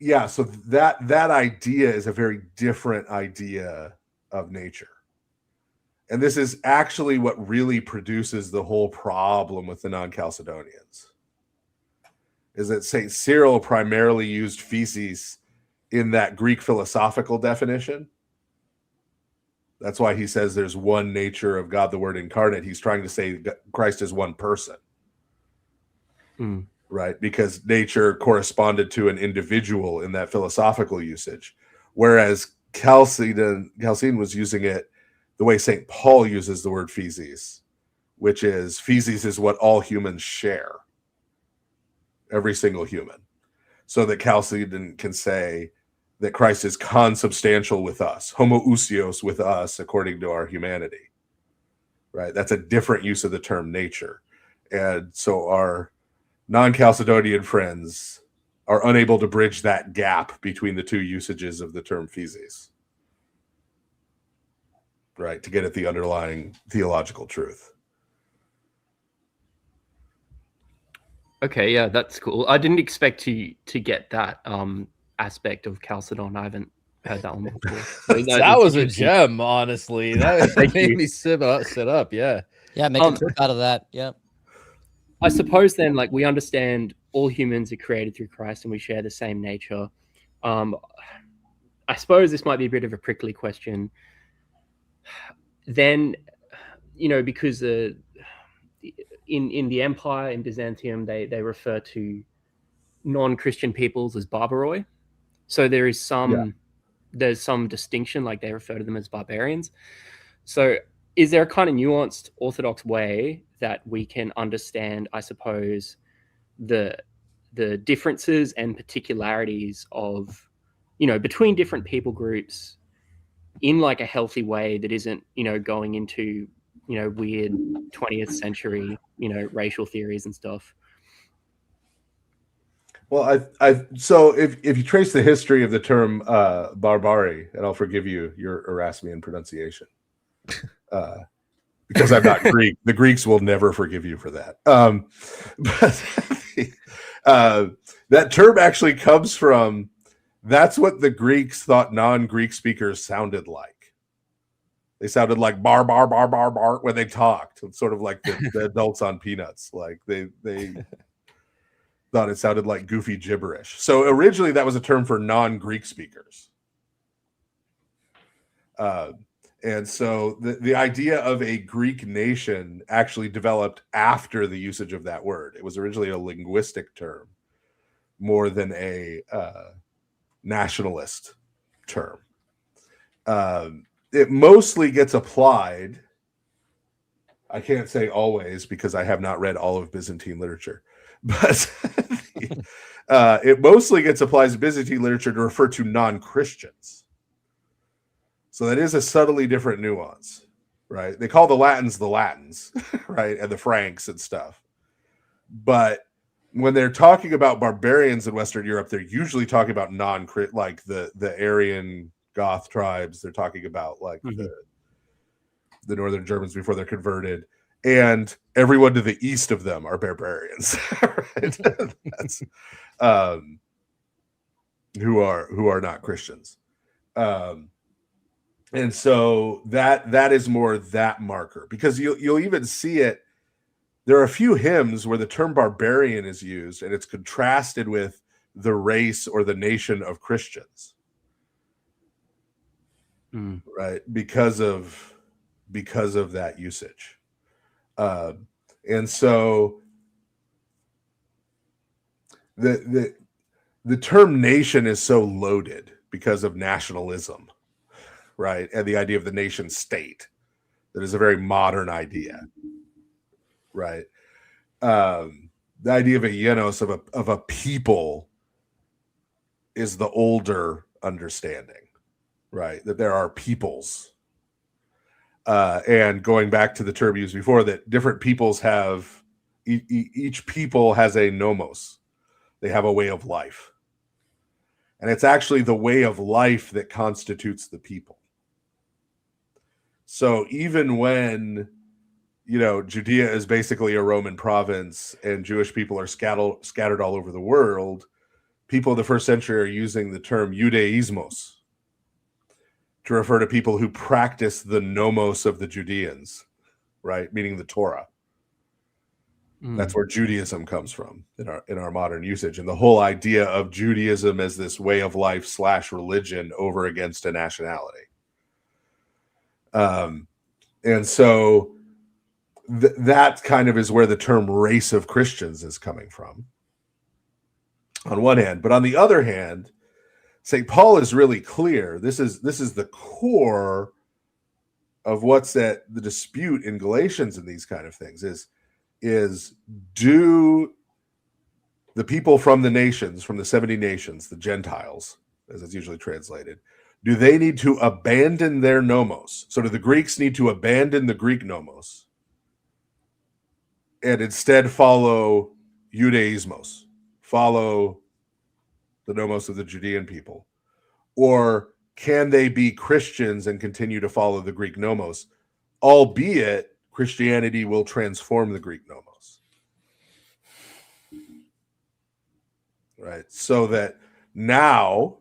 that idea is a very different idea of nature. And this is actually what really produces the whole problem with the non-Chalcedonians, is that St. Cyril primarily used physis in that Greek philosophical definition. That's why he says there's one nature of God, the Word incarnate. He's trying to say Christ is one person, right? Because nature corresponded to an individual in that philosophical usage, whereas Chalcedon was using it the way St. Paul uses the word physis, which is physis is what all humans share, every single human. So that Chalcedon can say that Christ is consubstantial with us, homoousios with us, according to our humanity, right? That's a different use of the term nature. And so our non-Chalcedonian friends are unable to bridge that gap between the two usages of the term physis, right? To get at the underlying theological truth. Okay, yeah, that's cool. I didn't expect to get that aspect of Chalcedon. I haven't heard that one before. So, no, That it's was a interesting. gem, honestly. That made me sit up. Yeah. Yeah, make a clip out of that. Yeah. I suppose then, like, we understand all humans are created through Christ and we share the same nature. I suppose this might be a bit of a prickly question. Then, you know, because in the empire, in Byzantium, they refer to non-Christian peoples as barbaroi. So there is there's some distinction, like they refer to them as barbarians. So is there a kind of nuanced Orthodox way that we can understand, I suppose, the differences and particularities of, you know, between different people groups in like a healthy way that isn't, you know, going into, you know, weird 20th century, you know, racial theories and stuff? Well, so if you trace the history of the term barbari, and I'll forgive you your Erasmian pronunciation, because I'm not Greek. The Greeks will never forgive you for that. But that term actually comes from, that's what the Greeks thought non-Greek speakers sounded like. They sounded like bar when they talked. It's sort of like the adults on Peanuts. Like they thought it sounded like goofy gibberish. So originally that was a term for non-Greek speakers. And so the idea of a Greek nation actually developed after the usage of that word. It was originally a linguistic term more than a nationalist term. It mostly gets applied, I can't say always because I have not read all of Byzantine literature, but it mostly gets applied to Byzantine literature to refer to non-Christians. So that is a subtly different nuance, right? They call the Latins, right? And the Franks and stuff. But when they're talking about barbarians in Western Europe, they're usually talking about like the Aryan Goth tribes. They're talking about like the Northern Germans before they're converted. And everyone to the east of them are barbarians, right? That's, who are not Christians. And so that is more that marker, because you'll even see it. There are a few hymns where the term barbarian is used and it's contrasted with the race or the nation of Christians, right? Because of that usage. And so the term nation is so loaded because of nationalism, right? And the idea of the nation state, that is a very modern idea, right? The idea of a yenos, of a people, is the older understanding, right? That there are peoples. And going back to the term used before, that different peoples have, each people has a nomos. They have a way of life. And it's actually the way of life that constitutes the people. So even when, you know, Judea is basically a Roman province and Jewish people are scattered all over the world, people of the first century are using the term Judaismos to refer to people who practice the nomos of the Judeans, right? Meaning the Torah. That's where Judaism comes from in our modern usage. And the whole idea of Judaism as this way of life / religion over against a nationality. And so that kind of is where the term race of Christians is coming from, on one hand. But on the other hand, St. Paul is really clear. This is the core of what's at the dispute in Galatians and these kind of things is do the people from the nations, from the 70 nations, the Gentiles, as it's usually translated, do they need to abandon their nomos? So do the Greeks need to abandon the Greek nomos and instead follow Judaismos, follow the nomos of the Judean people? Or can they be Christians and continue to follow the Greek nomos, albeit Christianity will transform the Greek nomos? Right. So that now,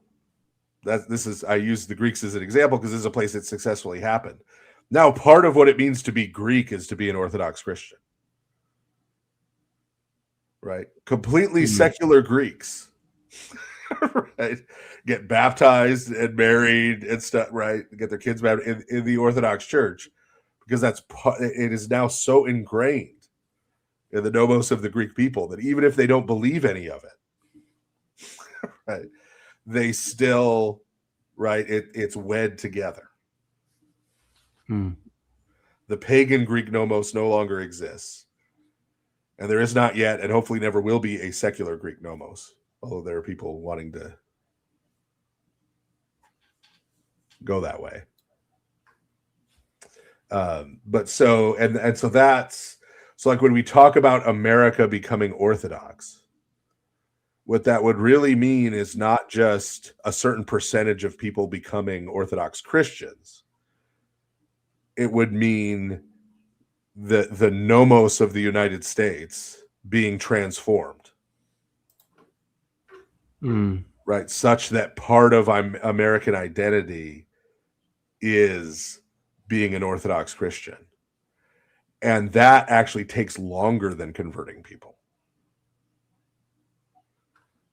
I use the Greeks as an example because this is a place that successfully happened. Now, part of what it means to be Greek is to be an Orthodox Christian. Right. Completely secular Greeks. Right. Get baptized and married and stuff, right? Get their kids baptized in the Orthodox Church, because it is now so ingrained in the nomos of the Greek people that even if they don't believe any of it, right, they still, right, it's wed together. The pagan Greek nomos no longer exists. And there is not yet, and hopefully never will be, a secular Greek nomos, although there are people wanting to go that way. But so, and so that's, so like when we talk about America becoming Orthodox, what that would really mean is not just a certain percentage of people becoming Orthodox Christians. It would mean the nomos of the United States being transformed. Right, such that part of American identity is being an Orthodox Christian. And that actually takes longer than converting people.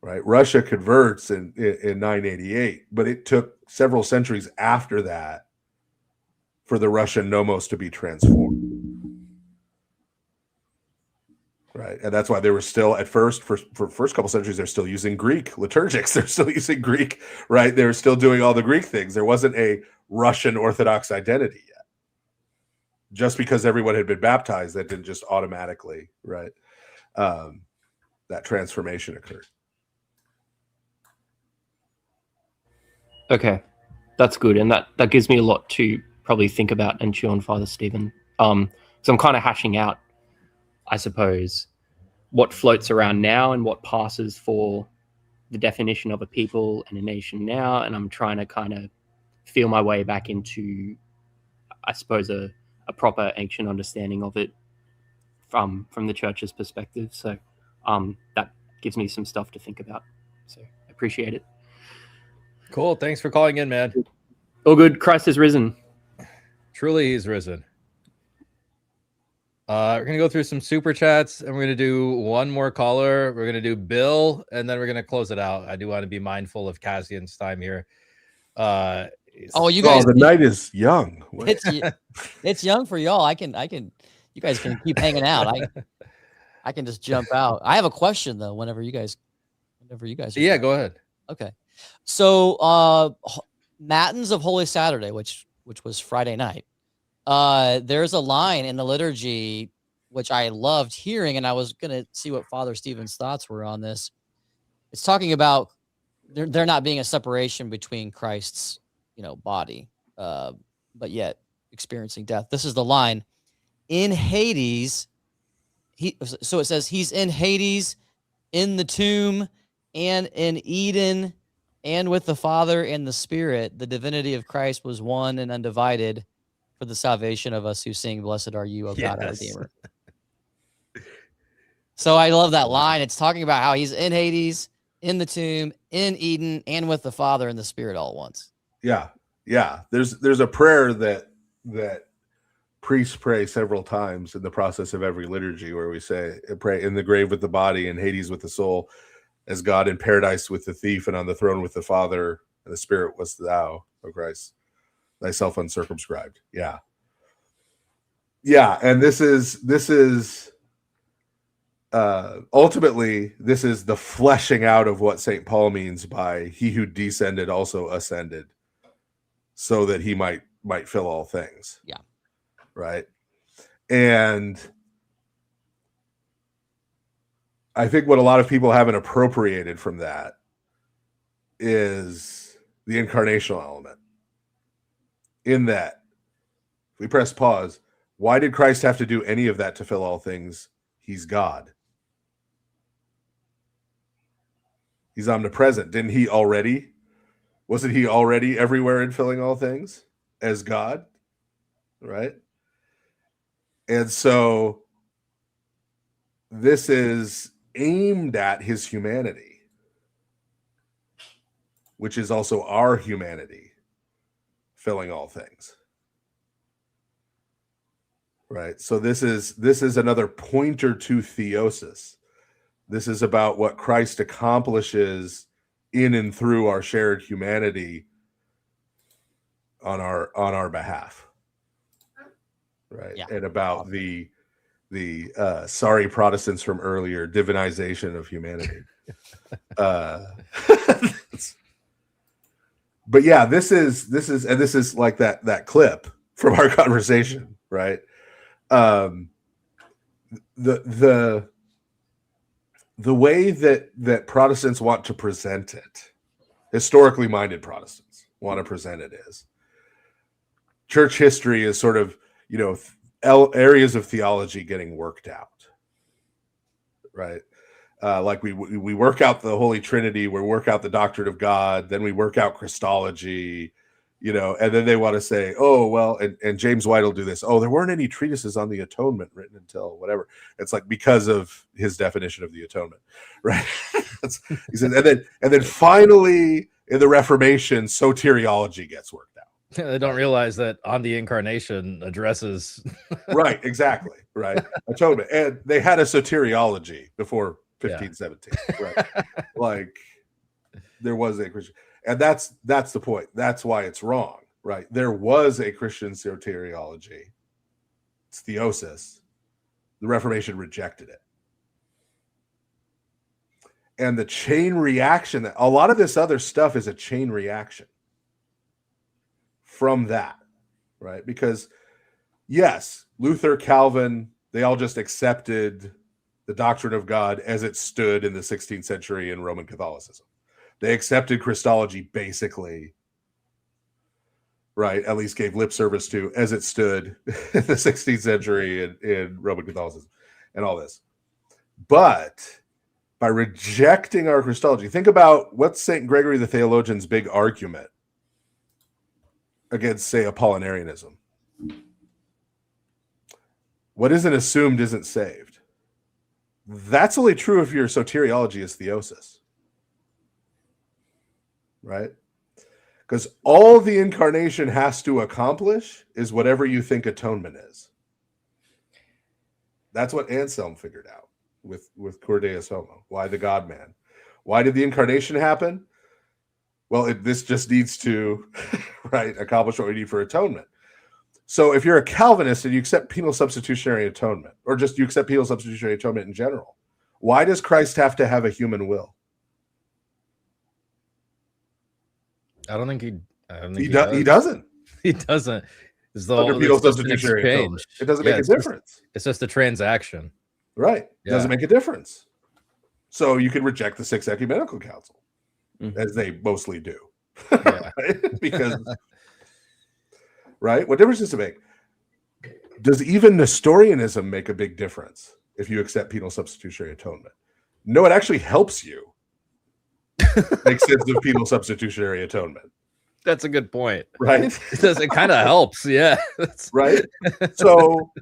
Right? Russia converts in 988, but it took several centuries after that for the Russian nomos to be transformed. Right. And that's why they were still at first, for first couple centuries, they're still using Greek liturgics. They're still using Greek, right? They're still doing all the Greek things. There wasn't a Russian Orthodox identity yet. Just because everyone had been baptized, that didn't just automatically, right? That transformation occurred. Okay, that's good. And that gives me a lot to probably think about and chew on, Father Stephen. So I'm kind of hashing out, I suppose, what floats around now and what passes for the definition of a people and a nation now. And I'm trying to kind of feel my way back into, I suppose, a proper ancient understanding of it from the church's perspective. So that gives me some stuff to think about. So I appreciate it. Cool. Thanks for calling in, man. All good. Christ is risen. Truly, he's risen. We're going to go through some super chats, and we're going to do one more caller. We're going to do Bill, and then we're going to close it out. I do want to be mindful of Cassian's time here. You guys, the night is young. It's young for y'all. You guys can keep hanging out. I can just jump out. I have a question though. Whenever you guys are go ahead. Okay. So Matins of Holy Saturday, which was Friday night. There's a line in the liturgy which I loved hearing, and I was gonna see what Father Stephen's thoughts were on this. It's talking about there not being a separation between Christ's body, but yet experiencing death. This is the line: in Hades, so it says he's in Hades, in the tomb, and in Eden, and with the Father and the Spirit. The divinity of Christ was one and undivided for the salvation of us who sing, "Blessed are you, O God, our Redeemer." So I love that line. It's talking about how he's in Hades, in the tomb, in Eden, and with the Father and the Spirit all at once. Yeah. There's a prayer that priests pray several times in the process of every liturgy, where we pray in the grave with the body, in Hades with the soul, as God in paradise with the thief, and on the throne with the Father, and the Spirit was thou, O Christ. thyself uncircumscribed. Yeah. Yeah. And this is ultimately, this is the fleshing out of what St. Paul means by he who descended also ascended so that he might fill all things. Yeah. Right. And I think what a lot of people haven't appropriated from that is the incarnational element. In that, if we press pause, why did Christ have to do any of that to fill all things? He's God. He's omnipresent. Wasn't he already everywhere and filling all things as God? Right? And so this is aimed at his humanity, which is also our humanity, filling all things. Right? So this is another pointer to theosis. This is about what Christ accomplishes in and through our shared humanity on our behalf. Right? Yeah. And about the sorry Protestants from earlier, divinization of humanity. But yeah, this is like that clip from our conversation, right? The way that Protestants want to present it, historically minded Protestants want to present it is church history is sort of, areas of theology getting worked out, right? Like we work out the Holy Trinity, we work out the doctrine of God, then we work out Christology, and then they want to say, oh, well, and James White will do this. Oh, there weren't any treatises on the atonement written until whatever. It's like because of his definition of the atonement, right? He says, and then finally in the Reformation, soteriology gets worked out. They don't realize that on the incarnation addresses right, exactly, right, atonement, and they had a soteriology before 1517, right? Like there was a Christian. And that's the point. That's why it's wrong, right? There was a Christian soteriology. It's theosis. The Reformation rejected it. And the chain reaction, that a lot of this other stuff is a chain reaction from that, right? Because yes, Luther, Calvin, they all just accepted the doctrine of God as it stood in the 16th century in Roman Catholicism. They accepted Christology basically, right? At least gave lip service to as it stood in the 16th century in Roman Catholicism and all this. But by rejecting our Christology, think about what's St. Gregory the Theologian's big argument against, say, Apollinarianism. What isn't assumed isn't saved. That's only true if your soteriology is theosis. Right? Because all the incarnation has to accomplish is whatever you think atonement is. That's what Anselm figured out with Cur Deus Homo. Why the God-man? Why did the incarnation happen? Well, this just needs to right accomplish what we need for atonement. So if you're a Calvinist and you accept penal substitutionary atonement, or just you accept penal substitutionary atonement in general, why does Christ have to have a human will? I don't think he doesn't. He doesn't. It's the Under penal substitutionary atonement. It doesn't make a difference. It's just a transaction. Right. It doesn't make a difference. So you can reject the Sixth Ecumenical Council, as they mostly do. Yeah. Right? Because, right? What difference does it make? Does even Nestorianism make a big difference if you accept penal substitutionary atonement? No, it actually helps you make sense of penal substitutionary atonement. That's a good point. Right? It kind of helps. Yeah. Right? So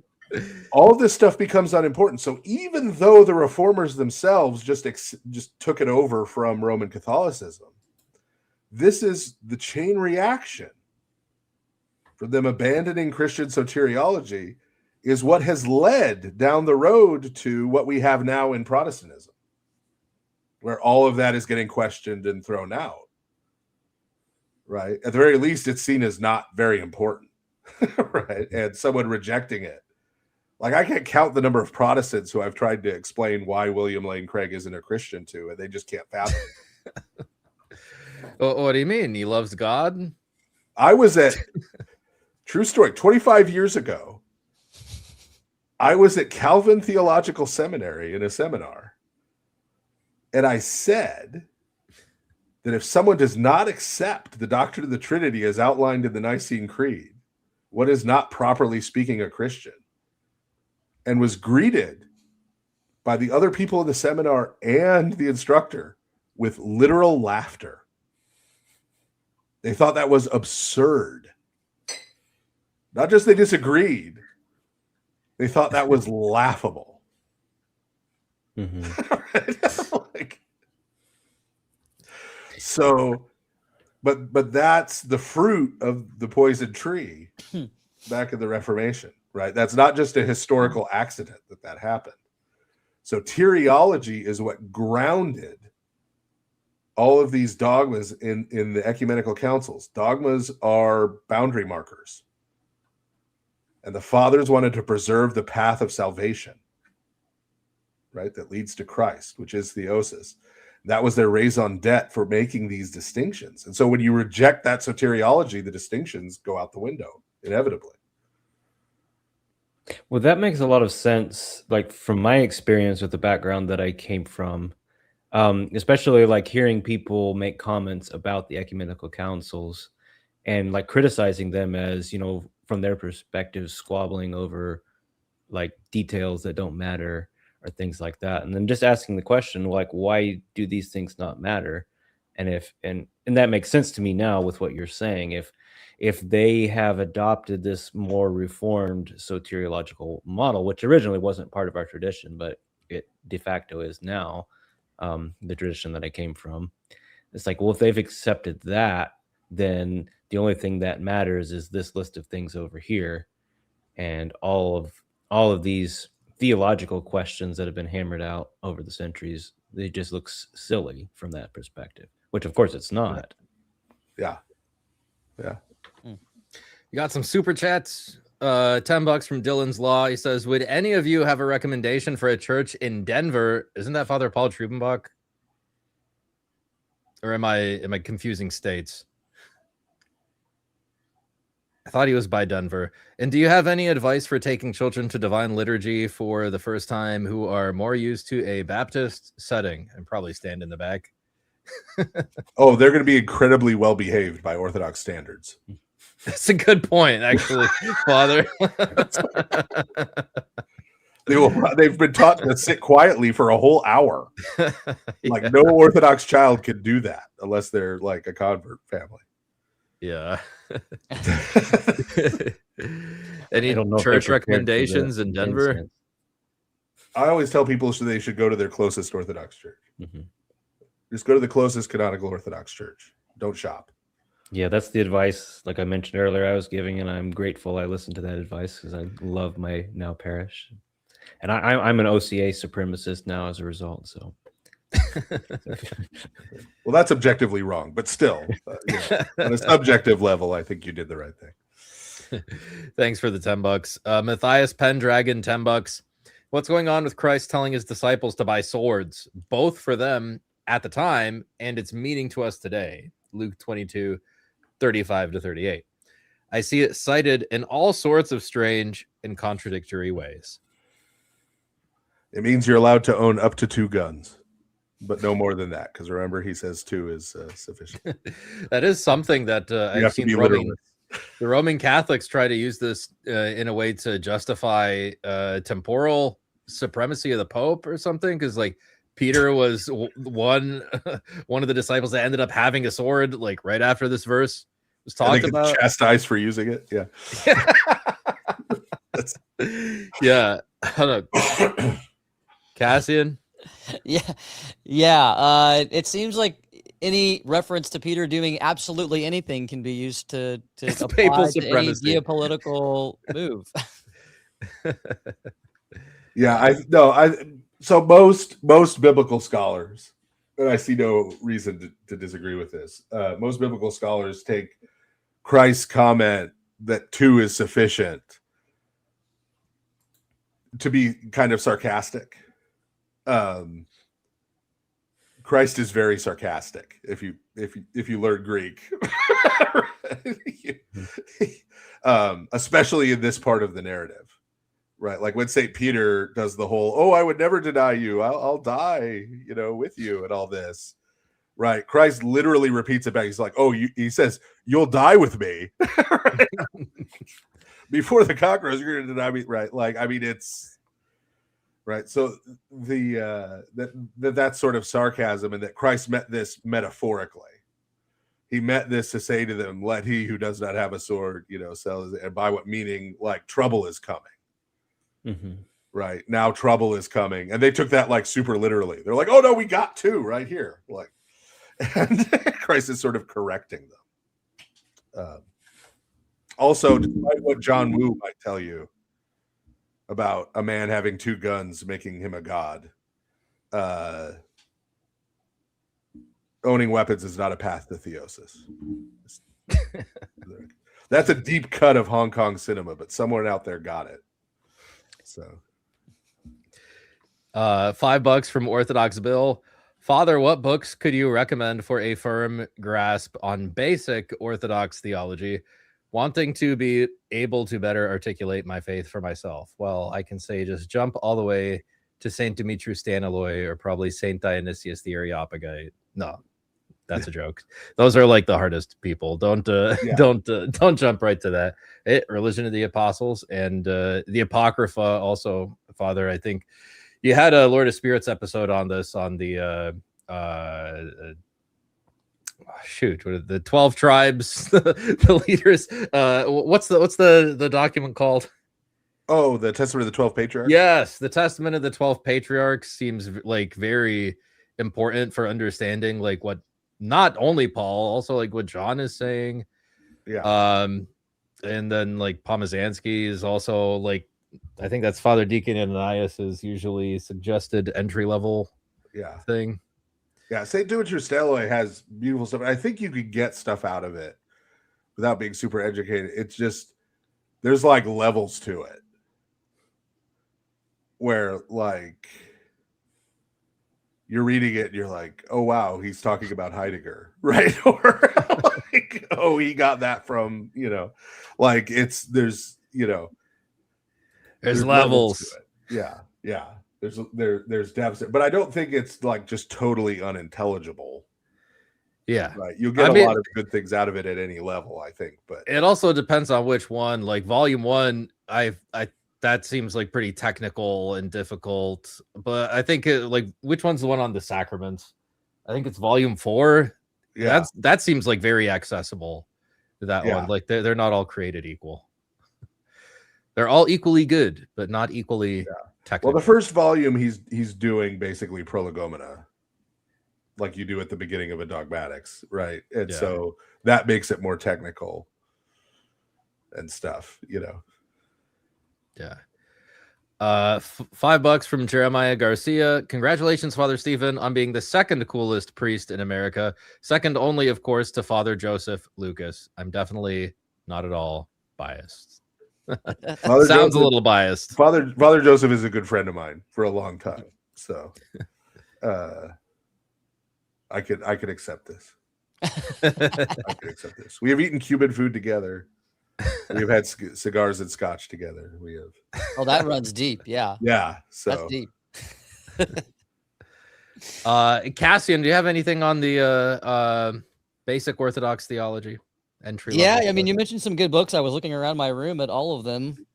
all this stuff becomes unimportant. So even though the reformers themselves just took it over from Roman Catholicism, this is the chain reaction for them abandoning Christian soteriology is what has led down the road to what we have now in Protestantism, where all of that is getting questioned and thrown out. right? At the very least, it's seen as not very important, right? And someone rejecting it. Like, I can't count the number of Protestants who I've tried to explain why William Lane Craig isn't a Christian to, and they just can't fathom it. Well, what do you mean? He loves God? I was at, true story, 25 years ago, I was at Calvin Theological Seminary in a seminar, and I said that if someone does not accept the doctrine of the Trinity as outlined in the Nicene Creed, one is not properly speaking a Christian, and was greeted by the other people in the seminar and the instructor with literal laughter. They thought that was absurd. Not just they disagreed, they thought that was laughable. Like, so, but that's the fruit of the poison tree back in the Reformation, right? That's not just a historical accident that happened. So soteriology is what grounded all of these dogmas in the ecumenical councils. Dogmas are boundary markers. And the fathers wanted to preserve the path of salvation, right? That leads to Christ, which is theosis. That was their raison d'etre for making these distinctions. And so when you reject that soteriology, the distinctions go out the window, inevitably. Well, that makes a lot of sense, like from my experience with the background that I came from, especially like hearing people make comments about the ecumenical councils and like criticizing them as, you know, from their perspective, squabbling over like details that don't matter or things like that. And then just asking the question, like, why do these things not matter? And and that makes sense to me now with what you're saying. If they have adopted this more reformed soteriological model, which originally wasn't part of our tradition, but it de facto is now, the tradition that I came from, it's like, well, if they've accepted that, then the only thing that matters is this list of things over here, and all of these theological questions that have been hammered out over the centuries, they just look silly from that perspective, which of course it's not. Yeah. You got some super chats. $10 from Dylan's Law. He says, would any of you have a recommendation for a church in Denver? Isn't that Father Paul Trubenbach? Or am I confusing states? I thought he was by Denver. And do you have any advice for taking children to divine liturgy for the first time who are more used to a Baptist setting and probably stand in the back? Oh, they're going to be incredibly well behaved by Orthodox standards. That's a good point, actually, Father. They've been taught to sit quietly for a whole hour. Like, no Orthodox child can do that unless they're like a convert family. Yeah. Any church recommendations in Denver? I always tell people they should go to their closest Orthodox church. Just go to the closest canonical Orthodox church. Don't shop. Yeah, that's the advice, like I mentioned earlier, I was giving, and I'm grateful I listened to that advice because I love my now parish. And I'm an OCA supremacist now as a result. So, well, that's objectively wrong, but still, on a subjective level, I think you did the right thing. Thanks for the $10. Matthias Pendragon, $10. What's going on with Christ telling his disciples to buy swords, both for them at the time and its meaning to us today? Luke 22:35-38. I see it cited in all sorts of strange and contradictory ways. It means you're allowed to own up to 2 guns, but no more than that. Because remember, he says 2 is sufficient. That is something that I've seen the Roman Catholics try to use this in a way to justify temporal supremacy of the Pope or something. Because like Peter was one of the disciples that ended up having a sword like right after this verse was talked about. Chastised for using it. Yeah. Yeah. Cassian. Yeah. It seems like any reference to Peter doing absolutely anything can be used to apply to any geopolitical move. Yeah, so most biblical scholars and I see no reason to disagree with this. Most biblical scholars take Christ's comment that 2 is sufficient to be kind of sarcastic. Christ is very sarcastic if you learn Greek. Especially in this part of the narrative, right? Like when St. Peter does the whole, "Oh, I would never deny you. I'll die, with you," and all this, right? Christ literally repeats it back. He's like, "Oh, he says, you'll die with me." Right? Before the cockroach, you're going to deny me, right? Like, I mean, it's right. So that sort of sarcasm, and that Christ meant this metaphorically. He meant this to say to them, "Let he who does not have a sword, sell his," and by what meaning, like, trouble is coming. Mm-hmm. Right now, trouble is coming, and they took that like super literally. They're like, "Oh no, we got 2 right here." Like, and Christ is sort of correcting them. Also, despite what John Woo might tell you about a man having 2 guns making him a god, owning weapons is not a path to theosis. That's a deep cut of Hong Kong cinema, but someone out there got it. So, $5 from Orthodox Bill. Father, what books could you recommend for a firm grasp on basic Orthodox theology, wanting to be able to better articulate my faith for myself? Well, I can say just jump all the way to St. Demetrius Staniloy, or probably St. Dionysius the Areopagite. No, that's a joke. Those are like the hardest people. Don't jump right to that. Religion of the Apostles and the Apocrypha. Also, Father, I think you had a Lord of Spirits episode on this on the the 12 tribes, the leaders. What's the document called? Oh, the Testament of the 12 Patriarchs. Yes, the Testament of the 12 Patriarchs seems like very important for understanding like what not only Paul, also like what John is saying. Yeah. And then like Pomazansky is also like, I think that's Father Deacon Ananias is usually suggested entry level thing. Yeah, St. Demetrius Staniloy has beautiful stuff. I think you could get stuff out of it without being super educated. It's just there's like levels to it where like you're reading it and you're like, "Oh wow, he's talking about Heidegger," right? Or like, "Oh, he got that from," like there's levels to it. Yeah. There's deficit, but I don't think it's like just totally unintelligible. Yeah, right. You'll get a lot of good things out of it at any level, I think. But it also depends on which one. Like Volume 1, I that seems like pretty technical and difficult. But I think like which one's the one on the sacraments? I think it's Volume 4. Yeah, that seems like very accessible. That one, like they're not all created equal. They're all equally good, but not equally technical. Well, the first volume he's doing basically prolegomena, like you do at the beginning of a dogmatics, right? And so that makes it more technical and stuff, Yeah. $5 from Jeremiah Garcia. Congratulations, Father Stephen, on being the second coolest priest in America. Second only, of course, to Father Joseph Lucas. I'm definitely not at all biased. Sounds a little biased. Father Joseph is a good friend of mine for a long time, so I could accept this. I could accept this. We have eaten Cuban food together. We've had cigars and scotch together. We have. Oh, that runs deep. Yeah. Yeah. So that's deep. Cassian, do you have anything on the basic Orthodox theology? Yeah, I mean, you mentioned some good books. I was looking around my room at all of them.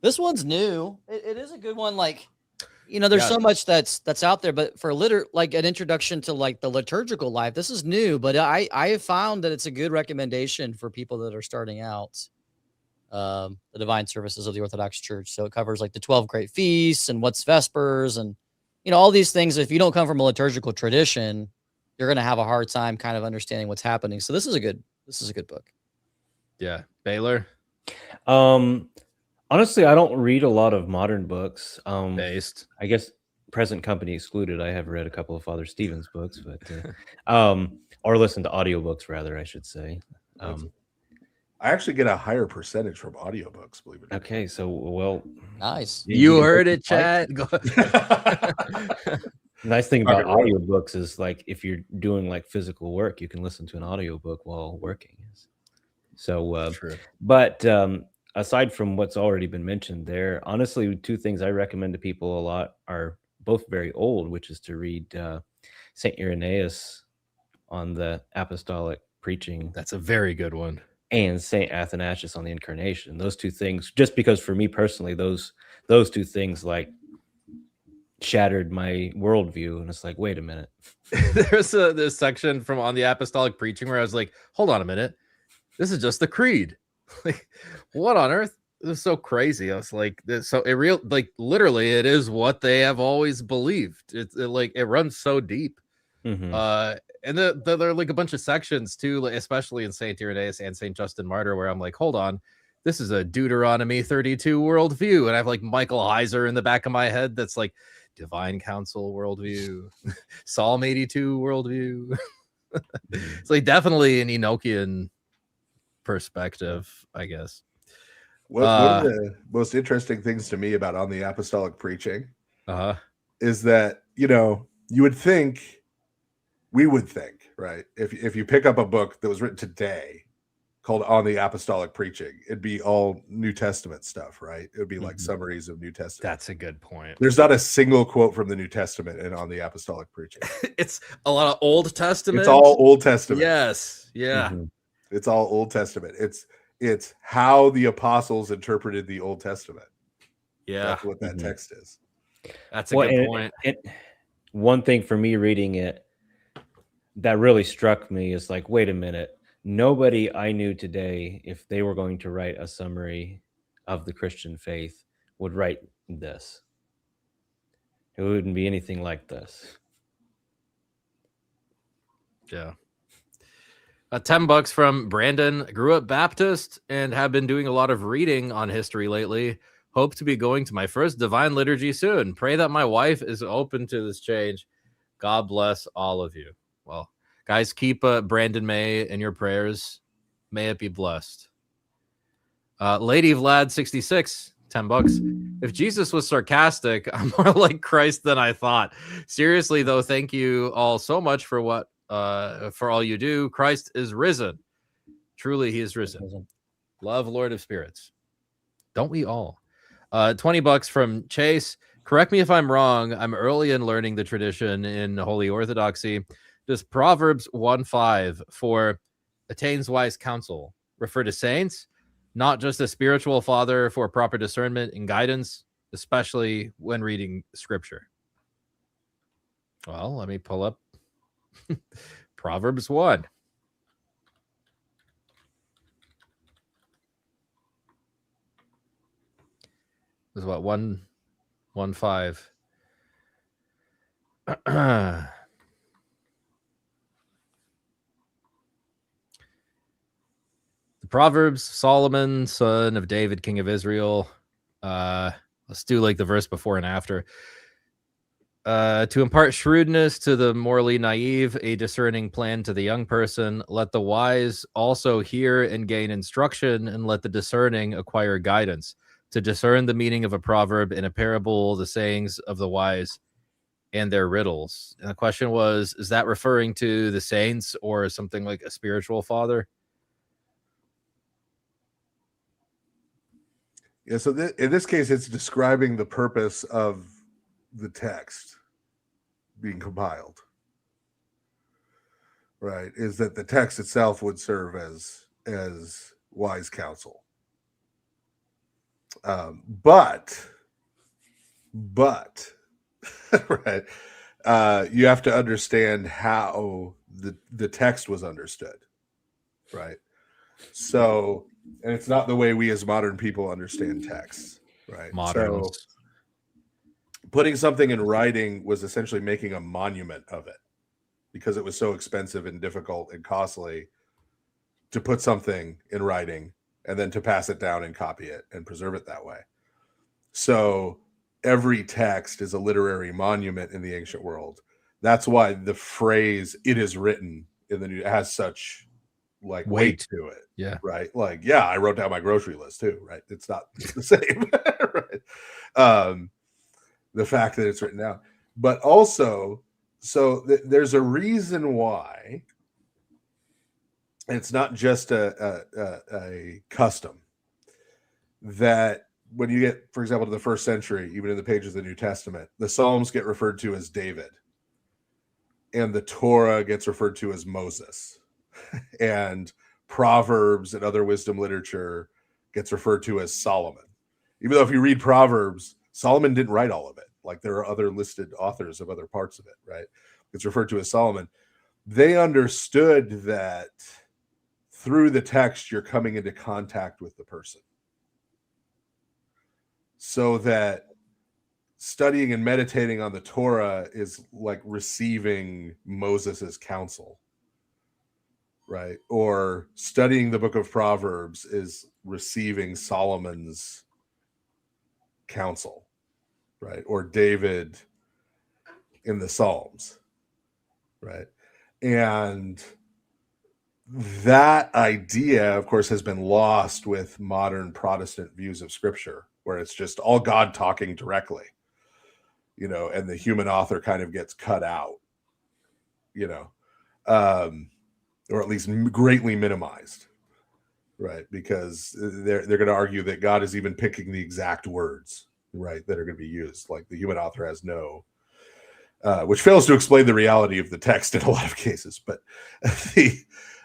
This one's new. It is a good one. Like, there's so much that's out there, but for like an introduction to like the liturgical life, this is new. But I have found that it's a good recommendation for people that are starting out. The divine services of the Orthodox Church. So it covers like the 12 great feasts and what's Vespers and all these things. If you don't come from a liturgical tradition, you're going to have a hard time kind of understanding what's happening. So this is a good book. Yeah. Baylor. Honestly, I don't read a lot of modern books. Based. I guess present company excluded, I have read a couple of Father Stevens books, but or listened to audiobooks rather, I should say. I actually get a higher percentage from audiobooks, believe it or not. Okay, so well, nice. You heard it, chat. Nice thing about audiobooks is like if you're doing like physical work, you can listen to an audiobook while working. So, but aside from what's already been mentioned there, honestly, two things I recommend to people a lot are both very old, which is to read St. Irenaeus on the apostolic preaching. That's a very good one. And St. Athanasius on the incarnation. Those two things, just because for me personally, those two things like shattered my worldview. And it's like, wait a minute. There's this section from on the apostolic preaching where I was like, hold on a minute. This is just the creed. Like, what on earth? This is so crazy. I was like, literally, it is what they have always believed. It runs so deep. Mm-hmm. And there are like a bunch of sections too, especially in St. Irenaeus and St. Justin Martyr, where I'm like, hold on, this is a Deuteronomy 32 worldview. And I have like Michael Heiser in the back of my head that's like Divine Council worldview, Psalm 82 worldview. It's like definitely an Enochian perspective, I guess. One of the most interesting things to me about on the apostolic preaching is that, we would think, right? If you pick up a book that was written today called On the Apostolic Preaching, it'd be all New Testament stuff, right? It would be like summaries of New Testament. That's a good point. There's not a single quote from the New Testament in On the Apostolic Preaching. It's a lot of Old Testament. It's all Old Testament. Yes. Yeah. Mm-hmm. It's all Old Testament. It's how the apostles interpreted the Old Testament. Yeah. That's what that text is. That's a good point. One thing for me reading it that really struck me is like, wait a minute. Nobody I knew today, if they were going to write a summary of the Christian faith, would write this. It wouldn't be anything like this. Yeah. $10 from Brandon. Grew up Baptist and have been doing a lot of reading on history lately. Hope to be going to my first divine liturgy soon. Pray that my wife is open to this change. God bless all of you. Well, guys, keep Brandon May in your prayers. May it be blessed. Lady Vlad 66, $10. If Jesus was sarcastic, I'm more like Christ than I thought. Seriously, though, thank you all so much for for all you do. Christ is risen. Truly, he is risen. Love, Lord of Spirits. Don't we all? $20 from Chase. Correct me if I'm wrong. I'm early in learning the tradition in Holy Orthodoxy. Does Proverbs 1:5 for attains wise counsel refer to saints, not just a spiritual father for proper discernment and guidance, especially when reading scripture? Well, let me pull up Proverbs 1. This is what 1:5. Proverbs, Solomon, son of David, king of Israel. Let's do like the verse before and after. To impart shrewdness to the morally naive, a discerning plan to the young person. Let the wise also hear and gain instruction, and let the discerning acquire guidance. To discern the meaning of a proverb in a parable, the sayings of the wise and their riddles. And the question was, is that referring to the saints or something like a spiritual father? Yeah, so in this case, it's describing the purpose of the text being compiled, right? Is that the text itself would serve as wise counsel. But right, you have to understand how the text was understood, right? So, and it's not the way we as modern people understand texts, right? Moderns. So putting something in writing was essentially making a monument of it because it was so expensive and difficult and costly to put something in writing and then to pass it down and copy it and preserve it that way. So every text is a literary monument in the ancient world. That's why the phrase "it is written" in the New has such like weight to it. Yeah. Right. Like, yeah, I wrote down my grocery list too. Right. It's not the same. Right. The fact that it's written down, but also, so there's a reason why it's not just a custom that when you get, for example, to the first century, even in the pages of the New Testament, the Psalms get referred to as David, and the Torah gets referred to as Moses, and Proverbs and other wisdom literature gets referred to as Solomon. Even though if you read Proverbs, Solomon didn't write all of it. Like there are other listed authors of other parts of it, right? It's referred to as Solomon. They understood that through the text, you're coming into contact with the person. So that studying and meditating on the Torah is like receiving Moses's counsel, right? Or studying the book of Proverbs is receiving Solomon's counsel, right? Or David in the Psalms, right? And that idea, of course, has been lost with modern Protestant views of Scripture, where it's just all God talking directly, you know, and the human author kind of gets cut out, you know, or at least greatly minimized, right? Because they're going to argue that God is even picking the exact words, right, that are going to be used. Like the human author has no, which fails to explain the reality of the text in a lot of cases. But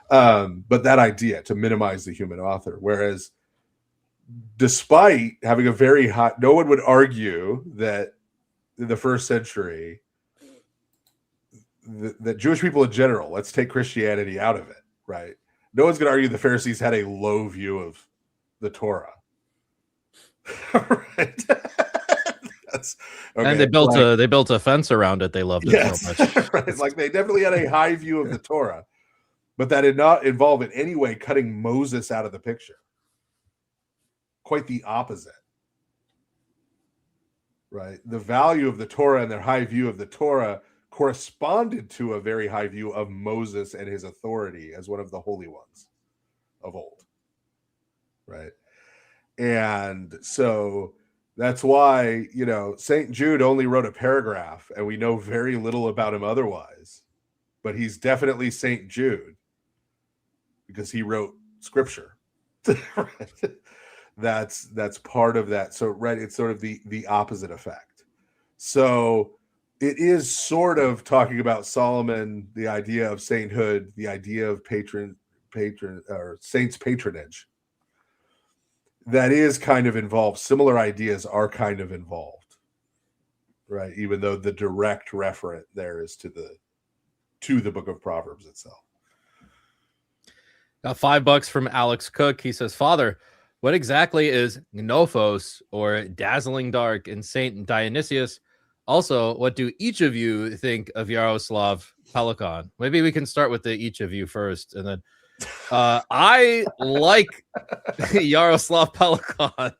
but that idea to minimize the human author, whereas despite having a very high, no one would argue that in the first century, that Jewish people in general, let's take Christianity out of it, right? No one's going to argue the Pharisees had a low view of the Torah. Right? That's, okay. And they built a fence around it. They loved it so much. Right? Like they definitely had a high view of the Torah, but that did not involve in any way cutting Moses out of the picture. Quite the opposite. Right? The value of the Torah and their high view of the Torah corresponded to a very high view of Moses and his authority as one of the holy ones of old. Right? And so that's why, you know, St. Jude only wrote a paragraph and we know very little about him otherwise, but he's definitely St. Jude because he wrote scripture. Right? That's part of that. So, right, it's sort of the opposite effect. So it is sort of talking about Solomon, the idea of sainthood, the idea of patron or saints patronage. That is kind of involved. Similar ideas are kind of involved, right? Even though the direct referent there is to the book of Proverbs itself. Got $5 from Alex Cook. He says, Father, what exactly is gnophos or dazzling dark in Saint Dionysius? Also, what do each of you think of Yaroslav Pelikan? Maybe we can start with the each of you first, and then I like Yaroslav Pelikan.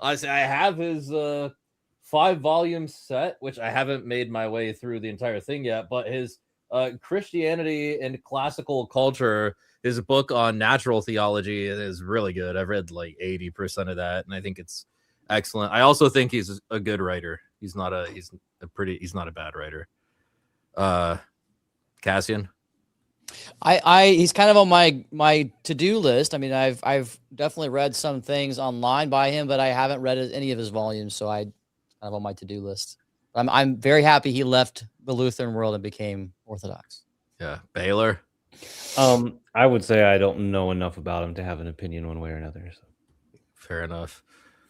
I have his 5-volume set, which I haven't made my way through the entire thing yet, but his Christianity and Classical Culture, his book on natural theology, is really good. I've read like 80% of that, and I think it's excellent. I also think he's a good writer. He's not a bad writer. Cassian? He's kind of on my to-do list. I mean, I've definitely read some things online by him, but I haven't read any of his volumes, so I kind of on my to-do list. I'm very happy he left the Lutheran world and became Orthodox. Yeah, Baylor. I would say I don't know enough about him to have an opinion one way or another. So. Fair enough.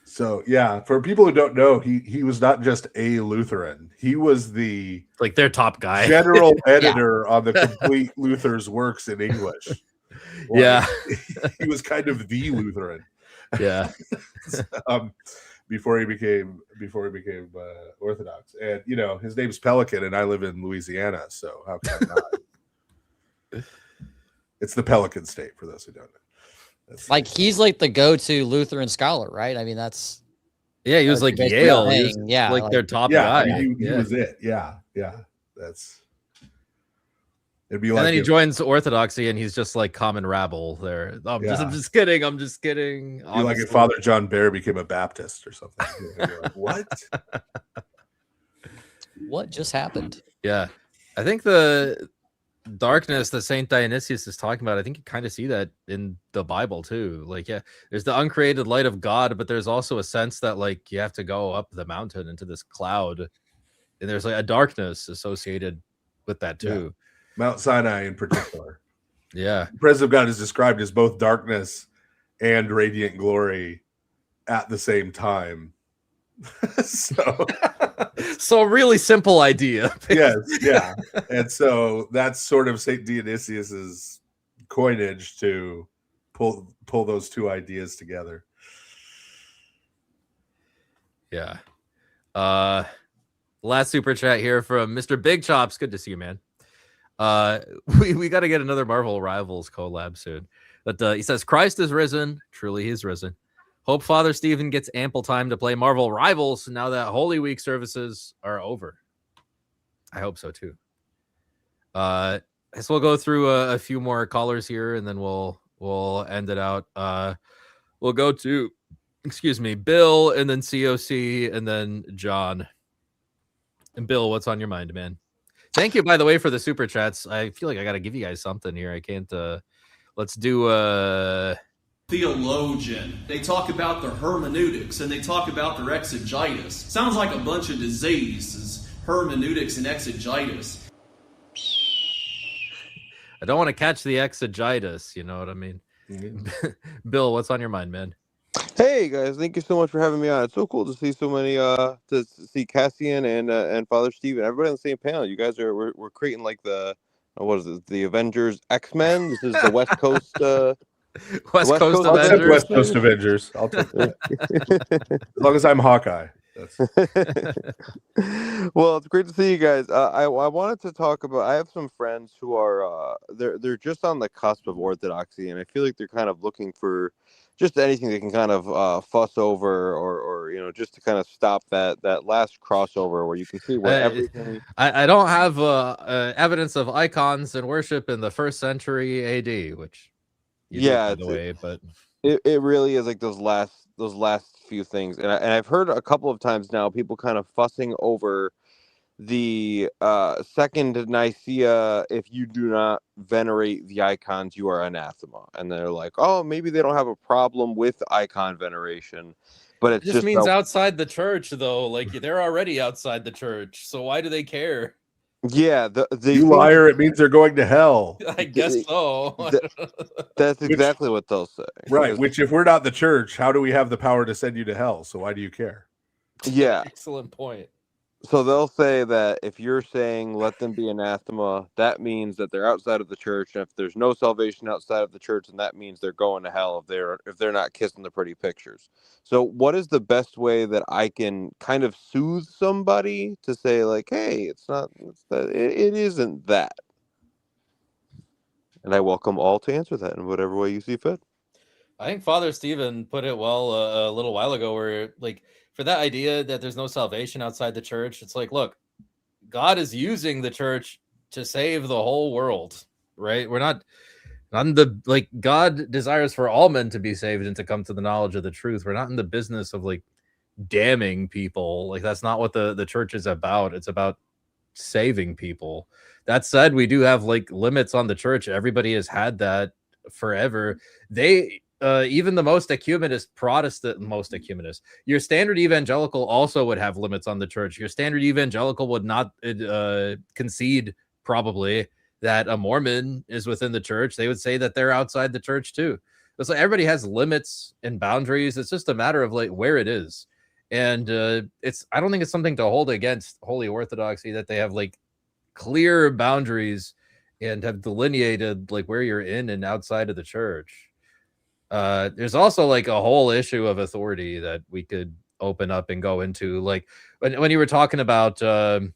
So yeah, for people who don't know, he was not just a Lutheran. He was the like their top guy, general editor on the complete Luther's works in English. Like, yeah, he was kind of the Lutheran. Yeah. Before he became Orthodox, and you know his name's Pelican, and I live in Louisiana, so how can I not? It's the Pelican State for those who don't know. Like he's like the go-to Lutheran scholar, right? I mean, that's Yeah, he was like basically Yale. He was saying, yeah, like their top Yeah, guy. I mean, he Yeah. was it. Yeah, that's. It'd be And like then he if- joins Orthodoxy, and he's just like common rabble there. I'm just kidding. I'm just kidding. Be like if Obviously. Father John Bear became a Baptist or something. You're like, what? What just happened? Yeah, I think the darkness that Saint Dionysius is talking about, I think you kind of see that in the Bible too. Like, yeah, there's the uncreated light of God, but there's also a sense that like you have to go up the mountain into this cloud, and there's like a darkness associated with that too. Mount Sinai in particular. Yeah. The presence of God is described as both darkness and radiant glory at the same time. So really simple idea. Yes, yeah. And so that's sort of Saint Dionysius's coinage to pull those two ideas together. Yeah. Last super chat here from Mr. Big Chops. Good to see you, man. We got to get another Marvel Rivals collab soon. But he says, Christ is risen. Truly, he's risen. Hope Father Stephen gets ample time to play Marvel Rivals now that Holy Week services are over. I hope so too. So we'll go through a few more callers here, and then we'll end it out. We'll go to, Bill, and then COC, and then John. And Bill, what's on your mind, man? Thank you, by the way, for the super chats. I feel like I got to give you guys something here. I can't. Let's do. Theologian. They talk about their hermeneutics and they talk about their exegesis. Sounds like a bunch of diseases. Hermeneutics and exegesis. I don't want to catch the exegesis. You know what I mean? Bill, what's on your mind, man? Hey guys, thank you so much for having me on. It's so cool to see so many to see Cassian and Father Stephen, everybody on the same panel. You guys we're creating like the what is it, the Avengers X-Men. This is the West Coast West Coast I'll Avengers. take West Coast Avengers. I'll take that. As long as I'm Hawkeye. Well, it's great to see you guys. I wanted to talk about. I have some friends who are they're just on the cusp of Orthodoxy, and I feel like they're kind of looking for just anything they can kind of fuss over, or just to kind of stop that last crossover where you can see where everything. I don't have evidence of icons and worship in the 1st century AD, which Yeah, by the way, but it really is like those last few things, and I've heard a couple of times now people kind of fussing over the second Nicaea. If you do not venerate the icons, you are anathema, and they're like, oh, maybe they don't have a problem with icon veneration, but it just means outside the church, though. Like they're already outside the church, so why do they care? Yeah, you liar. It means they're going to hell. I guess so. That's exactly what they'll say. Right. Which, if we're not the church, how do we have the power to send you to hell? So why do you care? Yeah. Excellent point. So they'll say that if you're saying let them be anathema, that means that they're outside of the church, and if there's no salvation outside of the church, then that means they're going to hell if they're not kissing the pretty pictures. So what is the best way that I can kind of soothe somebody to say like, hey, it isn't that? And I welcome all to answer that in whatever way you see fit. I think Father Stephen put it well a little while ago, where like for that idea that there's no salvation outside the church, it's like, look, God is using the church to save the whole world, right? We're not in the, like, God desires for all men to be saved and to come to the knowledge of the truth. We're not in the business of like damning people. Like that's not what the church is about. It's about saving people. That said, we do have like limits on the church. Everybody has had that forever. They even the most ecumenist Protestant, your standard evangelical also would have limits on the church. Your standard evangelical would not concede probably that a Mormon is within the church. They would say that they're outside the church too. So everybody has limits and boundaries. It's just a matter of like where it is. And I don't think it's something to hold against Holy Orthodoxy that they have like clear boundaries and have delineated like where you're in and outside of the church. There's also like a whole issue of authority that we could open up and go into, like when you were talking about that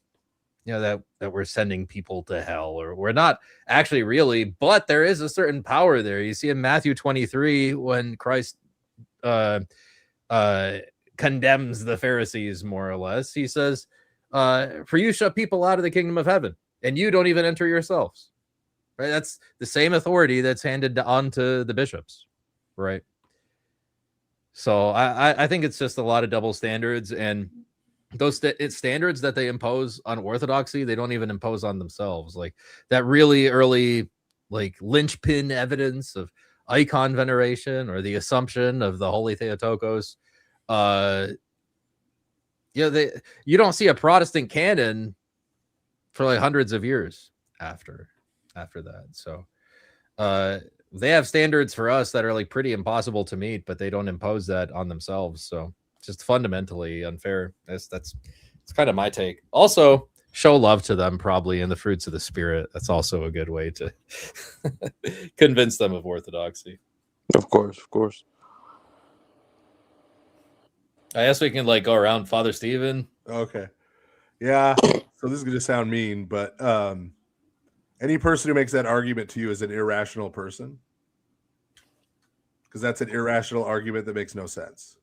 we're sending people to hell, or we're not actually really, but there is a certain power there. You see in Matthew 23 when Christ condemns the Pharisees more or less. He says, for you shut people out of the kingdom of heaven, and you don't even enter yourselves. Right? That's the same authority that's handed on to the bishops, right? So I think it's just a lot of double standards, and those standards that they impose on Orthodoxy, they don't even impose on themselves. Like that really early, like linchpin evidence of icon veneration or the assumption of the Holy Theotokos. You don't see a Protestant canon for like hundreds of years after that. So they have standards for us that are like pretty impossible to meet, but they don't impose that on themselves. So just fundamentally unfair. That's kind of my take. Also, show love to them, probably in the fruits of the Spirit. That's also a good way to convince them of orthodoxy. Of course. I guess we can like go around. Father Stephen. Okay. Yeah. So this is going to sound mean, but any person who makes that argument to you is an irrational person, because that's an irrational argument that makes no sense.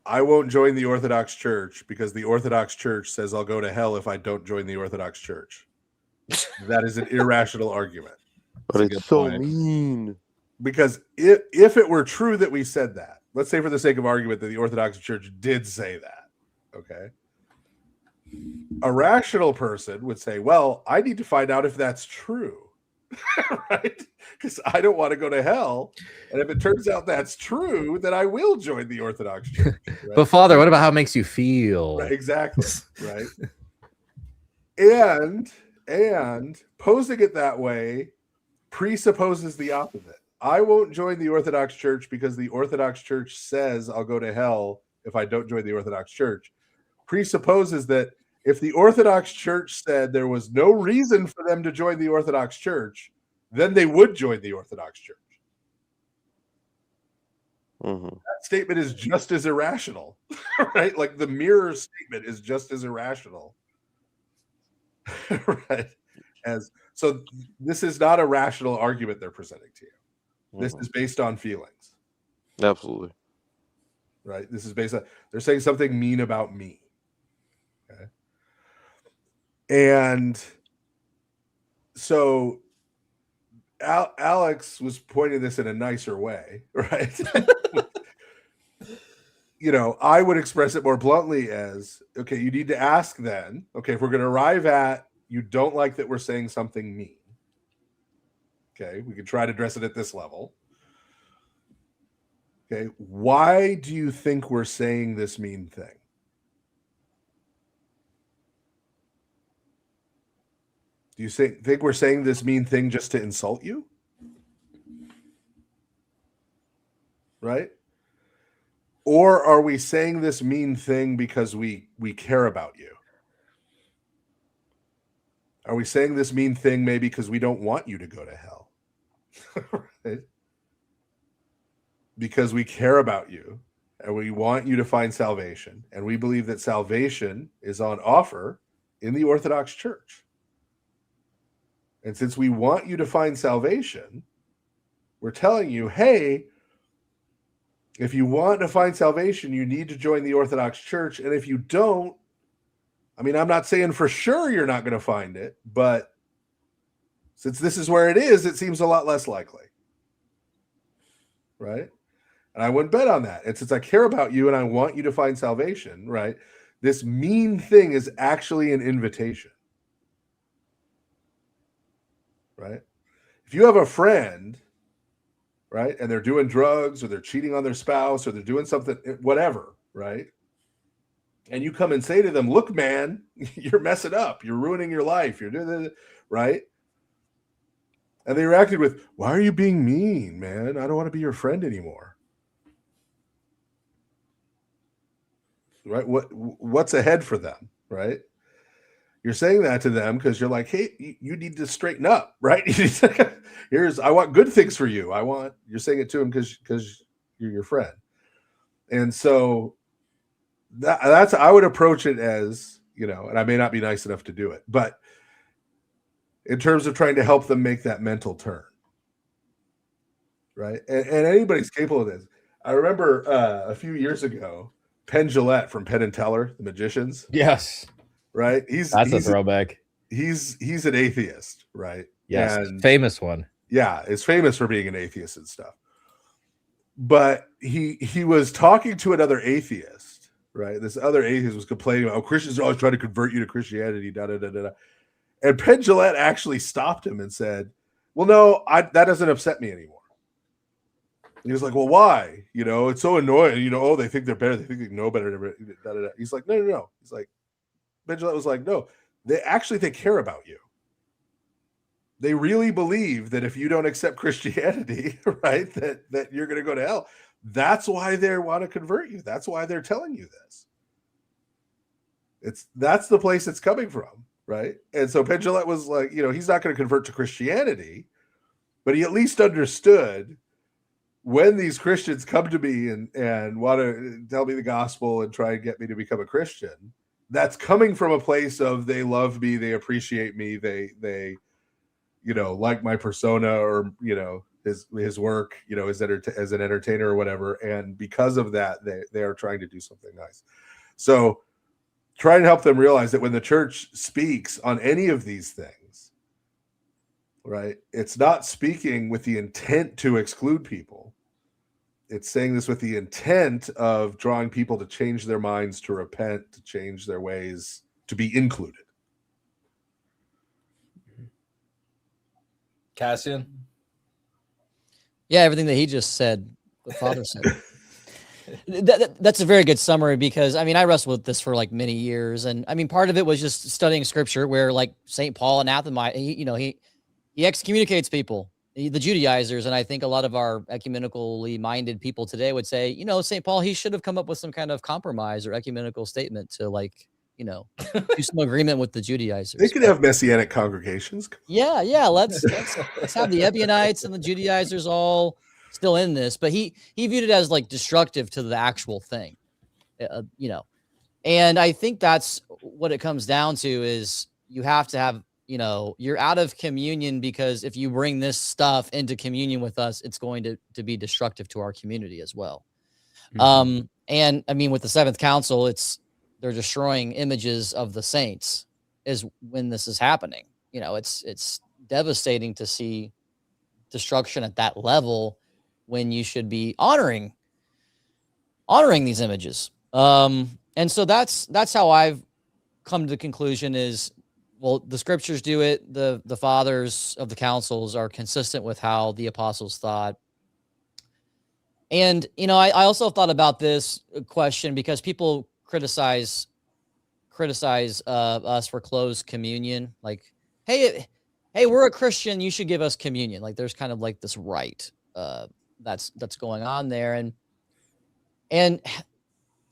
I won't join the Orthodox Church because the Orthodox Church says I'll go to hell if I don't join the Orthodox Church. That is an irrational argument. But it's so mean. Because if it were true that we said that, let's say for the sake of argument that the Orthodox Church did say that, okay? A rational person would say, well, I need to find out if that's true, right? Because I don't want to go to hell. And if it turns out that's true, then I will join the Orthodox Church. Right? But Father, what about how it makes you feel? Right, exactly, right? And posing it that way presupposes the opposite. I won't join the Orthodox Church because the Orthodox Church says I'll go to hell if I don't join the Orthodox Church. Presupposes that if the Orthodox Church said there was no reason for them to join the Orthodox Church, then they would join the Orthodox Church. Mm-hmm. That statement is just as irrational, right? Like the mirror statement is just as irrational, right? So this is not a rational argument they're presenting to you. This is based on feelings. Absolutely. Right? This is based on, they're saying something mean about me. Okay. And so Alex was pointing this in a nicer way, right? I would express it more bluntly as, okay, you need to ask then, okay, if we're going to arrive at, you don't like that we're saying something mean. Okay, we can try to address it at this level. Okay, why do you think we're saying this mean thing? Do you think we're saying this mean thing just to insult you? Right? Or are we saying this mean thing because we care about you? Are we saying this mean thing maybe because we don't want you to go to hell? Right? Because we care about you and we want you to find salvation, and we believe that salvation is on offer in the Orthodox Church. And since we want you to find salvation, we're telling you, hey, if you want to find salvation, you need to join the Orthodox Church. And if you don't, I mean, I'm not saying for sure you're not going to find it, but since this is where it is, it seems a lot less likely. Right? And I wouldn't bet on that. And since I care about you and I want you to find salvation, right, this mean thing is actually an invitation. Right? If you have a friend, right, and they're doing drugs or they're cheating on their spouse or they're doing something, whatever, right? And you come and say to them, look, man, you're messing up. You're ruining your life. You're doing this, right? And they reacted with, why are you being mean, man? I don't want to be your friend anymore. Right? What's ahead for them, right? You're saying that to them because you're like, hey, you need to straighten up, right? I want good things for you. You're saying it to them because you're your friend. And so that's, I would approach it as, and I may not be nice enough to do it, but in terms of trying to help them make that mental turn, right? And anybody's capable of this. I remember a few years ago, Penn Jillette from Penn and Teller, the magicians. Yes. Right. That's a throwback. He's an atheist, right? Yes, And famous one. Yeah, is famous for being an atheist and stuff. But he was talking to another atheist, right? This other atheist was complaining about, Christians are always trying to convert you to Christianity, da da da da. And Penn Jillette actually stopped him and said, well, no, that doesn't upset me anymore. And he was like, well, why? You know, it's so annoying. You know, oh, they think they're better. They think they know better. Da, da, da. He's like, no. He's like, Penn Jillette was like, no, they care about you. They really believe that if you don't accept Christianity, right, that you're going to go to hell. That's why they want to convert you. That's why they're telling you this. That's the place it's coming from, right? And so Penn Jillette was like, you know, he's not going to convert to Christianity, but he at least understood when these Christians come to me and want to tell me the gospel and try and get me to become a Christian, that's coming from a place of they love me, they appreciate me, they you know, like my persona, or, you know, his work, you know, as an entertainer or whatever. And because of that, they are trying to do something nice. So try and help them realize that when the church speaks on any of these things, right, it's not speaking with the intent to exclude people. It's saying this with the intent of drawing people to change their minds, to repent, to change their ways, to be included. Cassian? Yeah, everything that he just said, the Father said. That's a very good summary, because, I mean, I wrestled with this for like many years. And I mean, part of it was just studying scripture, where like St. Paul anathema, he excommunicates people, the Judaizers. And I think a lot of our ecumenically minded people today would say, you know, St. Paul, he should have come up with some kind of compromise or ecumenical statement to, like, you know, do some agreement with the Judaizers. They could have messianic congregations. Yeah. Let's have the Ebionites and the Judaizers all still in this. But he viewed it as like destructive to the actual thing, you know. And I think that's what it comes down to, is you have to have, you know, you're out of communion, because if you bring this stuff into communion with us, it's going to be destructive to our community as well. Mm-hmm. And I mean, with the Seventh Council, they're destroying images of the saints is when this is happening. You know, it's devastating to see destruction at that level when you should be honoring these images. And so that's how I've come to the conclusion is, well, the scriptures do it. The fathers of the councils are consistent with how the apostles thought. And, you know, I also thought about this question, because people criticize us for closed communion. Like, hey, we're a Christian, you should give us communion. Like, there's kind of like this right that's going on there. And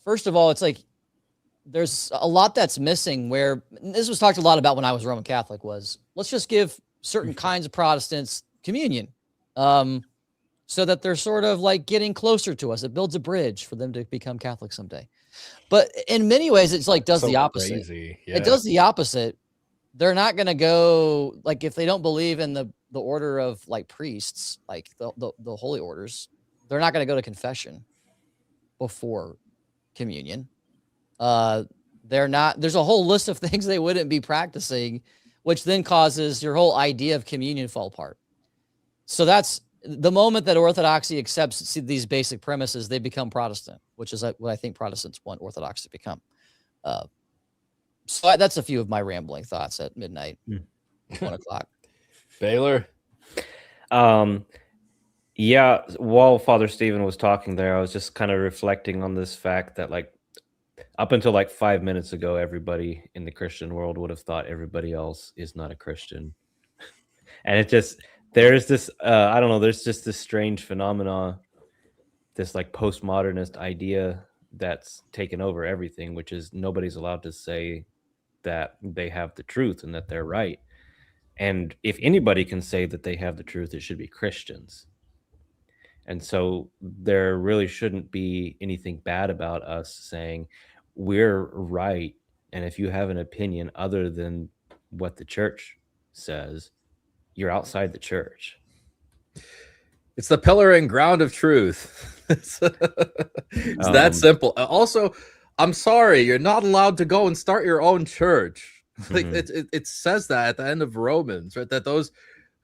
first of all, it's like there's a lot that's missing, where this was talked a lot about when I was Roman Catholic, was let's just give certain kinds of Protestants communion, so that they're sort of like getting closer to us. It builds a bridge for them to become Catholic someday. But in many ways, it's like does the opposite. Crazy. Yeah. It does the opposite. They're not going to go, like, if they don't believe in the order of like priests, like the holy orders, they're not going to go to confession before communion. There's a whole list of things they wouldn't be practicing, which then causes your whole idea of communion fall apart. So that's the moment that Orthodoxy accepts these basic premises, they become Protestant, which is what I think Protestants want Orthodox to become. So that's a few of my rambling thoughts at midnight, 1 o'clock. Baylor? Yeah, while Father Stephen was talking there, I was just kind of reflecting on this fact that, like, up until like 5 minutes ago, everybody in the Christian world would have thought everybody else is not a Christian. And it just, there's this, I don't know, there's just this strange phenomena, this like postmodernist idea that's taken over everything, which is nobody's allowed to say that they have the truth and that they're right. And if anybody can say that they have the truth, it should be Christians. And so there really shouldn't be anything bad about us saying we're right. And if you have an opinion other than what the church says, you're outside the church. It's the pillar and ground of truth. It's that simple. Also, I'm sorry, you're not allowed to go and start your own church. Like it says that at the end of Romans, right? That those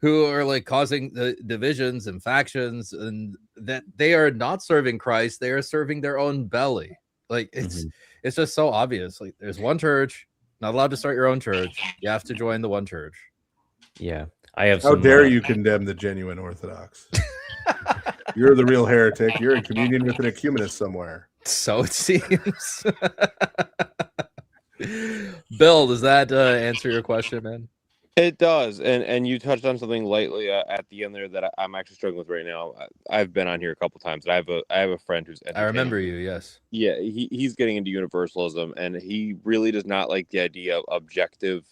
who are like causing the divisions and factions, and that they are not serving Christ, they are serving their own belly. Like it's just so obvious. Like there's one church, not allowed to start your own church. You have to join the one church. Yeah, I have. How dare you condemn the genuine Orthodox? You're the real heretic. You're in communion with an ecumenist somewhere. So it seems. Bill, does that answer your question, man? It does, and you touched on something lightly at the end there that I'm actually struggling with right now. I've been on here a couple times. And I have a friend who's. I remember you. Yes. Yeah, he's getting into universalism, and he really does not like the idea of objective,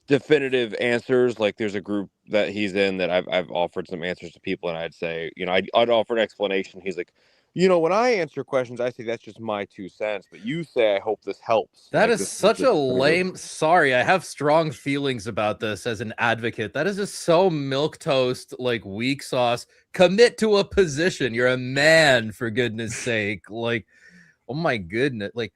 definitive answers. Like there's a group that he's in that I've offered some answers to people, and I'd say, I'd offer an explanation. He's like, when I answer questions, I say that's just my 2 cents, but you say I hope this helps. That like, is such a lame. Sorry, I have strong feelings about this as an advocate. That is just so milquetoast, like weak sauce. Commit to a position. You're a man, for goodness sake. Like, oh my goodness. Like,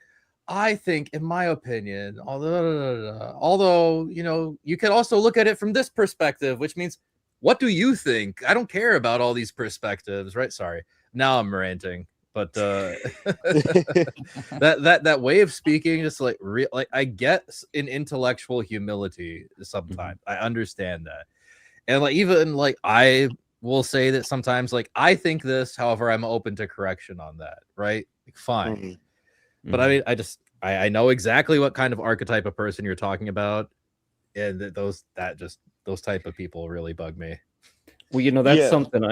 I think, in my opinion, although you could also look at it from this perspective, which means, what do you think? I don't care about all these perspectives, right? Sorry. Now I'm ranting, but that way of speaking, just like I get an intellectual humility sometimes. I understand that, and like even like I will say that sometimes like I think this, however, I'm open to correction on that. Right? Like, fine, but I mean, I know exactly what kind of archetype of person you're talking about, and those type of people really bug me. Well, that's something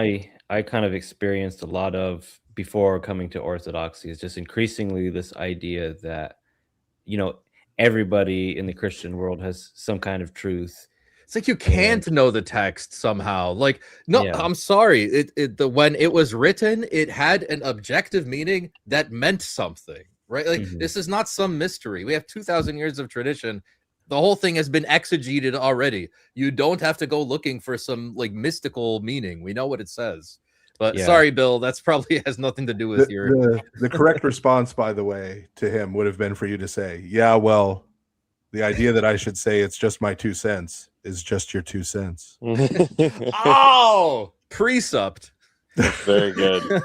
I kind of experienced a lot of before coming to Orthodoxy, is just increasingly this idea that, everybody in the Christian world has some kind of truth. It's like you can't know the text somehow. Like, no, I'm sorry. When it was written, it had an objective meaning that meant something, right? Like this is not some mystery. We have 2,000 years of tradition. The whole thing has been exegeted already. You don't have to go looking for some like mystical meaning. We know what it says. But sorry, Bill, that's probably has nothing to do with the correct response, by the way, to him would have been for you to say, yeah, well, the idea that I should say it's just my 2 cents is just your 2 cents. Oh, precept. That's very good.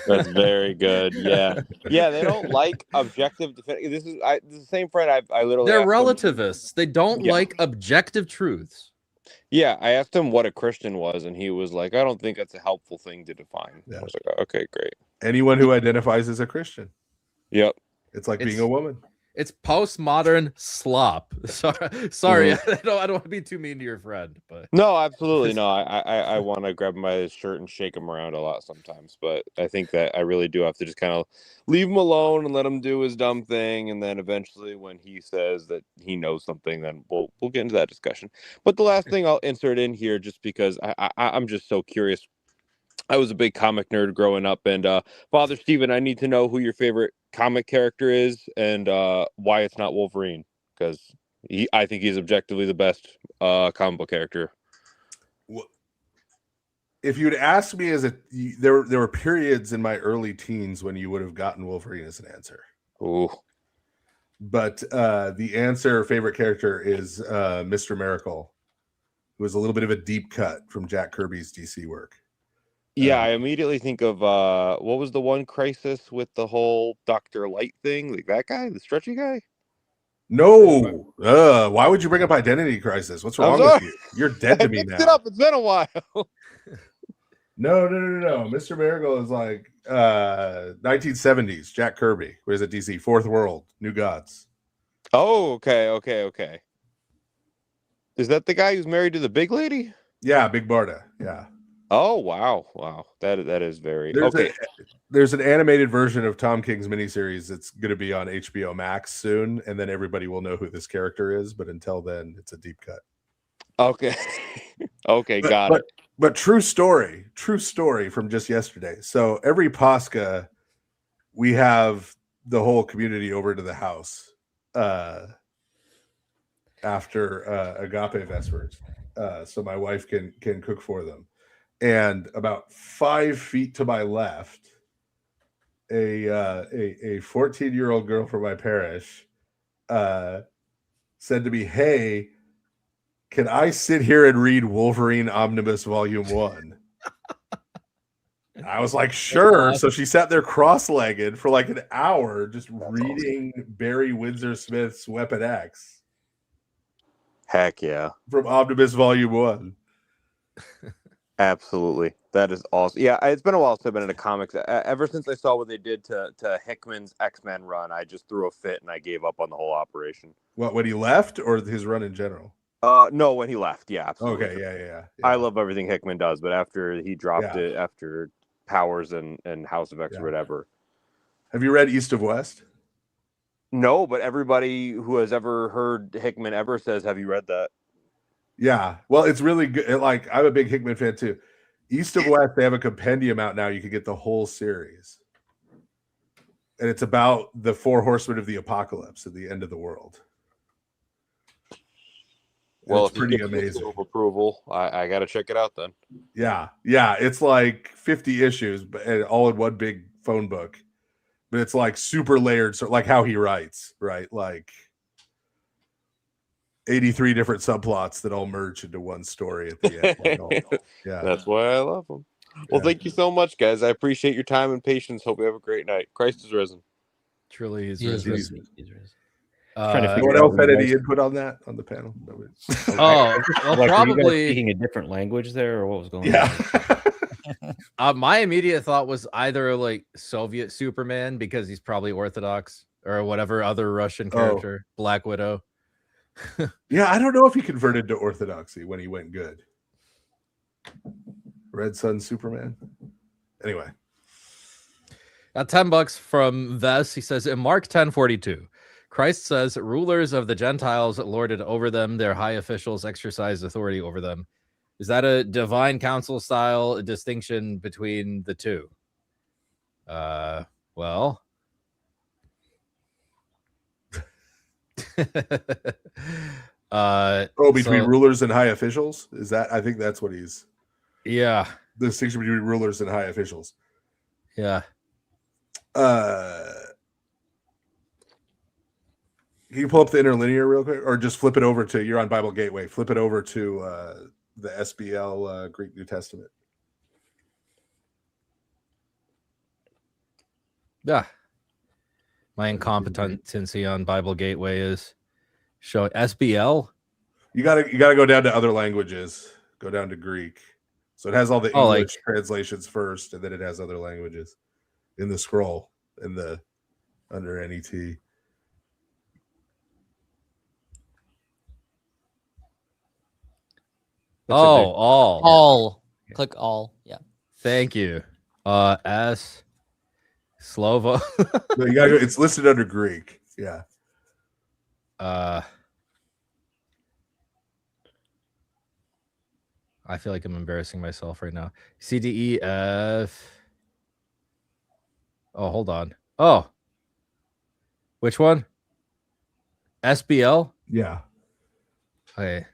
That's very good. Yeah. Yeah, they don't like objective definitive. This is the same friend I literally They're relativists. They don't like objective truths. Yeah, I asked him what a Christian was, and he was like, I don't think that's a helpful thing to define. I was like, okay, great. Anyone who identifies as a Christian. Yep. It's like being a woman. It's postmodern slop. Sorry, I don't want to be too mean to your friend, but no, absolutely no. I want to grab him by his shirt and shake him around a lot sometimes, but I think that I really do have to just kind of leave him alone and let him do his dumb thing, and then eventually, when he says that he knows something, then we'll get into that discussion. But the last thing I'll insert in here, just because I'm just so curious. I was a big comic nerd growing up, and Father Stephen, I need to know who your favorite comic character is and why it's not Wolverine, because I think he's objectively the best comic book character. If you'd asked me there were periods in my early teens when you would have gotten Wolverine as an answer. Ooh. But the answer, favorite character, is Mr. Miracle, who was a little bit of a deep cut from Jack Kirby's DC work. Yeah, I immediately think of what was the one Crisis with the whole Dr. Light thing? Like that guy, the stretchy guy? No. Why would you bring up Identity Crisis? What's wrong with you? You're dead to me now. It up. It's been a while. No. Mr. Miracle is like 1970s Jack Kirby. Where's it? DC? Fourth World, New Gods. Oh, okay. Is that the guy who's married to the big lady? Yeah, Big Barda. Yeah. Oh, wow. That is very There's an animated version of Tom King's miniseries that's going to be on HBO Max soon, and then everybody will know who this character is. But until then, it's a deep cut. Okay. Got it. But true story from just yesterday. So every Pascha, we have the whole community over to the house after Agape Vespers, so my wife can cook for them. And about 5 feet to my left, a 14-year-old girl from my parish said to me, "Hey, can I sit here and read Wolverine Omnibus Volume 1?" I was like, "Sure." So she sat there cross-legged for like an hour just reading Barry Windsor Smith's Weapon X. Heck yeah. From Omnibus Volume 1. Absolutely. That is awesome. Yeah, it's been a while since I've been into comics. Ever since I saw what they did to Hickman's X-Men run, I just threw a fit and I gave up on the whole operation. What, when he left or his run in general? No, when he left. Yeah, absolutely. Okay, yeah. I love everything Hickman does, but after he dropped Yeah. it, after Powers and House of X or whatever. Have you read East of West? No, but everybody who has ever heard Hickman ever says, "Have you read that?" Yeah. Well, it's really good. Like, I'm a big Hickman fan too. East of West, they have a compendium out now. You can get the whole series. And it's about the 4 horsemen of the apocalypse at the end of the world. Well, it's pretty amazing. Approval. I got to check it out then. Yeah. It's like 50 issues, but all in one big phone book. But it's like super layered, so like how he writes, right? Like 83 different subplots that all merge into one story at the end. Yeah, that's why I love them. Well, thank you so much, guys. I appreciate your time and patience. Hope you have a great night. Christ is risen. Truly, He's risen. Anyone else had any input on that on the panel? Well, like, probably were you guys speaking a different language there, or what was going on? My immediate thought was either like Soviet Superman, because he's probably Orthodox, or whatever other Russian character, Black Widow. Yeah, I don't know if he converted to Orthodoxy when he went good. Red Sun Superman. Anyway. $10 from Ves. He says in Mark 10:42, Christ says, "Rulers of the Gentiles lord it over them; their high officials exercise authority over them." Is that a divine council style distinction between the two? Well. Between rulers and high officials? Is that, I think that's what he's. Yeah. The distinction between rulers and high officials. Yeah. Can you pull up the interlinear real quick, or just flip it over to, you're on Bible Gateway, flip it over to the SBL Greek New Testament. Yeah. My incompetency on Bible Gateway is showing SBL. You gotta go down to other languages. Go down to Greek. So it has all the English translations first, and then it has other languages in the scroll under NET. All. Click all. Yeah. Thank you. S. Slovo. No, you gotta go, it's listed under Greek. Yeah. I feel like I'm embarrassing myself right now. CDEF. Oh, hold on. Oh. Which one? SBL? Yeah. Okay.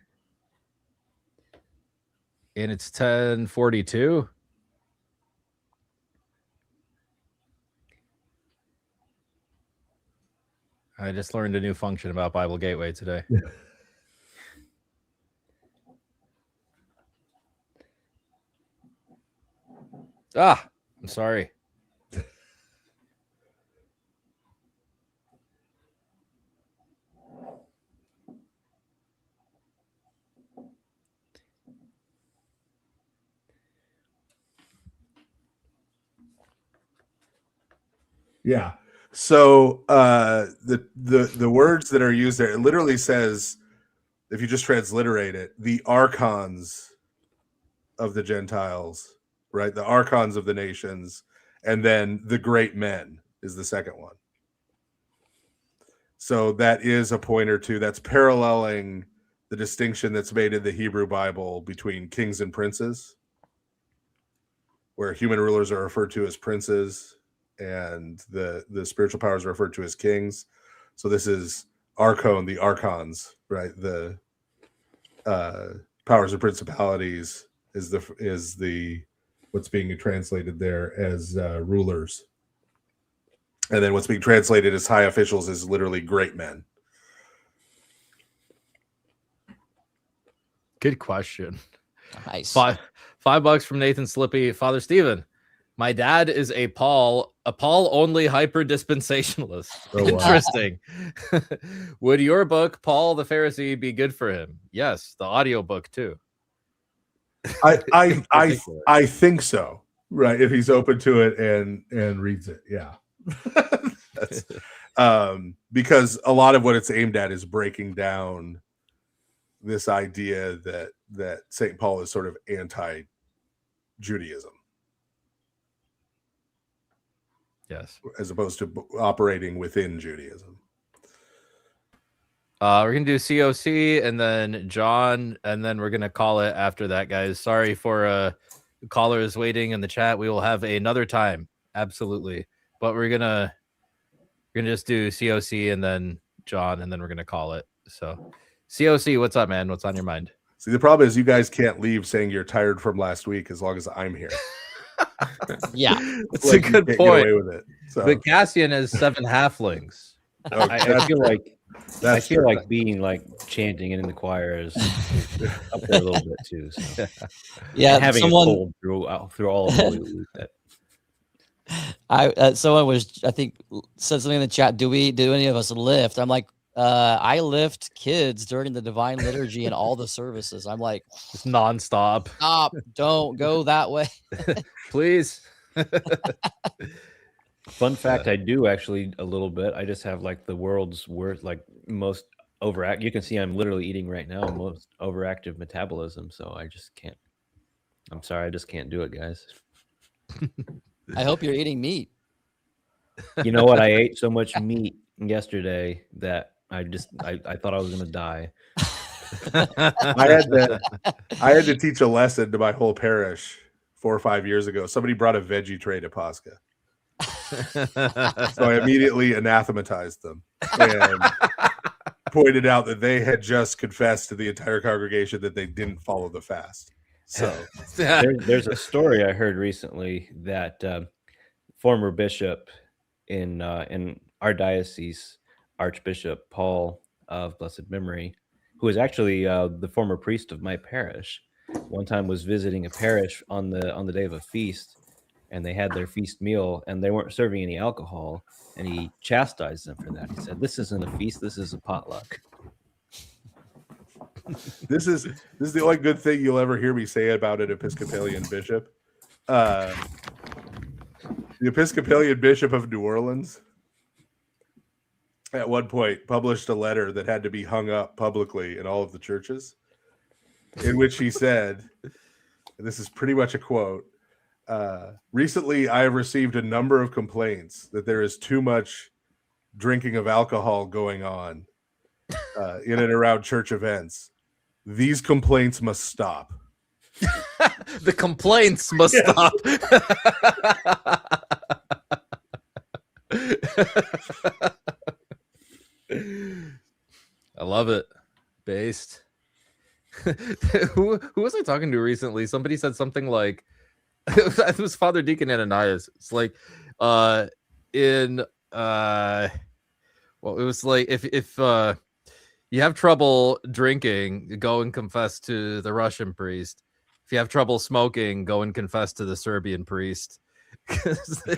And it's 10:42. I just learned a new function about Bible Gateway today. I'm sorry. Yeah. So the words that are used there, it literally says, if you just transliterate it, the archons of the Gentiles, right? The archons of the nations, and then the great men is the second one. So that is a pointer to, that's paralleling the distinction that's made in the Hebrew Bible between kings and princes, where human rulers are referred to as princes and the spiritual powers are referred to as kings. So this is archon, the archons, right? The powers and principalities is the what's being translated there as rulers. And then what's being translated as high officials is literally great men. Good question. Nice. $5 from Nathan Slippy. Father Stephen, my dad is a Paul only hyper dispensationalist. Oh, wow. Interesting. Would your book, Paul the Pharisee, be good for him? Yes, the audiobook too. I think so. Right. If he's open to it and reads it. Yeah. That's, because a lot of what it's aimed at is breaking down this idea that St. Paul is sort of anti-Judaism. Yes. As opposed to operating within Judaism. We're going to do COC and then John, and then we're going to call it after that, guys. Sorry for callers waiting in the chat. We will have another time. Absolutely. But we're going to just do COC and then John, and then we're going to call it. So COC, what's up, man? What's on your mind? See, the problem is you guys can't leave saying you're tired from last week as long as I'm here. Yeah, that's like a good point. Get away with it. So. But Cassian has 7 halflings. I feel like That's I feel true. like being like chanting in the choir is up there a little bit too. So. Yeah, and having someone- a cold through all of Holy Week. Someone was, I think, said something in the chat. Do any of us lift? I'm like, I lift kids during the divine liturgy and all the services. I'm like, just nonstop. Stop! Don't go that way, please. Fun fact: I do actually a little bit. I just have like the world's worst, like most overact. You can see I'm literally eating right now, most overactive metabolism. So I just can't. I'm sorry, I just can't do it, guys. I hope you're eating meat. You know what? I ate so much meat yesterday that I thought I was gonna die. I had to teach a lesson to my whole parish 4 or 5 years ago. Somebody brought a veggie tray to Pascha. So I immediately anathematized them and pointed out that they had just confessed to the entire congregation that they didn't follow the fast. So there's a story I heard recently that former bishop in our diocese, Archbishop Paul of blessed memory, who is actually the former priest of my parish, one time was visiting a parish on the day of a feast, and they had their feast meal, and they weren't serving any alcohol, and he chastised them for that. He said, "This isn't a feast; this is a potluck." This is the only good thing you'll ever hear me say about an Episcopalian bishop. The Episcopalian Bishop of New Orleans at one point published a letter that had to be hung up publicly in all of the churches, in which he said, and this is pretty much a quote, recently I have received a number of complaints that there is too much drinking of alcohol going on in and around church events. These complaints must stop. The complaints must stop. I love it. Based. Who was I talking to recently? Somebody said something like, it was Father Deacon Ananias. It's like, well, it was like if you have trouble drinking, go and confess to the Russian priest. If you have trouble smoking, go and confess to the Serbian priest. Because they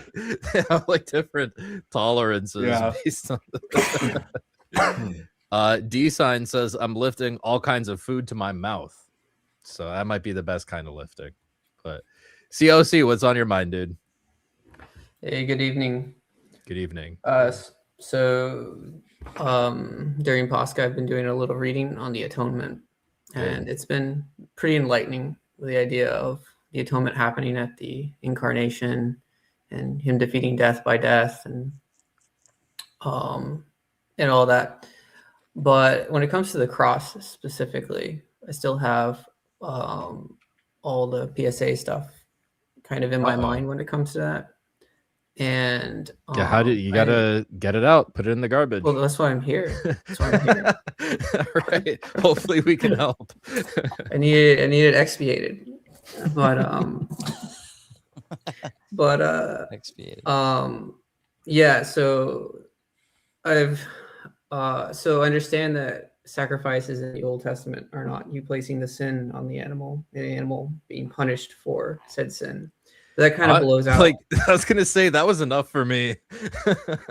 have like different tolerances. Yeah. Based on D sign says I'm lifting all kinds of food to my mouth. So that might be the best kind of lifting. But COC, what's on your mind, dude? Hey, good evening. Good evening. So during Pascha, I've been doing a little reading on the atonement, and it's been pretty enlightening. The idea of the atonement happening at the incarnation and him defeating death by death and all that. But when it comes to the cross specifically, I still have all the PSA stuff kind of in my mind when it comes to that. And yeah, how do you gotta get it out, put it in the garbage? Well, that's why I'm here. That's why I'm here. Right. Hopefully we can help. I need it expiated. But Expiated. yeah. So I've so I understand that sacrifices in the Old Testament are not you placing the sin on the animal and the animal being punished for said sin. That kind of blows out. Like, I was gonna say that was enough for me.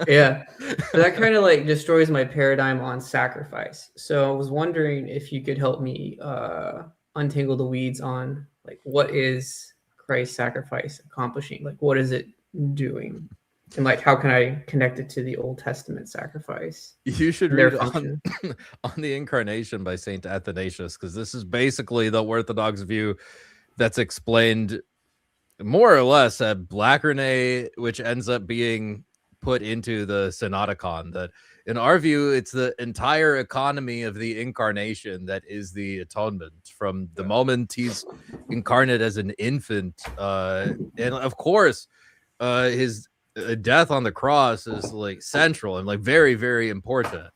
Yeah, but that kind of like destroys my paradigm on sacrifice. So I was wondering if you could help me untangle the weeds on like what is Christ's sacrifice accomplishing? Like what is it doing? And like how can I connect it to the Old Testament sacrifice? You should Their read on, function. on the Incarnation by Saint Athanasius, because this is basically the Orthodox view that's explained more or less at Blackernay, which ends up being put into the Synodicon. That in our view, it's the entire economy of the Incarnation that is the atonement from the moment he's incarnate as an infant. And of course, his death on the cross is like central and like very, very important.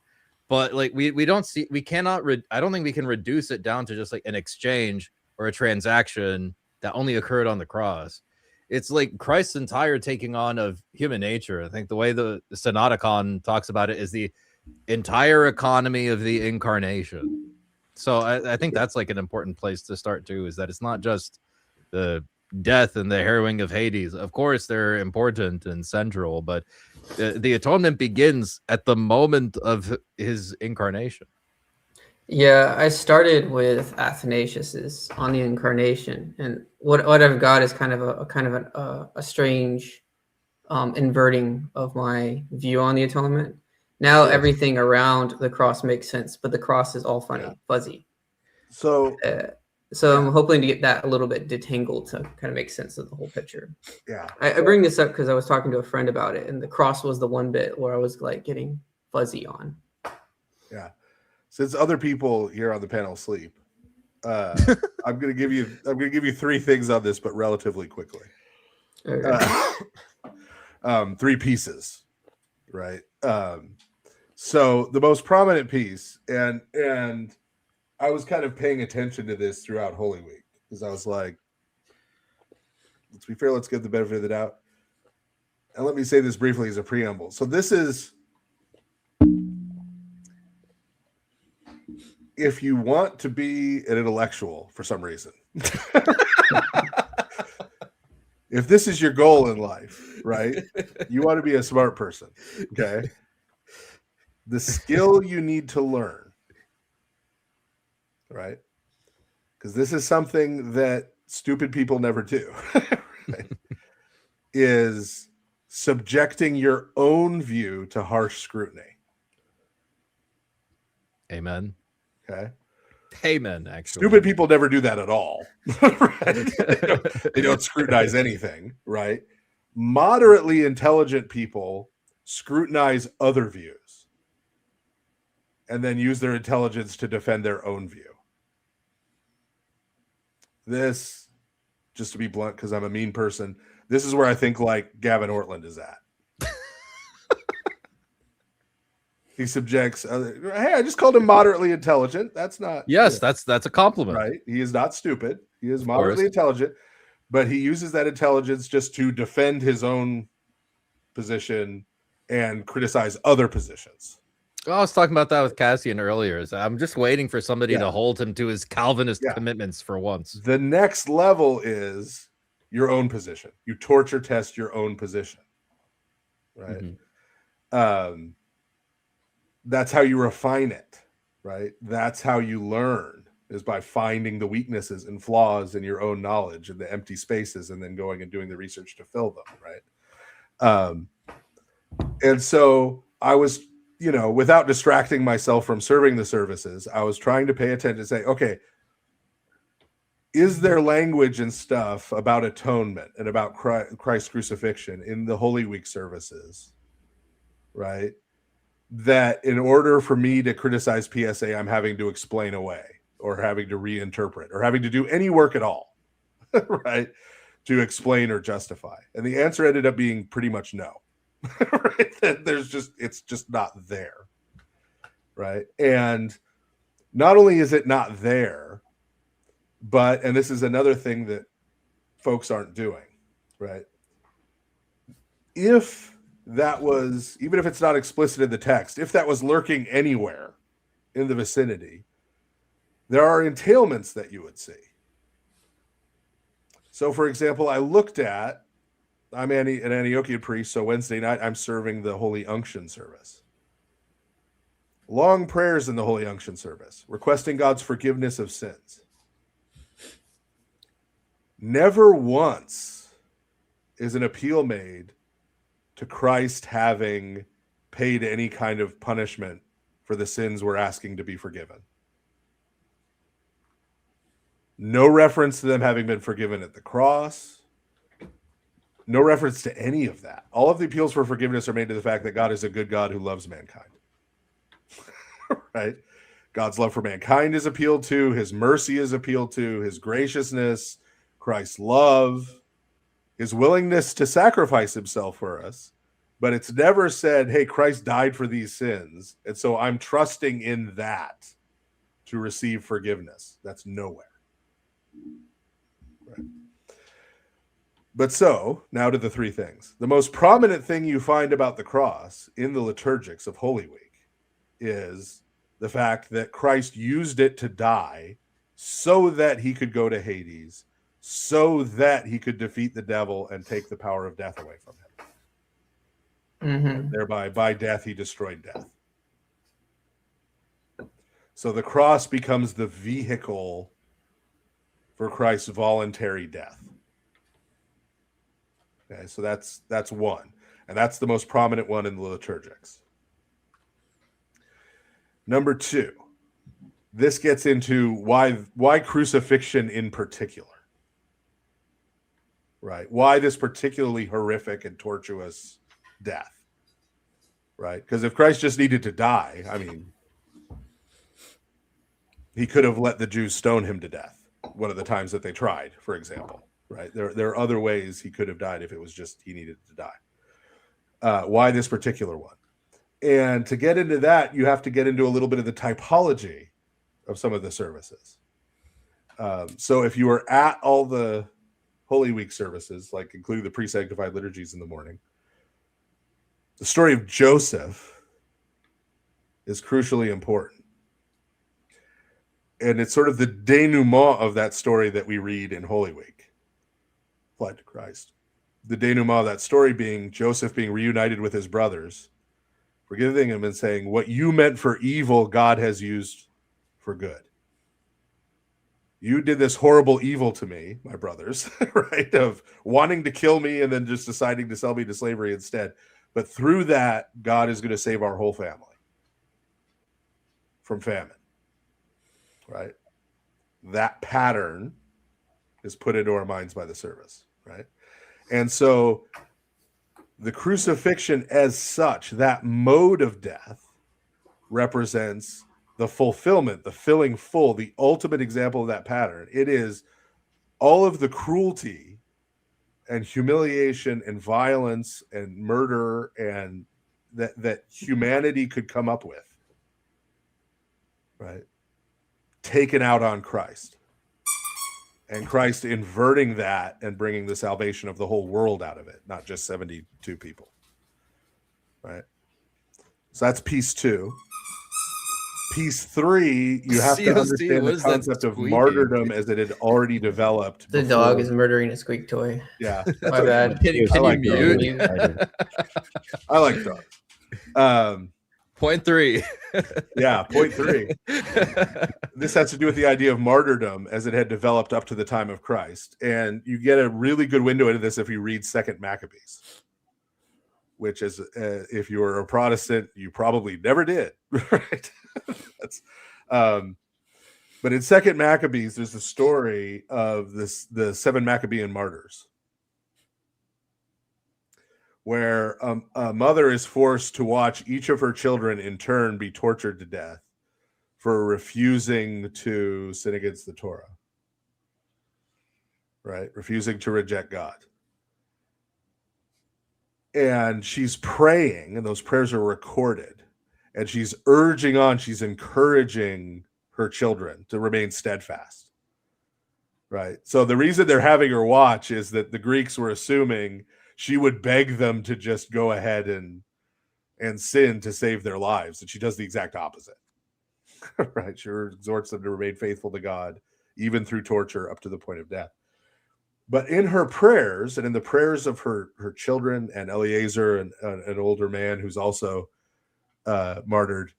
But like we don't see, we cannot, I don't think we can reduce it down to just like an exchange or a transaction that only occurred on the cross. It's like Christ's entire taking on of human nature. I think the way the Synodicon talks about it is the entire economy of the Incarnation. So I think that's like an important place to start too, is that it's not just the death and the harrowing of Hades. Of course, they're important and central, but the atonement begins at the moment of his incarnation. Yeah, I started with Athanasius's on the Incarnation, and what I've got is kind of a strange inverting of my view on the atonement. Now everything around the cross makes sense, but the cross is all fuzzy. So I'm hoping to get that a little bit detangled to kind of make sense of the whole picture. Yeah, I bring this up because I was talking to a friend about it, and the cross was the one bit where I was like getting fuzzy on. Yeah. Since other people here on the panel sleep, I'm gonna give you three things on this, but relatively quickly. Three pieces, right? So the most prominent piece, and I was kind of paying attention to this throughout Holy Week because I was like, let's be fair, let's give the benefit of the doubt. And let me say this briefly as a preamble. So this is, if you want to be an intellectual for some reason, if this is your goal in life, right? You want to be a smart person, okay? The skill you need to learn, right? Because this is something that stupid people never do, right? Is subjecting your own view to harsh scrutiny. Amen. Okay. Amen. Actually, stupid people never do that at all. Right? They don't scrutinize anything, right? Moderately intelligent people scrutinize other views and then use their intelligence to defend their own view. This, just to be blunt, because I'm a mean person, this is where I think like Gavin Ortland is at. He subjects other, hey, I just called him moderately intelligent. That's not. Yes, that's a compliment. Right. He is not stupid. He is moderately intelligent, but he uses that intelligence just to defend his own position and criticize other positions. I was talking about that with Cassian earlier. I'm just waiting for somebody to hold him to his Calvinist commitments for once. The next level is your own position. You torture test your own position. Right. Mm-hmm. That's how you refine it, right? That's how you learn, is by finding the weaknesses and flaws in your own knowledge and the empty spaces and then going and doing the research to fill them, right? And so I was, without distracting myself from serving the services, I was trying to pay attention and say, okay, is there language and stuff about atonement and about Christ's crucifixion in the Holy Week services, right? That in order for me to criticize PSA, I'm having to explain away or having to reinterpret or having to do any work at all, right? To explain or justify. And the answer ended up being pretty much no, right? That it's just not there, right? And not only is it not there, but, and this is another thing that folks aren't doing, right? If that was, even if it's not explicit in the text, if that was lurking anywhere in the vicinity, there are entailments that you would see. So, for example, I'm an Antiochian priest, so Wednesday night I'm serving the Holy Unction service. Long prayers in the Holy Unction service, requesting God's forgiveness of sins. Never once is an appeal made to Christ having paid any kind of punishment for the sins we're asking to be forgiven. No reference to them having been forgiven at the cross. No reference to any of that. All of the appeals for forgiveness are made to the fact that God is a good God who loves mankind. Right? God's love for mankind is appealed to, his mercy is appealed to, his graciousness, Christ's love, his willingness to sacrifice himself for us. But it's never said, hey, Christ died for these sins, and so I'm trusting in that to receive forgiveness. That's nowhere. Right. But so, now to the three things. The most prominent thing you find about the cross in the liturgics of Holy Week is the fact that Christ used it to die so that he could go to Hades, so that he could defeat the devil and take the power of death away from him. And thereby, by death, he destroyed death. So the cross becomes the vehicle for Christ's voluntary death. Okay, so that's one. And that's the most prominent one in the liturgics. Number two, this gets into why crucifixion in particular. Right? Why this particularly horrific and tortuous death? Right? Because if Christ just needed to die, I mean, he could have let the Jews stone him to death one of the times that they tried, for example. Right? There are other ways he could have died if it was just he needed to die. Why this particular one? And to get into that, you have to get into a little bit of the typology of some of the services. So if you were at all the Holy Week services, like including the pre-sanctified liturgies in the morning, the story of Joseph is crucially important. And it's sort of the denouement of that story that we read in Holy Week, applied to Christ. The denouement of that story being Joseph being reunited with his brothers, forgiving him and saying, what you meant for evil, God has used for good. You did this horrible evil to me, my brothers, right? Of wanting to kill me and then just deciding to sell me to slavery instead. But through that, God is going to save our whole family from famine, right? That pattern is put into our minds by the service, right? And so the crucifixion as such, that mode of death, represents the fulfillment, the filling full, the ultimate example of that pattern. It is all of the cruelty and humiliation and violence and murder and that humanity could come up with, right? Taken out on Christ. And Christ inverting that and bringing the salvation of the whole world out of it, not just 72 people, right? So that's piece two. Piece three, you have to understand the concept of martyrdom as it had already developed. The dog is murdering a squeak toy. Yeah. My bad. Can you mute? I like dogs. Point three. Yeah, point three. This has to do with the idea of martyrdom as it had developed up to the time of Christ. And you get a really good window into this if you read 2nd Maccabees, which is, if you were a Protestant, you probably never did, right? That's, but in 2nd Maccabees, there's the story of the 7 Maccabean martyrs, where a mother is forced to watch each of her children in turn be tortured to death for refusing to sin against the Torah, right? Refusing to reject God. And she's praying, and those prayers are recorded, and she's urging on, she's encouraging her children to remain steadfast, Right. So the reason they're having her watch is that the Greeks were assuming she would beg them to just go ahead and sin to save their lives. And she does the exact opposite. Right. She exhorts them to remain faithful to God, even through torture up to the point of death. But in her prayers and in the prayers of her children and Eleazar, and an older man who's also martyred,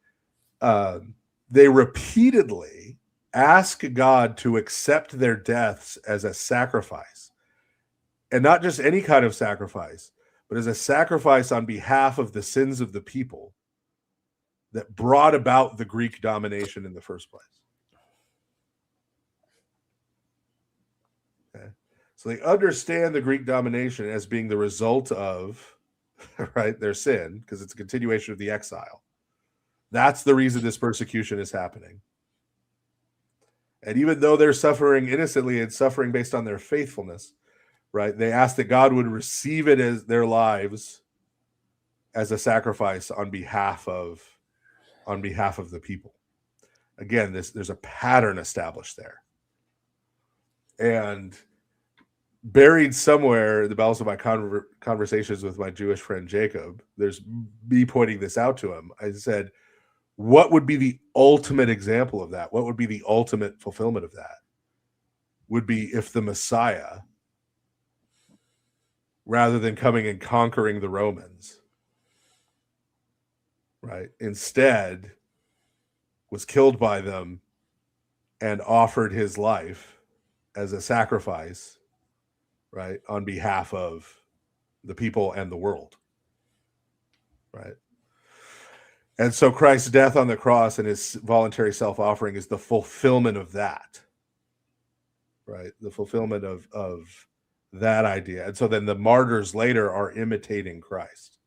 they repeatedly ask God to accept their deaths as a sacrifice. And not just any kind of sacrifice, but as a sacrifice on behalf of the sins of the people that brought about the Greek domination in the first place. Okay. So they understand the Greek domination as being the result of, right, their sin, because it's a continuation of the exile. That's the reason this persecution is happening. And even though they're suffering innocently and suffering based on their faithfulness, right, they ask that God would receive it as their lives as a sacrifice on behalf of the people. Again, there's a pattern established there. And buried somewhere in the bowels of my conversations with my Jewish friend Jacob, there's me pointing this out to him. I said, what would be the ultimate example of that? What would be the ultimate fulfillment of that? Would be if the Messiah, rather than coming and conquering the Romans, right, instead was killed by them and offered his life as a sacrifice, right, on behalf of the people and the world, right? And so Christ's death on the cross and his voluntary self-offering is the fulfillment of that, right? The fulfillment of that idea. And so then the martyrs later are imitating Christ,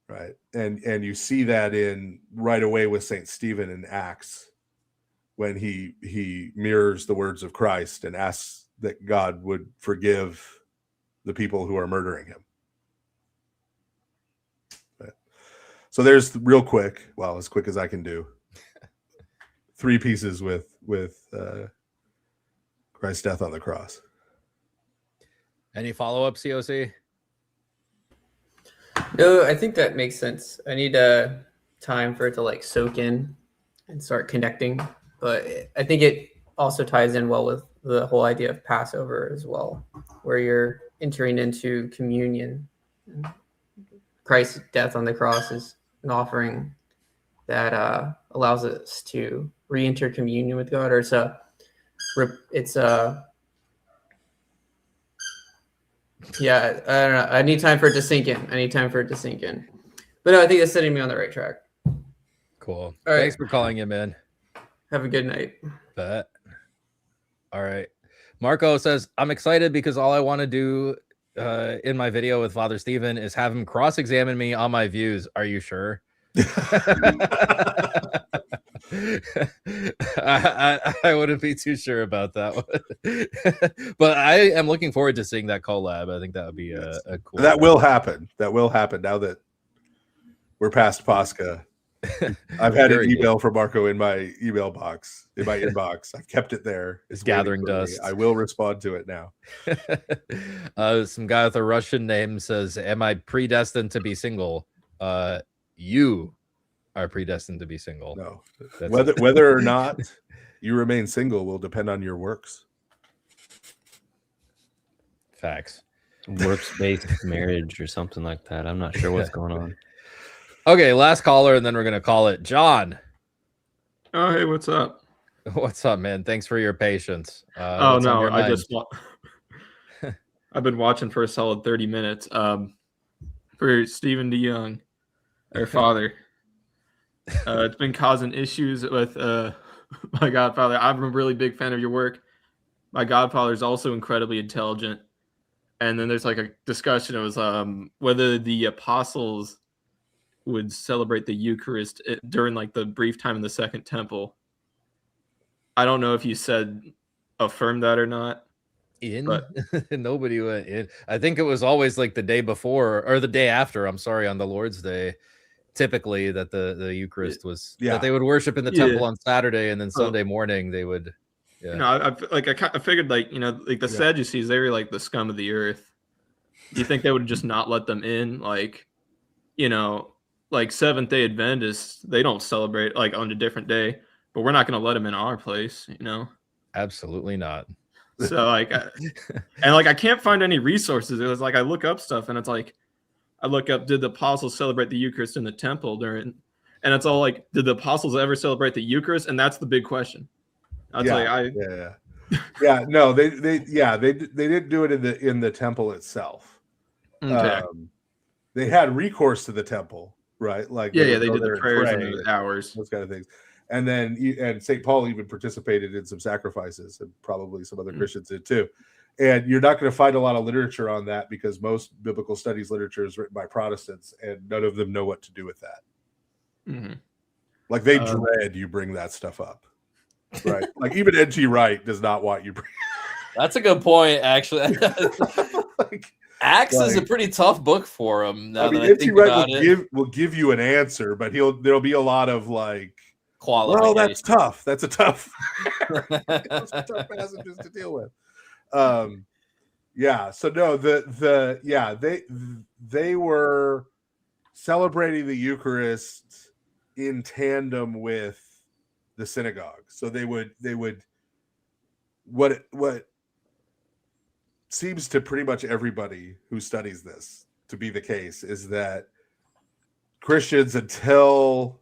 right? And you see that in right away with St. Stephen in Acts, when he mirrors the words of Christ and asks that God would forgive the people who are murdering him. So there's real quick, well, as quick as I can do, 3 pieces with Christ's death on the cross. Any follow-up, COC? No, I think that makes sense. I need time for it to like soak in and start connecting. But I think it also ties in well with the whole idea of Passover as well, where you're entering into communion. Christ's death on the cross is an offering that allows us to re-enter communion with God, or yeah, I don't know. I need time for it to sink in. But no, I think it's setting me on the right track. Cool. All right. Thanks for calling him in. Have a good night. Bet. All right. Marco says, I'm excited because all I want to do in my video with Father Stephen is have him cross-examine me on my views. Are you sure? I wouldn't be too sure about that one. But I am looking forward to seeing that collab. I think that would be a cool. That will happen. That will happen now that we're past Pascha. I've had an email from Marco in my email box, in my inbox. I've kept it there. It's gathering dust. I will respond to it now. Some guy with a Russian name says, am I predestined to be single? You are predestined to be single. No. Whether or not you remain single will depend on your works. Facts. Works-based marriage or something like that. I'm not sure what's going on. Okay, last caller, and then we're gonna call it John. Oh, hey, what's up? What's up, man? Thanks for your patience. Oh no, I just I've been watching for a solid 30 minutes. For Stephen DeYoung, our father. It's been causing issues with my godfather. I'm a really big fan of your work. My godfather is also incredibly intelligent. And then there's like a discussion. It was whether the apostles would celebrate the Eucharist during like the brief time in the Second Temple. I don't know if you affirmed that or not. Nobody went in. I think it was always like the day before or the day after. I'm sorry, on the Lord's Day. Typically, that the Eucharist was that they would worship in the temple on Saturday, and then Sunday morning they would Yeah. You know, I figured like, you know, like the Sadducees, they were like the scum of the earth. Do you think they would just not let them in? Like, you know, like Seventh-day Adventists, they don't celebrate like on a different day, but we're not going to let them in our place, you know? Absolutely not. So like, and like I can't find any resources. It was like I look up stuff, and it's like I look up, did the apostles celebrate the Eucharist in the temple during? And it's all like, did the apostles ever celebrate the Eucharist? And that's the big question. Yeah, no, they didn't do it in the temple itself. Okay. They had recourse to the temple, right? Like they would go did there the and prayers pray and the hours, those kind of things. And then and St. Paul even participated in some sacrifices, and probably some other Christians did too. And you're not going to find a lot of literature on that because most biblical studies literature is written by Protestants, and none of them know what to do with that. Mm-hmm. Like they dread you bring that stuff up, right? Like even N.T. Wright does not want you bring. That's a good point, actually. Acts is a pretty tough book for him. Now I mean, that I N.T. think Wright about will give you an answer, but there'll be a lot of like, qualification. well, that's tough. That's a tough, those are tough passages to deal with. Yeah. So no, they were celebrating the Eucharist in tandem with the synagogue. So they would what seems to pretty much everybody who studies this to be the case is that Christians until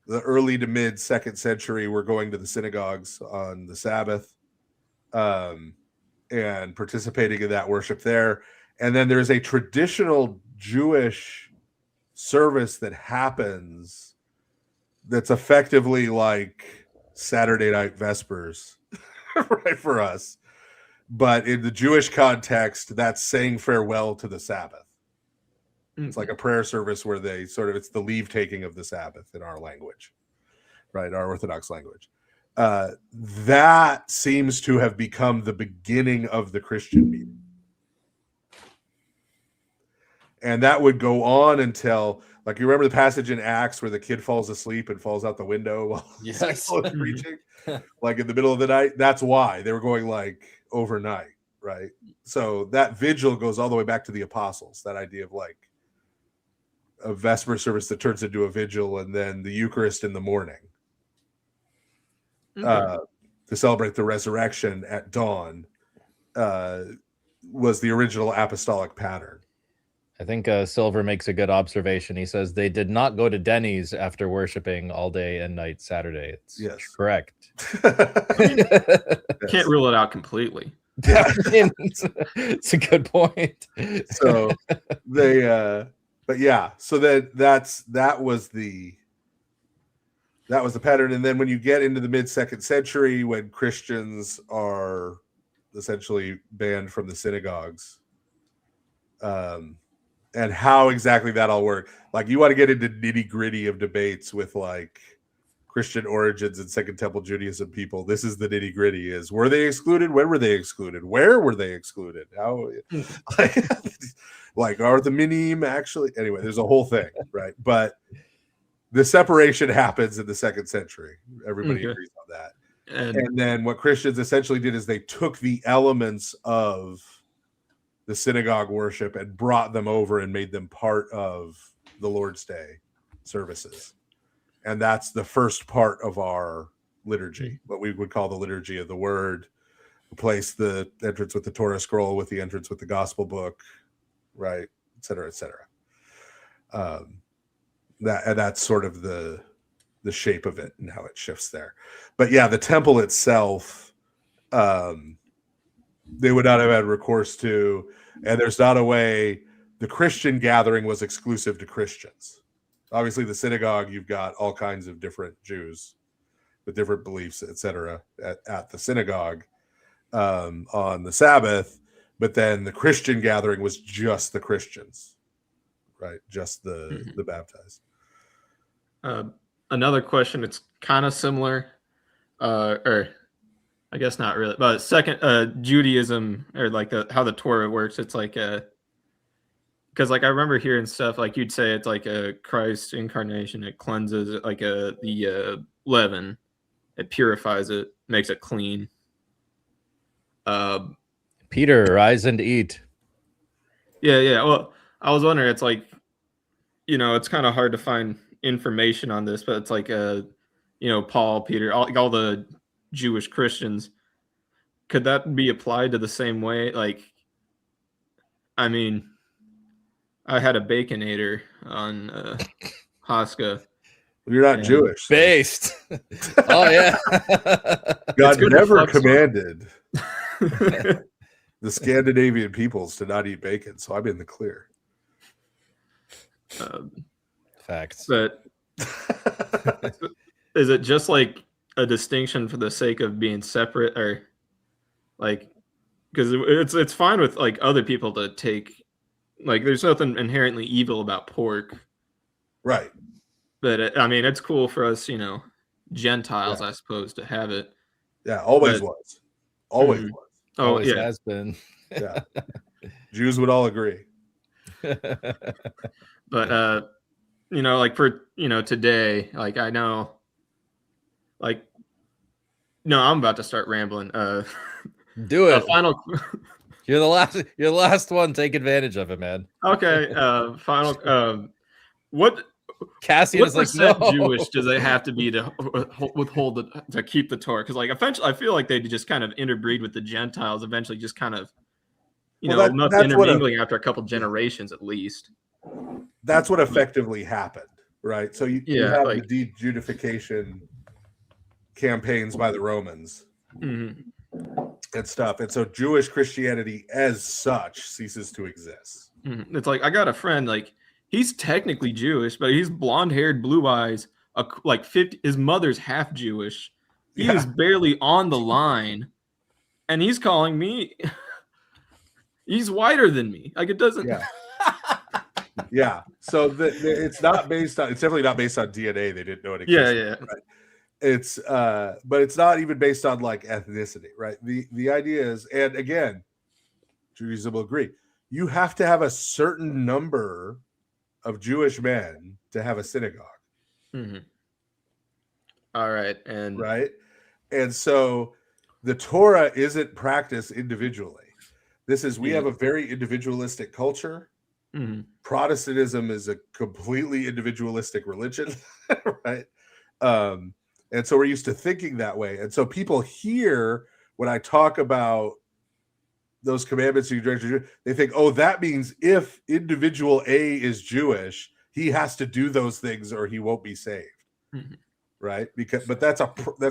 the early to mid 2nd century were going to the synagogues on the Sabbath and participating in that worship there. And then there's a traditional Jewish service that happens that's effectively like Saturday night Vespers, right, for us. But in the Jewish context, that's saying farewell to the Sabbath. It's like a prayer service where they it's the leave taking of the Sabbath in our language, right? Our Orthodox language. That seems to have become the beginning of the Christian meeting. And that would go on until, like, you remember the passage in Acts where the kid falls asleep and falls out the window while preaching, like in the middle of the night? That's why they were going like overnight, right? So that vigil goes all the way back to the apostles, that idea of like a Vesper service that turns into a vigil, and then the Eucharist in the morning to celebrate the resurrection at dawn was the original apostolic pattern. I think Silver makes a good observation. He says they did not go to Denny's after worshiping all day and night Saturday. It's correct. Can't rule it out completely. Yeah, it's a good point. So they but yeah, so that was the pattern. And then when you get into the mid 2nd century, when Christians are essentially banned from the synagogues, and how exactly that all worked, like you want to get into nitty gritty of debates with like Christian origins and Second Temple Judaism people. This is the nitty gritty: is were they excluded? When were they excluded? Where were they excluded? How? Like are the minim actually? Anyway, there's a whole thing, right? But the separation happens in the 2nd century. Everybody agrees on that. And then what Christians essentially did is they took the elements of the synagogue worship and brought them over and made them part of the Lord's Day services. And that's the first part of our liturgy, what we would call the liturgy of the word. Replace the entrance with the Torah scroll with the entrance with the gospel book, right, et cetera, et cetera. That's sort of the shape of it and how it shifts there. But yeah, the temple itself, they would not have had recourse to, and there's not a way. The Christian gathering was exclusive to Christians. Obviously, the synagogue, you've got all kinds of different Jews with different beliefs, et cetera, at the synagogue on the Sabbath. But then the Christian gathering was just the Christians, right? Just the baptized. Another question, it's kind of similar, or I guess not really, but second, Judaism, or like how the Torah works. It's like because like I remember hearing stuff like you'd say it's like a Christ incarnation. It cleanses it, like the leaven, it purifies it, makes it clean. Peter, rise and eat. Yeah. Well, I was wondering, it's like, it's kind of hard to find information on this, but it's like, Paul, Peter, all the Jewish Christians, could that be applied to the same way? Like, I mean, I had a Baconator on Haska. You're not Jewish. Based. Oh, yeah. God never commanded the Scandinavian peoples to not eat bacon, so I'm in the clear. Facts. But is it just like a distinction for the sake of being separate, or like, because it's fine with like other people to take, like, there's nothing inherently evil about pork, right? But it's cool for us, Gentiles, I suppose, to have it. Yeah, always was. Always was. Oh, Always yeah. has been. Yeah. Jews would all agree. But like for today, like I know, like, no, I'm about to start rambling. Do it. Final. You're the last one. Take advantage of it, man. Okay. Final. What? Cassian is like, percent no. Jewish does it have to be to withhold to keep the Torah? Because like eventually, I feel like they just kind of interbreed with the Gentiles. Eventually, just kind of enough intermingling after a couple generations at least. That's what effectively happened, right? So you have the de-Judification campaigns by the Romans and stuff, and so Jewish Christianity as such ceases to exist. It's like, I got a friend, like, he's technically Jewish, but he's blonde-haired, blue eyes, like 50. His mother's half Jewish. He is barely on the line, and he's calling me. He's whiter than me. Like, it doesn't. Yeah. Yeah. So it's not based on. It's definitely not based on DNA. They didn't know it existed. Yeah. Right? It's but it's not even based on like ethnicity, right? The idea is, and again, Judaism will agree, you have to have a certain number of Jewish men to have a synagogue. All right. And so the Torah isn't practiced individually. We have a very individualistic culture. Protestantism is a completely individualistic religion, right? And so we're used to thinking that way. And so people hear when I talk about those commandments, they think, oh, that means if individual A is Jewish, he has to do those things or he won't be saved, right? But that's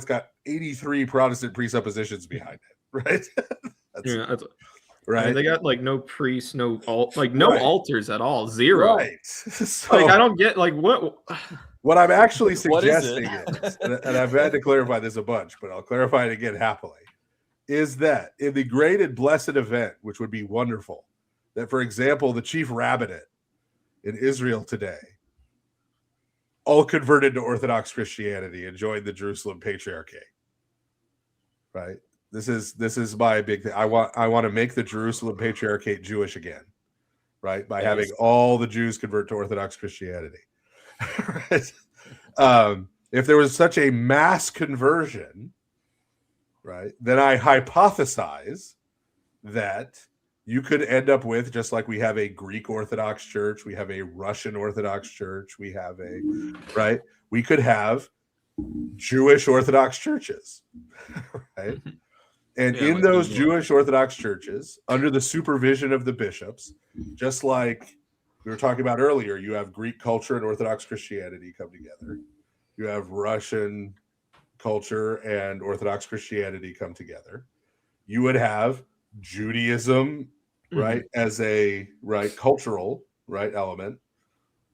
got 83 Protestant presuppositions behind it, right? Right. And they got like no priests, no altars at all, zero. Right. So, like, I don't get like what. What I'm actually suggesting is, and I've had to clarify this a bunch, but I'll clarify it again happily, is that in the great and blessed event, which would be wonderful, that, for example, the chief rabbinate in Israel today all converted to Orthodox Christianity and joined the Jerusalem Patriarchate. Right? This is my big thing. I want to make the Jerusalem Patriarchate Jewish again, right? By having all the Jews convert to Orthodox Christianity. Right? If there was such a mass conversion, right, then I hypothesize that you could end up with, just like we have a Greek Orthodox Church, we have a Russian Orthodox Church, we could have Jewish Orthodox churches, right? And in those Jewish Orthodox churches, under the supervision of the bishops, just like we were talking about earlier, you have Greek culture and Orthodox Christianity come together. You have Russian culture and Orthodox Christianity come together. You would have Judaism, right, as a cultural element,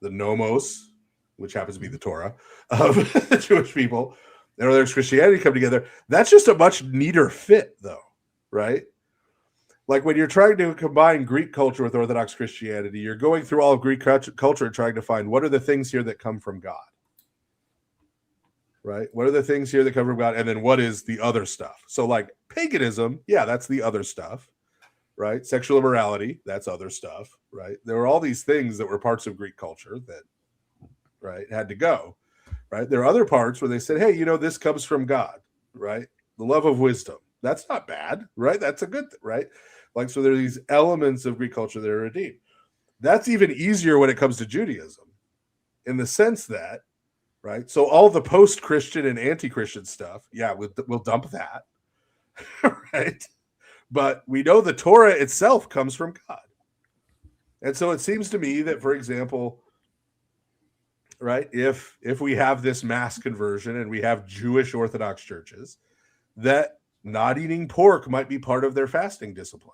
the nomos, which happens to be the Torah of the Jewish people, and Orthodox Christianity come together. That's just a much neater fit, though, right? Like when you're trying to combine Greek culture with Orthodox Christianity, you're going through all of Greek culture and trying to find what are the things here that come from God, right? What are the things here that come from God? And then what is the other stuff? So like paganism, yeah, that's the other stuff, right? Sexual immorality, that's other stuff, right? There were all these things that were parts of Greek culture that, right, had to go, right? There are other parts where they said, hey, this comes from God, right? the love of wisdom. That's not bad, right? That's a good thing, right? Like, so there are these elements of Greek culture that are redeemed. That's even easier when it comes to Judaism, in the sense that, right? So all the post-Christian and anti-Christian stuff, yeah, we'll dump that, right? But we know the Torah itself comes from God. And so it seems to me that, for example, right, if we have this mass conversion and we have Jewish Orthodox churches, that not eating pork might be part of their fasting discipline.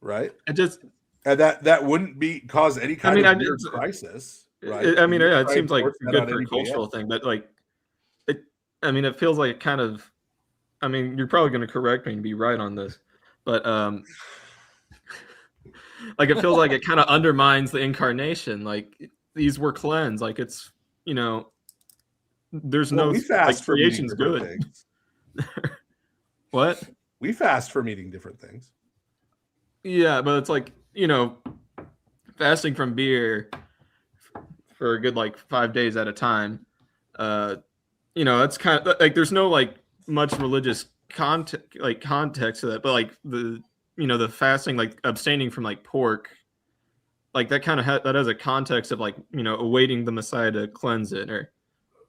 Right? It just, and that wouldn't cause any kind of weird crisis, right? It seems like good for a cultural thing, but like, it feels like it kind of, you're probably going to correct me and be right on this, but like it feels like it kind of undermines the incarnation. Like, these were cleansed. Like, it's, there's no, we fast like, for creation's good. Things. What? We fast from eating different things. Yeah, but it's like, fasting from beer for a good, like, 5 days at a time. It's kind of like, there's no, like, much religious context to that, but like the fasting, like abstaining from like pork, like that kind of that has a context of like, awaiting the Messiah to cleanse it, or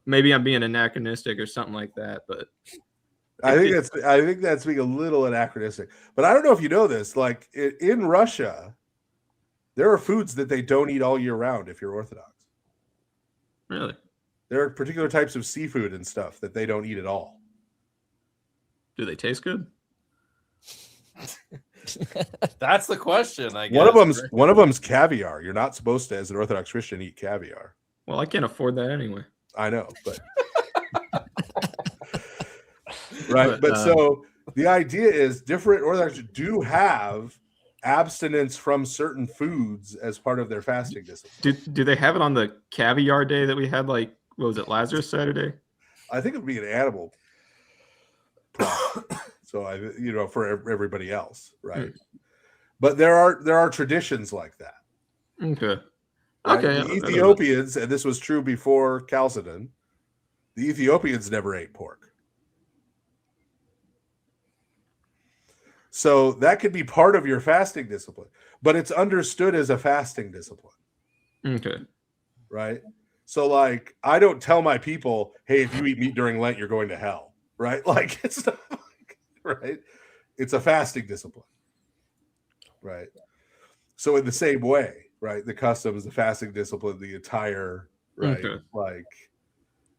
maybe I'm being anachronistic or something like that, but I think that's being a little anachronistic. But I don't know if you know this, like in Russia, there are foods that they don't eat all year round if you're Orthodox. Really? There are particular types of seafood and stuff that they don't eat at all. Do they taste good? That's the question, I guess. One of them's caviar. You're not supposed to, as an Orthodox Christian, eat caviar. Well, I can't afford that anyway. I know, but right. But so the idea is different Orthodox do have abstinence from certain foods as part of their fasting discipline. Do they have it on the caviar day that we had, like, what was it, Lazarus Saturday? I think it would be an animal product. So for everybody else, right? But there are traditions like that. Okay. Right? Okay. The Ethiopians, and this was true before Chalcedon, the Ethiopians never ate pork. So that could be part of your fasting discipline, but it's understood as a fasting discipline. Okay. Right? So, like, I don't tell my people, hey, if you eat meat during Lent, you're going to hell. Right? Like, it's not like, right? It's a fasting discipline. Right? So in the same way, right, the customs, the fasting discipline, the attire, right? Okay. Like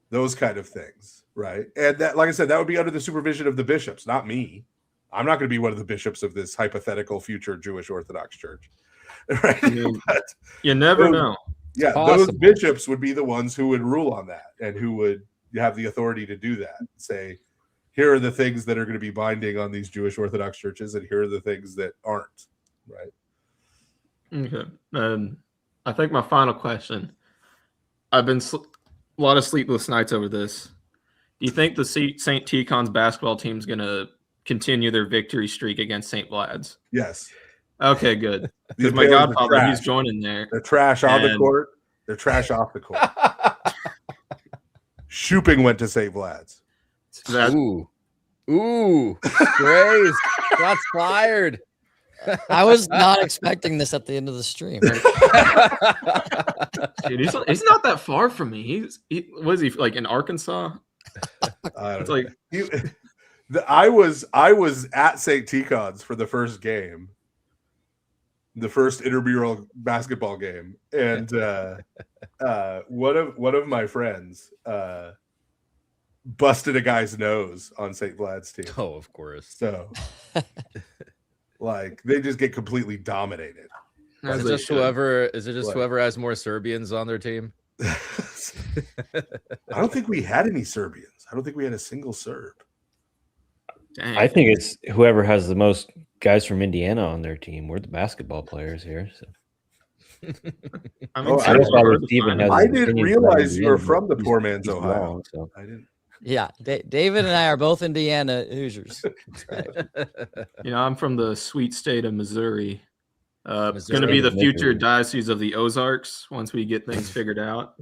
those kind of things, right? And that, like I said, that would be under the supervision of the bishops, not me. I'm not going to be one of the bishops of this hypothetical future Jewish Orthodox church. Right? But you never know. Yeah, those bishops would be the ones who would rule on that and who would have the authority to do that. Say, here are the things that are going to be binding on these Jewish Orthodox churches, and here are the things that aren't. Right. Okay. I think my final question. I've been a lot of sleepless nights over this. Do you think the St. Tikhon's basketball team is going to continue their victory streak against St. Vlad's? Yes. Okay, good. Because my godfather, he's joining there. They're trash on the court. They're trash off the court. Shooping went to St. Vlad's. Ooh. Grace. Shots fired. I was not expecting this at the end of the stream. Dude, he's not that far from me. Was he like in Arkansas? It's like I was at St. Tikhon's for the first game, the first intramural basketball game, and one of my friends busted a guy's nose on St. Vlad's team. Oh, of course. So. Like they just get completely dominated. Is it just whoever has more Serbians on their team? I don't think we had any Serbians. I don't think we had a single Serb. Dang. I think it's whoever has the most guys from Indiana on their team. We're the basketball players here. So. I didn't realize you were from the poor man's Ohio. Wrong, so. I didn't. Yeah, David and I are both Indiana Hoosiers. Right. I'm from the sweet state of Missouri. It's going to be the future diocese of the Ozarks once we get things figured out.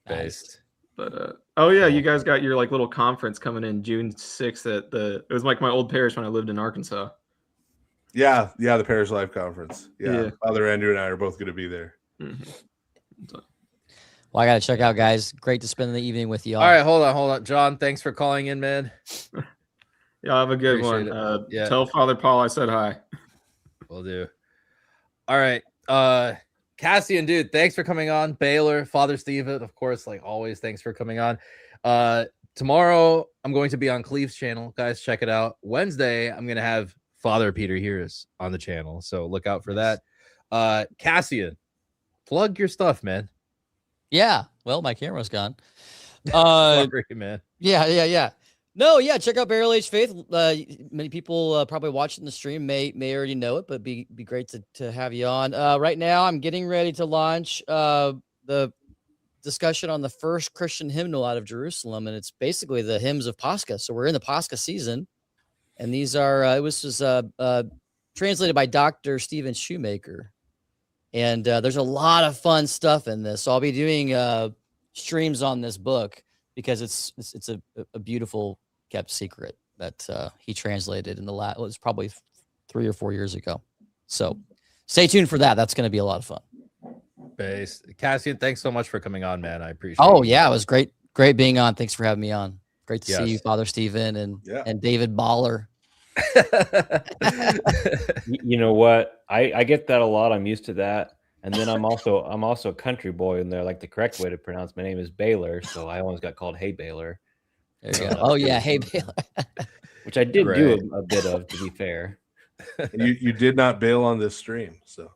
Based. But oh yeah, you guys got your like little conference coming in June 6th at it was like my old parish when I lived in Arkansas. Yeah, the Parish Life Conference. Yeah. Yeah. Father Andrew and I are both going to be there. Well, I got to check out, guys. Great to spend the evening with you all. All right, hold on. John, thanks for calling in, man. Yeah, have a good Appreciate one. it. Tell Father Paul I said hi. Will do. All right. Cassian, dude, thanks for coming on. Baylor, Father Stephen, of course, like always, thanks for coming on. Tomorrow, I'm going to be on Cleve's channel. Guys, check it out. Wednesday, I'm going to have Father Peter Hears on the channel, so look out for that. Cassian, plug your stuff, man. Yeah. Well, my camera's gone. Sorry, man. Yeah. No, yeah. Check out Barrel Age Faith. Many people probably watching the stream may already know it, but be great to have you on. Right now, I'm getting ready to launch the discussion on the first Christian hymnal out of Jerusalem, and it's basically the hymns of Pascha. So we're in the Pascha season, and these are it was translated by Dr. Stephen Shoemaker, and there's a lot of fun stuff in this. So I'll be doing streams on this book because it's a beautiful kept secret that he translated in the it was probably 3 or 4 years ago. So stay tuned for that. That's going to be a lot of fun. Cassian, thanks so much for coming on, man. I appreciate it. Oh, yeah, it was great being on. Thanks for having me on. Great to see you, Father Stephen, and David Baller. You know what? I get that a lot. I'm used to that. And then I'm also a country boy, and they're like the correct way to pronounce my name is Baylor, so I always got called Hey Baylor. There you go. Oh yeah, Hey Baylor. Which I did do a bit of, to be fair. You did not bail on this stream, so.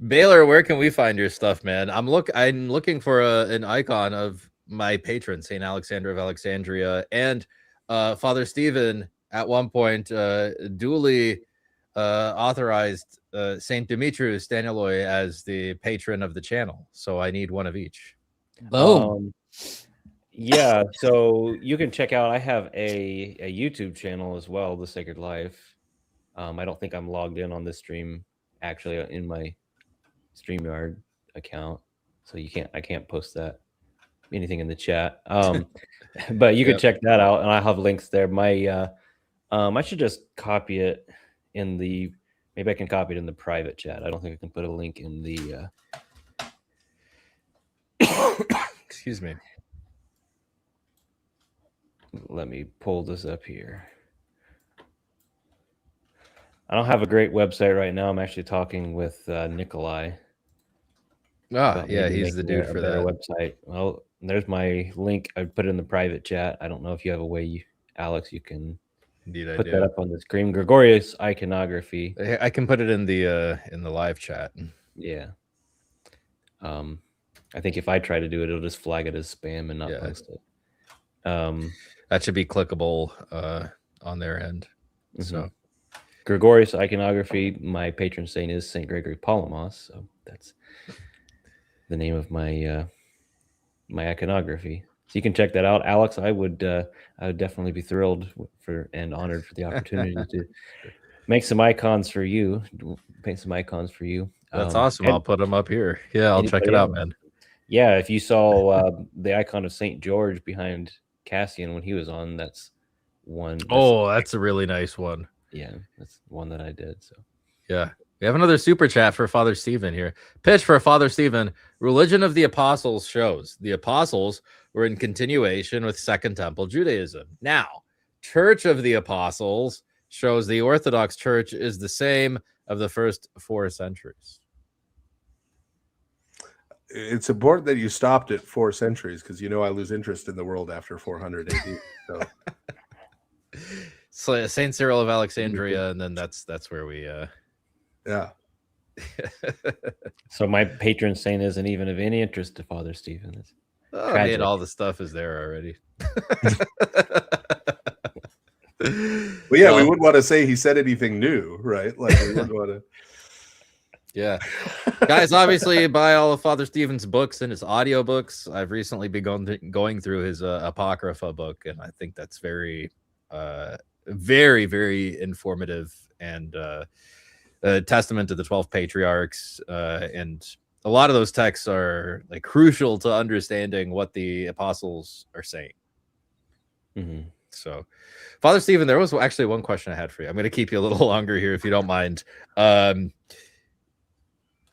Baylor, where can we find your stuff, man? I'm looking for an icon of my patron, Saint Alexander of Alexandria, and Father Stephen at one point duly authorized Saint Demetrius Staniloy as the patron of the channel. So I need one of each. Boom. Yeah, so you can check out. I have a YouTube channel as well, The Sacred Life. I don't think I'm logged in on this stream actually in my StreamYard account, so I can't post anything in the chat. But you can check that out, and I have links there. My I should just copy it in the. Maybe I can copy it in the private chat. I don't think I can put a link in the. Excuse me. Let me pull this up here. I don't have a great website right now. I'm actually talking with Nikolai. Yeah, he's the dude for that website. Well, there's my link. I put it in the private chat. I don't know if you have a way, Alex, you can put that up on the screen. Gregorius iconography. I can put it in the live chat. Yeah. I think if I try to do it, it'll just flag it as spam and not post it. That should be clickable on their end. So Gregorius iconography. My patron saint is Saint Gregory Palamas, so that's the name of my my iconography. So you can check that out, Alex. I would definitely be thrilled and honored for the opportunity to make some icons for you, paint some icons for you. That's awesome. I'll put them up here. Yeah, I'll check it out, man. Yeah, if you saw the icon of St. George behind Cassian when he was on, that's one. That's a really nice one. Yeah, that's one that I did. So yeah. We have another super chat for Father Stephen here. Pitch for Father Stephen. Religion of the Apostles shows the Apostles were in continuation with Second Temple Judaism. Now, Church of the Apostles shows the Orthodox Church is the same of the first 4 centuries. It's important that you stopped at 4 centuries because I lose interest in the world after 400 AD. So Saint Cyril of Alexandria, and then that's where we yeah. So my patron saint isn't even of any interest to Father Stephen. Man, all the stuff is there already. Well, yeah, we wouldn't want to say he said anything new, right? Like we wouldn't want to. Yeah, guys, obviously buy all of Father Stephen's books and his audiobooks. I've recently been going through his Apocrypha book, and I think that's very, very, very informative and a testament to the 12 patriarchs and a lot of those texts are like crucial to understanding what the apostles are saying. So, Father Stephen, there was actually one question I had for you. I'm going to keep you a little longer here if you don't mind.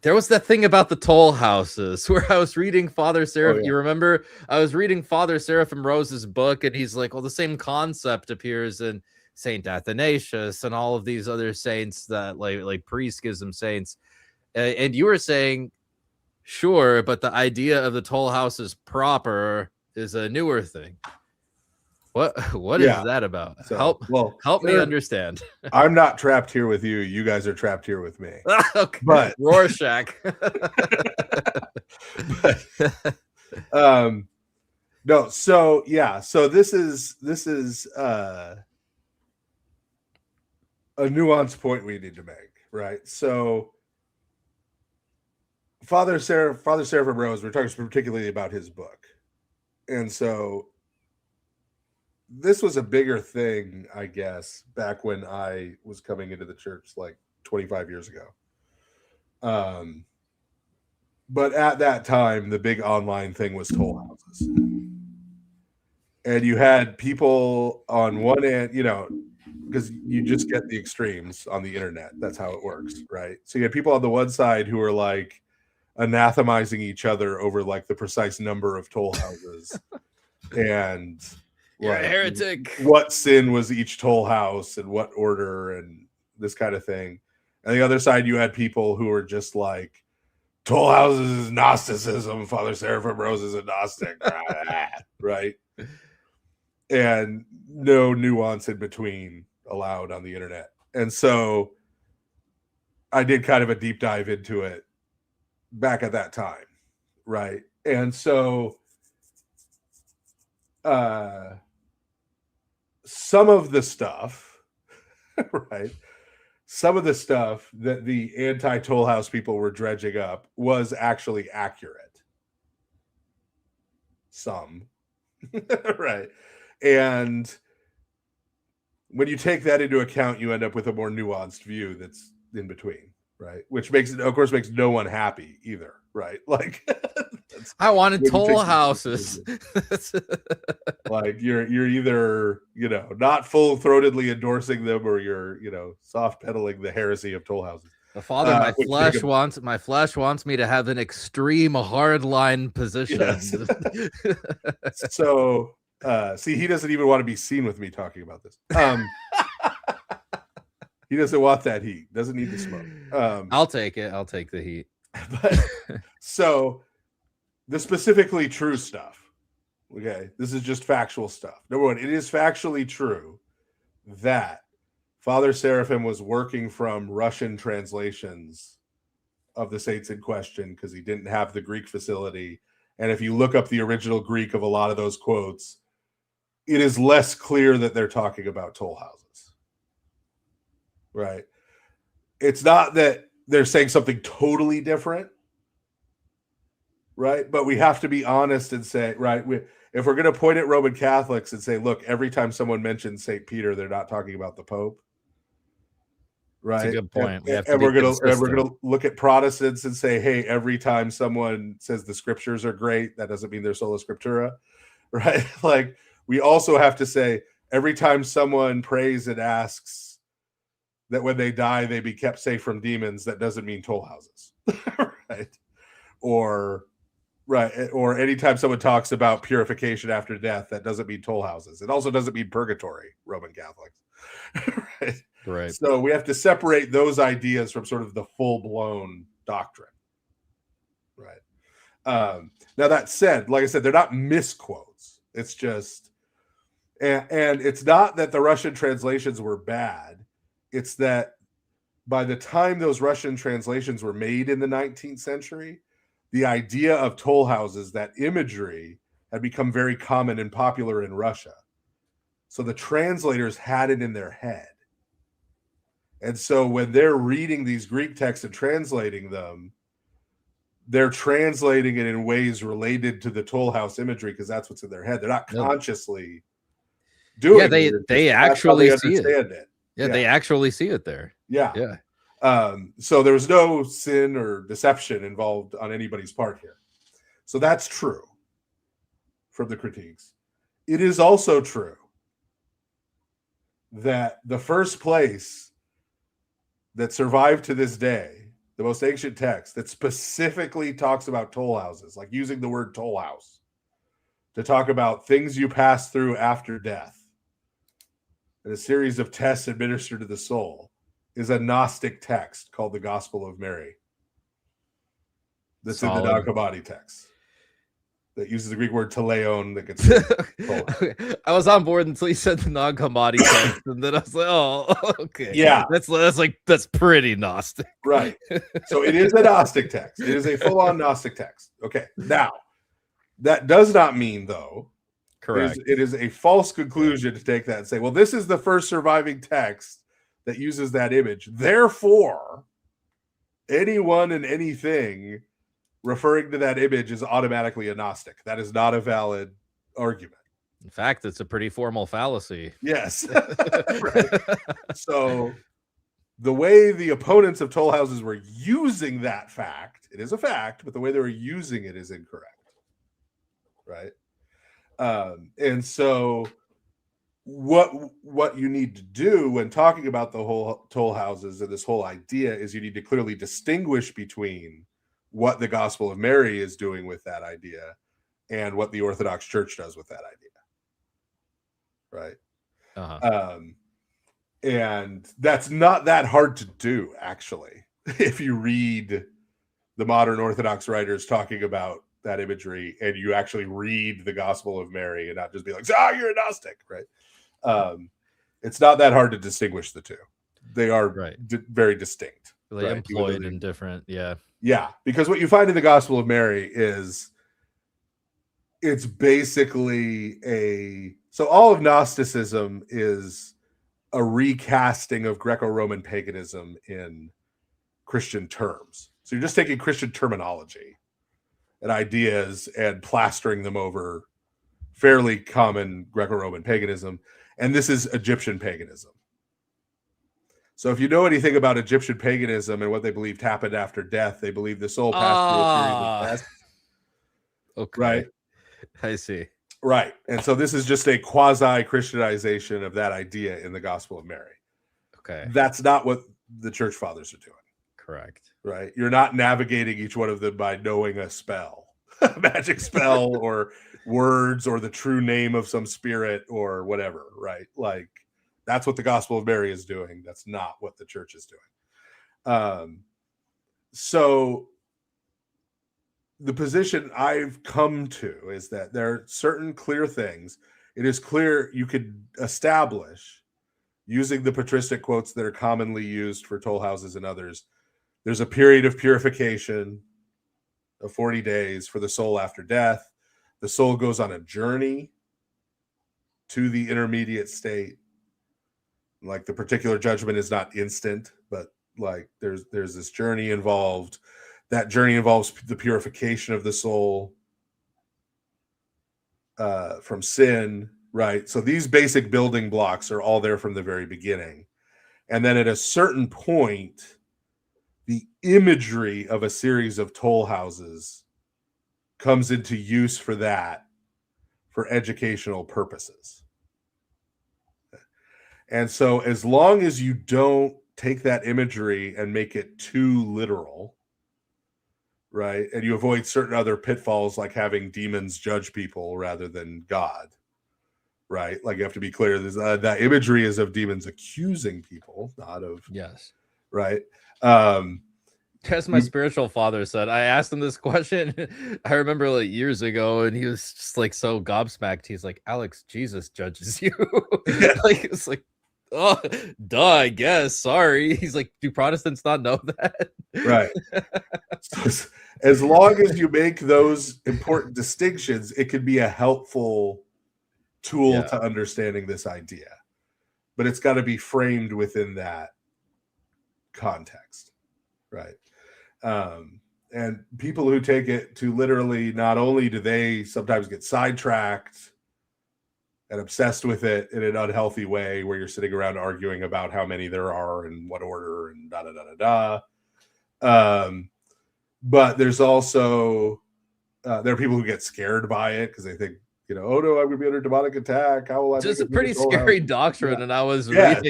There was that thing about the toll houses where I was reading Father Seraphim. You remember? I was reading Father Seraphim Rose's book, and he's like, well, the same concept appears in Saint Athanasius and all of these other saints that like pre-schism saints. And you were saying, sure, but the idea of the toll houses proper is a newer thing. What is that about? So, help me understand. I'm not trapped here with you. You guys are trapped here with me. Okay. But Rorschach. No, so this is a nuanced point we need to make, right? So Father Seraphim Rose, we're talking particularly about his book. And so this was a bigger thing, I guess, back when I was coming into the church like 25 years ago. But at that time, the big online thing was toll houses. And you had people on one end, because you just get the extremes on the internet. That's how it works, right? So you had people on the one side who are like anathemizing each other over like the precise number of toll houses. And you're a heretic. What sin was each toll house and what order and this kind of thing. And the other side, you had people who were just like, toll houses is Gnosticism. Father Seraphim Rose is a Gnostic, right? And no nuance in between allowed on the internet. And so I did kind of a deep dive into it back at that time, right? And so some of the stuff, right? Some of the stuff that the anti-toll house people were dredging up was actually accurate. Some, right? And when you take that into account, you end up with a more nuanced view that's in between, right? Which makes it, of course, makes no one happy either, right? Like, I wanted toll houses. Like you're either not full-throatedly endorsing them, or you're soft pedaling the heresy of toll houses. The Father, my flesh wants me to have an extreme hardline position. Yes. So see, he doesn't even want to be seen with me talking about this. He doesn't want that heat. Doesn't need the smoke. I'll take it. I'll take the heat. But, so the specifically true stuff. Okay, this is just factual stuff. Number one, it is factually true that Father Seraphim was working from Russian translations of the saints in question because he didn't have the Greek facility. And if you look up the original Greek of a lot of those quotes, it is less clear that they're talking about toll houses. Right? It's not that they're saying something totally different. Right? But we have to be honest and say, right, if we're going to point at Roman Catholics and say, look, every time someone mentions St. Peter, they're not talking about the Pope. Right? That's a good point. And we're going to look at Protestants and say, hey, every time someone says the scriptures are great, that doesn't mean they're sola scriptura. Right? Like, we also have to say, every time someone prays and asks that when they die, they be kept safe from demons, that doesn't mean toll houses. Right? Or anytime someone talks about purification after death, that doesn't mean toll houses. It also doesn't mean purgatory, Roman Catholics. Right. So we have to separate those ideas from sort of the full-blown doctrine. Right. Now that said, like I said, they're not misquotes. It's just, and it's not that the Russian translations were bad. It's that by the time those Russian translations were made in the 19th century, the idea of toll houses, that imagery, had become very common and popular in Russia. So the translators had it in their head. And so when they're reading these Greek texts and translating them, they're translating it in ways related to the toll house imagery because that's what's in their head. They're not consciously doing it. They actually see it. Yeah, they actually see it there. Yeah. Yeah. So there was no sin or deception involved on anybody's part here. So that's true from the critiques. It is also true that the first place that survived to this day, the most ancient text that specifically talks about toll houses, like using the word toll house to talk about things you pass through after death and a series of tests administered to the soul, is a Gnostic text called the Gospel of Mary. That's in the Nag Hammadi text that uses the Greek word teleon that gets I was on board until you said the Nag Hammadi text, and then I was like, oh, okay. Yeah. That's pretty Gnostic. Right. So it is a Gnostic text. It is a full-on Gnostic text. Okay. Now, that does not mean, though, correct, it is a false conclusion to take that and say, well, this is the first surviving text that uses that image. Therefore, anyone and anything referring to that image is automatically a Gnostic. That is not a valid argument. In fact, it's a pretty formal fallacy. Yes. Right. So the way the opponents of toll houses were using that fact, it is a fact, but the way they were using it is incorrect. Right. And so what you need to do when talking about the whole toll houses and this whole idea is you need to clearly distinguish between what the Gospel of Mary is doing with that idea and what the Orthodox Church does with that idea. Right. And that's not that hard to do, actually, if you read the modern Orthodox writers talking about that imagery and you actually read the Gospel of Mary and not just be like, you're a Gnostic, right? It's not that hard to distinguish the two. They are very distinct. They employed in different, Yeah, because what you find in the Gospel of Mary is it's basically so all of Gnosticism is a recasting of Greco-Roman paganism in Christian terms. So you're just taking Christian terminology and ideas and plastering them over fairly common Greco-Roman paganism. And this is Egyptian paganism. So if you know anything about Egyptian paganism and what they believed happened after death, they believe the soul passed through a period of death. Okay. Right. I see. Right. And so this is just a quasi-Christianization of that idea in the Gospel of Mary. Okay. That's not what the church fathers are doing. Correct. Right. You're not navigating each one of them by knowing a spell, a magic spell or words or the true name of some spirit or whatever. Right. Like that's what the Gospel of Mary is doing. That's not what the church is doing. So the position I've come to is that there are certain clear things. It is clear you could establish using the patristic quotes that are commonly used for toll houses and others. There's a period of purification of 40 days for the soul after death. The soul goes on a journey to the intermediate state. Like the particular judgment is not instant, but like there's this journey involved. That journey involves the purification of the soul from sin, right? So these basic building blocks are all there from the very beginning. And then at a certain point, the imagery of a series of toll houses comes into use for that, for educational purposes. And so as long as you don't take that imagery and make it too literal, right, and you avoid certain other pitfalls like having demons judge people rather than God, right? Like you have to be clear, that imagery is of demons accusing people, not of right. As my spiritual father said, I asked him this question. I remember like years ago, and he was just like so gobsmacked. He's like, "Alex, Jesus judges you." Like it's like, oh, duh, I guess. Sorry. He's like, do Protestants not know that? Right. So as long as you make those important distinctions, it can be a helpful tool to understanding this idea. But it's got to be framed within that context. Right. And people who take it too literally, not only do they sometimes get sidetracked and obsessed with it in an unhealthy way, where you're sitting around arguing about how many there are and what order and da da da da da. But there's also there are people who get scared by it because they think, you know, oh no, I'm gonna be under demonic attack. How will I? Just a make it pretty through this whole scary house? doctrine. Yeah. And I was Yeah,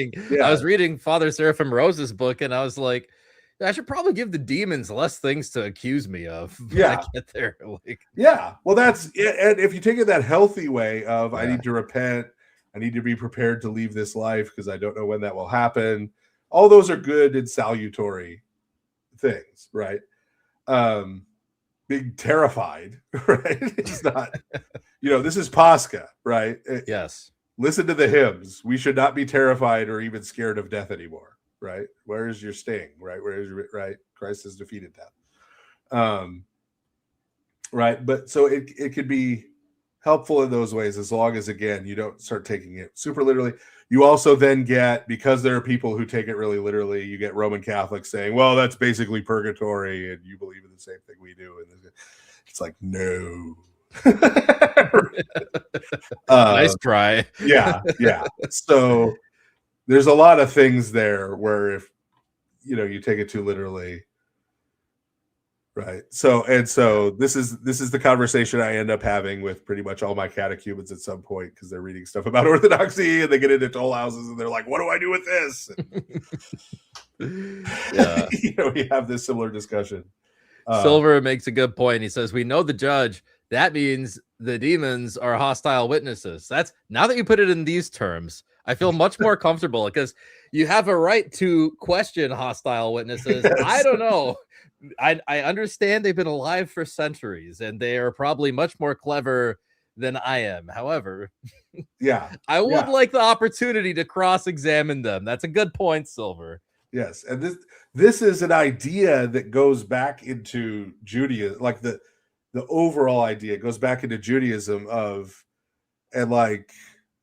reading Father Seraphim Rose's book, and I was like, I should probably give the demons less things to accuse me of when I get there. Like, yeah. Well, that's it. And if you take it that healthy way of I need to repent, I need to be prepared to leave this life because I don't know when that will happen. All those are good and salutary things, right? Being terrified, right? It's not, you know, this is Pascha, right? Yes. Listen to the hymns. We should not be terrified or even scared of death anymore, right? Where is your sting, right? Where is your, right? Christ has defeated death. Right. But so it could be helpful in those ways, as long as, again, you don't start taking it super literally. You also then get, because there are people who take it really literally, you get Roman Catholics saying, well, that's basically purgatory and you believe in the same thing we do. And it's like, no. Nice try. Yeah. So there's a lot of things there where, if you know, you take it too literally, right? So this is the conversation I end up having with pretty much all my catechumens at some point, because they're reading stuff about Orthodoxy and they get into toll houses and they're like, what do I do with this? Yeah. You know, we have this similar discussion. Silver makes a good point. He says, we know the judge. That means the demons are hostile witnesses. That's, now that you put it in these terms, I feel much more comfortable, because you have a right to question hostile witnesses. Yes. I don't know. I understand they've been alive for centuries and they are probably much more clever than I am. However, I would like the opportunity to cross-examine them. That's a good point, Silver. Yes, and this is an idea that goes back into Judaism, like the overall idea goes back into Judaism of, and like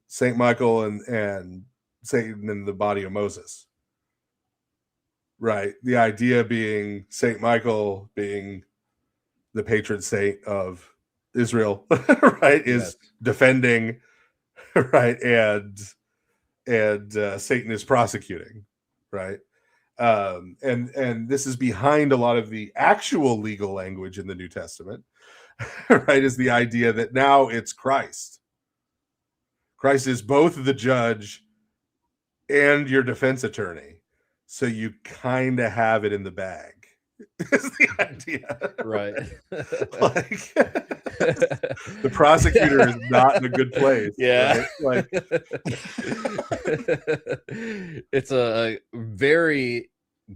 Saint Michael and Satan in the body of Moses. Right. The idea being Saint Michael being the patron saint of Israel, right, is defending, right, and Satan is prosecuting, right. And this is behind a lot of the actual legal language in the New Testament, right, is the idea that now it's Christ. Christ is both the judge and your defense attorney. So you kind of have it in the bag, is the idea. Right. Like, the prosecutor is not in a good place. Yeah. Right? Like, it's a very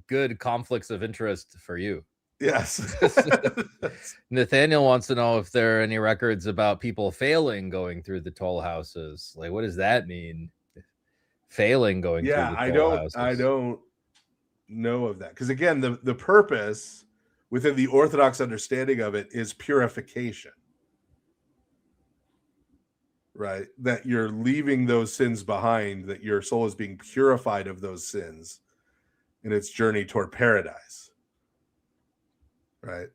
good conflicts of interest for you. Yes. Nathaniel wants to know if there are any records about people failing going through the toll houses. Like, what does that mean? Failing going through the toll houses. I don't know of that, because again, the purpose within the Orthodox understanding of it is purification, right? That you're leaving those sins behind, that your soul is being purified of those sins in its journey toward paradise, right?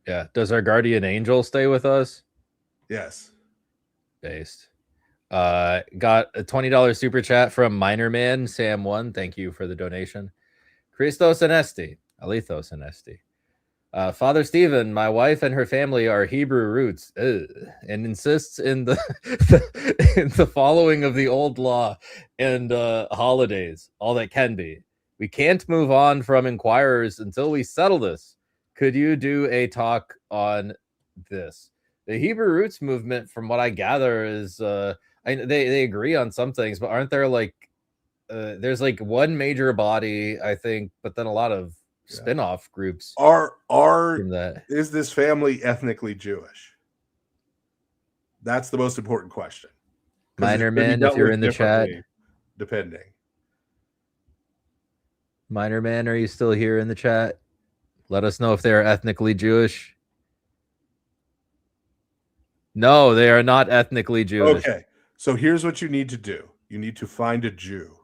Yeah. Does our guardian angel stay with us? Yes. Based. Got a $20 super chat from Minor Man Sam 1. Thank you for the donation. Christos Anesti, Alithos Anesti. Father Stephen, my wife and her family are Hebrew roots, and insists in the in the following of the old law and holidays, all that can be. We can't move on from inquirers until we settle this. Could you do a talk on this? The Hebrew roots movement, from what I gather, is they agree on some things, but aren't there like there's like one major body, I think, but then a lot of spin-off groups. Is this family ethnically Jewish? That's the most important question. Minor Man, if you're in the chat, depending. Minor Man, are you still here in the chat? Let us know if they are ethnically Jewish. No, they are not ethnically Jewish. Okay, so here's what you need to do. You need to find a Jew.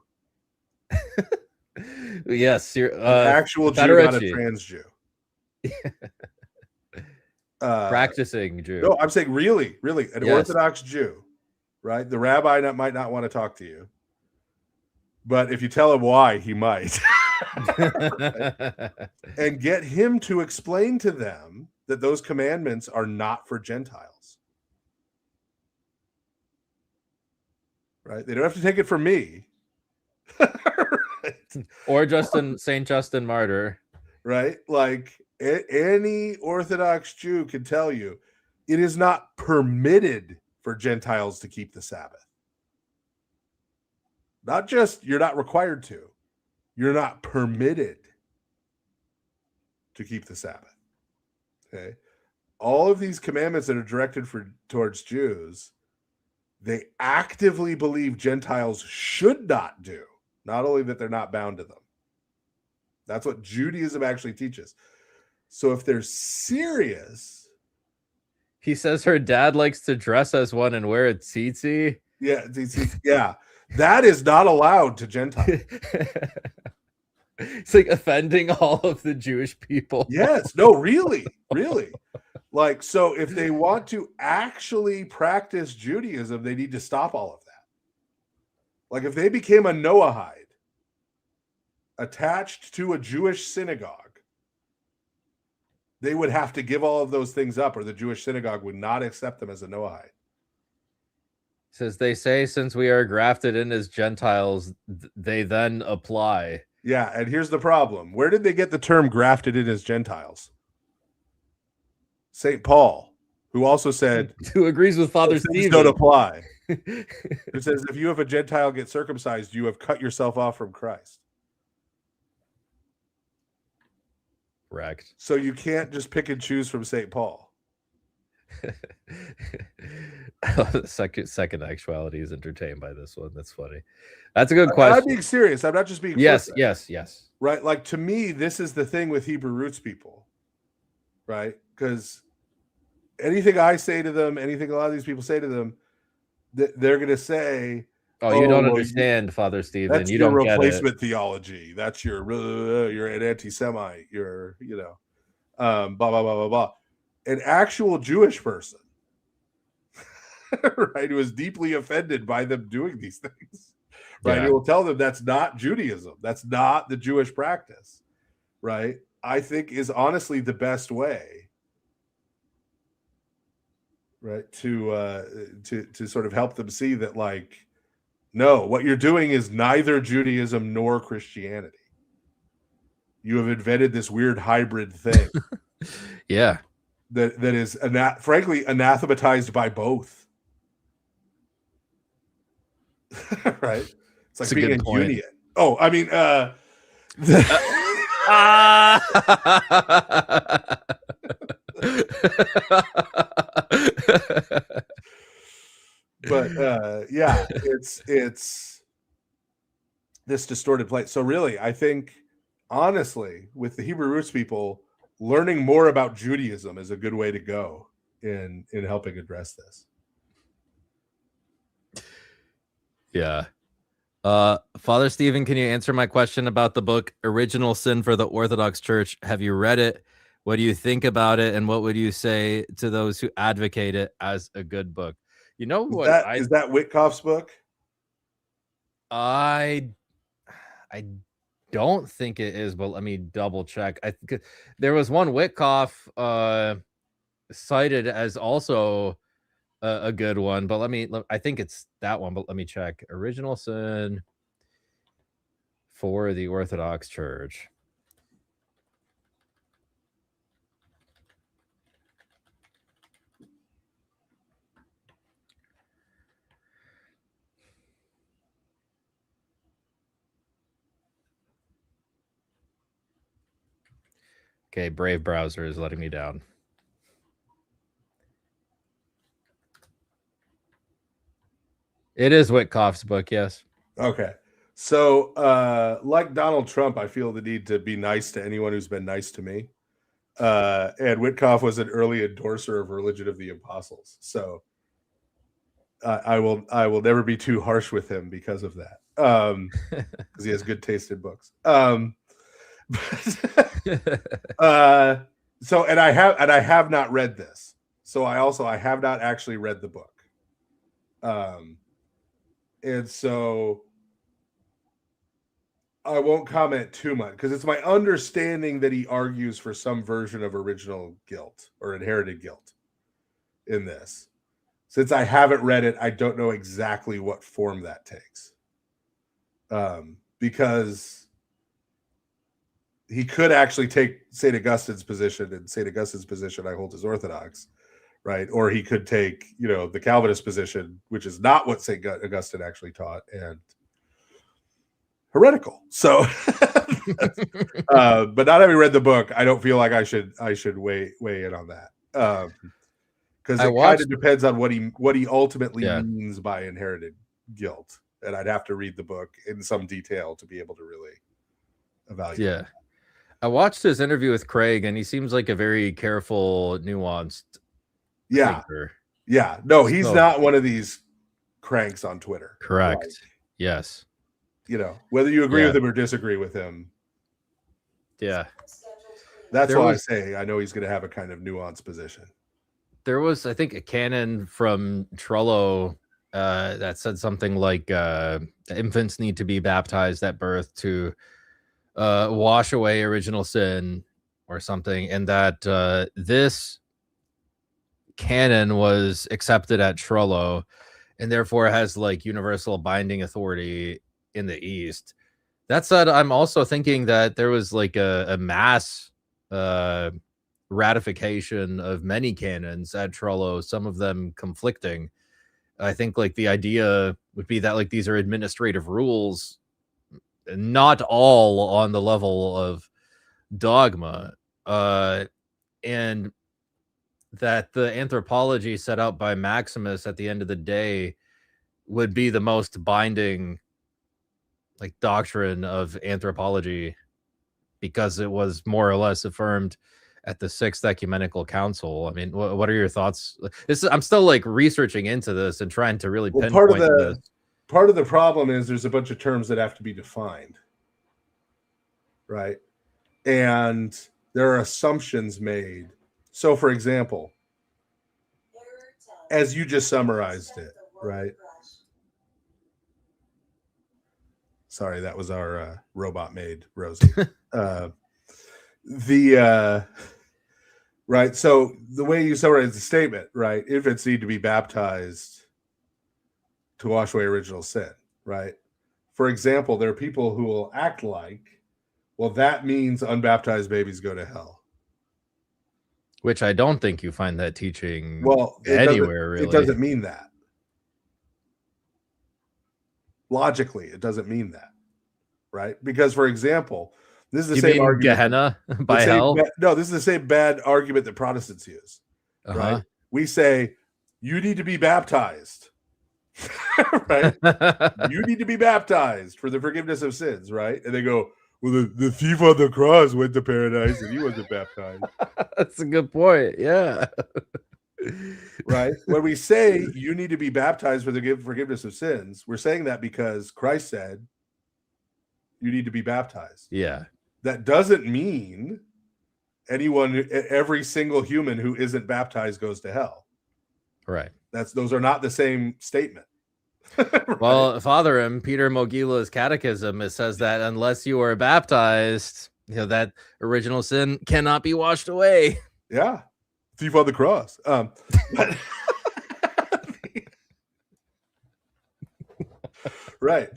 Yes, you're an actual Jew, not a trans Jew. Practicing Jew. No, I'm saying really, an Yes. Orthodox Jew. right? The rabbi might not want to talk to you, but if you tell him why, he might. And get him to explain to them that those commandments are not for Gentiles. Right? They don't have to take it from me. Right? Or Saint Justin Martyr. Right? Like any Orthodox Jew can tell you, it is not permitted for Gentiles to keep the Sabbath. Not just you're not required to, you're not permitted to keep the Sabbath. Okay. All of these commandments that are directed towards Jews, they actively believe Gentiles should not do, not only that they're not bound to them. That's what Judaism actually teaches. So if they're serious. He says her dad likes to dress as one and wear a tzitzit. Yeah, yeah. That is not allowed to Gentiles. It's like offending all of the Jewish people. Yes. No, really. Like, so if they want to actually practice Judaism, they need to stop all of that. Like if they became a Noahide attached to a Jewish synagogue, they would have to give all of those things up, or the Jewish synagogue would not accept them as a Noahide. Says they say, since we are grafted in as Gentiles, they then apply. Yeah, and here's the problem. Where did they get the term grafted in as Gentiles? St. Paul, who also said, who agrees with Father Stephen, don't apply. It says, if you have a Gentile get circumcised, you have cut yourself off from Christ. Correct. So you can't just pick and choose from St. Paul. Second actuality is entertained by this one. That's funny. That's a good question. I'm being serious. I'm not just being yes. Right? Like, to me, this is the thing with Hebrew roots people, right? Because anything I say to them, anything a lot of these people say to them, they're going to say, "Oh, you don't understand, Father Stephen. That's you your don't replacement get it. theology. That's you're an anti-Semite. You're blah blah blah blah blah." An actual Jewish person, right, who is deeply offended by them doing these things, right? Yeah. He will tell them that's not Judaism. That's not the Jewish practice, right? I think is honestly the best way, right, to sort of help them see that, like, no, what you're doing is neither Judaism nor Christianity. You have invented this weird hybrid thing. Yeah. That is frankly anathematized by both. Right? It's like being a union. Oh, I mean, but yeah, it's this distorted place. So really, I think honestly, with the Hebrew roots people, learning more about Judaism is a good way to go in helping address this. Yeah. Father Stephen, can you answer my question about the book Original Sin for the Orthodox Church? Have you read it? What do you think about it? And what would you say to those who advocate it as a good book? You know what? Is that Witkoff's book? I don't think it is, but let me double check. There was one Witkoff cited as also a good one, but I think it's that one, but let me check. Original Sin for the Orthodox Church. Okay, Brave browser is letting me down. It is Witkoff's book, yes. Okay. So, like Donald Trump, I feel the need to be nice to anyone who's been nice to me. And Witkoff was an early endorser of Religion of the Apostles. So I will never be too harsh with him because of that. Because he has good taste in books. So I have not read this. So I have not actually read the book. And so I won't comment too much because it's my understanding that he argues for some version of original guilt or inherited guilt in this. Since I haven't read it, I don't know exactly what form that takes. Because he could actually take St. Augustine's position, and St. Augustine's position I hold as Orthodox, right? Or he could take, the Calvinist position, which is not what St. Augustine actually taught, and heretical. So, but not having read the book, I don't feel like I should weigh in on that. Because it kind of depends on what he ultimately means by inherited guilt, and I'd have to read the book in some detail to be able to really evaluate. Yeah, I watched his interview with Craig, and he seems like a very careful, nuanced thinker. Yeah. No, he's not one of these cranks on Twitter. Correct. Yes. Whether you agree with him or disagree with him. Yeah. That's why I say I know he's going to have a kind of nuanced position. There was, I think, a canon from Trello that said something like infants need to be baptized at birth to wash away original sin or something, and that this canon was accepted at Trello and therefore has like universal binding authority in the East. That said, I'm also thinking that there was like a mass ratification of many canons at Trello, some of them conflicting. I think like the idea would be that like these are administrative rules, not all on the level of dogma, and that the anthropology set out by Maximus at the end of the day would be the most binding like doctrine of anthropology, because it was more or less affirmed at the Sixth Ecumenical Council. I mean, what are your thoughts? I'm still like researching into this and trying to really pinpoint part of the problem is there's a bunch of terms that have to be defined, right? And there are assumptions made. So, for example, as you just summarized it, right? Sorry, that was our robot maid, Rosie. Right. So the way you summarize the statement, right? Infants need to be baptized to wash away original sin, right? For example, there are people who will act like, well, that means unbaptized babies go to hell. Which I don't think you find that teaching anywhere, really. It doesn't mean that. Logically, it doesn't mean that, right? Because, for example, this is the same argument. Gehenna by hell? No, this is the same bad argument that Protestants use, right? We say, you need to be baptized, right? You need to be baptized for the forgiveness of sins, right? And they go, well, the thief on the cross went to paradise and he wasn't baptized. That's a good point. Yeah. Right? When we say you need to be baptized for the forgiveness of sins, we're saying that because Christ said you need to be baptized. Yeah. That doesn't mean every single human who isn't baptized goes to hell. Right. Those are not the same statement. Right. Well, Father, in Peter Mogila's catechism, it says that unless you are baptized, that original sin cannot be washed away. Yeah. Thief on the cross. Right.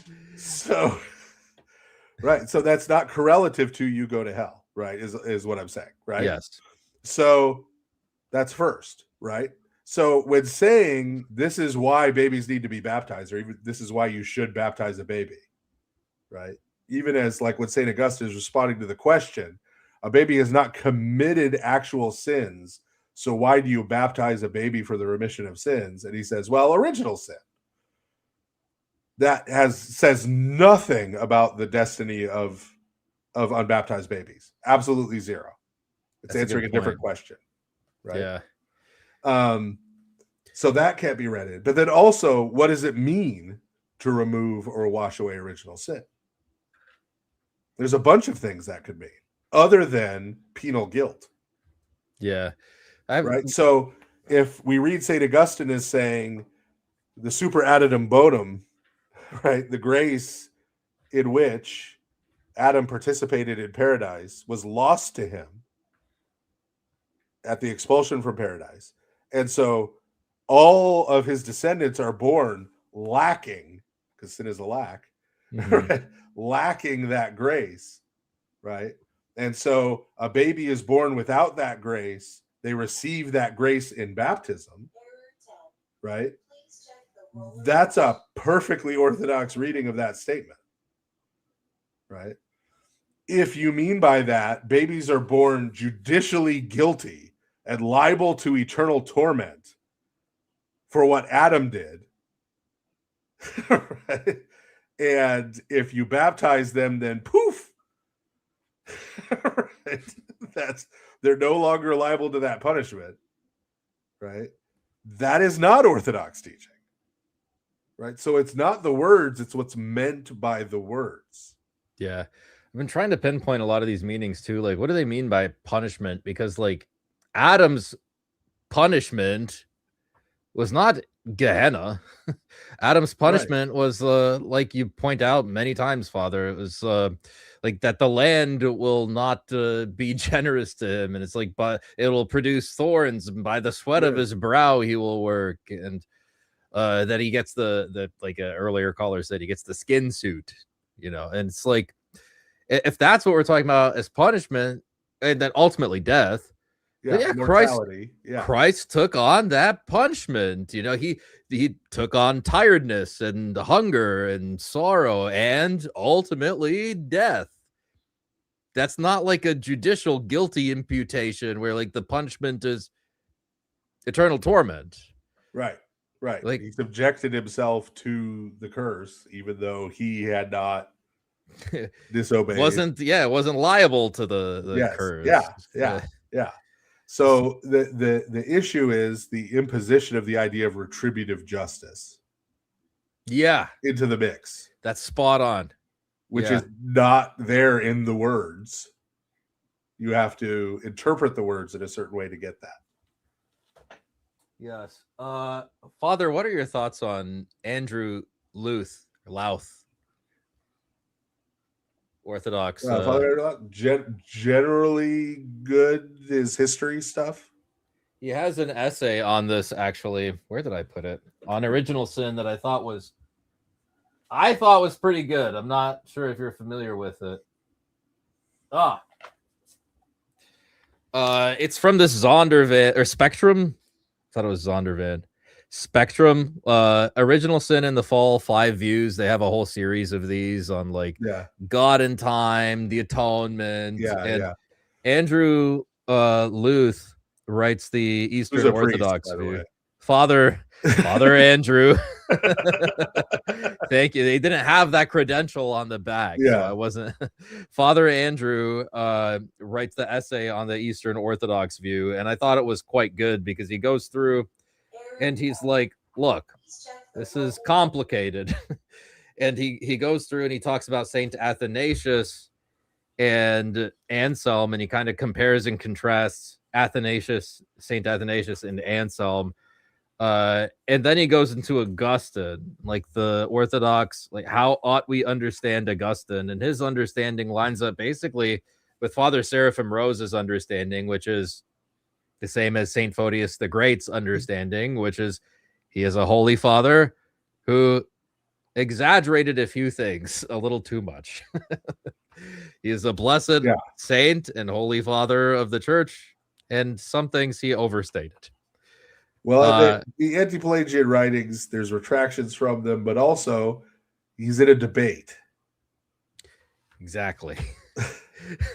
So that's not correlative to you go to hell, right? Is what I'm saying, right? Yes. So that's first, right? So when saying this is why babies need to be baptized, or even this is why you should baptize a baby, right? Even as like when St. Augustine is responding to the question, a baby has not committed actual sins, so why do you baptize a baby for the remission of sins? And he says, well, original sin. That says nothing about the destiny of unbaptized babies. Absolutely zero. It's answering a different question, right? Yeah. So that can't be read in. But then also, what does it mean to remove or wash away original sin? There's a bunch of things that could mean other than penal guilt. Yeah. Right. So if we read St. Augustine as saying the super addendum bonum, right? The grace in which Adam participated in paradise was lost to him at the expulsion from paradise. And so all of his descendants are born lacking, because sin is a lack, right? Lacking that grace, right? And so a baby is born without that grace. They receive that grace in baptism, right? That's a perfectly orthodox reading of that statement, right? If you mean by that, babies are born judicially guilty and liable to eternal torment for what Adam did, right? And if you baptize them, then poof, right? They're no longer liable to that punishment, right? That is not Orthodox teaching, right? So it's not the words, it's what's meant by the words. Yeah. I've been trying to pinpoint a lot of these meanings too. Like, what do they mean by punishment? Because like Adam's punishment was not Gehenna. Adam's punishment was like you point out many times, Father. It was like that the land will not be generous to him, and it's like, but it will produce thorns, and by the sweat of his brow he will work, and that he gets the like earlier caller said, he gets the skin suit, you know. And it's like, if that's what we're talking about as punishment, and then ultimately death. Yeah, Christ took on that punishment. You know, he took on tiredness and hunger and sorrow and ultimately death. That's not like a judicial guilty imputation where like the punishment is eternal torment. Right. Like, he subjected himself to the curse, even though he had not disobeyed. wasn't liable to the curse. Yeah. So the issue is the imposition of the idea of retributive justice. Yeah. Into the mix. That's spot on. Which is not there in the words. You have to interpret the words in a certain way to get that. Yes. Father, what are your thoughts on Andrew Louth? Orthodox. Father, generally good. His history stuff. He has an essay on this, actually. Where did I put it? On original sin that I thought was pretty good. I'm not sure if you're familiar with it. It's from this Zondervan or Spectrum. I thought it was Zondervan. Spectrum, original sin in the fall, 5 views. They have a whole series of these on like God and time, the atonement. Andrew Louth writes the Eastern Orthodox view. Father Andrew. Thank you. They didn't have that credential on the back. So I wasn't. Father Andrew writes the essay on the Eastern Orthodox view, and I thought it was quite good because he goes through and he's like, look, this is complicated. And he goes through and he talks about Saint Athanasius and Anselm, and he kind of compares and contrasts Saint Athanasius and Anselm. And then he goes into Augustine, like the Orthodox, like how ought we understand Augustine? And his understanding lines up basically with Father Seraphim Rose's understanding, which is the same as Saint Photius the Great's understanding, which is he is a holy father who exaggerated a few things a little too much. He is a blessed saint and holy father of the church, and some things he overstated. Well, the Anti-Pelagian writings, there's retractions from them, but also he's in a debate. Exactly.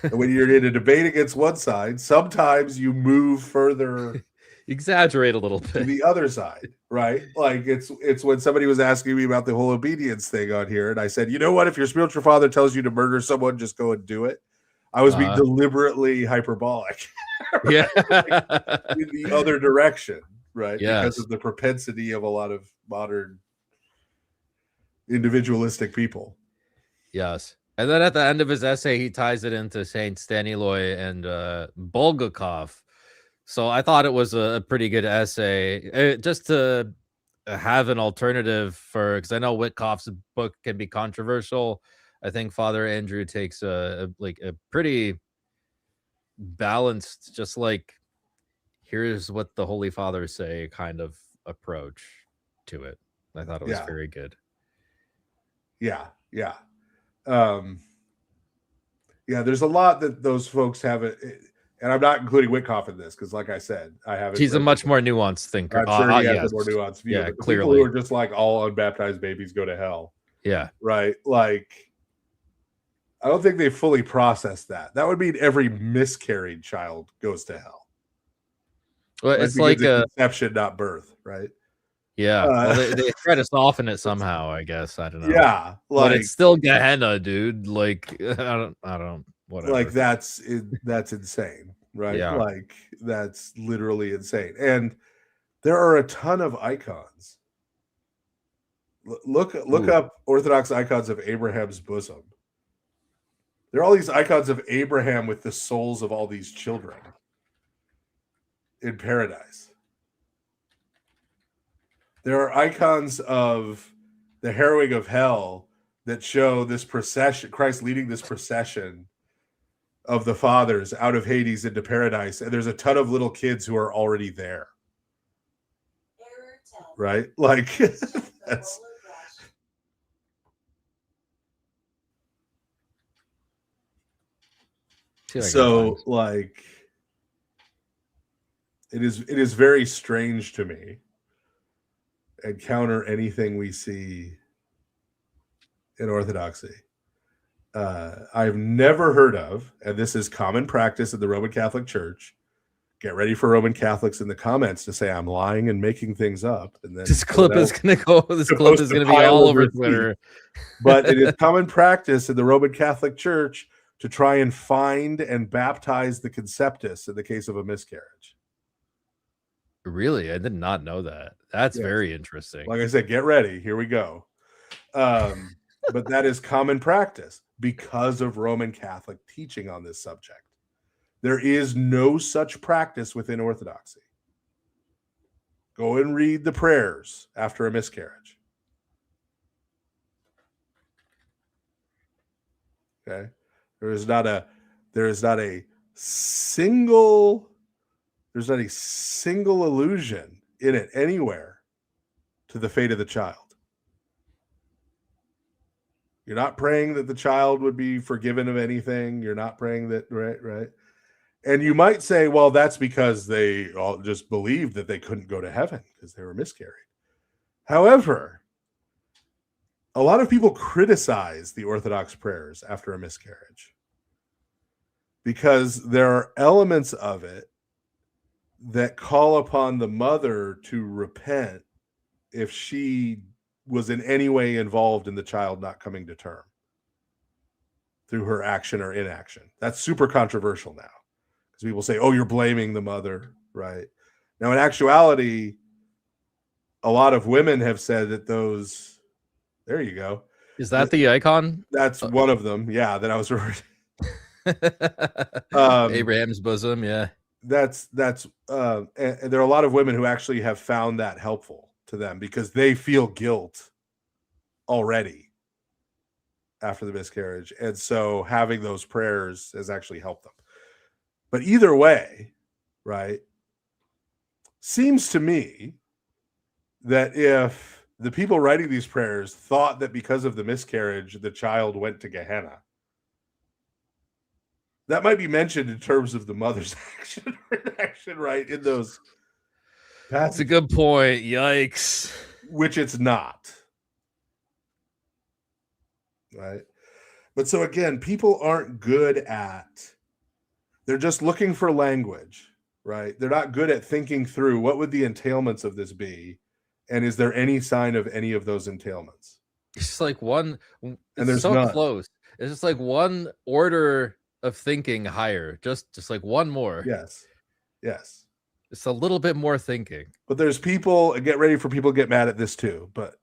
And when you're in a debate against one side, sometimes you move further, exaggerate a little bit to the other side, right? Like it's when somebody was asking me about the whole obedience thing on here, and I said, you know what? If your spiritual father tells you to murder someone, just go and do it. I was being deliberately hyperbolic. Yeah. In the other direction, right? Yes. Because of the propensity of a lot of modern individualistic people. Yes. And then at the end of his essay, he ties it into Saint Staniloy and Bulgakov. So I thought it was a pretty good essay. Just to have an alternative for, because I know Witkoff's book can be controversial. I think Father Andrew takes a pretty balanced, just like, here's what the Holy Fathers say kind of approach to it. I thought it was very good. Yeah. There's a lot that those folks have it, and I'm not including Witkoff in this because, like I said, I haven't. He's a much more nuanced thinker. I'm sure he has a more nuanced view. Yeah, but the clearly. people who are just like all unbaptized babies go to hell. Yeah. Right. Like, I don't think they fully processed that. That would mean every miscarried child goes to hell. Well, it's like a conception, not birth, right? Yeah, well, they try to soften it somehow, I guess. I don't know. Yeah, but it's still Gehenna, dude. Like, I don't, whatever. Like, that's insane, right? Yeah. Like, that's literally insane. And there are a ton of icons. Look up Orthodox icons of Abraham's bosom. There are all these icons of Abraham with the souls of all these children in paradise. There are icons of the harrowing of hell that show this procession, Christ leading this procession of the fathers out of Hades into paradise. And there's a ton of little kids who are already there. Right? Like, that's... So, like, it is very strange to me and counter anything we see in Orthodoxy. I've never heard of, and this is common practice in the Roman Catholic Church. Get ready for Roman Catholics in the comments to say I'm lying and making things up. And then this clip is going to go. This clip is going to be all over Twitter. But it is common practice in the Roman Catholic Church to try and find and baptize the conceptus in the case of a miscarriage. Really? I did not know that. That's very interesting. Like I said, get ready. Here we go. But that is common practice because of Roman Catholic teaching on this subject. There is no such practice within Orthodoxy. Go and read the prayers after a miscarriage. Okay. There is not a single allusion in it anywhere to the fate of the child. You're not praying that the child would be forgiven of anything. You're not praying that, right? And you might say, well, that's because they all just believed that they couldn't go to heaven because they were miscarried. However, a lot of people criticize the Orthodox prayers after a miscarriage because there are elements of it that call upon the mother to repent if she was in any way involved in the child not coming to term through her action or inaction. That's super controversial now because people say, oh, you're blaming the mother, right? Now, in actuality, a lot of women have said that those, there you go. Is that the icon? That's one of them. Yeah, that I was referring Abraham's bosom. Yeah. And there are a lot of women who actually have found that helpful to them because they feel guilt already after the miscarriage. And so having those prayers has actually helped them. But either way, right, seems to me that if the people writing these prayers thought that because of the miscarriage, the child went to Gehenna, that might be mentioned in terms of the mother's action or inaction, right? In those passages. That's a good point. Yikes. Which it's not. Right? But so again, people aren't good at, they're just looking for language, right? They're not good at thinking through what would the entailments of this be, and is there any sign of any of those entailments? It's just like one, and there's so none. close. It's just like one order of thinking higher, just like one more. Yes. It's a little bit more thinking. But there's people, get ready for people to get mad at this too, but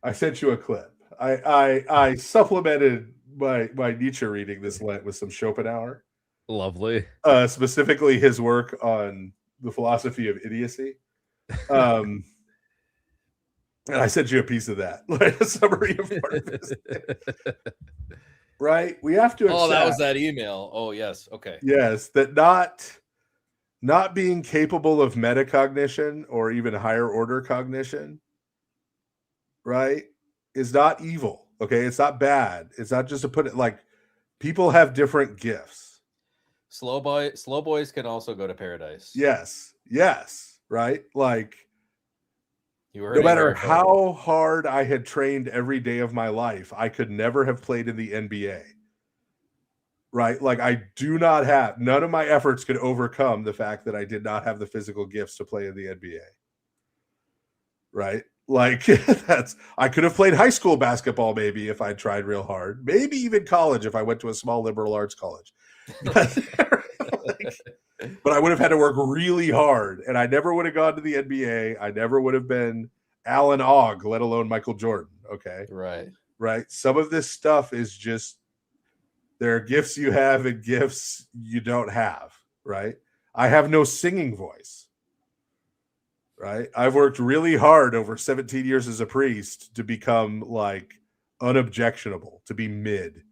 I sent you a clip. I supplemented my Nietzsche reading this Lent with some Schopenhauer. Lovely. Specifically his work on the philosophy of idiocy. And I sent you a piece of that, like a summary of part of this. Right? We have to accept. Oh, that was that email. Oh, yes. Okay. Yes, that not being capable of metacognition or even higher order cognition, right, is not evil. Okay, it's not bad. It's not just to put it like people have different gifts. Slow boys can also go to paradise. Yes, right. Like no matter how hard I had trained every day of my life, I could never have played in the NBA. Right? Like I do not have, none of my efforts could overcome the fact that I did not have the physical gifts to play in the NBA. Right? Like I could have played high school basketball maybe if I tried real hard, maybe even college if I went to a small liberal arts college. But I would have had to work really hard, and I never would have gone to the NBA. I never would have been Alan Ogg, let alone Michael Jordan. Okay. Right. Some of this stuff is just, there are gifts you have and gifts you don't have. Right. I have no singing voice. Right. I've worked really hard over 17 years as a priest to become like unobjectionable, to be mid.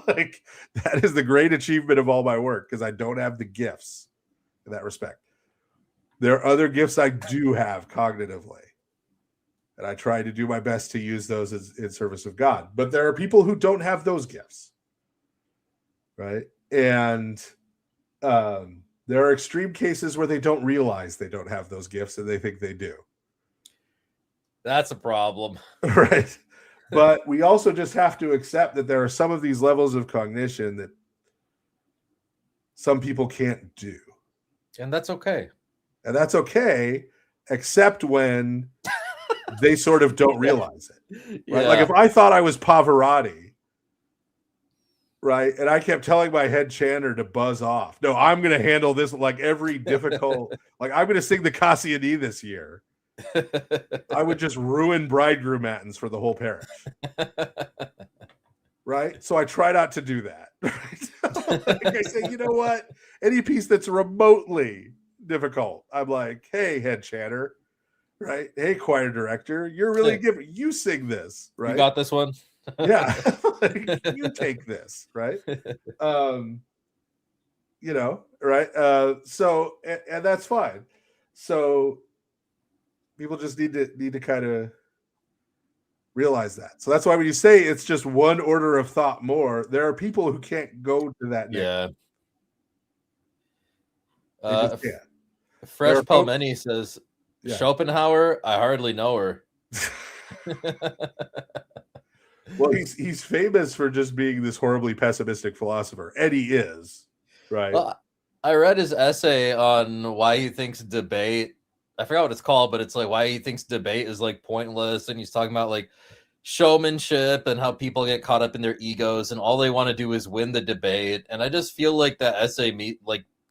Like that is the great achievement of all my work, because I don't have the gifts in that respect. There are other gifts I do have cognitively, and I try to do my best to use those in service of God. But there are people who don't have those gifts, right? And there are extreme cases where they don't realize they don't have those gifts and they think they do. That's a problem. Right. But we also just have to accept that there are some of these levels of cognition that some people can't do. And that's okay. And that's okay, except when they sort of don't realize it. Right? Yeah. Like if I thought I was Pavarotti, right, and I kept telling my head chanter to buzz off. No, I'm going to handle this like every difficult, like I'm going to sing the Cassian King this year. I would just ruin bridegroom matins for the whole parish. Right? So I try not to do that. Right? Like I say, you know what? Any piece that's remotely difficult, I'm like, hey, head chanter, right? Hey, choir director, you're really giving, you sing this, right? You got this one? Yeah. Like, you take this, right? You know, right? So and that's fine. So people just need to kind of realize that. So that's why when you say it's just one order of thought more, there are people who can't go to that next. Yeah. Fresh Palmeni says, Schopenhauer, I hardly know her. Well, he's famous for just being this horribly pessimistic philosopher, and he is, right? Well, I read his essay on why he thinks debate, I forgot what it's called, but it's like why he thinks debate is like pointless, and he's talking about like showmanship and how people get caught up in their egos and all they want to do is win the debate. And I just feel like that essay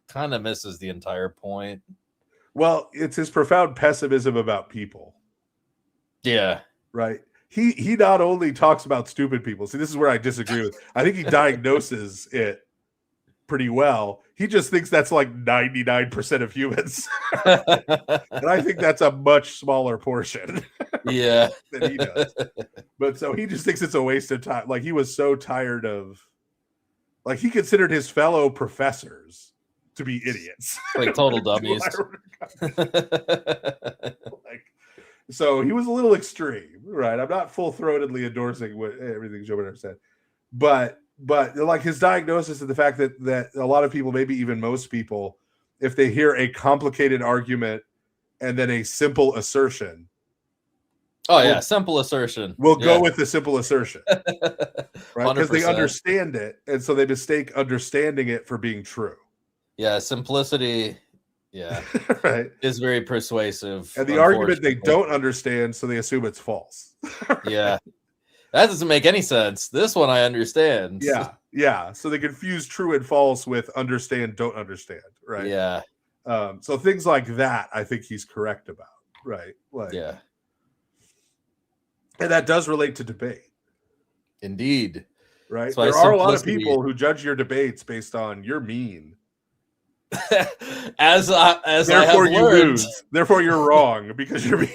kind of misses the entire point. Well, it's his profound pessimism about people. Yeah. Right. He not only talks about stupid people. See, this is where I disagree with. I think he diagnoses it pretty well. He just thinks that's like 99% of humans. And I think that's a much smaller portion. Yeah. Than he does. But so he just thinks it's a waste of time. Like he was so tired of, like he considered his fellow professors to be idiots. Like total dummies. So he was a little extreme, right? I'm not full-throatedly endorsing what everything Joe Bernard said, but like his diagnosis of the fact that a lot of people, maybe even most people, if they hear a complicated argument and then a simple assertion, simple assertion, we'll go with the simple assertion, right? Because they 100%. understand it, and so they mistake understanding it for being true. Yeah, simplicity. Yeah, right. Is very persuasive. And the argument they don't understand, so they assume it's false. Yeah. That doesn't make any sense. This one I understand. Yeah. So they confuse true and false with understand, don't understand, right? Yeah. So things like that, I think he's correct about, right? Like, yeah. And that does relate to debate. Indeed. Right? There are a lot of people who judge your debates based on you're mean. as I have Therefore, you learned, lose. Therefore, you're wrong because you're.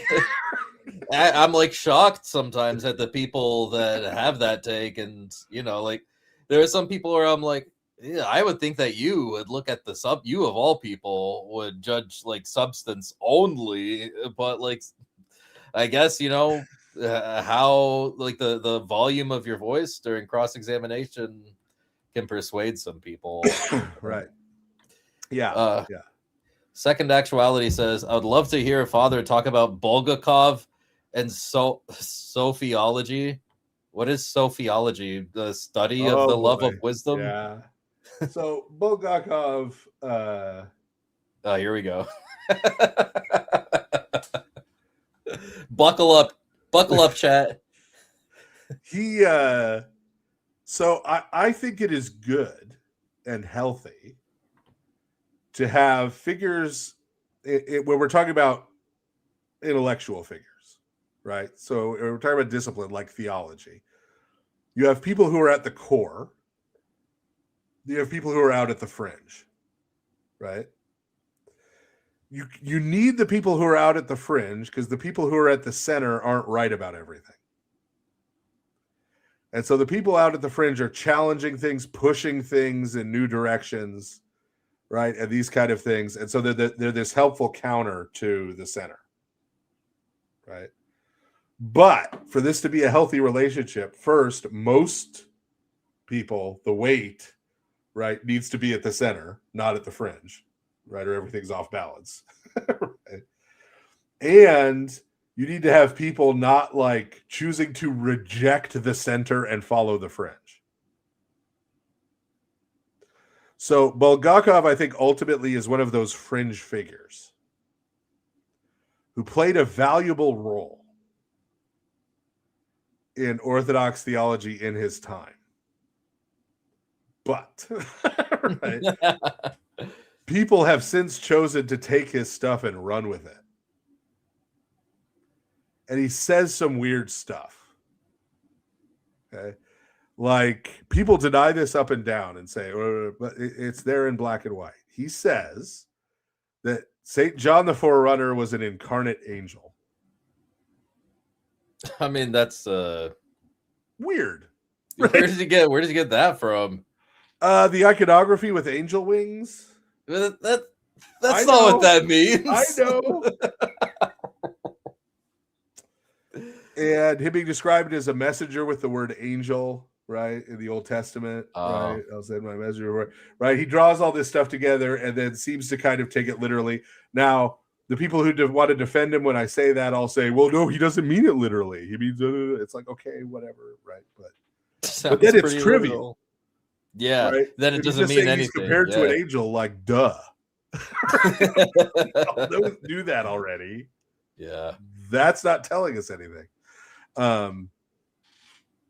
I'm like shocked sometimes at the people that have that take, and like there are some people where I'm like, yeah, I would think that you would look at you of all people would judge like substance only, but like I guess how like the volume of your voice during cross-examination can persuade some people. Right. Yeah. Yeah. Second Actuality says, I would love to hear a father talk about Bulgakov and soteriology. What is soteriology? The study of the love of wisdom? Yeah. So Bulgakov. Oh, here we go. Buckle up, chat. He. So I think it is good and healthy to have figures when we're talking about intellectual figures, right? So we're talking about discipline like theology. You have people who are at the core. You have people who are out at the fringe, right? You need the people who are out at the fringe because the people who are at the center aren't right about everything. And so the people out at the fringe are challenging things, pushing things in new directions, right? And these kind of things. And so they're this helpful counter to the center, right? But for this to be a healthy relationship, first, most people, the weight, right, needs to be at the center, not at the fringe, right? Or everything's off balance. Right? And you need to have people not like choosing to reject the center and follow the fringe. So Bulgakov, I think, ultimately is one of those fringe figures who played a valuable role in Orthodox theology in his time. But right, people have since chosen to take his stuff and run with it. And he says some weird stuff. Okay. Like people deny this up and down and say, but it's there in black and white. He says that St. John the Forerunner was an incarnate angel. I mean, that's weird. Right? Where did he get that from? The iconography with angel wings. That's not what that means. I know. And him being described as a messenger with the word angel, right, in the Old Testament, right? I'll send my messenger, right? He draws all this stuff together and then seems to kind of take it literally. Now, the people who want to defend him when I say that, I'll say, well, no, he doesn't mean it literally. He means it's like, okay, whatever, right? But then it's trivial. Literal. Yeah, right? Then it doesn't mean anything. He's compared to an angel, like, duh. Those knew that already. Yeah. That's not telling us anything. And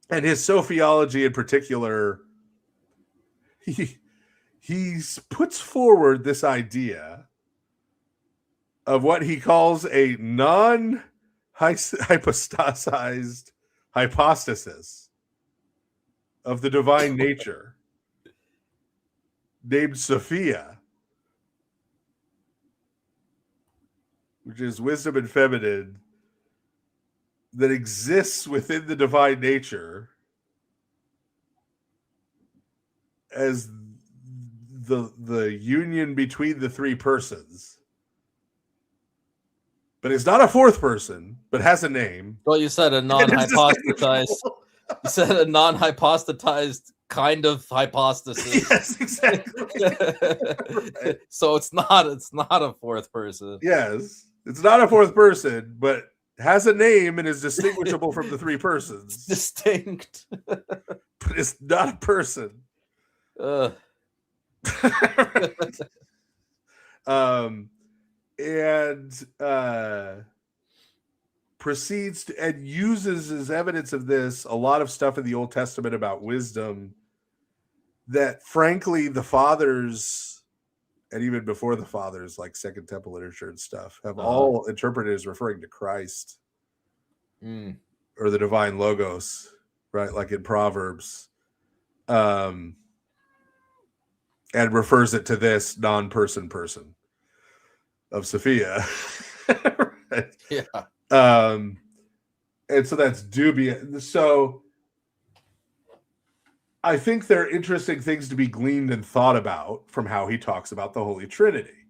his sophiology in particular, he puts forward this idea of what he calls a non-hypostasized hypostasis of the divine nature named Sophia, which is wisdom and feminine, that exists within the divine nature as the union between the three persons, but it's not a fourth person, but has a name. Well, you said a non-hypostatized. You said a non-hypostatized kind of hypostasis. Yes, exactly. Right. So it's not a fourth person. Yes, it's not a fourth person, but has a name and is distinguishable from the three persons. It's distinct. But it's not a person. Proceeds to, and uses as evidence of this a lot of stuff in the Old Testament about wisdom that, frankly, the fathers, and even before the fathers, like Second Temple literature and stuff, have all interpreted as referring to Christ or the divine logos, right? Like in Proverbs. and refers it to this non-person of Sophia. Right? Yeah. And so that's dubious. So I think there are interesting things to be gleaned and thought about from how he talks about the Holy Trinity,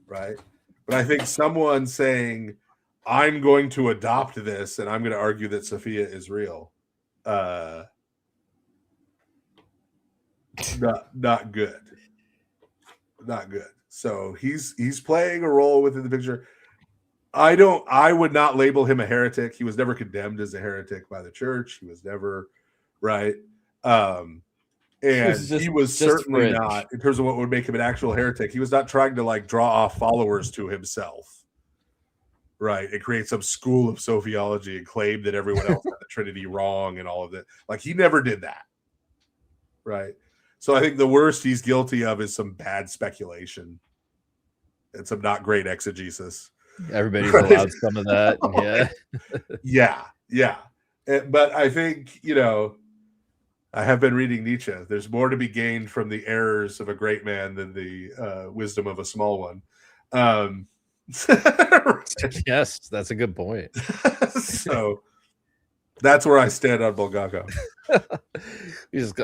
right? But I think someone saying, I'm going to adopt this and I'm going to argue that Sophia is real, not good. Not good. So he's playing a role within the picture. I would not label him a heretic. He was never condemned as a heretic by the church. He was never, right? And he was certainly not, in terms of what would make him an actual heretic, he was not trying to like draw off followers to himself, right? And create some school of soteriology and claim that everyone else had the Trinity wrong and all of that. Like, he never did that, right? So I think the worst he's guilty of is some bad speculation and some not great exegesis. Everybody's allowed some of that. Yeah. But I think, I have been reading Nietzsche. There's more to be gained from the errors of a great man than the wisdom of a small one. Yes, that's a good point. So that's where I stand on Bulgakov.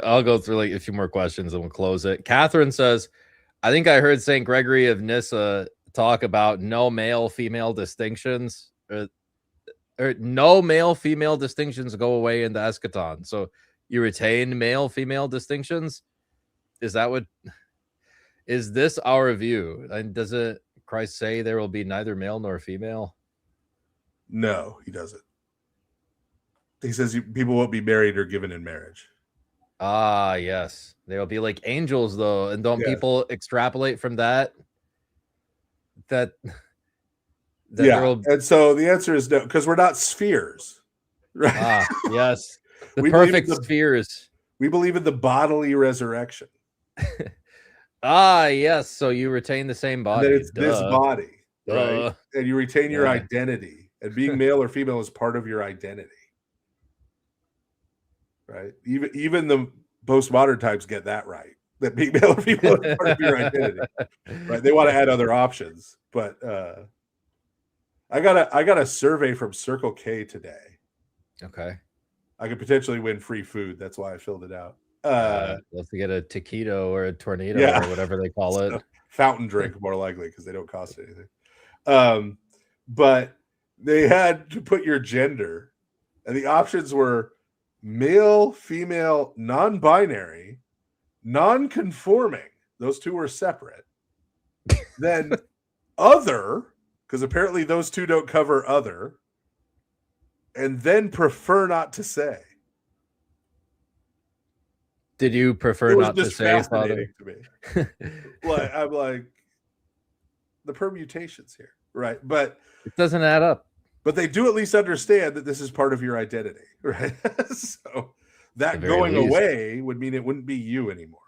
I'll go through like a few more questions and we'll close it. Catherine says, I think I heard St. Gregory of Nyssa talk about no male-female distinctions, or no male-female distinctions go away in the eschaton. So you retain male-female distinctions? Is this our view? And doesn't Christ say there will be neither male nor female? No, he doesn't. He says people won't be married or given in marriage. Ah, yes. They'll be like angels, though. And don't people extrapolate from that? And so the answer is no, because we're not spheres, right? Ah, yes. The perfect spheres. We believe in the bodily resurrection. Ah, yes. So you retain the same body. And it's this body, right? And you retain your identity. And being male or female is part of your identity. Right? Even the postmodern types get that right. That being male or female is part of your identity. Right? They want to add other options. But I got a survey from Circle K today. Okay. I could potentially win free food. That's why I filled it out. Let's get a taquito or a tornado or whatever they call it. Fountain drink, more likely, because they don't cost anything. But they had to put your gender, and the options were male, female, non-binary, non-conforming. Those two were separate. Then other, because apparently those two don't cover other, and then prefer not to say. Did you prefer not to say, Father? To me. I'm like, the permutations here, right? But it doesn't add up. But they do at least understand that this is part of your identity, right? So that going away would mean it wouldn't be you anymore.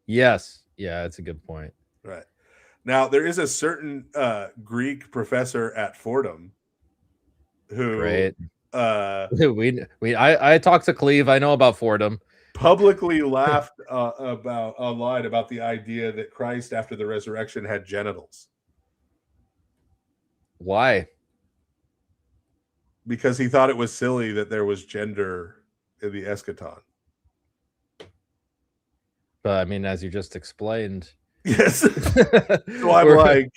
Yes. Yeah, that's a good point. Right. Now, there is a certain Greek professor at Fordham who... Great. I talked to Cleve. I know about Fordham. Publicly laughed about online about the idea that Christ, after the resurrection, had genitals. Why? Because he thought it was silly that there was gender in the eschaton. But I mean, as you just explained. Yes. So I'm like,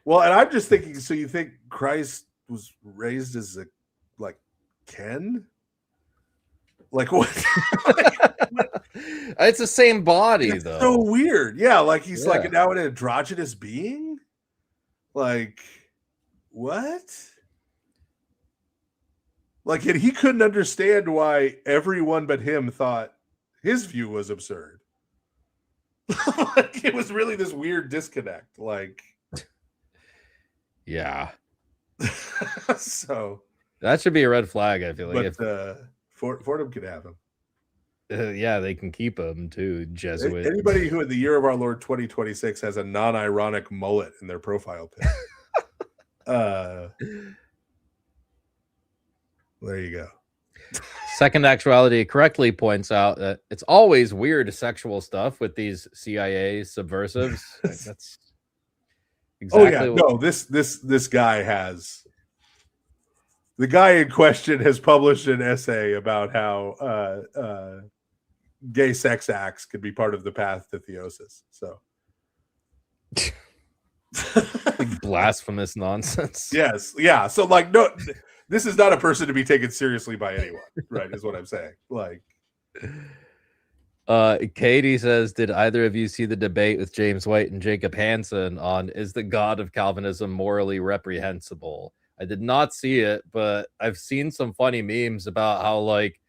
well, and I'm just thinking, so you think Christ was raised as a, like, Ken? Like what? It's the same body, though. So weird. Yeah, like he's like now an androgynous being? Like, what? Like, and he couldn't understand why everyone but him thought his view was absurd. Like, it was really this weird disconnect. Like, yeah. So that should be a red flag. I feel like. But Fordham could have him. Yeah, they can keep him too. Jesuit. Anybody who in the year of our Lord 2026 has a non-ironic mullet in their profile pic. There you go. Second Actuality correctly points out that it's always weird sexual stuff with these CIA subversives. That's exactly No, this guy has. The guy in question has published an essay about how gay sex acts could be part of the path to theosis. So, like blasphemous nonsense. Yes, yeah. So, like, no, this is not a person to be taken seriously by anyone, right? Is what I'm saying. Like, Katie says, did either of you see the debate with James White and Jacob Hansen on is the God of Calvinism morally reprehensible? I did not see it, but I've seen some funny memes about how, like,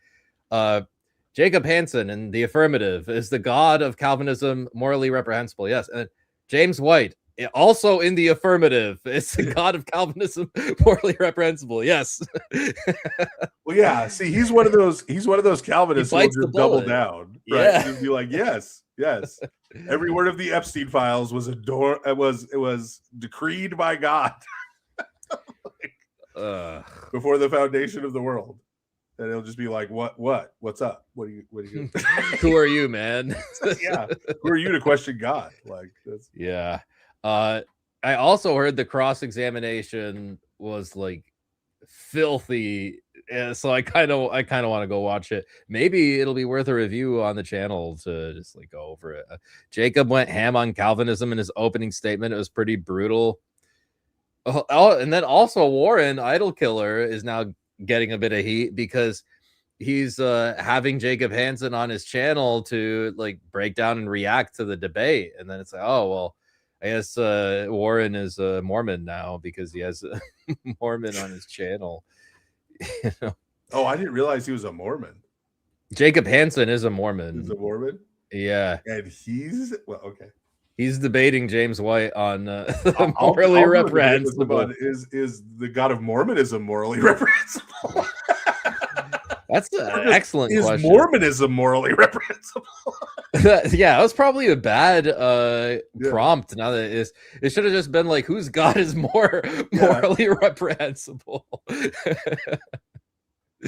Jacob Hansen in the affirmative, is the God of Calvinism morally reprehensible? Yes. And James White, also in the affirmative, is the God of Calvinism morally reprehensible? Yes. well, yeah. See, he's one of those Calvinists who will just double down, right? Yeah. Just be like, yes. Every word of the Epstein files was it was decreed by God before the foundation of the world. And it'll just be like, what's up? What are you Who are you, man? Yeah. Who are you to question God? Like, that's... Yeah. I also heard the cross-examination was like filthy. So I kind of want to go watch it. Maybe it'll be worth a review on the channel to just like go over it. Jacob went ham on Calvinism in his opening statement. It was pretty brutal. Oh, and then also Warren, Idol Killer, is now getting a bit of heat because he's having Jacob Hansen on his channel to like break down and react to the debate. And then it's like, oh, well, I guess Warren is a Mormon now because he has a Mormon on his channel. You know? Oh, I didn't realize he was a Mormon. Jacob Hansen is a Mormon. He's a Mormon? Yeah. And he's, well, okay. He's debating James White on morally reprehensible. Is the God of Mormonism morally reprehensible? That's an excellent question. Is Mormonism morally reprehensible? Yeah, that was probably a bad prompt. Now that it should have just been like, whose God is more morally reprehensible?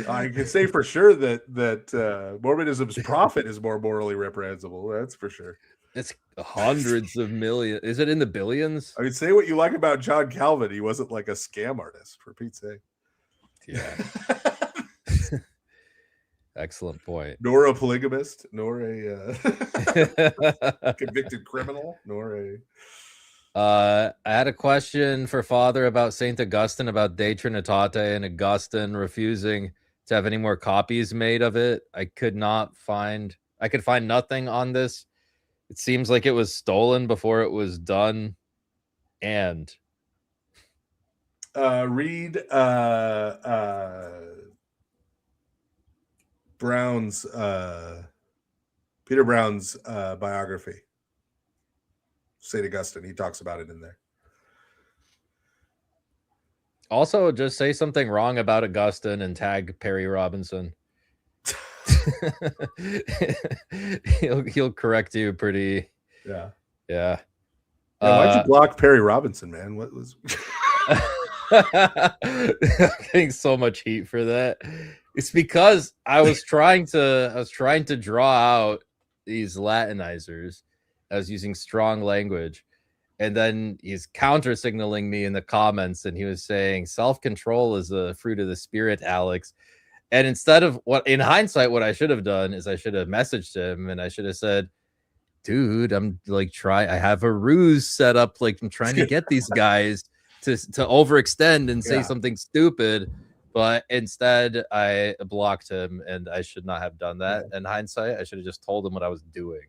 I can say for sure that Mormonism's prophet is more morally reprehensible. That's for sure. It's hundreds of millions. Is it in the billions? I mean, say what you like about John Calvin. He wasn't like a scam artist, for Pete's sake. Yeah. Excellent point. Nor a polygamist, nor a convicted criminal, nor a... I had a question for Father about St. Augustine, about De Trinitate, and Augustine refusing to have any more copies made of it. I could find nothing on this. It seems like it was stolen before it was done. And read Peter Brown's biography, St. Augustine. He talks about it in there. Also, just say something wrong about Augustine and tag Perry Robinson. he'll correct you pretty. Yeah. Why'd you block Perry Robinson, man? What was getting so much heat for that? It's because I was trying to draw out these Latinizers. I was using strong language, and then he's counter signaling me in the comments, and he was saying self-control is a fruit of the spirit, Alex. And instead of in hindsight, what I should have done is I should have messaged him and I should have said, dude, I'm like, I have a ruse set up. Like, I'm trying to get these guys to overextend and say something stupid. But instead I blocked him, and I should not have done that. In hindsight, I should have just told him what I was doing.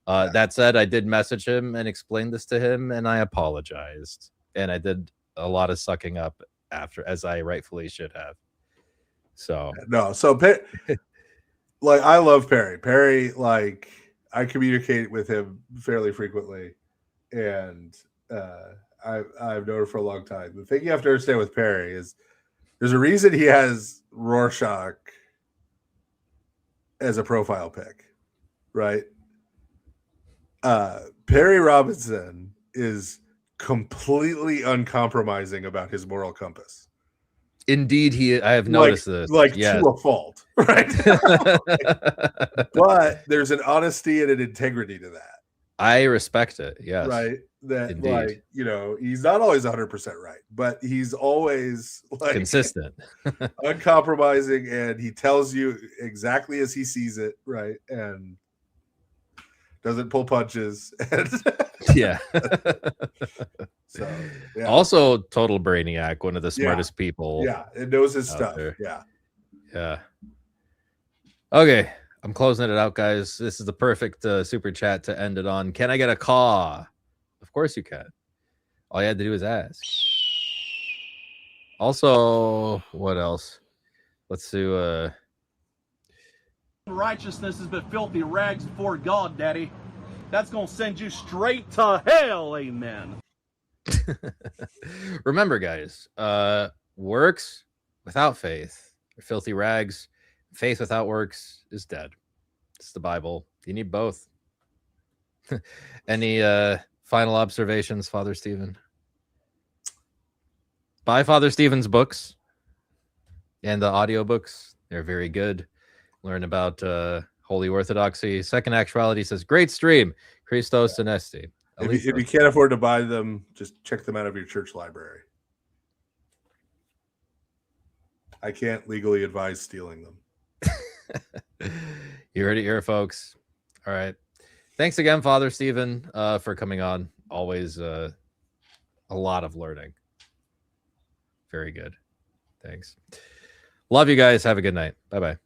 That said, I did message him and explain this to him, and I apologized. And I did a lot of sucking up after, as I rightfully should have. So like, I love Perry. Perry, like, I communicate with him fairly frequently, and I've known him for a long time. The thing you have to understand with Perry is there's a reason he has Rorschach as a profile pic, right? Perry Robinson is completely uncompromising about his moral compass. Indeed, I have noticed this. Yes. To a fault, right? But there's an honesty and an integrity to that. I respect it. Yes. Right. That Indeed. he's not always 100% right, but he's always consistent, uncompromising, and he tells you exactly as he sees it, right? And doesn't pull punches. Yeah. So, yeah. Also, total brainiac, one of the smartest people. Yeah, it knows his stuff. There. Yeah. Yeah. Okay, I'm closing it out, guys. This is the perfect super chat to end it on. Can I get a caw? Of course you can. All you had to do is ask. Also, what else? Let's do Righteousness is but filthy rags before God, Daddy. That's gonna send you straight to hell, amen. Remember, guys, works without faith are filthy rags. Faith without works is dead. It's the Bible. You need both. Any final observations, Father Stephen? Buy Father Stephen's books and the audiobooks. They're very good. Learn about Holy Orthodoxy. Second Actuality says, great stream. Christos Anesti. If you can't afford to buy them, just check them out of your church library. I can't legally advise stealing them. You heard it here, folks. All right. Thanks again, Father Stephen, for coming on. Always a lot of learning. Very good. Thanks. Love you guys. Have a good night. Bye-bye.